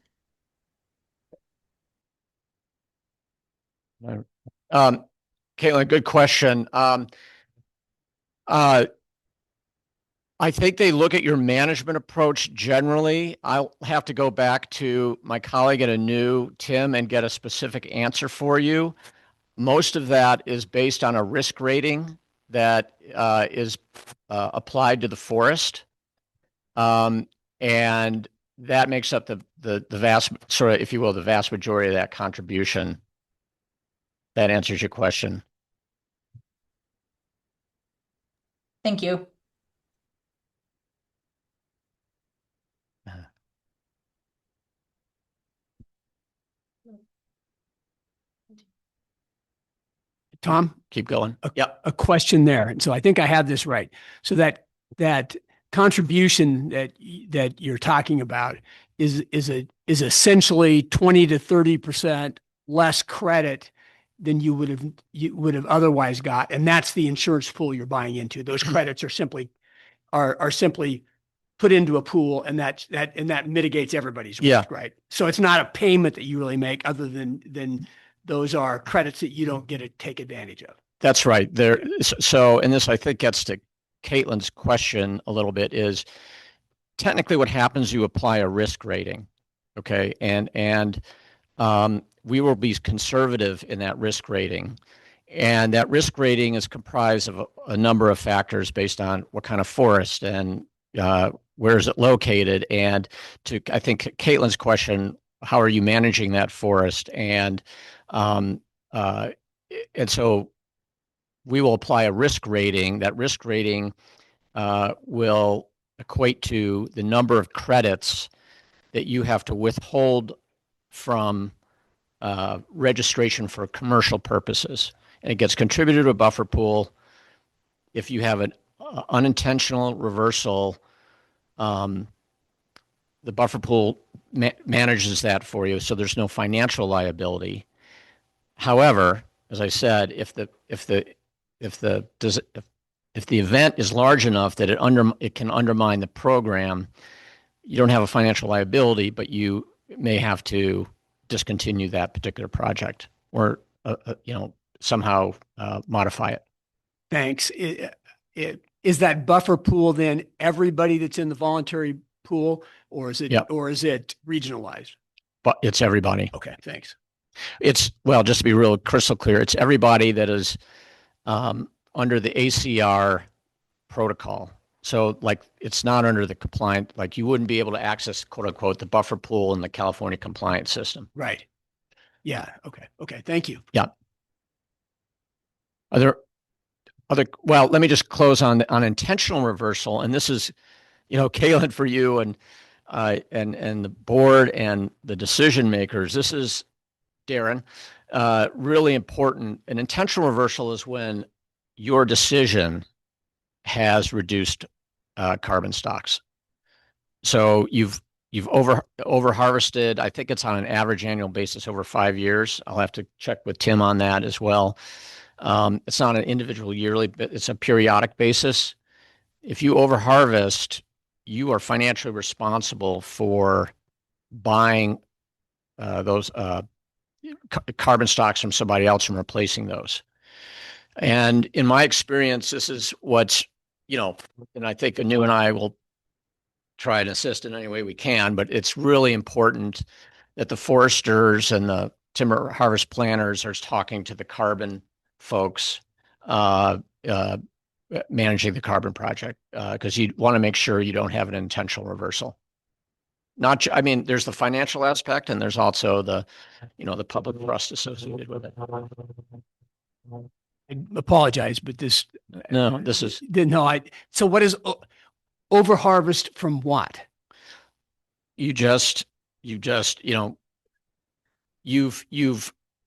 Caitlin, good question. I think they look at your management approach generally. I'll have to go back to my colleague at ANU, Tim, and get a specific answer for you. Most of that is based on a risk rating that is applied to the forest. And that makes up the vast, sort of, if you will, the vast majority of that contribution. That answers your question. Thank you. Tom? Keep going. A question there. And so I think I have this right. So that contribution that you're talking about is essentially 20 to 30% less credit than you would have otherwise got. And that's the insurance pool you're buying into. Those credits are simply put into a pool, and that mitigates everybody's risk, right? So it's not a payment that you really make, other than those are credits that you don't get to take advantage of. That's right. So, and this I think gets to Caitlin's question a little bit, is technically what happens, you apply a risk rating, okay? And we will be conservative in that risk rating. And that risk rating is comprised of a number of factors based on what kind of forest and where is it located. And to, I think, Caitlin's question, how are you managing that forest? And so we will apply a risk rating. That risk rating will equate to the number of credits that you have to withhold from registration for commercial purposes. And it gets contributed to a buffer pool. If you have an unintentional reversal, the buffer pool manages that for you, so there's no financial liability. However, as I said, if the event is large enough that it can undermine the program, you don't have a financial liability, but you may have to discontinue that particular project or somehow modify it. Thanks. Is that buffer pool then everybody that's in the voluntary pool, or is it regionalized? But it's everybody. Okay, thanks. Well, just to be real crystal clear, it's everybody that is under the ACR protocol. So like, it's not under the compliant, like you wouldn't be able to access, quote unquote, the buffer pool in the California compliance system. Right. Yeah. Okay. Thank you. Yeah. Are there Well, let me just close on intentional reversal. And this is, Caitlin, for you and the board and the decision makers. This is, Darren, really important. An intentional reversal is when your decision has reduced carbon stocks. So you've over harvested. I think it's on an average annual basis over 5 years. I'll have to check with Tim on that as well. It's not an individual yearly, but it's a periodic basis. If you over harvest, you are financially responsible for buying those carbon stocks from somebody else and replacing those. And in my experience, this is what's, and I think Anu and I will try and assist in any way we can, but it's really important that the foresters and the timber harvest planners are talking to the carbon folks managing the carbon project, because you want to make sure you don't have an intentional reversal. There's the financial aspect, and there's also the public trust associated with it. I apologize, but this is no. So what is over harvest from what? You've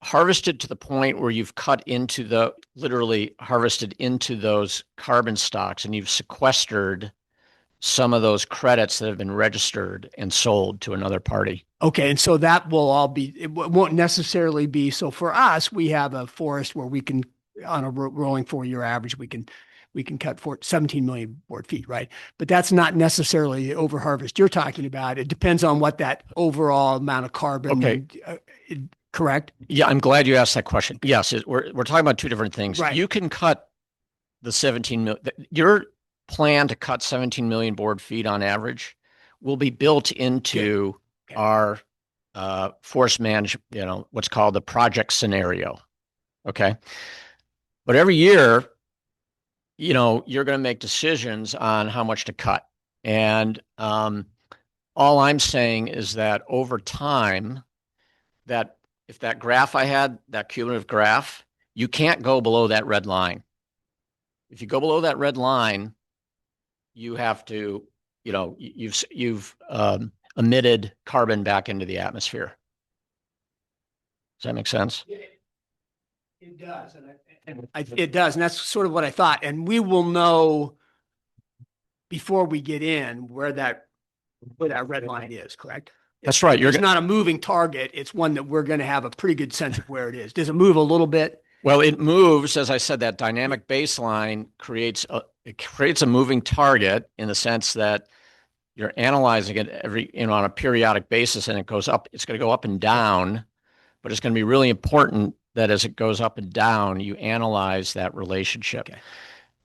harvested to the point where you've literally harvested into those carbon stocks, and you've sequestered some of those credits that have been registered and sold to another party. Okay. And so that will all be, it won't necessarily be. So for us, we have a forest where we can, on a rolling 4-year average, we can cut 17 million board feet, right? But that's not necessarily the over harvest you're talking about. It depends on what that overall amount of carbon. Okay. Correct? Yeah, I'm glad you asked that question. Yes, we're talking about two different things. Right. You can cut the 17 million. Your plan to cut 17 million board feet on average will be built into our forest management, what's called the project scenario. Okay. But every year, you're going to make decisions on how much to cut. And all I'm saying is that over time, that if that graph I had, that cumulative graph, you can't go below that red line. If you go below that red line, you have to, you've emitted carbon back into the atmosphere. Does that make sense? It does. It does. And that's sort of what I thought. And we will know before we get in where that red line is, correct? That's right. It's not a moving target. It's one that we're going to have a pretty good sense of where it is. Does it move a little bit? Well, it moves, as I said, that dynamic baseline creates a moving target in the sense that you're analyzing it on a periodic basis, and it goes up. It's going to go up and down, but it's going to be really important that as it goes up and down, you analyze that relationship.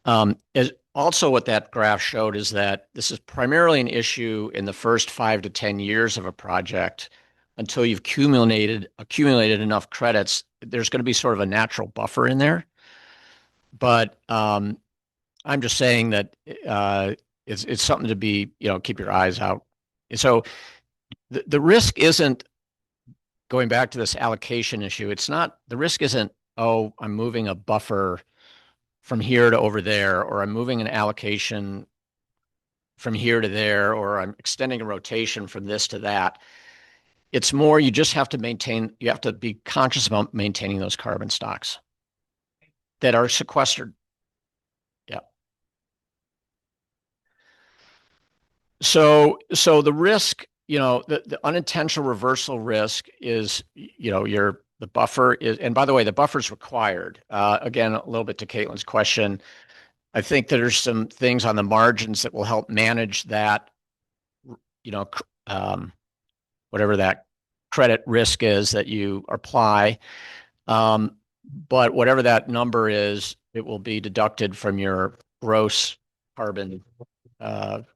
Okay. Also, what that graph showed is that this is primarily an issue in the first 5 to 10 years of a project until you've accumulated enough credits. There's going to be sort of a natural buffer in there. But I'm just saying that it's something to be, keep your eyes out. So the risk isn't, going back to this allocation issue, the risk isn't, I'm moving a buffer from here to over there, or I'm moving an allocation from here to there, or I'm extending a rotation from this to that. It's more, you have to be conscious about maintaining those carbon stocks that are sequestered. Yeah. So the risk, the unintentional reversal risk is, the buffer is, and by the way, the buffer is required. Again, a little bit to Caitlin's question. I think there's some things on the margins that will help manage that, whatever that credit risk is that you apply. But whatever that number is, it will be deducted from your gross carbon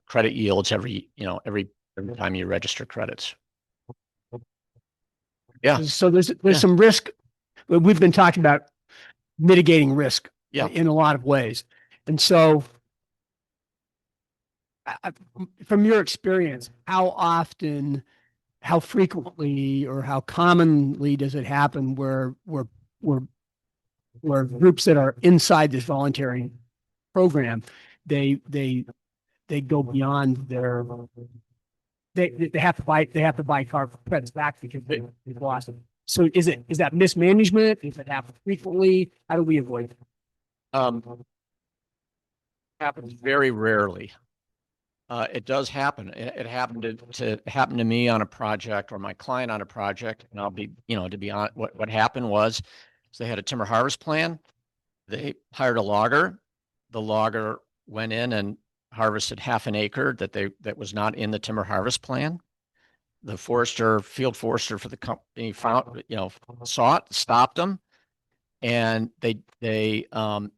credit yields every time you register credits. Yeah. So there's some risk. We've been talking about mitigating risk in a lot of ways. And so from your experience, how often, how frequently, or how commonly does it happen where or groups that are inside this voluntary program, they go beyond their they have to buy car credits back because they've lost them. So is that mismanagement? Does it happen frequently? How do we avoid it? Happens very rarely. It does happen. It happened to me on a project, or my client on a project, and I'll be, to be honest, what happened was they had a timber harvest plan. They hired a logger. The logger went in and harvested half an acre that was not in the timber harvest plan. The field forester for the company found, saw it, stopped them, and they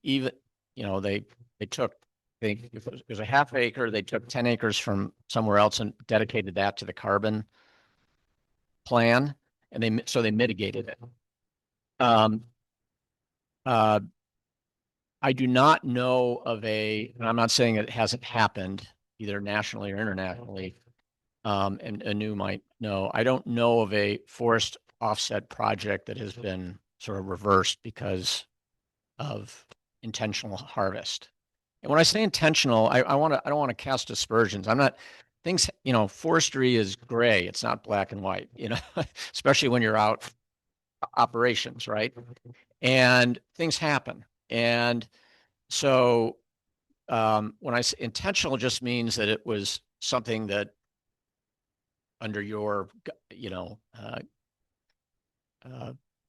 even, they took, if it was a half acre, they took 10 acres from somewhere else and dedicated that to the carbon plan, and they mitigated it. I do not know of and I'm not saying it hasn't happened either nationally or internationally, and Anu might know. I don't know of a forest offset project that has been sort of reversed because of intentional harvest. And when I say intentional, I don't want to cast aspersions. Forestry is gray. It's not black and white, especially when you're out operations, right? And things happen. And so when I say intentional, just means that it was something that under your,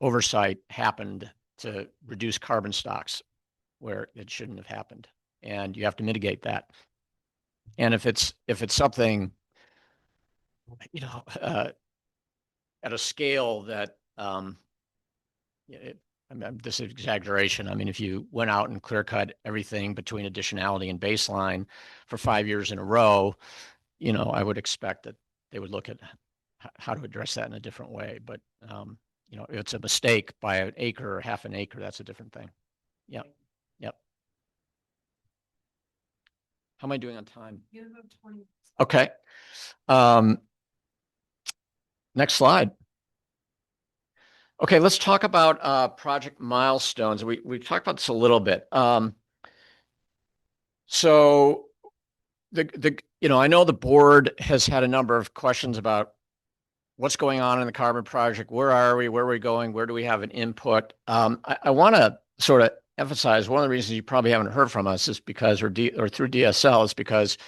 oversight happened to reduce carbon stocks where it shouldn't have happened. And you have to mitigate that. And if it's something, at a scale that, this is exaggeration. I mean, if you went out and clear cut everything between additionality and baseline for 5 years in a row, I would expect that they would look at how to address that in a different way. But, if it's a mistake by an acre or half an acre, that's a different thing. Yep. Yep. How am I doing on time? You have 20. Okay. Next slide. Okay, let's talk about project milestones. We talked about this a little bit. So I know the board has had a number of questions about what's going on in the carbon project. Where are we? Where are we going? Where do we have an input? I want to sort of emphasize one of the reasons you probably haven't heard from us is because, or through DSL, is because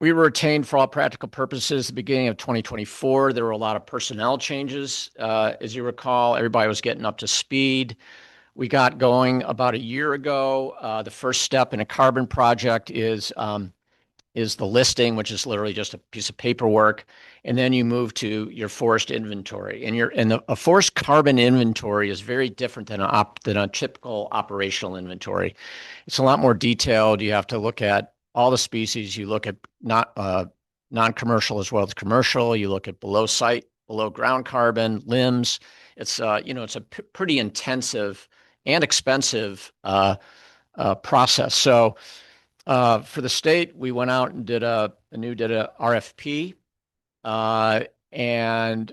we were retained for all practical purposes at the beginning of 2024. There were a lot of personnel changes. As you recall, everybody was getting up to speed. We got going about a year ago. The first step in a carbon project is the listing, which is literally just a piece of paperwork. And then you move to your forest inventory. And a forest carbon inventory is very different than a typical operational inventory. It's a lot more detailed. You have to look at all the species. You look at non-commercial as well as commercial. You look at below site, below ground carbon, limbs. It's it's a pretty intensive and expensive process. So for the state, we went out and did a RFP, and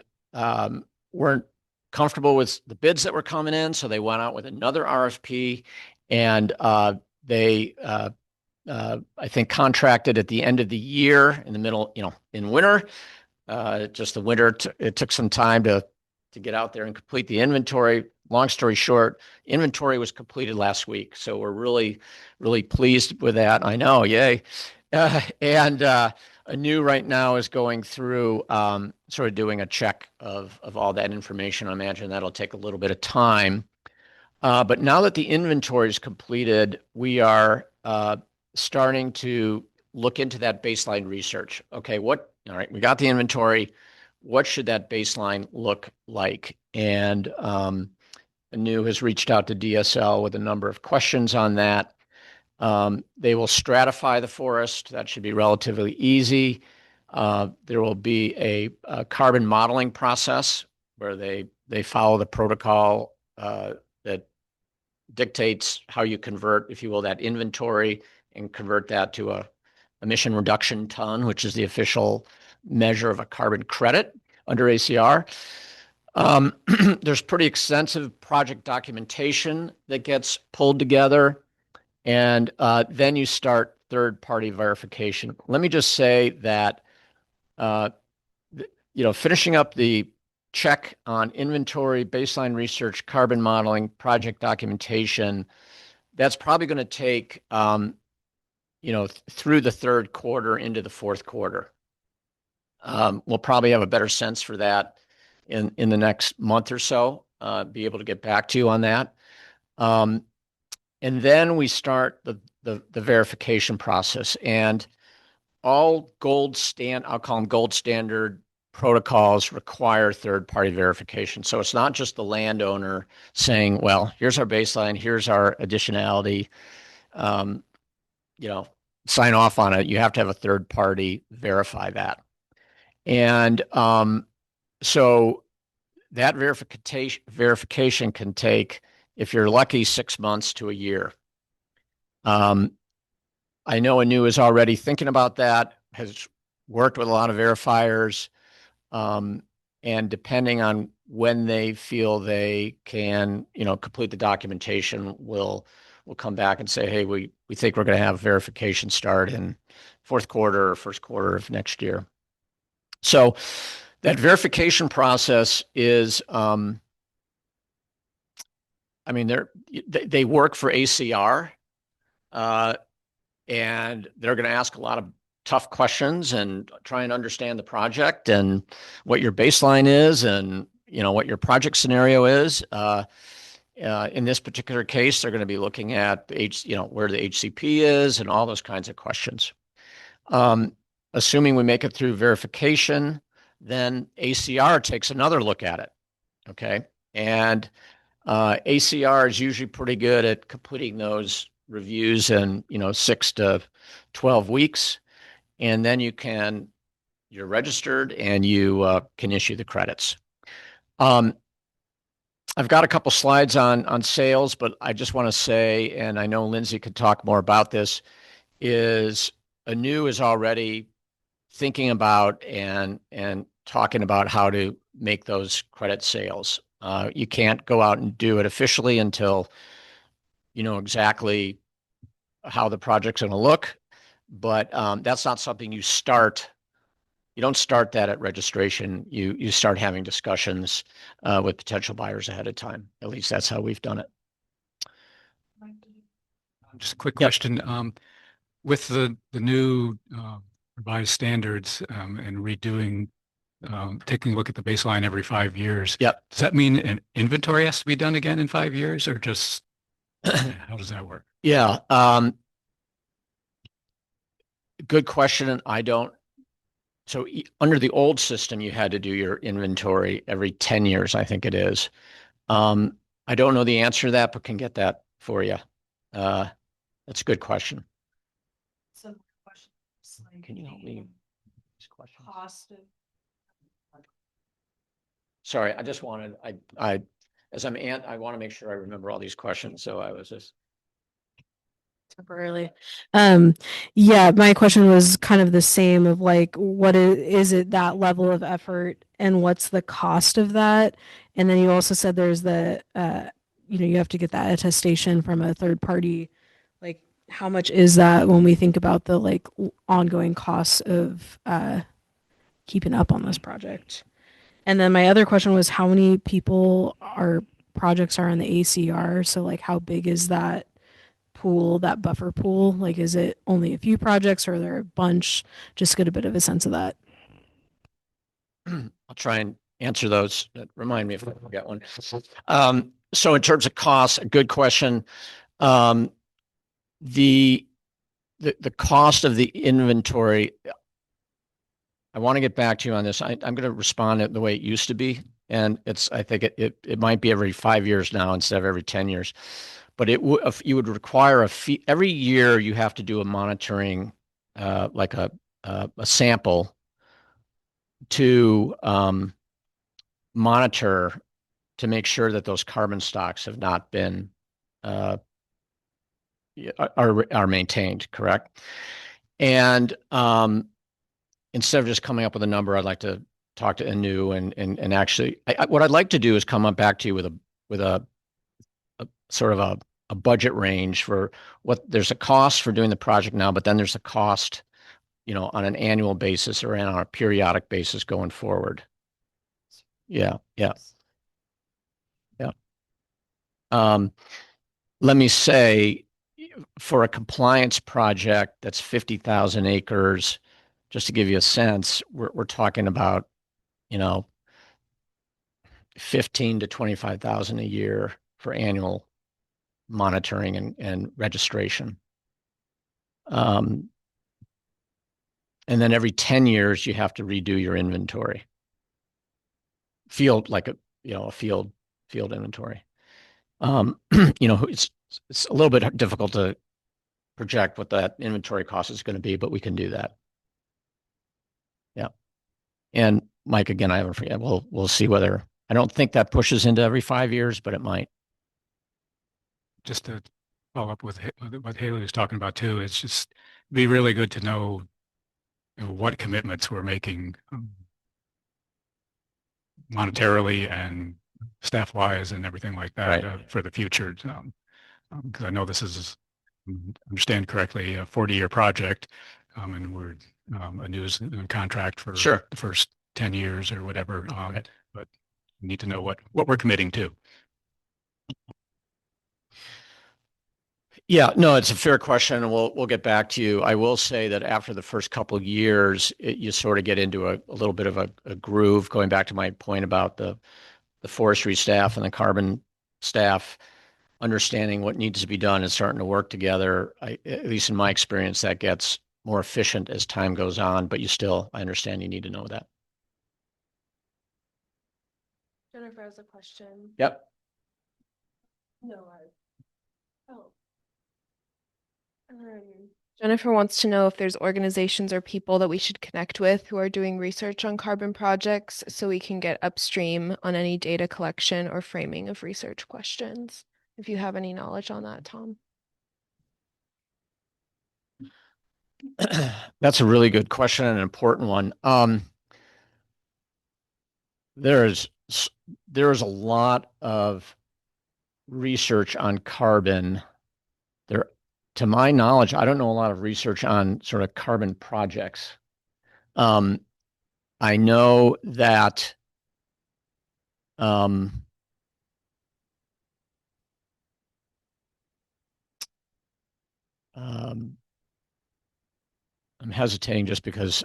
weren't comfortable with the bids that were coming in, so they went out with another RFP, and they I think contracted at the end of the year in the middle, in winter. Just the winter, it took some time to get out there and complete the inventory. Long story short, inventory was completed last week. So we're really, really pleased with that. I know, yay. And Anu right now is going through sort of doing a check of all that information. I imagine that'll take a little bit of time. But now that the inventory is completed, we are starting to look into that baseline research. Okay, all right, we got the inventory. What should that baseline look like? And Anu has reached out to DSL with a number of questions on that. They will stratify the forest. That should be relatively easy. There will be a carbon modeling process where they follow the protocol that dictates how you convert, if you will, that inventory and convert that to a emission reduction ton, which is the official measure of a carbon credit under ACR. There's pretty extensive project documentation that gets pulled together, and then you start third-party verification. Let me just say that, finishing up the check on inventory, baseline research, carbon modeling, project documentation, that's probably going to take, through the third quarter into the fourth quarter. We'll probably have a better sense for that in the next month or so, be able to get back to you on that. And then we start the verification process, and all I'll call them gold standard protocols require third-party verification. So it's not just the landowner saying, well, here's our baseline, here's our additionality, sign off on it. You have to have a third party verify that. And so that verification can take, if you're lucky, 6 months to a year. I know Anu is already thinking about that, has worked with a lot of verifiers, and depending on when they feel they can, complete the documentation, we'll come back and say, hey, we think we're going to have verification start in fourth quarter or first quarter of next year. So that verification process is, they work for ACR, and they're going to ask a lot of tough questions and try and understand the project and what your baseline is and, what your project scenario is. In this particular case, they're going to be looking at where the HCP is and all those kinds of questions. Assuming we make it through verification, then ACR takes another look at it. Okay. And ACR is usually pretty good at completing those reviews in 6 to 12 weeks. And then you're registered and you can issue the credits. I've got a couple slides on sales, but I just want to say, and I know Lindsay could talk more about this, is Anu is already thinking about and talking about how to make those credit sales. You can't go out and do it officially until you know exactly how the project's going to look, but that's not something you start. You don't start that at registration. You start having discussions with potential buyers ahead of time. At least that's how we've done it. Just a quick question. With the new revised standards and redoing, taking a look at the baseline every 5 years. Yep. Does that mean an inventory has to be done again in 5 years, or just how does that work? Yeah. Good question. And I don't. So under the old system, you had to do your inventory every 10 years, I think it is. I don't know the answer to that, but can get that for you. That's a good question. So questions like Can you help me? These questions. cost of Sorry, I just wanted, I want to make sure I remember all these questions. So I was just. temporarily. Yeah, my question was kind of the same of like, what is it that level of effort and what's the cost of that? And then you also said there's the, you have to get that attestation from a third party. Like, how much is that when we think about the like ongoing costs of keeping up on this project? And then my other question was how many people projects are in the ACR? So like, how big is that pool, that buffer pool? Like, is it only a few projects or are there a bunch? Just get a bit of a sense of that. I'll try and answer those. Remind me if I forget one. So in terms of costs, a good question. The cost of the inventory, I want to get back to you on this. I'm going to respond the way it used to be. And I think it might be every 5 years now instead of every 10 years. But you would require a fee. Every year you have to do a monitoring, like a sample to monitor to make sure that those carbon stocks have not been are maintained, correct? And instead of just coming up with a number, I'd like to talk to Anu and actually, what I'd like to do is come up back to you with a sort of a budget range for what there's a cost for doing the project now, but then there's a cost, on an annual basis or on a periodic basis going forward. Yeah. Let me say, for a compliance project that's 50,000 acres, just to give you a sense, we're talking about, 15 to 25,000 a year for annual monitoring and registration. And then every 10 years, you have to redo your inventory. Field, like a field inventory. It's a little bit difficult to project what that inventory cost is going to be, but we can do that. Yeah. And Mike, again, I haven't forget. We'll see whether, I don't think that pushes into every 5 years, but it might. Just to follow up with what Haley was talking about too, it's just be really good to know, what commitments we're making monetarily and staff-wise and everything like that, Right. For the future. Because I know this is, understand correctly, a 40-year project, and we're a new contract for Sure. the first 10 years or whatever. But we need to know what we're committing to. Yeah, no, it's a fair question, and we'll get back to you. I will say that after the first couple of years, you sort of get into a little bit of a groove. Going back to my point about the forestry staff and the carbon staff, understanding what needs to be done and starting to work together. At least in my experience, that gets more efficient as time goes on. But I understand you need to know that. Jennifer has a question. Yep. No, Jennifer wants to know if there's organizations or people that we should connect with who are doing research on carbon projects so we can get upstream on any data collection or framing of research questions. If you have any knowledge on that, Tom. That's a really good question and an important one. There is a lot of research on carbon. To my knowledge, I don't know a lot of research on sort of carbon projects. I know that I'm hesitating just because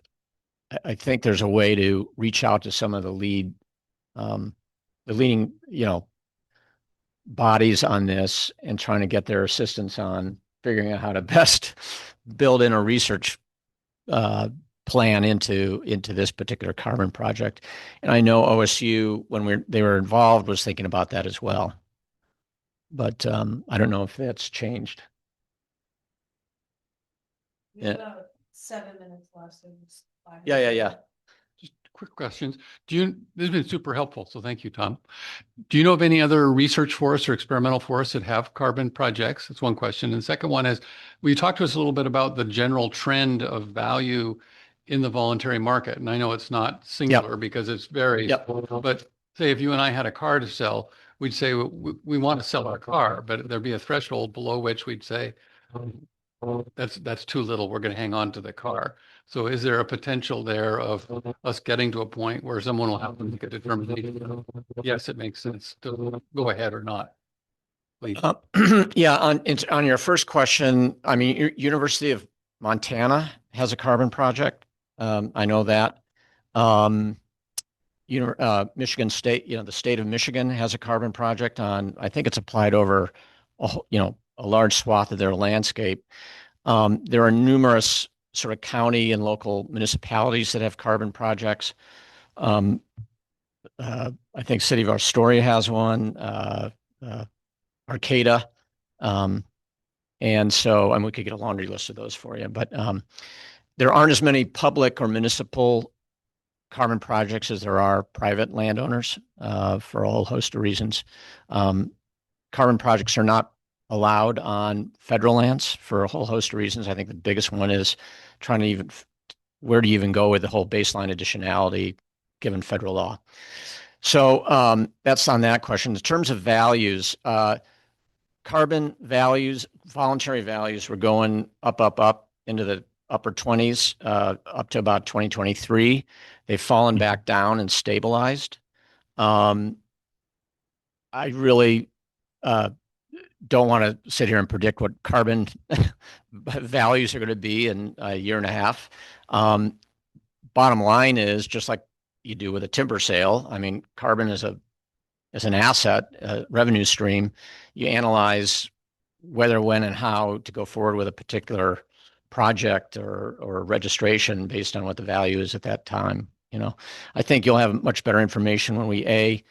I think there's a way to reach out to some of the leading, bodies on this and trying to get their assistance on figuring out how to best build in a research plan into this particular carbon project. And I know OSU, when they were involved, was thinking about that as well. But I don't know if that's changed. We have about 7 minutes left. So Yeah. Just quick questions. This has been super helpful, so thank you, Tom. Do you know of any other research forests or experimental forests that have carbon projects? That's one question. And the second one is, will you talk to us a little bit about the general trend of value in the voluntary market? And I know it's not singular because it's varies, but say if you and I had a car to sell, we'd say we want to sell our car, but there'd be a threshold below which we'd say, that's too little. We're going to hang on to the car. So is there a potential there of us getting to a point where someone will have to make a determination? Yes, it makes sense to go ahead or not. Please. Yeah, on your first question, I mean, University of Montana has a carbon project. I know that. Michigan State, the state of Michigan has a carbon project on, I think it's applied over, a large swath of their landscape. There are numerous sort of county and local municipalities that have carbon projects. I think City of Astoria has one, Arcata. And we could get a laundry list of those for you, but there aren't as many public or municipal carbon projects as there are private landowners for a whole host of reasons. Carbon projects are not allowed on federal lands for a whole host of reasons. I think the biggest one is where do you even go with the whole baseline additionality given federal law. So that's on that question. In terms of values, carbon values, voluntary values were going up into the upper 20s up to about 2023. They've fallen back down and stabilized. I really don't want to sit here and predict what carbon values are going to be in a year and a half. Bottom line is, just like you do with a timber sale, I mean, carbon is an asset, a revenue stream. You analyze whether, when, and how to go forward with a particular project or registration based on what the value is at that time. I think you'll have much better information when we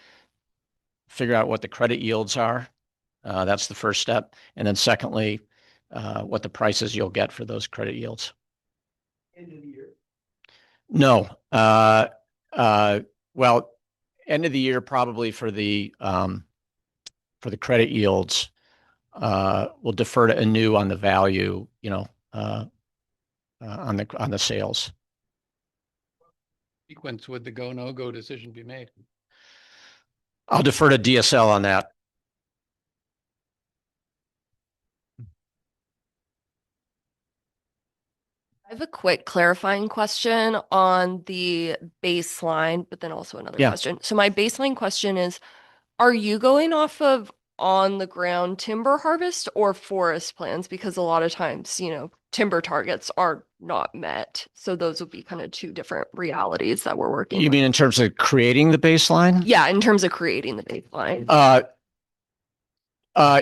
figure out what the credit yields are. That's the first step. And then secondly, what the prices you'll get for those credit yields. End of the year. No. Well, end of the year probably for the credit yields. We'll defer to anew on the value, on the sales. Sequence would the go no go decision be made? I'll defer to DSL on that. I have a quick clarifying question on the baseline, but then also another question. So my baseline question is, are you going off of on the ground timber harvest or forest plans? Because a lot of times, timber targets are not met. So those would be kind of two different realities that we're working with. You mean in terms of creating the baseline? Yeah, in terms of creating the baseline.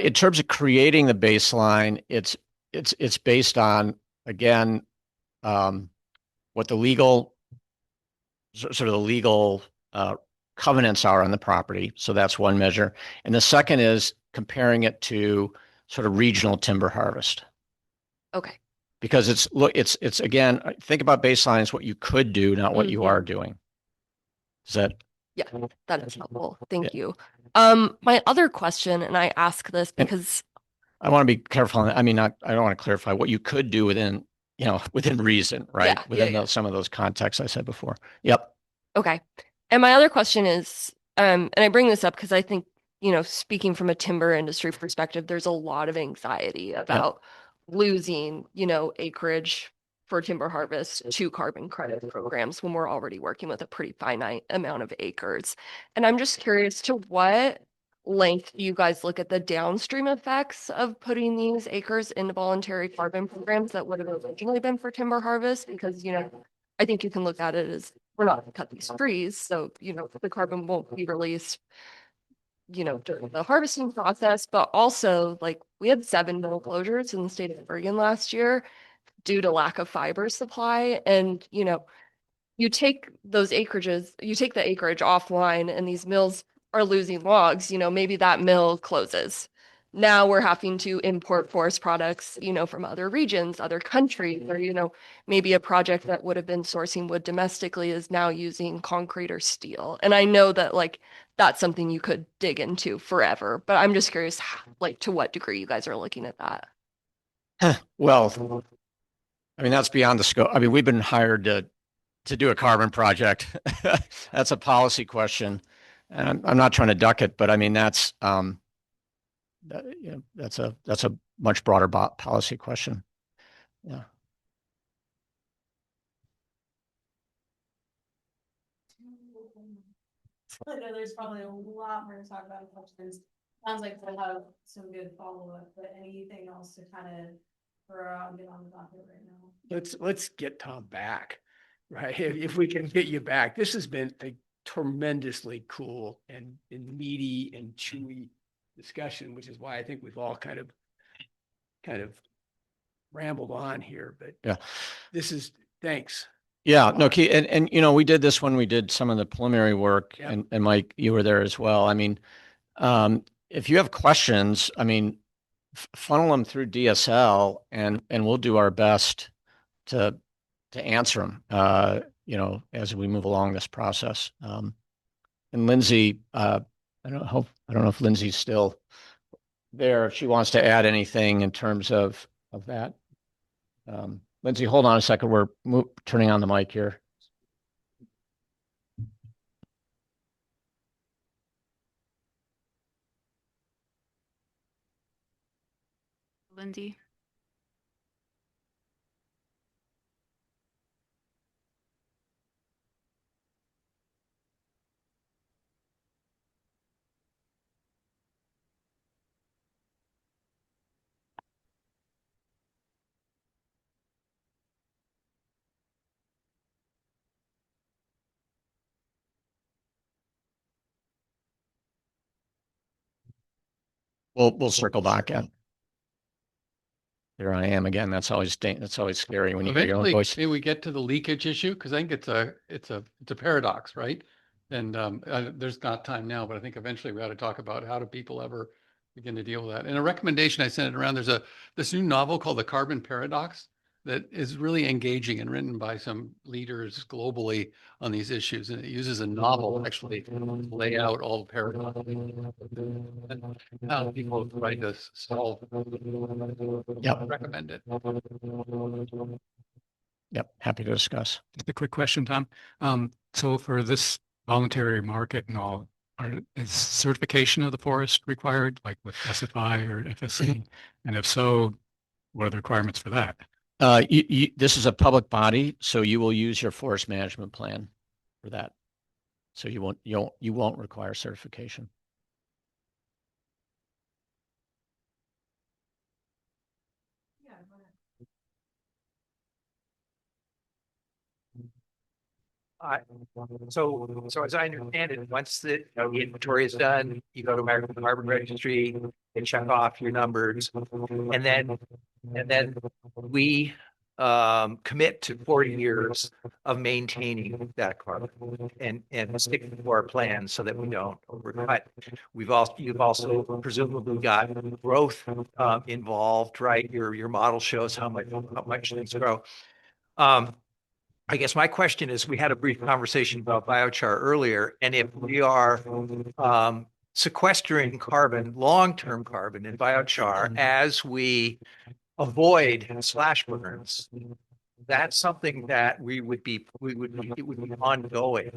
In terms of creating the baseline, it's based on, again, what the legal covenants are on the property. So that's one measure. And the second is comparing it to sort of regional timber harvest. Okay. Because it's again, think about baseline as what you could do, not what you are doing. Is that? Yeah, that is helpful. Thank you. My other question, and I ask this because I want to be careful on that. I mean, I don't want to clarify what you could do within reason, right? Within some of those contexts I said before. Yep. Okay. And my other question is, and I bring this up because I think, speaking from a timber industry perspective, there's a lot of anxiety about losing, acreage for timber harvest to carbon credit programs when we're already working with a pretty finite amount of acres. And I'm just curious, to what length do you guys look at the downstream effects of putting these acres into voluntary carbon programs that would have originally been for timber harvest? Because, I think you can look at it as, we're not going to cut these trees, so, the carbon won't be released, during the harvesting process, but also, like, we had 7 mill closures in the state of Oregon last year due to lack of fiber supply. And, you take those acreages, you take the acreage offline and these mills are losing logs, maybe that mill closes. Now we're having to import forest products, from other regions, other countries, or, maybe a project that would have been sourcing wood domestically is now using concrete or steel. And I know that, like, that's something you could dig into forever, but I'm just curious, like, to what degree you guys are looking at that. Well, I mean, that's beyond the scope. I mean, we've been hired to do a carbon project. That's a policy question. And I'm not trying to duck it, but I mean, that's a much broader policy question. Yeah. I know there's probably a lot more to talk about in questions. Sounds like we'll have some good follow-up, but anything else to kind of throw out and get on the docket right now? Let's get Tom back, right? If we can get you back. This has been a tremendously cool and meaty and chewy discussion, which is why I think we've all kind of rambled on here. But thanks. Yeah, no, Keith, and we did this when we did some of the preliminary work, and Mike, you were there as well. I mean, if you have questions, I mean, funnel them through DSL, and we'll do our best to answer them, as we move along this process. And Lindsay, I don't know if Lindsay's still there, if she wants to add anything in terms of that. Lindsay, hold on a second. We're turning on the mic here. Lindsay. We'll circle back in. There I am again. That's always scary when you hear your own Eventually, voice. maybe we get to the leakage issue because I think it's a paradox, right? And there's not time now, but I think eventually we ought to talk about how do people ever begin to deal with that. And a recommendation I sent it around. There's this new novel called The Carbon Paradox that is really engaging and written by some leaders globally on these issues. And it uses a novel actually to lay out all the paradoxes and how people try to solve. Yep. Recommend it. Yep. Happy to discuss. Just a quick question, Tom. So for this voluntary market and all, is certification of the forest required, like with SFI or FSC? And if so, what are the requirements for that? This is a public body, so you will use your forest management plan for that. So you won't require certification. So as I understand it, once the inventory is done, you go to American Carbon Registry and check off your numbers, and then we commit to 40 years of maintaining that carbon and sticking to our plan so that we don't overcut. You've also presumably got growth involved, right? Your model shows how much things grow. I guess my question is, we had a brief conversation about biochar earlier, and if we are sequestering carbon, long-term carbon in biochar as we avoid slash burns, that's something that it would be ongoing.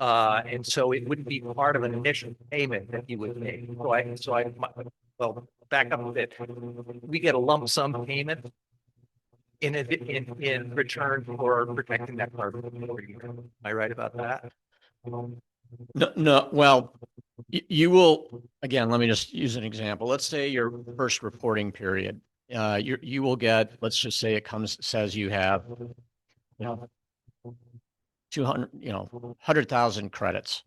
And so it wouldn't be part of an initial payment that you would make. Well, back up a bit. We get a lump sum payment in return for protecting that carbon. Am I right about that? No. Well, you will, again, let me just use an example. Let's say your first reporting period, you will get, let's just say it says you have, 200, 100,000 credits.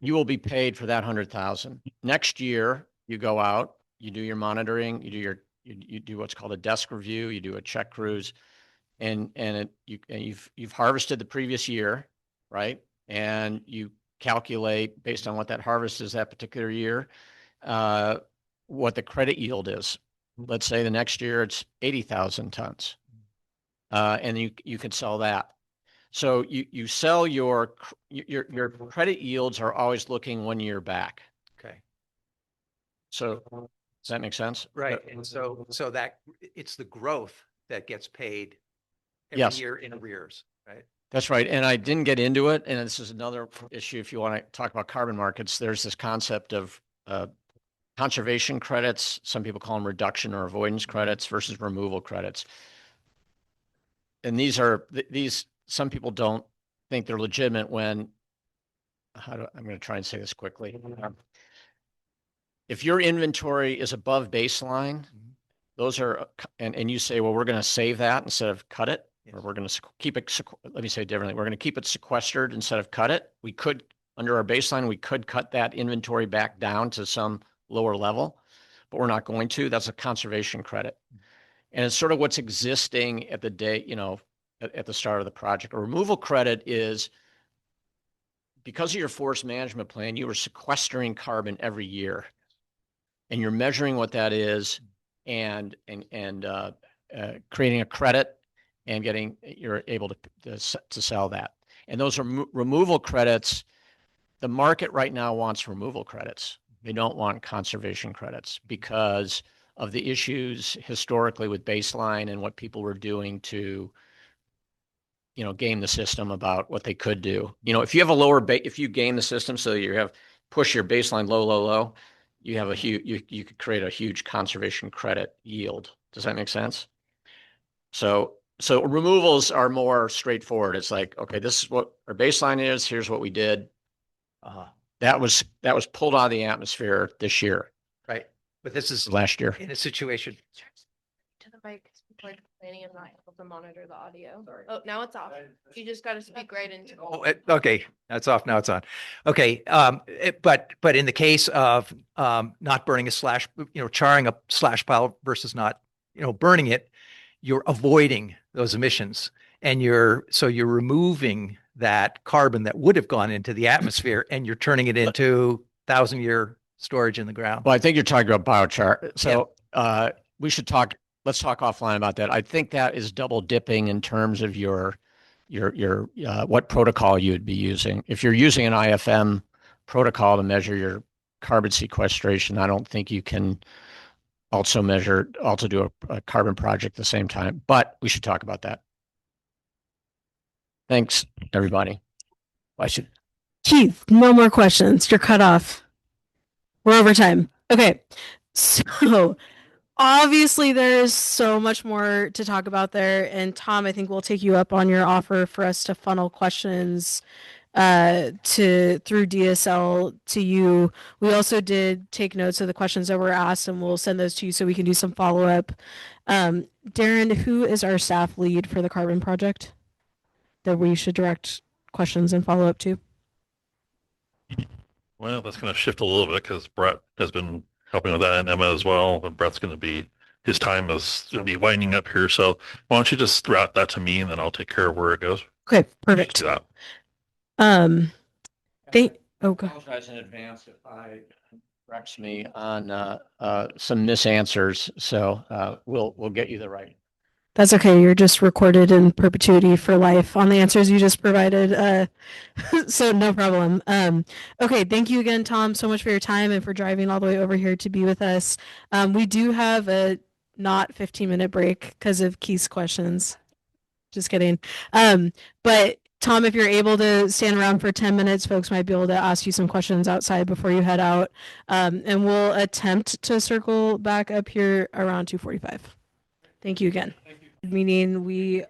You will be paid for that 100,000. Next year, you go out, you do your monitoring, you do what's called a desk review, you do a check cruise, and you've harvested the previous year, right? And you calculate based on what that harvest is that particular year, what the credit yield is. Let's say the next year it's 80,000 tons, and you can sell that. So you sell your credit yields are always looking 1 year back. Okay. So does that make sense? Right. And so that it's the growth that gets paid every Yes. year in arrears, right? That's right. And I didn't get into it. And this is another issue. If you want to talk about carbon markets, there's this concept of conservation credits. Some people call them reduction or avoidance credits versus removal credits. And these some people don't think they're legitimate when, I'm going to try and say this quickly. If your inventory is above baseline, those are, and you say, well, we're going to save that instead of cut it, or we're going to keep it, let me say it differently. We're going to keep it sequestered instead of cut it. We could, under our baseline, we could cut that inventory back down to some lower level, but we're not going to. That's a conservation credit. And it's sort of what's existing at the day, at the start of the project. A removal credit is, because of your forest management plan, you are sequestering carbon every year, and you're measuring what that is, and creating a credit, and you're able to sell that. And those are removal credits. The market right now wants removal credits. They don't want conservation credits because of the issues historically with baseline and what people were doing to game the system about what they could do. If you have a lower if you game the system so you push your baseline low, you have a huge, you could create a huge conservation credit yield. Does that make sense? So removals are more straightforward. It's like, okay, this is what our baseline is. Here's what we did. That was pulled out of the atmosphere this year. Right. But this is last year. in a situation. To the mic, because people are complaining and not able to monitor the audio. Oh, now it's off. You just got to speak right into it. Okay, that's off. Now it's on. Okay. But in the case of not burning a slash, charring a slash pile versus not, burning it, you're avoiding those emissions, and you're removing that carbon that would have gone into the atmosphere, and you're turning it into 1,000-year storage in the ground. Well, I think you're talking about biochar. So let's talk offline about that. I think that is double dipping in terms of your what protocol you would be using. If you're using an IFM protocol to measure your carbon sequestration, I don't think you can also do a carbon project at the same time, but we should talk about that. Thanks, everybody. Keith, no more questions. You're cut off. We're over time. Okay. So obviously there's so much more to talk about there. And Tom, I think we'll take you up on your offer for us to funnel questions through DSL to you. We also did take notes of the questions that were asked, and we'll send those to you so we can do some follow-up. Darren, who is our staff lead for the carbon project that we should direct questions and follow up to? Well, that's going to shift a little bit because Brett has been helping with that, and Emma as well. But Brett's going to be, his time is going to be winding up here. So why don't you just route that to me, and then I'll take care of where it goes. Okay, perfect. Do that. Oh, God. I apologize in advance if I corrects me on some misanswers. So we'll get you the right. That's okay. You're just recorded in perpetuity for life on the answers you just provided. So no problem. Okay. Thank you again, Tom, so much for your time and for driving all the way over here to be with us. We do have a not 15-minute break because of Keith's questions. Just kidding. But Tom, if you're able to stand around for 10 minutes, folks might be able to ask you some questions outside before you head out. And we'll attempt to circle back up here around 2:45. Thank you again. Meaning we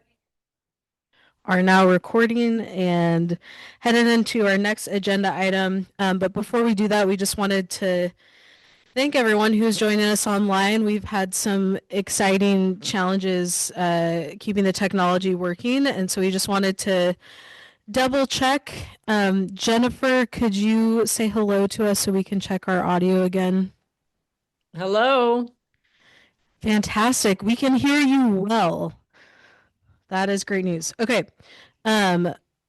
are now recording and headed into our next agenda item. But before we do that, we just wanted to thank everyone who's joining us online. We've had some exciting challenges keeping the technology working. And so we just wanted to double check. Jennifer, could you say hello to us so we can check our audio again? Hello. Fantastic. We can hear you well. That is great news. Okay.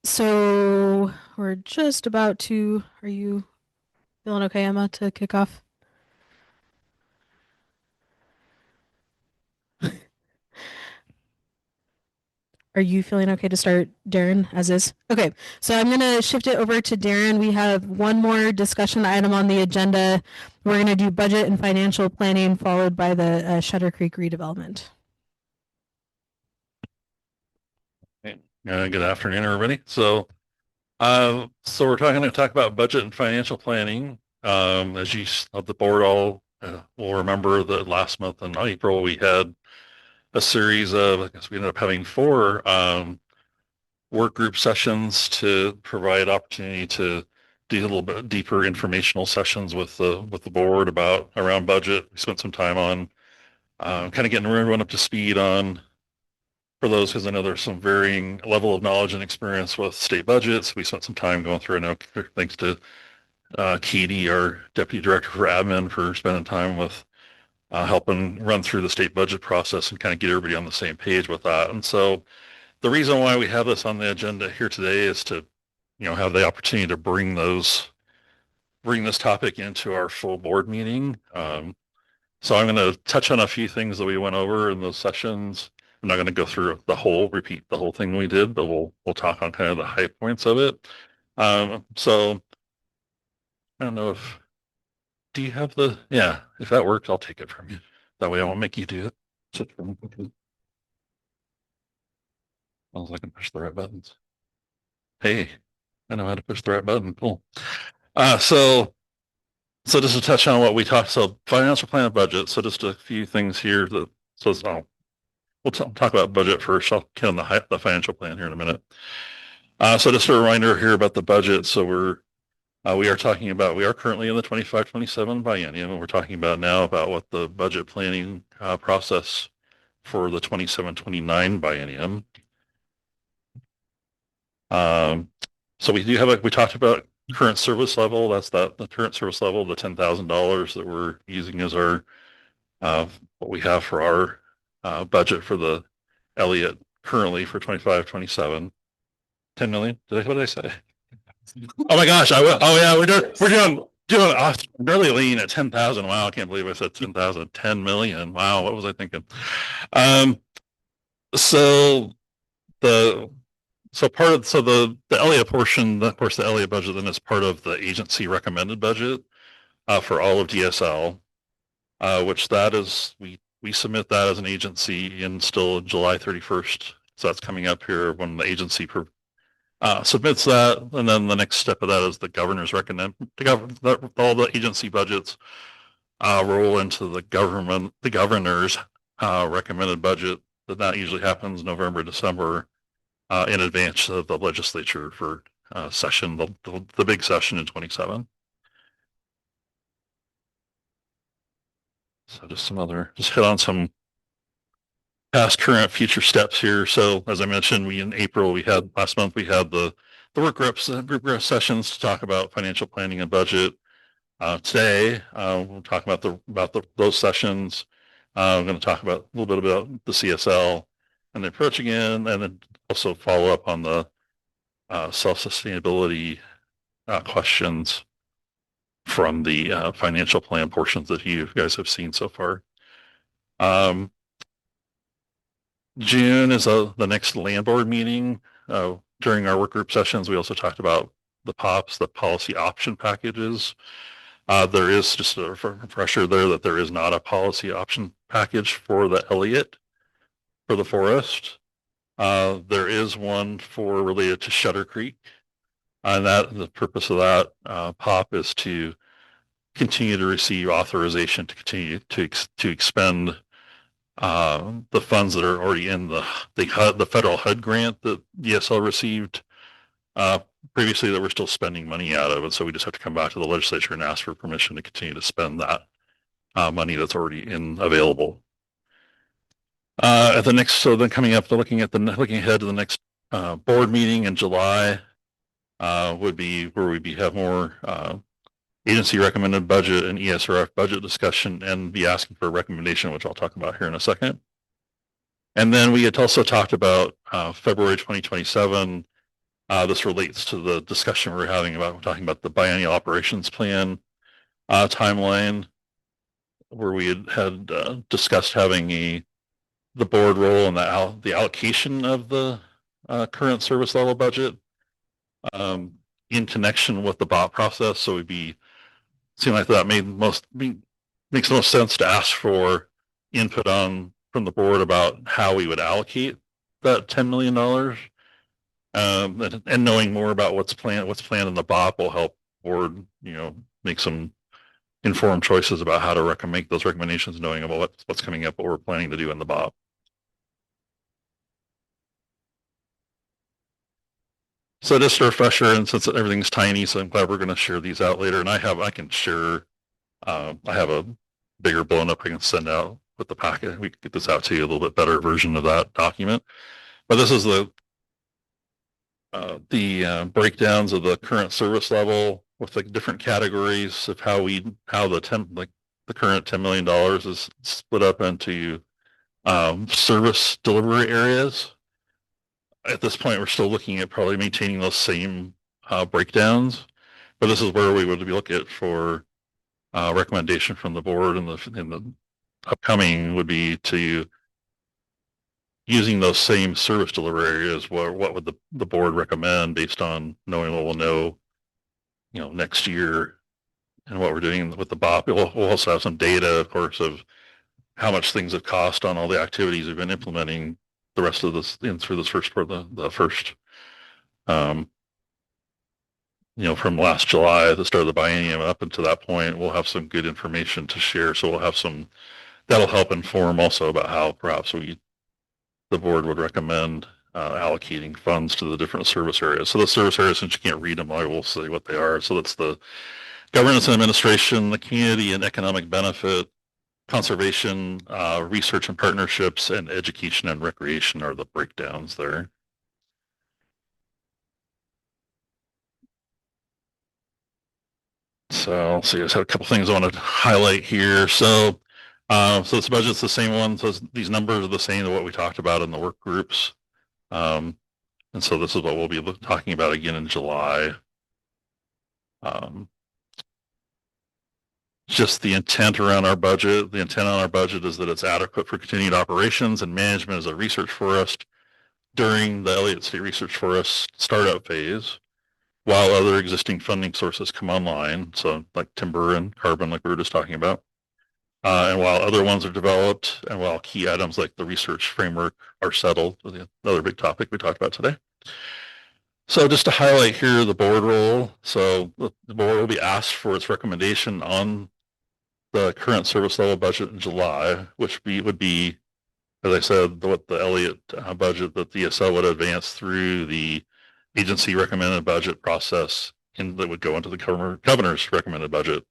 So we're just about to, are you feeling okay, Emma, to kick off? Are you feeling okay to start, Darren, as is? Okay, so I'm going to shift it over to Darren. We have one more discussion item on the agenda. We're going to do budget and financial planning, followed by the Shutter Creek redevelopment. Good afternoon, everybody. So we're going to talk about budget and financial planning. As you of the board all will remember that last month in April we had a series of, I guess we ended up having 4 work group sessions to provide opportunity to do a little bit deeper informational sessions with the board around budget. We spent some time on kind of getting everyone up to speed on, for those, because I know there's some varying level of knowledge and experience with state budgets. We spent some time going through. I know thanks to Katie, our deputy director for admin, for spending time with helping run through the state budget process and kind of get everybody on the same page with that. And so the reason why we have this on the agenda here today is to, have the opportunity to bring this topic into our full board meeting. So I'm going to touch on a few things that we went over in those sessions. I'm not going to go through repeat the whole thing we did, but we'll talk on kind of the high points of it. So I don't know do you have if that works, I'll take it from you. That way I won't make you do it. As long as I can push the right buttons. Hey, I know how to push the right button. Cool. So So just to touch on what we talked, so financial plan and budget. So just a few things here that, we'll talk about budget first. I'll get on the financial plan here in a minute. So just a reminder here about the budget. So we are currently in the 25-27 biennium, and we're talking about now about what the budget planning process for the 27-29 biennium. So we talked about current service level. That's the current service level, the $10,000 that we're using as our what we have for our budget for the Elliott currently for 25-27. 10 million. What did I say? Oh my gosh! Oh yeah, we're doing awesome. Really lean at 10,000. Wow, I can't believe I said 10,000. 10 million. Wow, what was I thinking? So the the Elliott portion, of course, the Elliott budget then is part of the agency recommended budget for all of DSL, which that is we submit that as an agency in still July 31st. So that's coming up here when the agency submits that, and then the next step of that is the governor's recommend all the agency budgets roll into the governor's recommended budget. That usually happens November, December, in advance of the legislature for session, the big session in 27. So just hit on some past, current, future steps here. So as I mentioned, last month we had the group group sessions to talk about financial planning and budget. Today we'll talk about those sessions. I'm going to talk about a little bit about the CSL and the approach again, and then also follow up on the self-sustainability questions from the financial plan portions that you guys have seen so far. June is the next land board meeting. During our work group sessions, we also talked about the POPs, the policy option packages. There is just a refresher there that there is not a policy option package for the Elliott for the forest. There is one related to Shutter Creek. And the purpose of that POP is to continue to receive authorization to continue to expend the funds that are already in the federal HUD grant that DSL received previously that we're still spending money out of. And so we just have to come back to the legislature and ask for permission to continue to spend that money that's already available. Coming up, looking ahead to the next board meeting in July would be where we have more agency recommended budget and ESRF budget discussion, and be asking for a recommendation, which I'll talk about here in a second. And then we had also talked about February 2027. This relates to the discussion we're talking about the biennial operations plan timeline, where we had discussed having the board role and the allocation of the current service level budget in connection with the BOP process. So seemed like that makes most sense to ask for input from the board about how we would allocate that $10 million. And knowing more about what's planned in the BOP will help board, make some informed choices about how to make those recommendations, knowing about what's coming up, what we're planning to do in the BOP. So just a refresher, and since everything's tiny, so I'm glad we're going to share these out later. And I have a bigger blown up I can send out with the packet. We can get this out to you, a little bit better version of that document. But this is the breakdowns of the current service level with the different categories of how the current $10 million is split up into service delivery areas. At this point, we're still looking at probably maintaining those same breakdowns, but this is where we would be looking at for recommendation from the board in the upcoming would be to using those same service delivery areas. What would the board recommend based on knowing what we'll know, next year, and what we're doing with the BOP. We'll also have some data, of course, of how much things have cost on all the activities we've been implementing the rest of this through this first part, the first from last July, the start of the biennium up until that point, we'll have some good information to share. So we'll have some, that'll help inform also about how perhaps the board would recommend allocating funds to the different service areas. So the service areas, since you can't read them, I will say what they are. So that's the governance and administration, the community and economic benefit, conservation, research and partnerships, and education and recreation are the breakdowns there. So I just have a couple things I want to highlight here. So this budget's the same one. So these numbers are the same as what we talked about in the work groups. And so this is what we'll be talking about again in July. Just the intent around our budget. The intent on our budget is that it's adequate for continued operations and management as a research forest during the Elliott State Research Forest startup phase, while other existing funding sources come online. So like timber and carbon, like we were just talking about. And while other ones are developed, and while key items like the research framework are settled, another big topic we talked about today. So just to highlight here the board role. So the board will be asked for its recommendation on the current service level budget in July, which would be, as I said, what the Elliott budget that the ESL would advance through the agency recommended budget process that would go into the governor's recommended budget.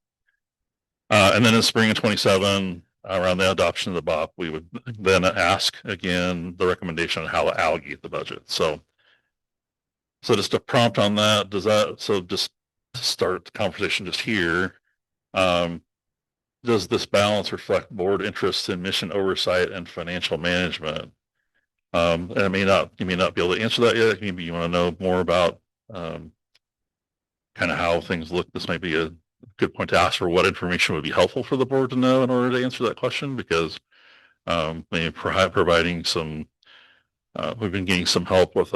And then in spring of 27, around the adoption of the BOP, we would then ask again the recommendation on how to allocate the budget. So just a prompt on that, so just to start the conversation just here, does this balance reflect board interests in mission oversight and financial management? And you may not be able to answer that yet. Maybe you want to know more about kind of how things look. This might be a good point to ask for what information would be helpful for the board to know in order to answer that question, because maybe providing some, we've been getting some help with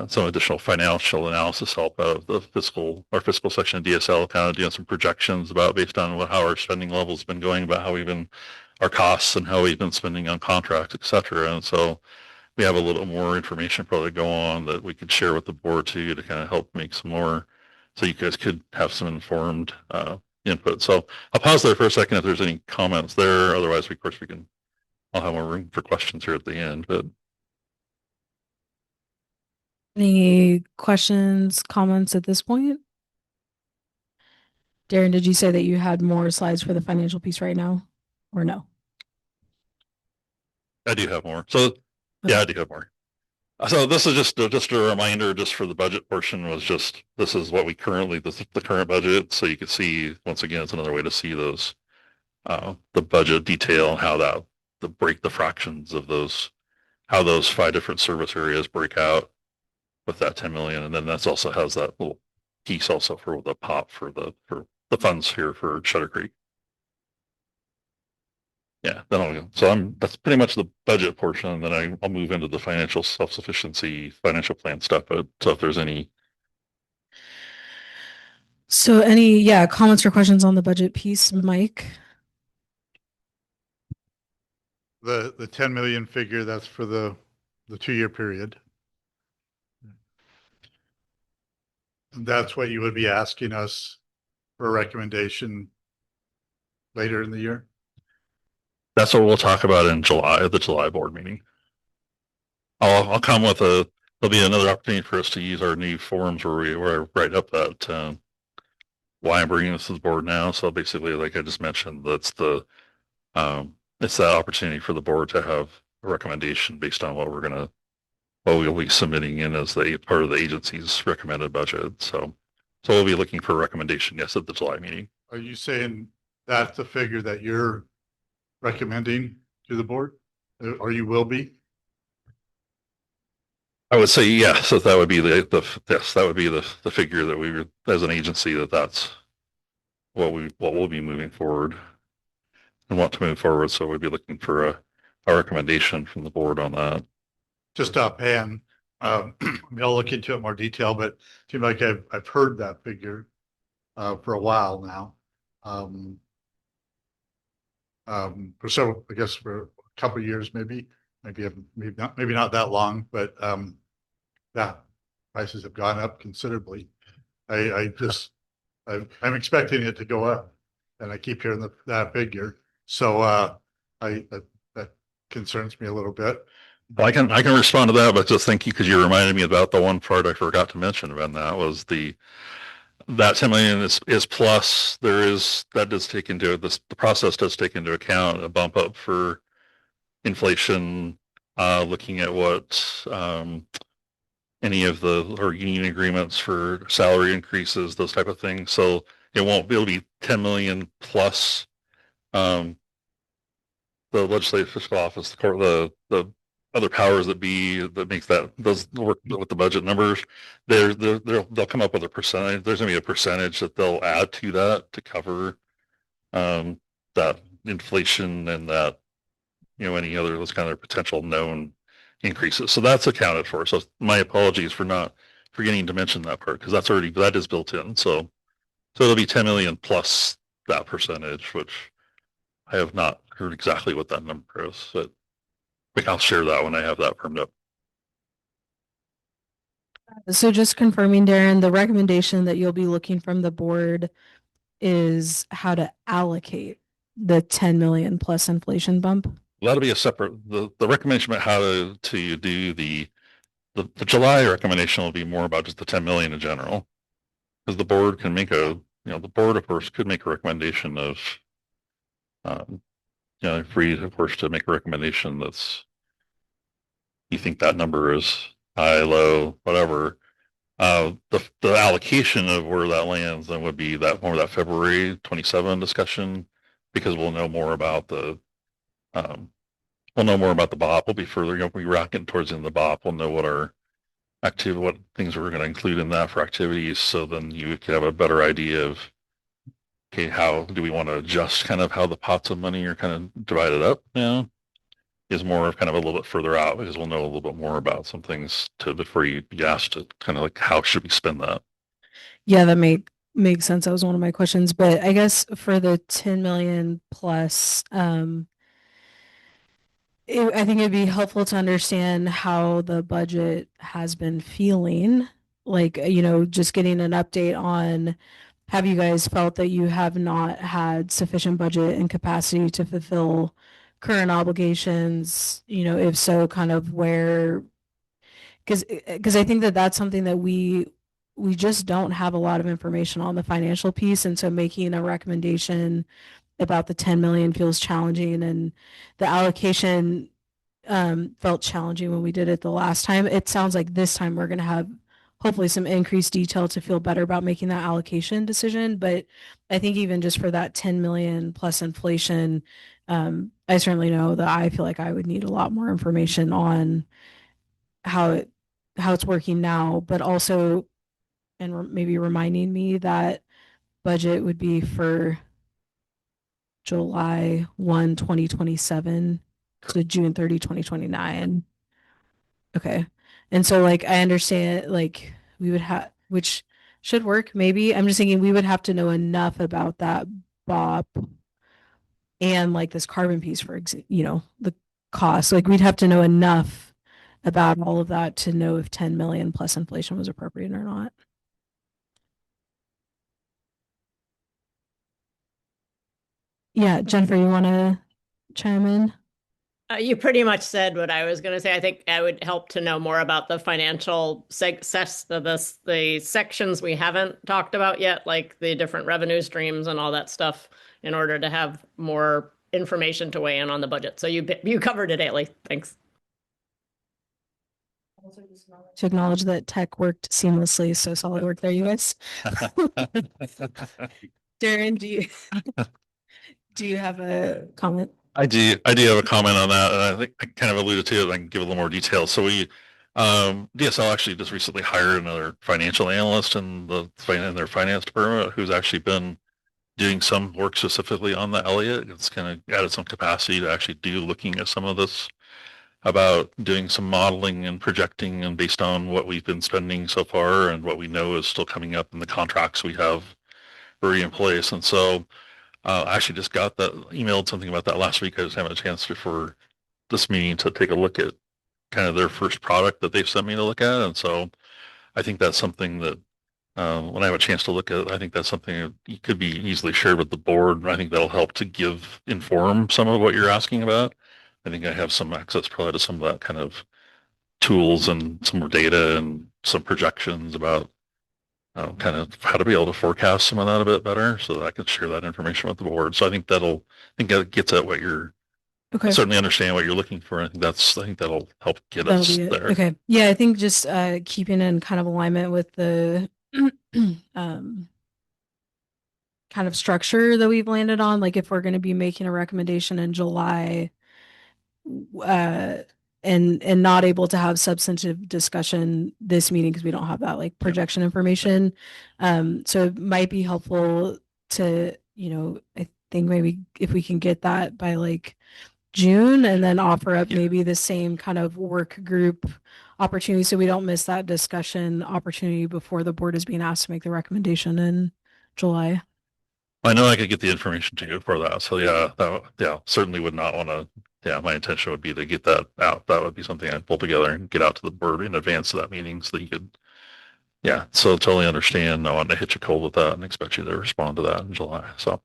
some additional financial analysis help out of our fiscal section of DSL, kind of doing some projections about based on how our spending levels been going, about how our costs and how we've been spending on contracts, et cetera. And so we have a little more information probably go on that we could share with the board too, to kind of help make some more, so you guys could have some informed input. So I'll pause there for a second if there's any comments there. Otherwise, of course, I'll have more room for questions here at the end, but. Any questions, comments at this point? Darren, did you say that you had more slides for the financial piece right now, or no? I do have more. So yeah, I do have more. So this is just a reminder, just for the budget portion, was just, this is what we currently, the current budget. So you can see, once again, it's another way to see those, the budget detail, how the fractions of those, how those 5 different service areas break out with that 10 million. And then that's also has that little piece also for the POP for the funds here for Shutter Creek. Yeah, that's pretty much the budget portion, and then I'll move into the financial self-sufficiency, financial plan stuff. But so if there's any. So any, comments or questions on the budget piece, Mike? The 10 million figure, that's for the 2-year period. That's what you would be asking us for a recommendation later in the year? That's what we'll talk about in July, at the July board meeting. I'll come with there'll be another opportunity for us to use our new forms where I write up that why I'm bringing this to the board now. So basically, like I just mentioned, that's it's that opportunity for the board to have a recommendation based on what we'll be submitting in as part of the agency's recommended budget. So we'll be looking for a recommendation, yes, at the July meeting. Are you saying that's the figure that you're recommending to the board, or you will be? I would say yes. So that would be that would be the figure that we, as an agency, that's what we'll be moving forward and want to move forward. So we'd be looking for a recommendation from the board on that. Just offhand, I'll look into it more detail, but it seems like I've heard that figure for a while now. For several, I guess, for a couple of years, maybe not that long, but that prices have gone up considerably. I'm expecting it to go up, and I keep hearing that figure. So that concerns me a little bit. Well, I can respond to that, but just thank you because you reminded me about the one part I forgot to mention about that was that 10 million is plus that does take into this, the process does take into account a bump up for inflation, looking at what any of the or union agreements for salary increases, those type of things. So it'll be 10 million plus the legislative fiscal office, the court, the other powers that be that makes that does work with the budget numbers. They'll come up with a percentage. There's gonna be a percentage that they'll add to that to cover that inflation and that any other those kind of potential known increases. So that's accounted for. So my apologies for not forgetting to mention that part because that is built in. So it'll be 10 million plus that percentage, which I have not heard exactly what that number is, but I'll share that when I have that firmed up. So just confirming, Darren, the recommendation that you'll be looking from the board is how to allocate the 10 million plus inflation bump? That'll be a separate, the recommendation about how to do the July recommendation will be more about just the 10 million in general. Because the board can make the board of course could make a recommendation of, free of course to make a recommendation that's, you think that number is high, low, whatever. The allocation of where that lands then would be that more of that February 27 discussion because we'll know more about the BOP. We'll be further, we'll be rocking towards the end of the BOP. We'll know what things we're going to include in that for activities. So then you could have a better idea of, okay, how do we want to adjust kind of how the pots of money are kind of divided up now? Is more of kind of a little bit further out because we'll know a little bit more about some things before you be asked to kind of like how should we spend that. Yeah, that makes sense. That was one of my questions, but I guess for the 10 million plus, I think it'd be helpful to understand how the budget has been feeling. Like, just getting an update on, have you guys felt that you have not had sufficient budget and capacity to fulfill current obligations? If so, kind of where, because I think that that's something that we just don't have a lot of information on the financial piece, and so making a recommendation about the 10 million feels challenging, and the allocation felt challenging when we did it the last time. It sounds like this time we're going to have hopefully some increased detail to feel better about making that allocation decision. But I think even just for that 10 million plus inflation, I certainly know that I feel like I would need a lot more information on how it's working now, but also, and maybe reminding me that budget would be for July 1, 2027 to June 30, 2029. Okay. And so like I understand like we would have, which should work maybe. I'm just thinking we would have to know enough about that BOP and like this carbon piece for the cost. Like we'd have to know enough about all of that to know if 10 million plus inflation was appropriate or not. Yeah, Jennifer, you want to chime in? You pretty much said what I was going to say. I think I would help to know more about the financial the sections we haven't talked about yet, like the different revenue streams and all that stuff, in order to have more information to weigh in on the budget. So you covered it, Ailey. Thanks. To acknowledge that tech worked seamlessly, so solid work there, you guys. Darren, do you have a comment? I do have a comment on that, and I think I kind of alluded to it. I can give a little more detail. So DSL actually just recently hired another financial analyst in their finance department who's actually been doing some work specifically on the Elliott. It's kind of added some capacity to actually looking at some of this about doing some modeling and projecting and based on what we've been spending so far and what we know is still coming up in the contracts we have already in place. And so I actually just emailed something about that last week. I just haven't had a chance before this meeting to take a look at kind of their first product that they've sent me to look at. And so I think that's something that when I have a chance to look at it, I think that's something that could be easily shared with the board. I think that'll help to inform some of what you're asking about. I think I have some access probably to some of that kind of tools and some more data and some projections about kind of how to be able to forecast some of that a bit better so that I can share that information with the board. So I think that gets at what you're, I Okay. certainly understand what you're looking for. I think that'll help get That'll us be it. there. Okay. Yeah, I think just keeping in kind of alignment with the um kind of structure that we've landed on, like if we're going to be making a recommendation in July, uh and not able to have substantive discussion this meeting because we don't have that like projection information. So it might be helpful to, I think maybe if we can get that by like June and then offer up maybe the same kind of work group opportunity so we don't miss that discussion opportunity before the board is being asked to make the recommendation in July. I know I could get the information to you for that. So certainly would not want to. Yeah, my intention would be to get that out. That would be something I'd pull together and get out to the board in advance of that meeting so that you could. Yeah, so totally understand. I want to hit you cold with that and expect you to respond to that in July. So.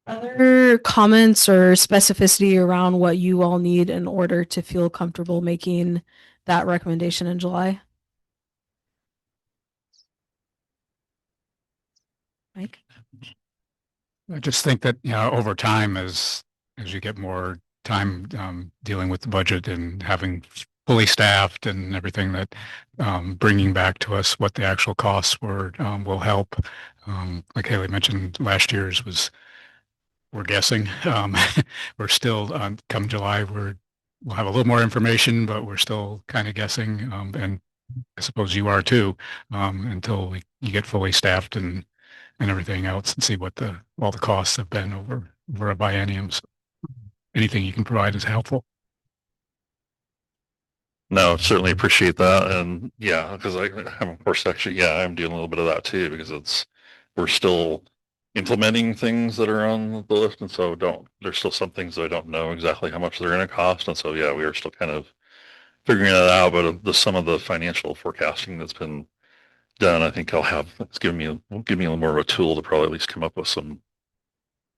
Other comments or specificity around what you all need in order to feel comfortable making that recommendation in July? Mike? I just think that, over time, as you get more time dealing with the budget and having fully staffed and everything, that bringing back to us what the actual costs were will help. Like Haley mentioned, last year's we're guessing. We're still come July, we'll have a little more information, but we're still kind of guessing. And I suppose you are too, until you get fully staffed and everything else and see what all the costs have been over a biennium. So anything you can provide is helpful. No, certainly appreciate that. And yeah, because I'm of course actually, I'm doing a little bit of that too, because we're still implementing things that are on the list. And so there's still some things that I don't know exactly how much they're going to cost. And so, we are still kind of figuring that out. But some of the financial forecasting that's been done, I think it's will give me a little more of a tool to probably at least come up with some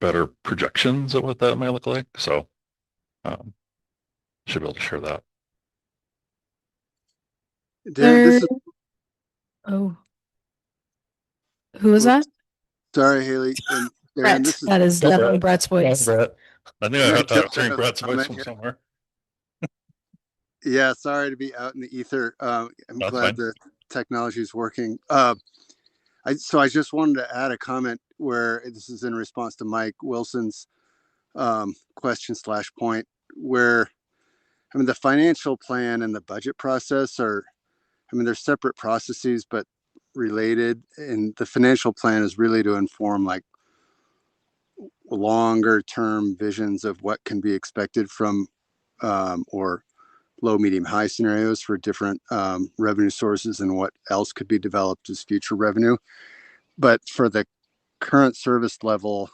better projections of what that might look like. So, should be able to share that. Dan, this is Oh, who was that? sorry, Haley. And Dan, Brett. this is That is definitely Brett's voice. Brett. I think Can I I jump was hearing in Brett's voice comment from here? somewhere. Yeah, sorry to be out in the ether. I'm That's glad fine. the technology is working. So I just wanted to add a comment where this is in response to Mike Wilson's question / point, where the financial plan and the budget process they're separate processes but related, and the financial plan is really to inform like longer term visions of what can be expected from or low, medium, high scenarios for different revenue sources and what else could be developed as future revenue. But for the current service level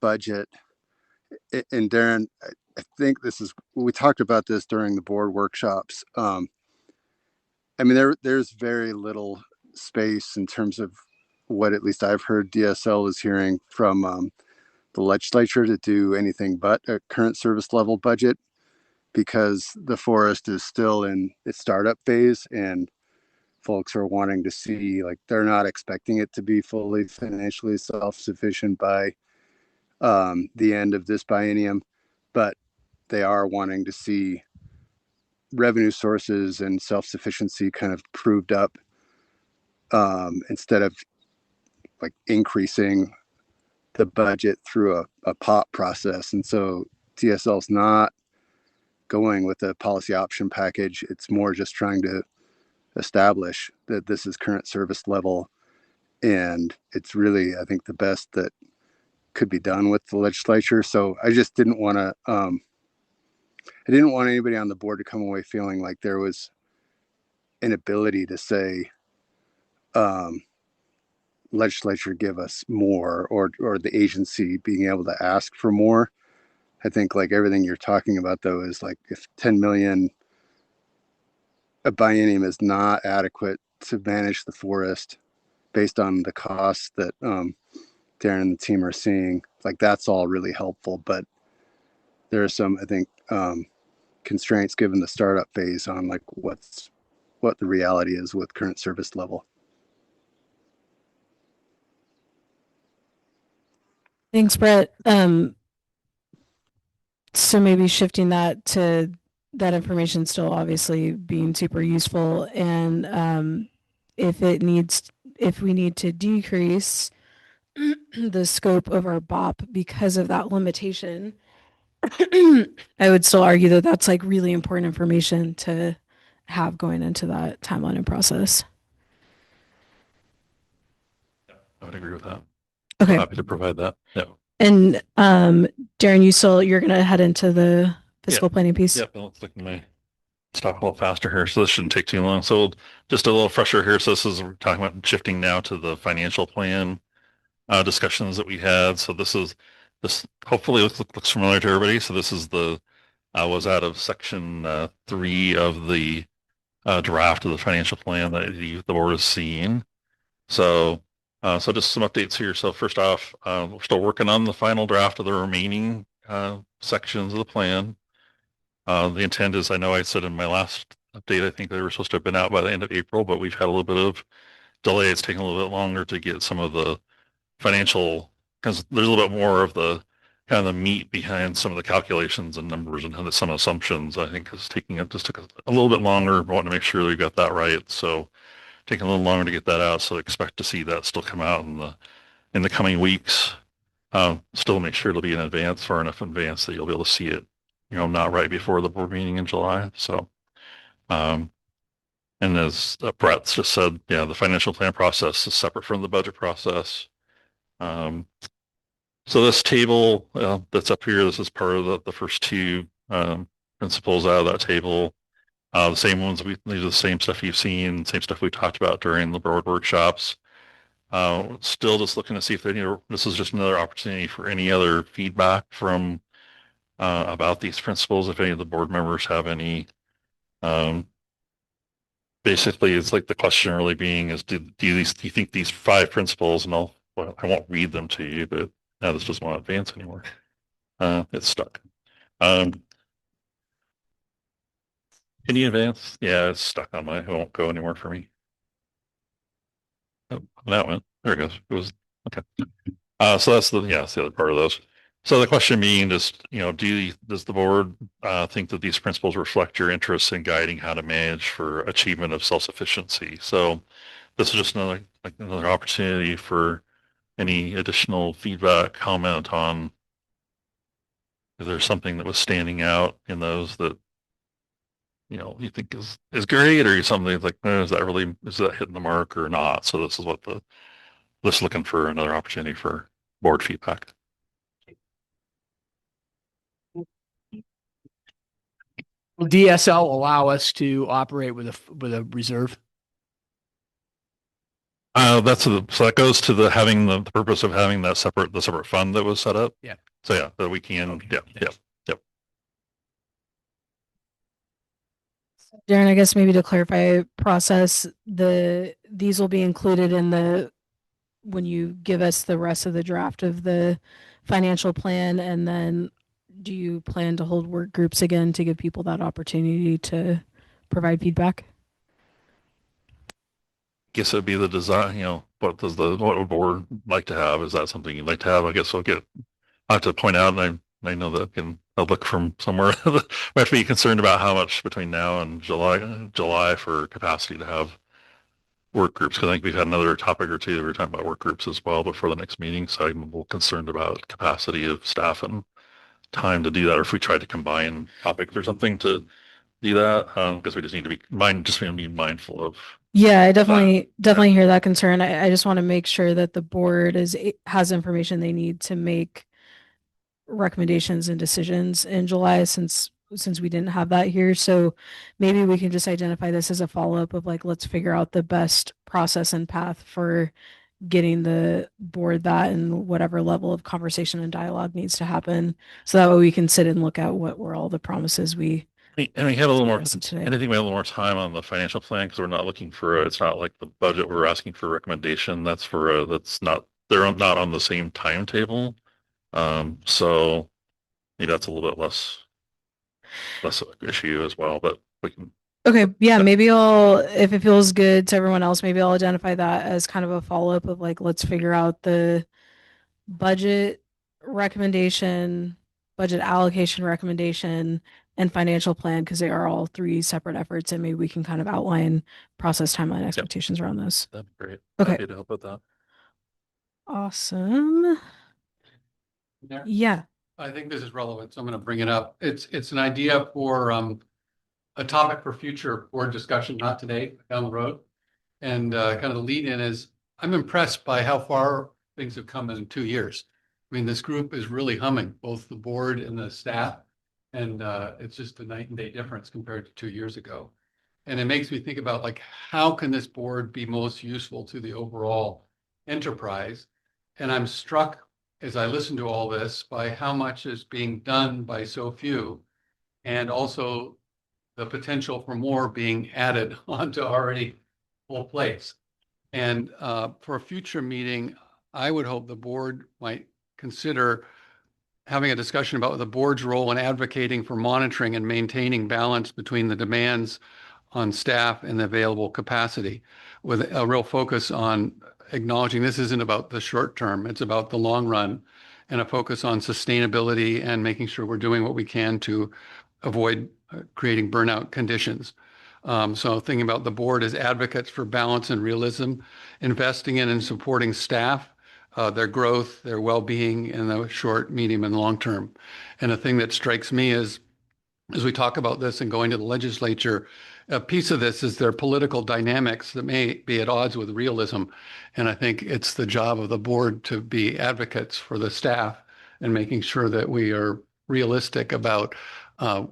budget, and Darren, I think we talked about this during the board workshops. There's very little space in terms of what at least I've heard DSL is hearing from the legislature to do anything but a current service level budget, because the forest is still in its startup phase and folks are wanting to see, like, they're not expecting it to be fully financially self-sufficient by the end of this biennium, but they are wanting to see revenue sources and self-sufficiency kind of proved up, instead of like increasing the budget through a POP process. And so DSL is not going with a policy option package. It's more just trying to establish that this is current service level. And it's really, I think, the best that could be done with the legislature. So I just didn't want to, I didn't want anybody on the board to come away feeling like there was an ability to say, legislature give us more, or the agency being able to ask for more. I think like everything you're talking about though is like, if 10 million a biennium is not adequate to manage the forest based on the costs that Darren and the team are seeing. Like that's all really helpful, but there are some, I think, constraints given the startup phase on like what the reality is with current service level. Thanks, Brett. So maybe shifting that to that information still obviously being super useful. And if we need to decrease the scope of our BOP because of that limitation, I would still argue that that's like really important information to have going into that timeline and process. I would agree with that. Okay. I'm happy to provide that. Yeah. And Darren, you're gonna head into the fiscal planning piece. Yep. Let's look at my talk a little faster here. So this shouldn't take too long. So just a little fresher here. So this is, we're talking about shifting now to the financial plan discussions that we had. So this hopefully looks familiar to everybody. So this is was out of section 3 of the draft of the financial plan that the board is seeing. So just some updates here. So first off, we're still working on the final draft of the remaining sections of the plan. The intent is, I know I said in my last update, I think they were supposed to have been out by the end of April, but we've had a little bit of delay. It's taken a little bit longer to get some of the financial, because there's a little bit more of the kind of the meat behind some of the calculations and numbers and some assumptions. I think is taking it just took a little bit longer. I want to make sure that we got that right. So taking a little longer to get that out. So expect to see that still come out in the coming weeks. Still make sure it'll be in advance, far enough in advance that you'll be able to see it, not right before the board meeting in July. So, and as Brett just said, yeah, the financial plan process is separate from the budget process. So this table that's up here, this is part of the first two principles out of that table. The same ones, these are the same stuff you've seen, same stuff we talked about during the board workshops. Still just looking to see if this is just another opportunity for any other feedback from about these principles. If any of the board members have any, basically it's like the question really being is, do you think these 5 principles, and I won't read them to you, but now this doesn't want to advance anymore. It's stuck. Can you advance? Yeah, it's stuck on it won't go anywhere for me. Oh, that went. There it goes. It was okay. So that's the other part of those. So the question being is, does the board think that these principles reflect your interests in guiding how to manage for achievement of self-sufficiency? So this is just another opportunity for any additional feedback, comment on if there's something that was standing out in those that you think is great, or something that's like, is that hitting the mark or not? So this is what just looking for another opportunity for board feedback. Will DSL allow us to operate with a reserve? So that goes to having the purpose of having the separate fund that was set up. Yeah. So yeah, that we can. Okay. Yep. Darren, I guess maybe to clarify process, these will be included in when you give us the rest of the draft of the financial plan, and then do you plan to hold work groups again to give people that opportunity to provide feedback? Guess it'd be the design, what would board like to have? Is that something you'd like to have? I guess I have to point out, and I know that I'll look from somewhere. We have to be concerned about how much between now and July for capacity to have work groups. Because I think we've had another topic or two that we were talking about work groups as well before the next meeting. So I'm a little concerned about capacity of staff and time to do that, or if we try to combine topics or something to do that, because we just need to be mindful of. Yeah, I definitely hear that concern. I just want to make sure that the board has information they need to make recommendations and decisions in July, since we didn't have that here. So maybe we can just identify this as a follow-up of like, let's figure out the best process and path for getting the board that, and whatever level of conversation and dialogue needs to happen. So that way we can sit and look at what were all the promises we And we have a little more, today. and I think we have a little more time on the financial plan because we're not looking for, it's not like the budget, we're asking for a recommendation. That's for, that's not, they're not on the same timetable. So maybe that's a little bit less of an issue as well, but we can. Okay, yeah, maybe if it feels good to everyone else, maybe I'll identify that as kind of a follow-up of like, let's figure out the budget recommendation, budget allocation recommendation, and financial plan, because they are all three separate efforts, and maybe we can kind of outline process timeline expectations around those. That'd be great. Okay. Happy to help with that. Awesome. Yeah. I think this is relevant, so I'm going to bring it up. It's an idea for a topic for future board discussion, not today, down the road. And kind of the lead in is I'm impressed by how far things have come in 2 years. I mean, this group is really humming, both the board and the staff. And it's just a night and day difference compared to 2 years ago. And it makes me think about like, how can this board be most useful to the overall enterprise? And I'm struck as I listen to all this by how much is being done by so few, and also the potential for more being added onto already full plates. And for a future meeting, I would hope the board might consider having a discussion about the board's role in advocating for monitoring and maintaining balance between the demands on staff and the available capacity, with a real focus on acknowledging this isn't about the short term, it's about the long run, and a focus on sustainability and making sure we're doing what we can to avoid creating burnout conditions. So thinking about the board as advocates for balance and realism, investing in and supporting staff, their growth, their well-being in the short, medium, and long term. And a thing that strikes me is, as we talk about this and going to the legislature, a piece of this is their political dynamics that may be at odds with realism. And I think it's the job of the board to be advocates for the staff and making sure that we are realistic about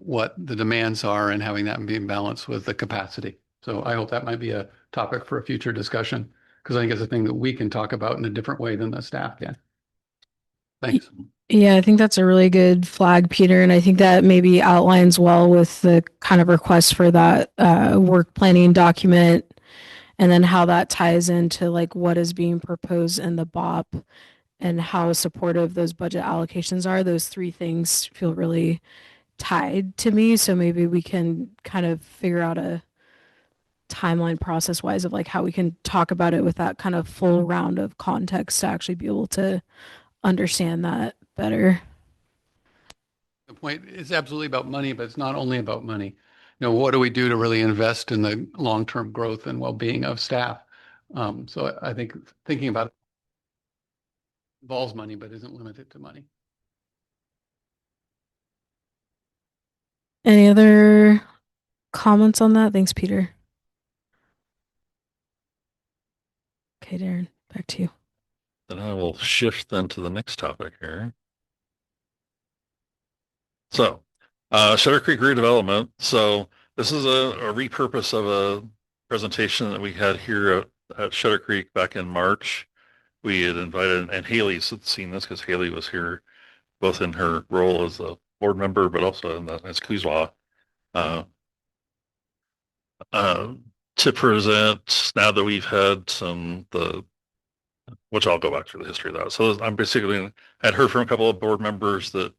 what the demands are and having that be in balance with the capacity. So I hope that might be a topic for a future discussion, because I think it's a thing that we can talk about in a different way than the staff can. Thanks. Yeah, I think that's a really good flag, Peter. And I think that maybe outlines well with the kind of request for that work planning document, and then how that ties into like what is being proposed in the BOP and how supportive those budget allocations are. Those three things feel really tied to me. So maybe we can kind of figure out a timeline process wise of like how we can talk about it with that kind of full round of context to actually be able to understand that better. The point is absolutely about money, but it's not only about money. You know, what do we do to really invest in the long-term growth and well-being of staff? So I think thinking about it involves money, but isn't limited to money. Any other comments on that? Thanks, Peter. Okay, Darren, back to you. Then I will shift then to the next topic here. So, Shutter Creek redevelopment. So this is a repurpose of a presentation that we had here at Shutter Creek back in March. We had invited, and Haley's seen this because Haley was here both in her role as a board member, but also as Kuzwa, to present now that we've had which I'll go back through the history of that. So I'm basically, I'd heard from a couple of board members that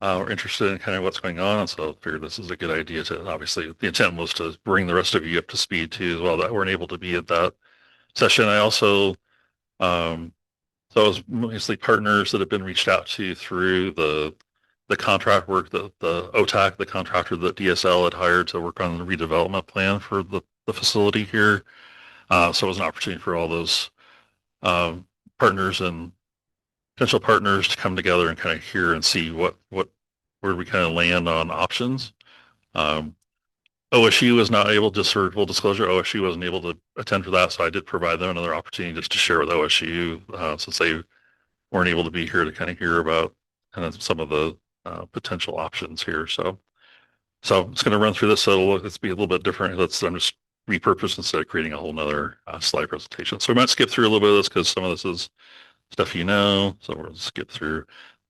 were interested in kind of what's going on. And so I figured this is a good idea to, obviously the intent was to bring the rest of you up to speed too, as well, that weren't able to be at that session. I also, so it was mostly partners that have been reached out to through the contract work that the OTAC, the contractor that DSL had hired to work on the redevelopment plan for the facility here. So it was an opportunity for all those partners and potential partners to come together and kind of hear and see where we kind of land on options. OSU was not able, just for full disclosure, OSU wasn't able to attend for that, so I did provide them another opportunity just to share with OSU since they weren't able to be here to kind of hear about kind of some of the potential options here. So it's going to run through this. So let's be a little bit different. I'm just repurpose instead of creating a whole nother slide presentation. So we might skip through a little bit of this because some of this is stuff you know. So we'll skip through.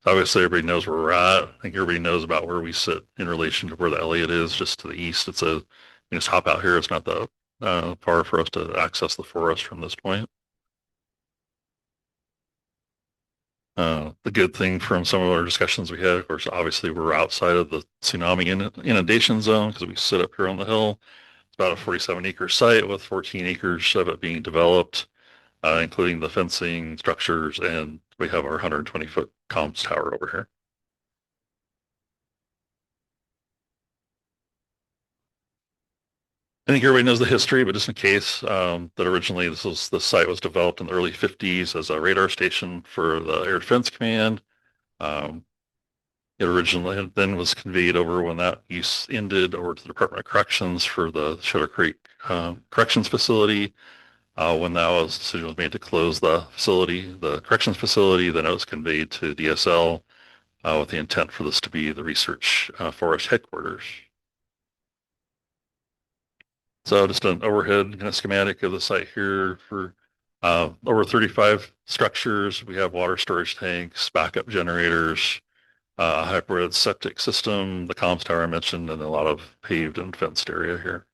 Obviously, everybody knows where we're at. I think everybody knows about where we sit in relation to where the Elliott is, just to the east. You just hop out here. It's not that far for us to access the forest from this point. The good thing from some of our discussions we had, of course, obviously we're outside of the tsunami inundation zone because we sit up here on the hill. It's about a 47-acre site with 14 acres of it being developed, including the fencing structures, and we have our 120-foot comms tower over here. I think everybody knows the history, but just in case, that originally the site was developed in the early 50s as a radar station for the Air Defense Command. It originally then was conveyed over when that use ended over to the Department of Corrections for the Sugar Creek Corrections Facility. When that decision was made to close the facility, the corrections facility, then it was conveyed to DSL with the intent for this to be the research forest headquarters. So just an overhead kind of schematic of the site here for over 35 structures. We have water storage tanks, backup generators, hybrid septic system, the comms tower I mentioned, and a lot of paved and fenced area here.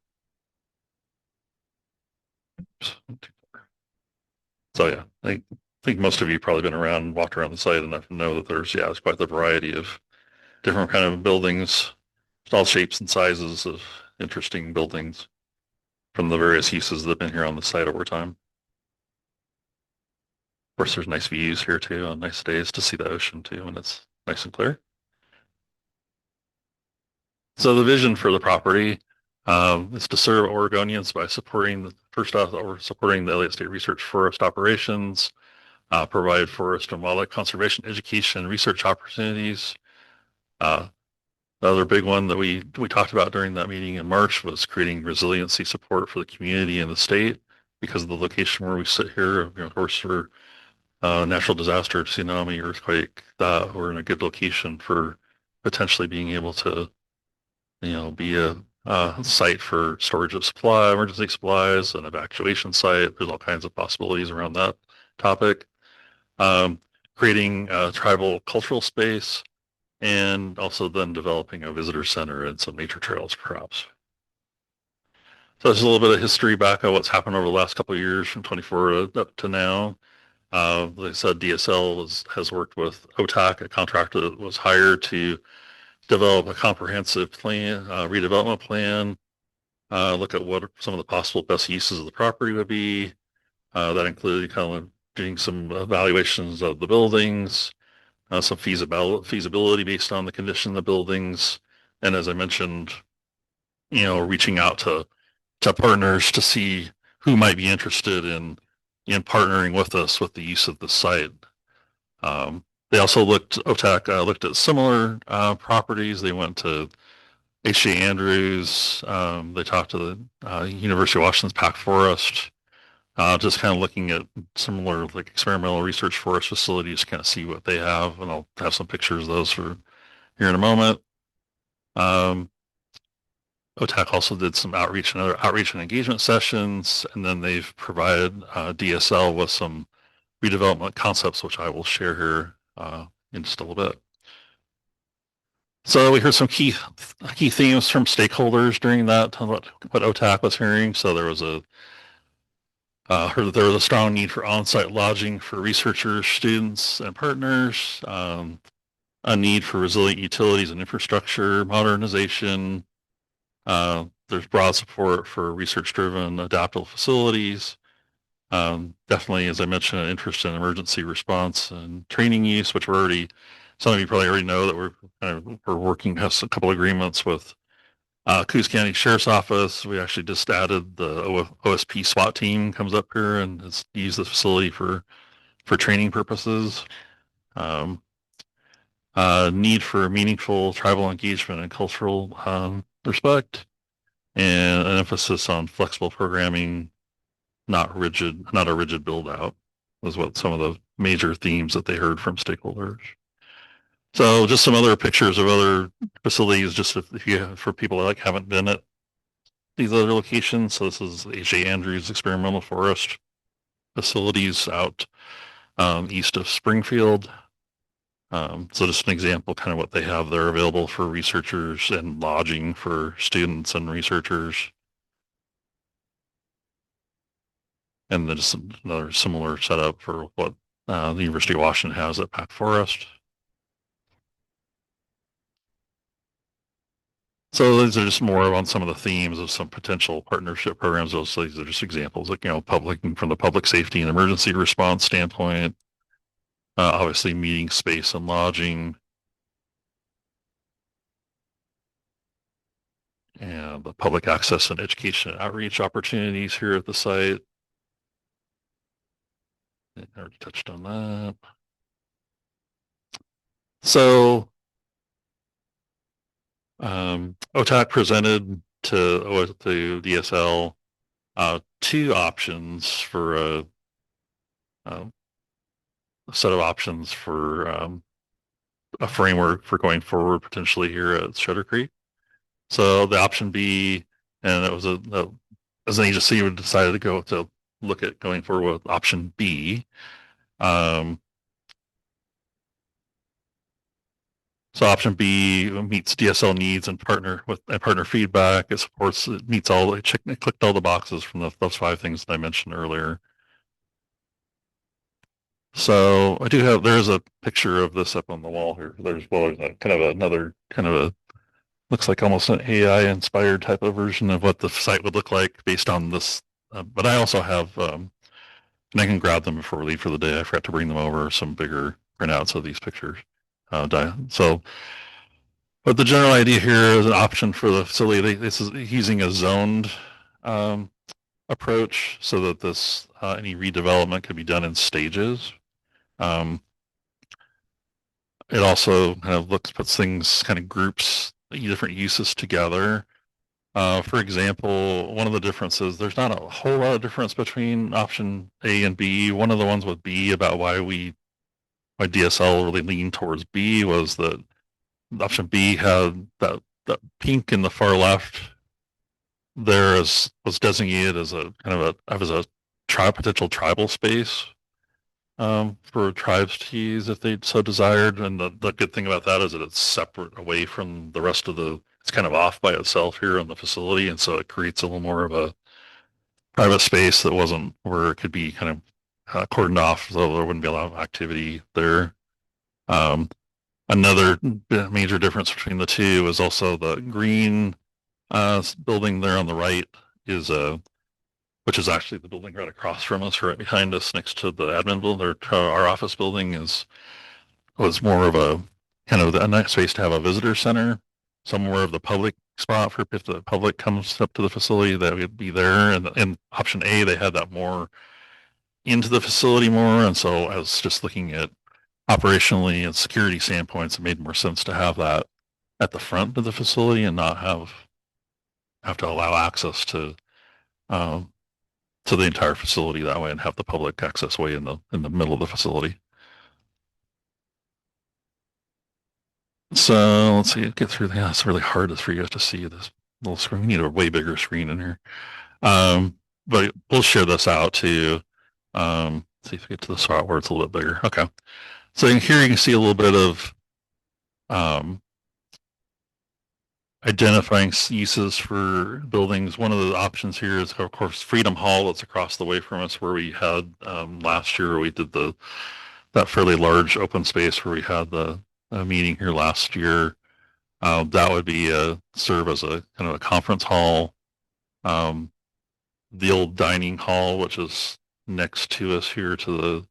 So yeah, I think most of you probably been around and walked around the site enough to know that there's quite the variety of different kind of buildings, all shapes and sizes of interesting buildings from the various uses that have been here on the site over time. Of course, there's nice views here too on nice days to see the ocean too when it's nice and clear. So the vision for the property is to serve Oregonians by supporting the Elliott State Research Forest operations, provide forest and wildlife conservation education and research opportunities. The other big one that we talked about during that meeting in March was creating resiliency support for the community and the state because of the location where we sit here. Of course, for natural disaster, tsunami, earthquake, we're in a good location for potentially being able to, be a site for storage of emergency supplies, an evacuation site. There's all kinds of possibilities around that topic. Creating a tribal cultural space, and also then developing a visitor center and some nature trails, perhaps. So there's a little bit of history back on what's happened over the last couple of years from 24 up to now. Like I said, DSL has worked with OTAC, a contractor that was hired to develop a comprehensive plan, redevelopment plan, look at what some of the possible best uses of the property would be. That included kind of doing some evaluations of the buildings, some feasibility based on the condition of the buildings, and as I mentioned, reaching out to partners to see who might be interested in partnering with us with the use of the site. They also OTAC looked at similar properties. They went to H.J. Andrews. They talked to the University of Washington's Pac Forest. Just kind of looking at similar like experimental research forest facilities, kind of see what they have, and I'll have some pictures of those for here in a moment. OTAC also did some outreach and engagement sessions, and then they've provided DSL with some redevelopment concepts, which I will share here in just a little bit. So we heard some key themes from stakeholders during that, what OTAC was hearing. So there was heard that there was a strong need for on-site lodging for researchers, students, and partners, a need for resilient utilities and infrastructure modernization. There's broad support for research-driven adaptable facilities. Definitely, as I mentioned, an interest in emergency response and training use, which some of you probably already know that we're working, have a couple agreements with Coos County Sheriff's Office. We actually just added the OSP SWAT team comes up here and has used the facility for training purposes. Need for meaningful tribal engagement and cultural respect, and an emphasis on flexible programming, not a rigid build out, was what some of the major themes that they heard from stakeholders. So just some other pictures of other facilities, just for people that haven't been at these other locations. So this is H.J. Andrews Experimental Forest facilities out east of Springfield. So just an example, kind of what they have there available for researchers and lodging for students and researchers. And then just another similar setup for what the University of Washington has at Pack Forest. So these are just more on some of the themes of some potential partnership programs. These are just examples, like, public, from the public safety and emergency response standpoint. Obviously, meeting space and lodging, and the public access and education and outreach opportunities here at the site. I already touched on that. So OTAC presented to DSL two options for a set of options for a framework for going forward potentially here at Shutter Creek. So the option B, and it was as an agency, we decided to look at going forward with option B. So option B meets DSL needs and partner feedback. It supports, it meets it clicked all the boxes from those 5 things that I mentioned earlier. So there's a picture of this up on the wall here. There's another looks like almost an AI inspired type of version of what the site would look like based on this. But I also have, and I can grab them before we leave for the day. I forgot to bring them over, some bigger printouts of these pictures. But the general idea here is an option for the facility. This is using a zoned approach so that any redevelopment could be done in stages. It also kind of puts things, kind of groups different uses together. For example, one of the differences, there's not a whole lot of difference between option A and B. One of the ones with B about why DSL really leaned towards B was that option B had that pink in the far left there was designated as a kind of a potential tribal space for tribes to use if they so desired. And the good thing about that is that it's separate away from the rest of it's kind of off by itself here in the facility. And so it creates a little more of a private space that wasn't where it could be kind of cordoned off, so there wouldn't be a lot of activity there. Another major difference between the two is also the green building there on the right which is actually the building right across from us, right behind us, next to the admin building. Our office building was more of a kind of a nice space to have a visitor center, somewhere of the public spot for if the public comes up to the facility, that would be there. And in option A, they had that more into the facility more. And so I was just looking at operationally and security standpoints, it made more sense to have that at the front of the facility and not have to allow access to the entire facility that way, and have the public access way in the middle of the facility. So let's see, get through. Yeah, it's really hard for you guys to see this little screen. We need a way bigger screen in here. But we'll share this out too. See if we get to the spot where it's a little bit bigger. Okay. So here you can see a little bit of identifying uses for buildings. One of the options here is, of course, Freedom Hall that's across the way from us, where we had last year, we did that fairly large open space where we had the meeting here last year. That would be serve as a kind of a conference hall. The old dining hall, which is next to us here to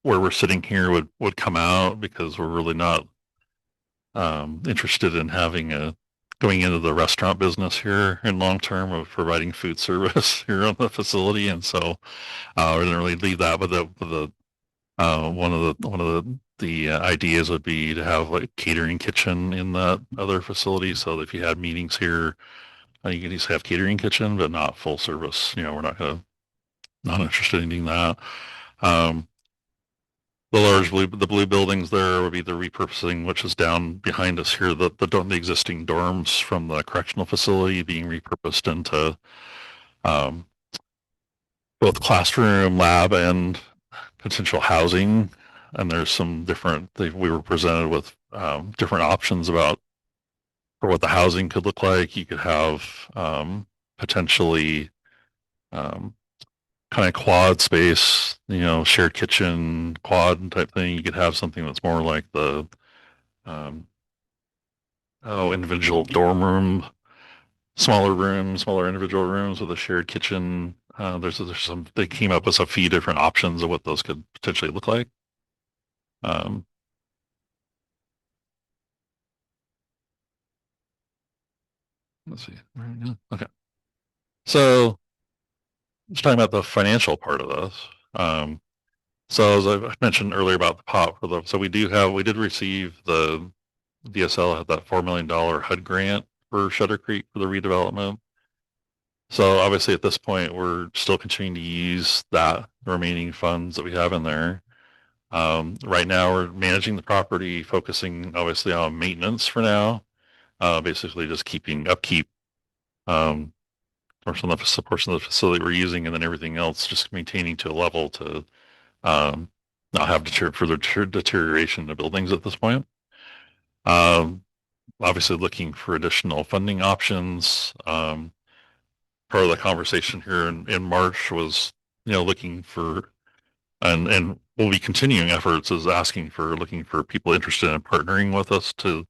where we're sitting here, would come out, because we're really not interested in going into the restaurant business here in long term of providing food service here on the facility. And so we didn't really leave that, but one of the ideas would be to have like catering kitchen in that other facility, so that if you had meetings here, you can just have catering kitchen, but not full service. We're not interested in doing that. The blue buildings there would be the repurposing, which is down behind us here, the existing dorms from the correctional facility being repurposed into both classroom, lab, and potential housing and there's some different, we were presented with different options about for what the housing could look like. You could have potentially kind of quad space, shared kitchen, quad type thing. You could have something that's more like the um, individual dorm room, smaller individual rooms with a shared kitchen. There's some, they came up with a few different options of what those could potentially look like. Um, let's see. Okay. So just talking about the financial part of this. So as I mentioned earlier about the pot for so we did receive the DSL had that $4 million HUD grant for Shutter Creek for the redevelopment. So obviously at this point, we're still continuing to use the remaining funds that we have in there. Right now we're managing the property, focusing obviously on maintenance for now. Basically just keeping upkeep, portion of the facility we're using, and then everything else just maintaining to a level to not have further deterioration in the buildings at this point. Obviously looking for additional funding options. Part of the conversation here in March was, looking for, and we'll be continuing efforts is looking for people interested in partnering with us to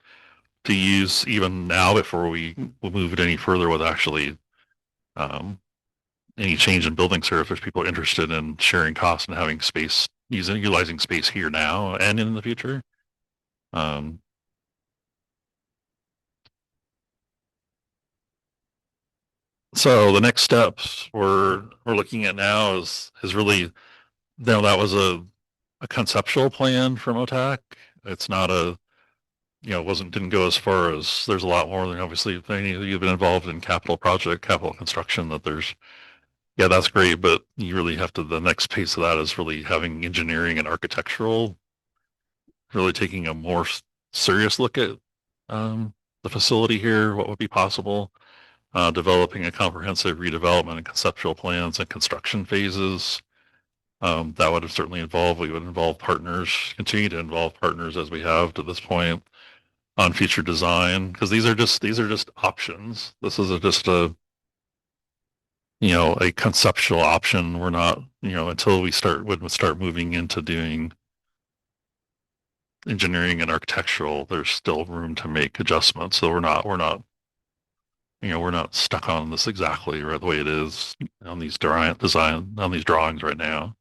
use even now before we move it any further with actually any change in building service. There's people interested in sharing costs and having space, utilizing space here now and in the future. So the next steps we're looking at now is really, that was a conceptual plan from OTAC. It's not didn't go as far as, there's a lot more than obviously if any of you have been involved in capital construction, that that's great, but you really have to, the next piece of that is really having engineering and architectural, really taking a more serious look at the facility here, what would be possible. Developing a comprehensive redevelopment and conceptual plans and construction phases. That would have certainly we would involve partners, continue to involve partners as we have to this point on future design, because these are just options. This is just a conceptual option. We're not, until we start moving into doing engineering and architectural, there's still room to make adjustments. So we're not stuck on this exactly right the way it is on these drawings right now.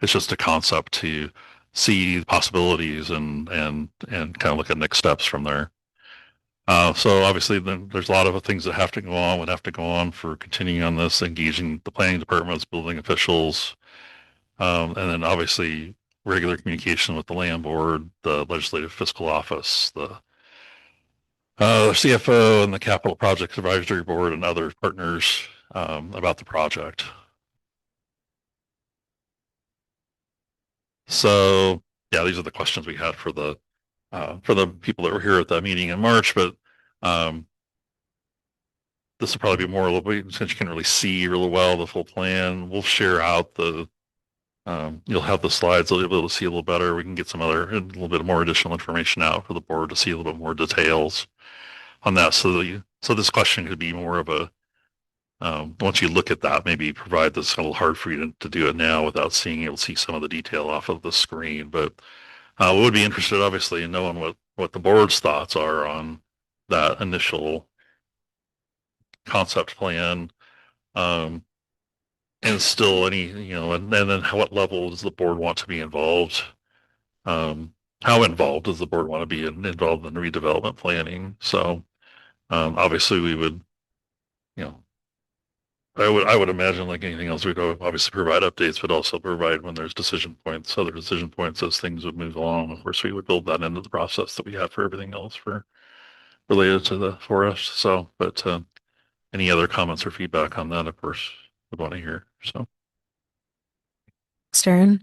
It's just a concept to see possibilities and kind of look at next steps from there. So obviously then there's a lot of things that would have to go on for continuing on this, engaging the planning departments, building officials, and then obviously regular communication with the land board, the legislative fiscal office, the CFO and the Capital Project Advisory Board and other partners about the project. So yeah, these are the questions we had for the people that were here at that meeting in March, but this will probably be more a little bit, since you can really see really well the full plan. We'll share out you'll have the slides, you'll be able to see a little better. We can get a little bit more additional information out for the board to see a little bit more details on that. So this question could be more of a, once you look at that, maybe provide this a little hard for you to do it now without able to see some of the detail off of the screen. But we would be interested, obviously, in knowing what the board's thoughts are on that initial concept plan. And still and then what level does the board want to be involved? How involved does the board want to be involved in redevelopment planning? So obviously we would, I would imagine like anything else, we'd obviously provide updates, but also provide when there's other decision points as things would move along. Of course, we would build that into the process that we have for everything else related to the forest. So, but any other comments or feedback on that, of course, would want to hear. So. Darren.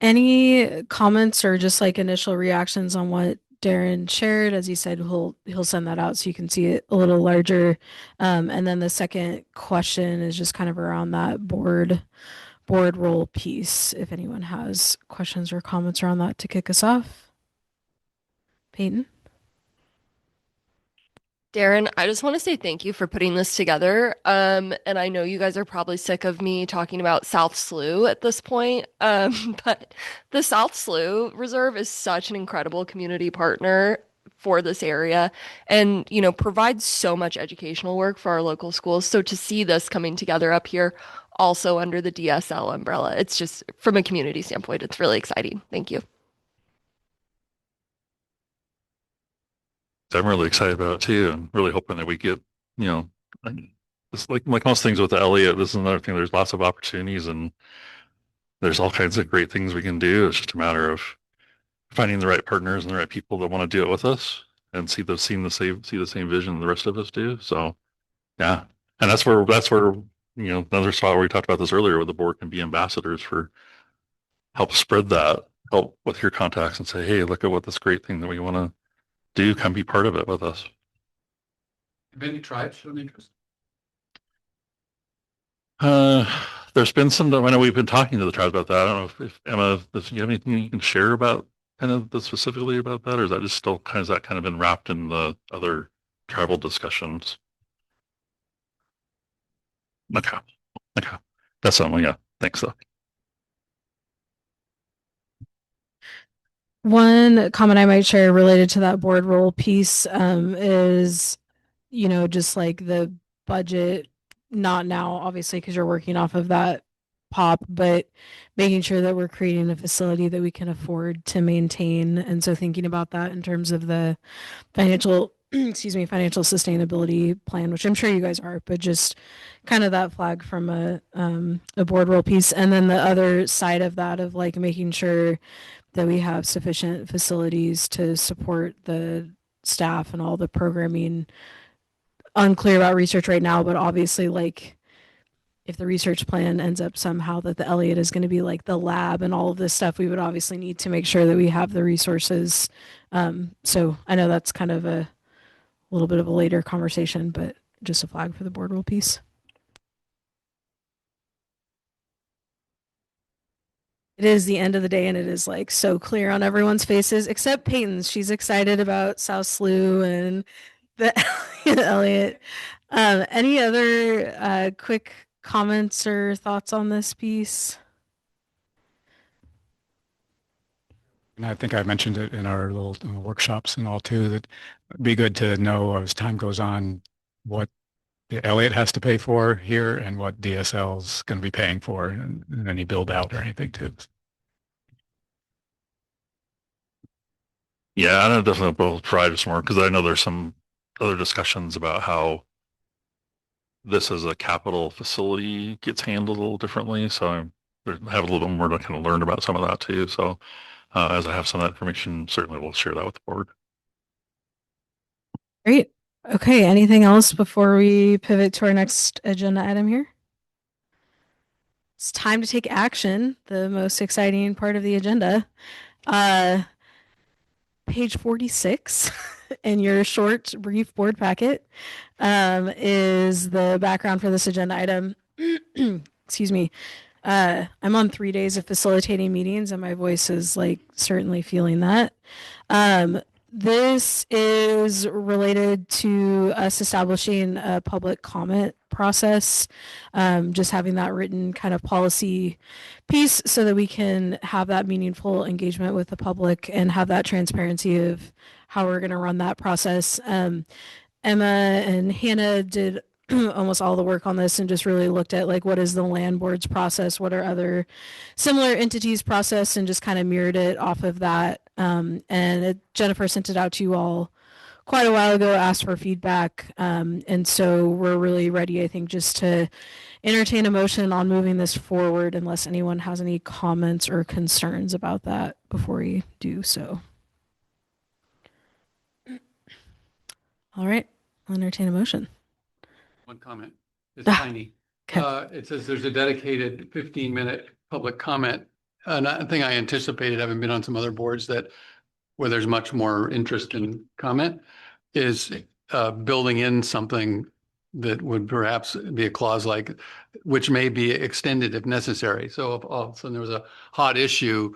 Any comments or just like initial reactions on what Darren shared? As he said, he'll send that out so you can see it a little larger. And then the second question is just kind of around that board board role piece, if anyone has questions or comments around that to kick us off. Peyton? Darren, I just want to say thank you for putting this together. And I know you guys are probably sick of me talking about South Slough at this point. But the South Slough Reserve is such an incredible community partner for this area and, you know, provides so much educational work for our local schools. So to see this coming together up here, also under the DSL umbrella, it's just from a community standpoint, it's really exciting. Thank you. I'm really excited about it too, and really hoping that we get, you know, it's like most things with the Elliott, this is another thing. There's lots of opportunities and there's all kinds of great things we can do. It's just a matter of finding the right partners and the right people that want to do it with us and see the same vision the rest of us do. So yeah. And that's where, you know, another spot where we talked about this earlier, where the board can be ambassadors for help spread that, help with your contacts and say, hey, look at what this great thing that we want to do, come be part of it with us. Have any tribes shown interest? There's been some, I know we've been talking to the tribes about that. I don't know if Emma, do you have anything you can share about kind of specifically about that, or is that just still kind of, that kind of been wrapped in the other tribal discussions? Okay. Okay. That's something, yeah. Thanks though. One comment I might share related to that board role piece is, you know, just like the budget, not now, obviously, because you're working off of that pop, but making sure that we're creating a facility that we can afford to maintain. And so thinking about that in terms of the financial, excuse me, financial sustainability plan, which I'm sure you guys are, but just kind of that flag from a board role piece. And then the other side of that of like making sure that we have sufficient facilities to support the staff and all the programming. Unclear about research right now, but obviously like if the research plan ends up somehow that the Elliott is going to be like the lab and all of this stuff, we would obviously need to make sure that we have the resources. So I know that's kind of a little bit of a later conversation, but just a flag for the board rule piece. It is the end of the day and it is like so clear on everyone's faces except Peyton's. She's excited about South Slough and the Elliott. Any other quick comments or thoughts on this piece? And I think I mentioned it in our little workshops and all too, that it'd be good to know as time goes on what the Elliott has to pay for here and what DSL's going to be paying for and any build out or anything too. Yeah, I know definitely both tribes more because I know there's some other discussions about how this as a capital facility gets handled a little differently. So I have a little bit more to kind of learn about some of that too. So as I have some of that information, certainly we'll share that with the board. Great. Okay, anything else before we pivot to our next agenda item here? It's time to take action, the most exciting part of the agenda. Page 46 in your short, brief board packet is the background for this agenda item. Excuse me. I'm on 3 days of facilitating meetings and my voice is like certainly feeling that. This is related to us establishing a public comment process, just having that written kind of policy piece so that we can have that meaningful engagement with the public and have that transparency of how we're going to run that process. Emma and Hannah did almost all the work on this and just really looked at like what is the land board's process, what are other similar entities process, and just kind of mirrored it off of that. Jennifer sent it out to you all quite a while ago, asked for feedback, and so we're really ready, I think, just to entertain a motion on moving this forward unless anyone has any comments or concerns about that before we do so. All right, I'll entertain a motion. One comment. It's tiny. It says there's a dedicated 15-minute public comment. Another thing I anticipated, having been on some other boards that where there's much more interest in comment, is building in something that would perhaps be a clause like, which may be extended if necessary. So if all of a sudden there was a hot issue,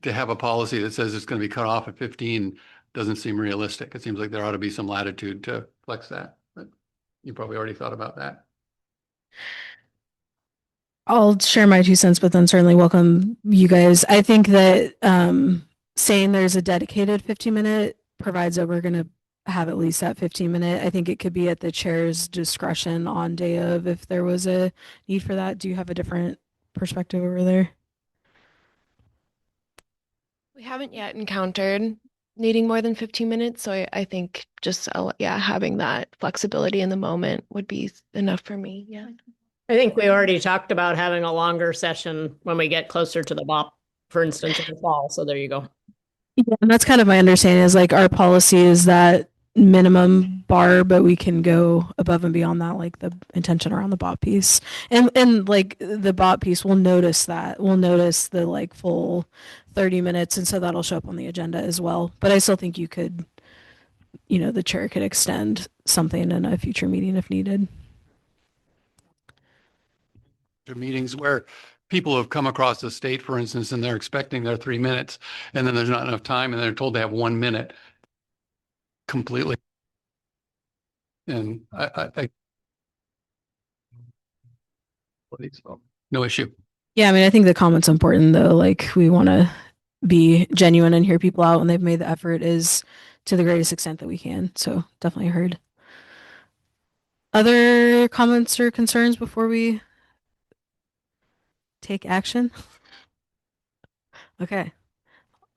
to have a policy that says it's going to be cut off at 15 doesn't seem realistic. It seems like there ought to be some latitude to flex that, but you probably already thought about that. I'll share my 2 cents, but then certainly welcome you guys. I think that saying there's a dedicated 15-minute provides that we're going to have at least that 15-minute. I think it could be at the chair's discretion on day of if there was a need for that. Do you have a different perspective over there? We haven't yet encountered needing more than 15 minutes, so I think just having that flexibility in the moment would be enough for me. Yeah. I think we already talked about having a longer session when we get closer to the BOP, for instance, in the fall. So there you go. Yeah, and that's kind of my understanding is like our policy is that minimum bar, but we can go above and beyond that, like the intention around the bot piece. And like the bot piece, we'll notice that. We'll notice the like full 30 minutes, and so that'll show up on the agenda as well. But I still think you could, the chair could extend something in a future meeting if needed. Meetings where people have come across the state, for instance, and they're expecting their 3 minutes, and then there's not enough time, and they're told they have 1 minute completely. And no issue. Yeah, I mean, I think the comment's important though. Like we want to be genuine and hear people out when they've made the effort is to the greatest extent that we can. So definitely heard. Other comments or concerns before we take action? Okay.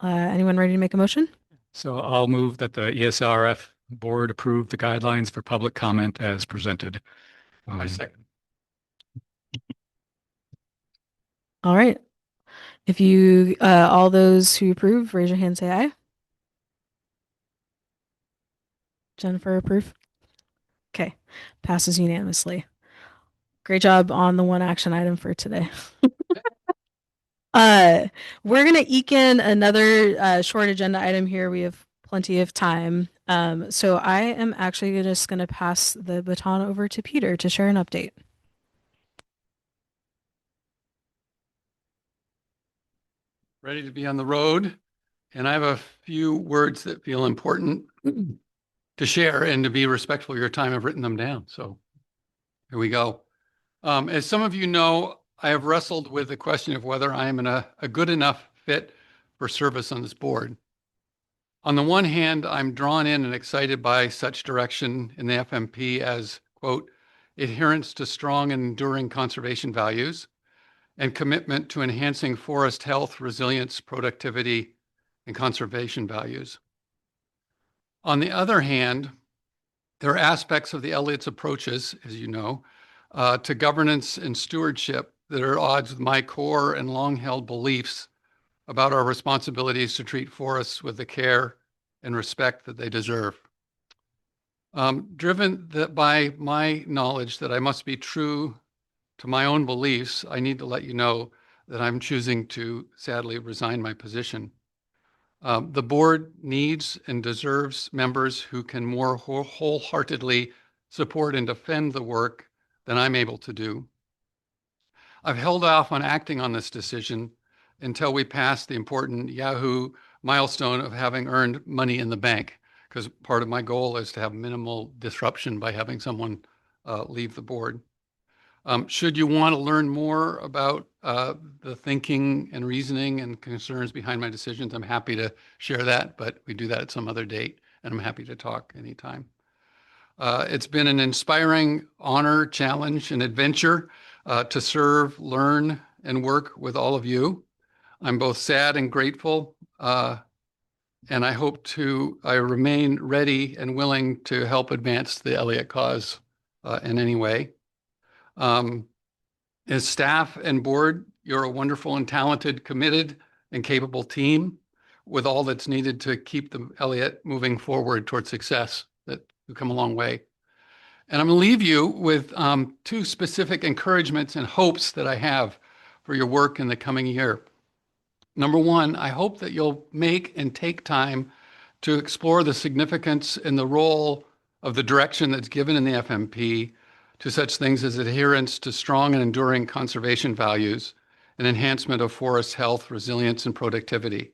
Anyone ready to make a motion? So I'll move that the ESRF board approve the guidelines for public comment as presented. I second. All right. If you, all those who approve, raise your hand, say aye. Jennifer, approve? Okay. Passes unanimously. Great job on the one action item for today. We're gonna eke in another short agenda item here. We have plenty of time. So I am actually just gonna pass the baton over to Peter to share an update. Ready to be on the road. And I have a few words that feel important to share and to be respectful of your time. I've written them down. So here we go. As some of you know, I have wrestled with the question of whether I am a good enough fit for service on this board. On the one hand, I'm drawn in and excited by such direction in the FMP as, quote, adherence to strong and enduring conservation values and commitment to enhancing forest health, resilience, productivity, and conservation values. On the other hand, there are aspects of the Elliott's approaches, as you know, to governance and stewardship that are at odds with my core and long-held beliefs about our responsibilities to treat forests with the care and respect that they deserve. Driven by my knowledge that I must be true to my own beliefs, I need to let you know that I'm choosing to sadly resign my position. The board needs and deserves members who can more wholeheartedly support and defend the work than I'm able to do. I've held off on acting on this decision until we pass the important Yahoo milestone of having earned money in the bank, because part of my goal is to have minimal disruption by having someone leave the board. Should you want to learn more about the thinking and reasoning and concerns behind my decisions, I'm happy to share that, but we do that at some other date, and I'm happy to talk anytime. It's been an inspiring honor, challenge, and adventure to serve, learn, and work with all of you. I'm both sad and grateful, and I remain ready and willing to help advance the Elliott cause in any way. As staff and board, you're a wonderful and talented, committed, and capable team with all that's needed to keep the Elliott moving forward toward success. That you've come a long way. And I'm going to leave you with two specific encouragements and hopes that I have for your work in the coming year. Number one, I hope that you'll make and take time to explore the significance and the role of the direction that's given in the FMP to such things as adherence to strong and enduring conservation values and enhancement of forest health, resilience, and productivity.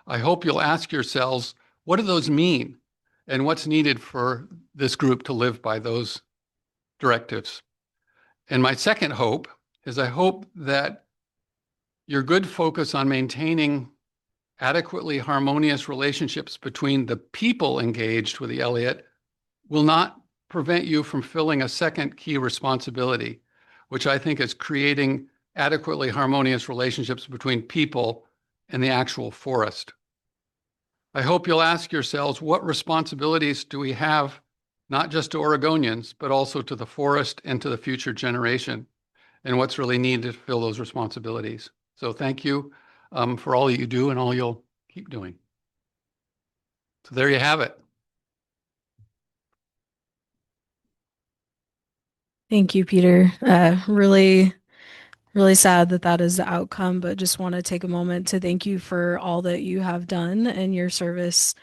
I hope you'll ask yourselves, what do those mean? And what's needed for this group to live by those directives? And my second hope is I hope that your good focus on maintaining adequately harmonious relationships between the people engaged with the Elliott will not prevent you from filling a second key responsibility, which I think is creating adequately harmonious relationships between people and the actual forest. I hope you'll ask yourselves, what responsibilities do we have, not just to Oregonians, but also to the forest and to the future generation, and what's really needed to fill those responsibilities. So thank you for all that you do and all you'll keep doing. So there you have it. Thank you, Peter. Really sad that that is the outcome, but just want to take a moment to thank you for all that you have done and your service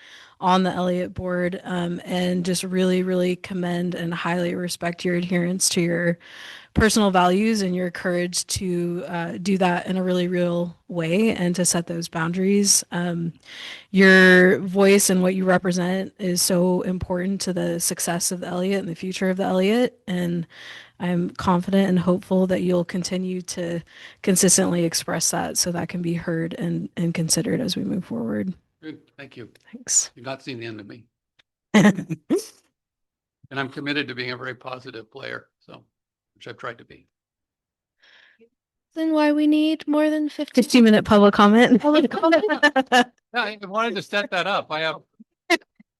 on the Elliott board, and just really commend and highly respect your adherence to your personal values and your courage to do that in a really real way and to set those boundaries. Your voice and what you represent is so important to the success of the Elliott and the future of the Elliott. And I'm confident and hopeful that you'll continue to consistently express that so that can be heard and considered as we move forward. Good, thank you. Thanks. You've not seen the end of me. And I'm committed to being a very positive player, so, which I've tried to be. Then why we need more than 15-minute public comment. Yeah, I wanted to set that up. I have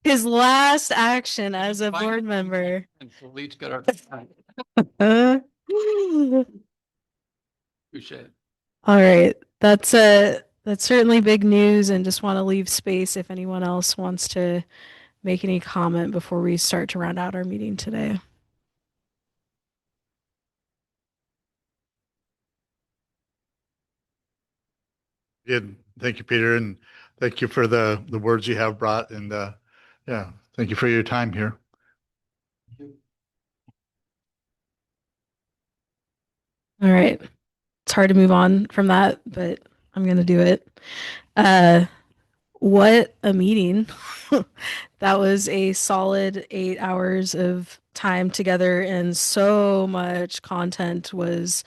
His last action as a board member. and so we'll each get our touche. All right. That's certainly big news, and just want to leave space if anyone else wants to make any comment before we start to round out our meeting today. Good. Thank you, Peter, and thank you for the words you have brought, and yeah, thank you for your time here. All right. It's hard to move on from that, but I'm going to do it. What a meeting. That was a solid 8 hours of time together, and so much content was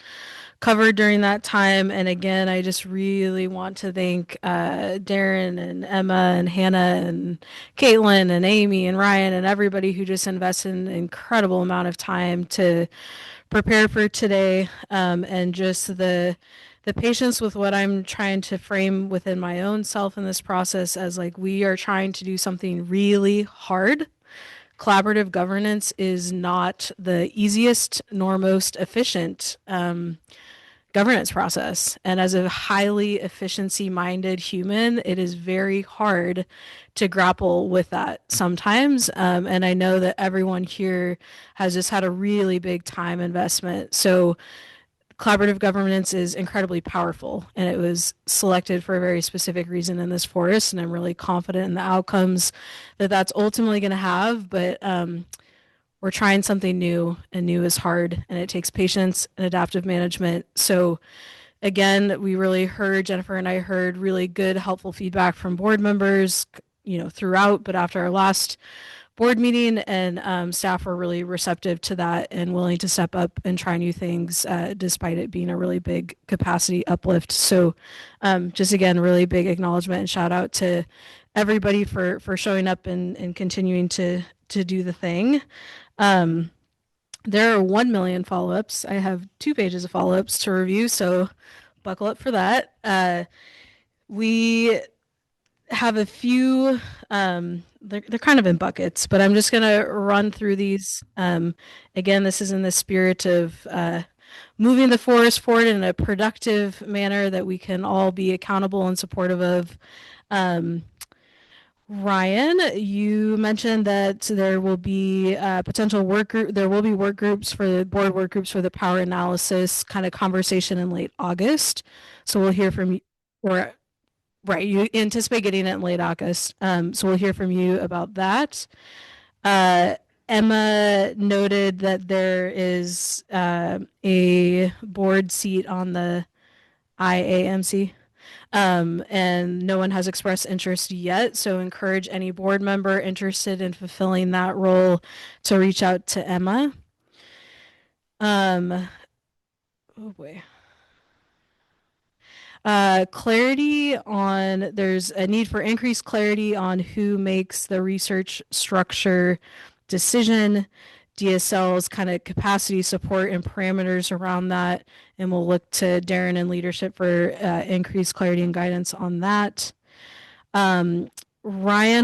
covered during that time. And again, I just really want to thank Darren and Emma and Hannah and Caitlin and Amy and Ryan and everybody who just invested an incredible amount of time to prepare for today, and just the patience with what I'm trying to frame within my own self in this process as like we are trying to do something really hard. Collaborative governance is not the easiest nor most efficient governance process. And as a highly efficiency-minded human, it is very hard to grapple with that sometimes. And I know that everyone here has just had a really big time investment. So collaborative governance is incredibly powerful, and it was selected for a very specific reason in this forest. And I'm really confident in the outcomes that that's ultimately going to have. But we're trying something new, and new is hard, and it takes patience and adaptive management. So again, we really heard, Jennifer and I heard really good, helpful feedback from board members, throughout, but after our last board meeting, and staff were really receptive to that and willing to step up and try new things, despite it being a really big capacity uplift. So just again, really big acknowledgement and shout out to everybody for showing up and continuing to do the thing. There are 1 million follow-ups. I have 2 pages of follow-ups to review, so buckle up for that. We have a few, they're kind of in buckets, but I'm just going to run through these. Again, this is in the spirit of moving the forest forward in a productive manner that we can all be accountable and supportive of. Ryan, you mentioned that there will be potential work group. There will be work groups for the board work groups for the power analysis kind of conversation in late August. So we'll hear from you, or right, you anticipate getting it in late August. So we'll hear from you about that. Emma noted that there is a board seat on the IAMC. And no one has expressed interest yet, so encourage any board member interested in fulfilling that role to reach out to Emma. Oh boy. There's a need for increased clarity on who makes the research structure decision, DSL's kind of capacity support and parameters around that. And we'll look to Darren and leadership for increased clarity and guidance on that. Ryan,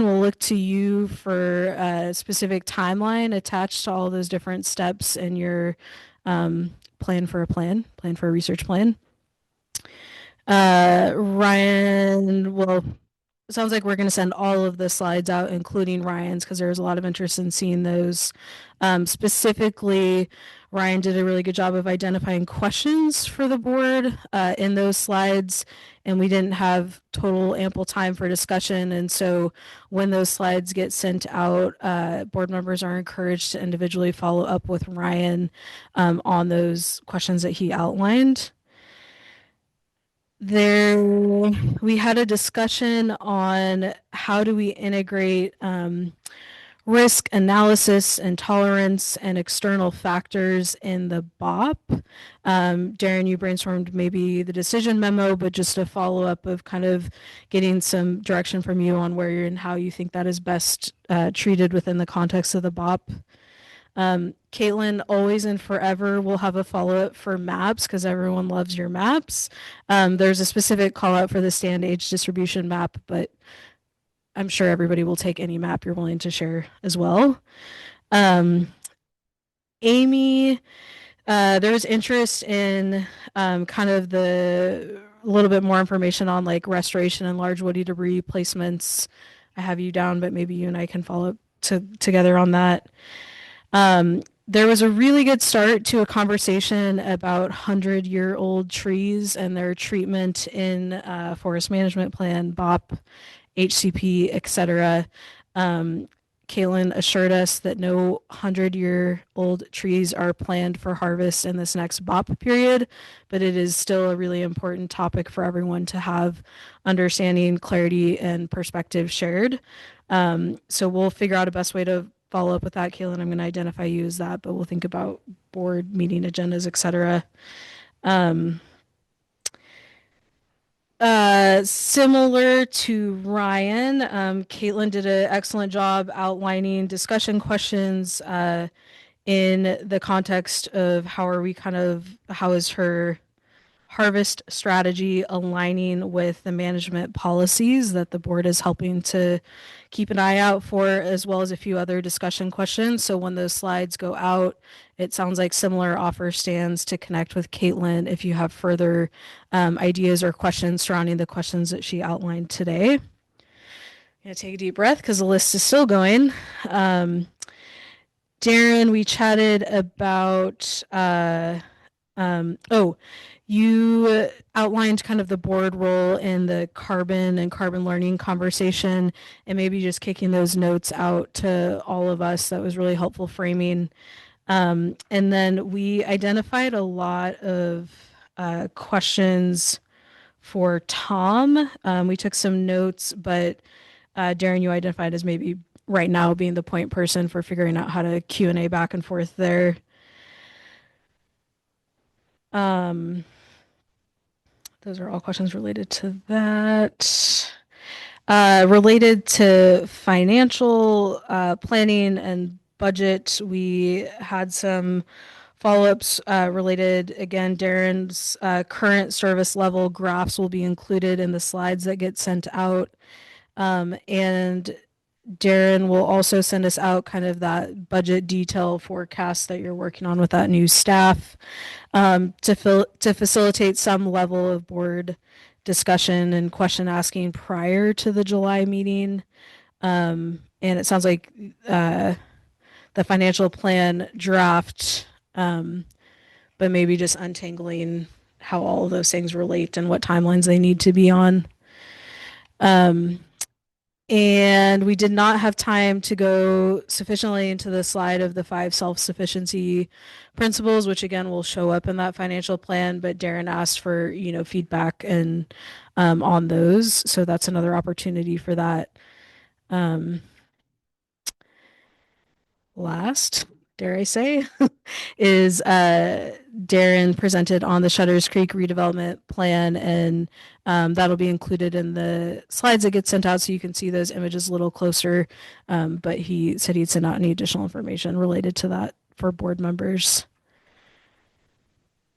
will look to you for a specific timeline attached to all those different steps in your plan for a research plan. Ryan, well, it sounds like we're going to send all of the slides out, including Ryan's, because there's a lot of interest in seeing those. Specifically, Ryan did a really good job of identifying questions for the board in those slides, and we didn't have total ample time for discussion. And so when those slides get sent out, board members are encouraged to individually follow up with Ryan on those questions that he outlined. We had a discussion on how do we integrate risk analysis and tolerance and external factors in the BOP. Darren, you brainstormed maybe the decision memo, but just a follow-up of kind of getting some direction from you on where you're and how you think that is best treated within the context of the BOP. Caitlin, always and forever, will have a follow-up for maps because everyone loves your maps. There's a specific call out for the stand age distribution map, but I'm sure everybody will take any map you're willing to share as well. Amy, there's interest in kind of a little bit more information on like restoration and large woody debris placements. I have you down, but maybe you and I can follow up together on that. There was a really good start to a conversation about 100-year-old trees and their treatment in forest management plan, BOP, HCP, etc. Caitlin assured us that no 100-year-old trees are planned for harvest in this next BOP period, but it is still a really important topic for everyone to have understanding, clarity, and perspective shared. So we'll figure out a best way to follow up with that, Caitlin. I'm going to identify you as that, but we'll think about board meeting agendas, etc. Similar to Ryan, Caitlin did an excellent job outlining discussion questions in the context of how is her harvest strategy aligning with the management policies that the board is helping to keep an eye out for, as well as a few other discussion questions. So when those slides go out, it sounds like similar offer stands to connect with Caitlin if you have further ideas or questions surrounding the questions that she outlined today. I'm going to take a deep breath because the list is still going. Darren, we chatted about, you outlined kind of the board role in the carbon and carbon learning conversation, and maybe just kicking those notes out to all of us. That was really helpful framing. And then we identified a lot of questions for Tom. We took some notes, but Darren, you identified as maybe right now being the point person for figuring out how to Q&A back and forth there. Those are all questions related to that. Related to financial planning and budget, we had some follow-ups related. Again, Darren's current service level graphs will be included in the slides that get sent out. And Darren will also send us out kind of that budget detail forecast that you're working on with that new staff to facilitate some level of board discussion and question asking prior to the July meeting. And it sounds like the financial plan draft, but maybe just untangling how all of those things relate and what timelines they need to be on. And we did not have time to go sufficiently into the slide of the 5 self-sufficiency principles, which again will show up in that financial plan. But Darren asked for, feedback and on those. So that's another opportunity for that. Last, dare I say, is Darren presented on the Shutters Creek redevelopment plan, and that'll be included in the slides that get sent out so you can see those images a little closer. But he said he'd send out any additional information related to that for board members.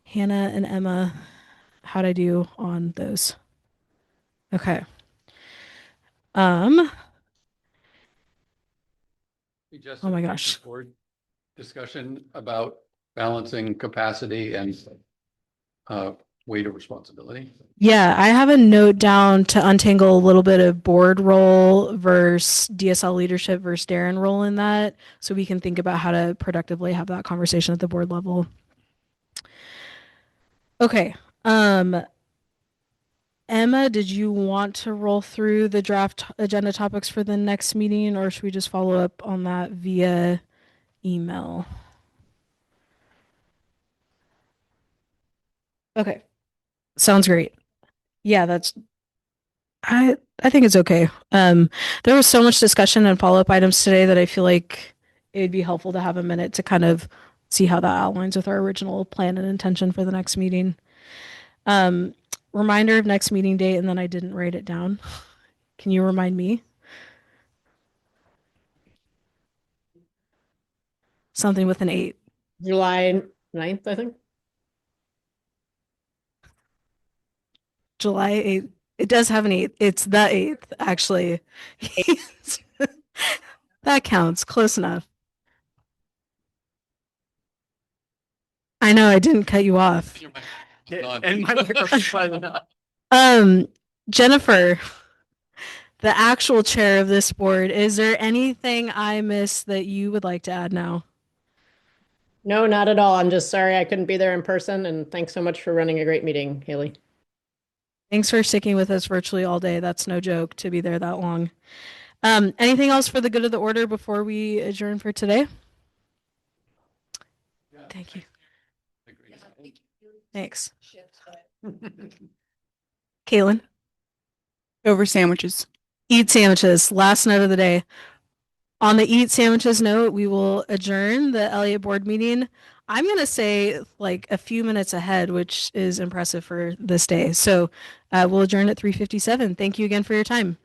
Hannah and Emma, how'd I do on those? Okay. Oh my gosh. Board discussion about balancing capacity and weight of responsibility. Yeah, I have a note down to untangle a little bit of board role versus DSL leadership versus Darren role in that, so we can think about how to productively have that conversation at the board level. Okay. Emma, did you want to roll through the draft agenda topics for the next meeting, or should we just follow up on that via email? Okay. Sounds great. Yeah, I think it's okay. There was so much discussion and follow-up items today that I feel like it would be helpful to have a minute to kind of see how that aligns with our original plan and intention for the next meeting. Reminder of next meeting date, and then I didn't write it down. Can you remind me? Something with an 8. July 9th, I think. July 8th. It does have an 8th. It's the 8th, actually. That counts. Close enough. I know I didn't cut you off. And my microphone's not. Jennifer, the actual chair of this board, is there anything I missed that you would like to add now? No, not at all. I'm just sorry I couldn't be there in person, and thanks so much for running a great meeting, Haley. Thanks for sticking with us virtually all day. That's no joke to be there that long. Anything else for the good of the order before we adjourn for today? Thank you. Thanks. Caitlin? Over sandwiches. Eat sandwiches. Last note of the day. On the eat sandwiches note, we will adjourn the Elliott board meeting. I'm going to say like a few minutes ahead, which is impressive for this day. So we'll adjourn at 3:57. Thank you again for your time.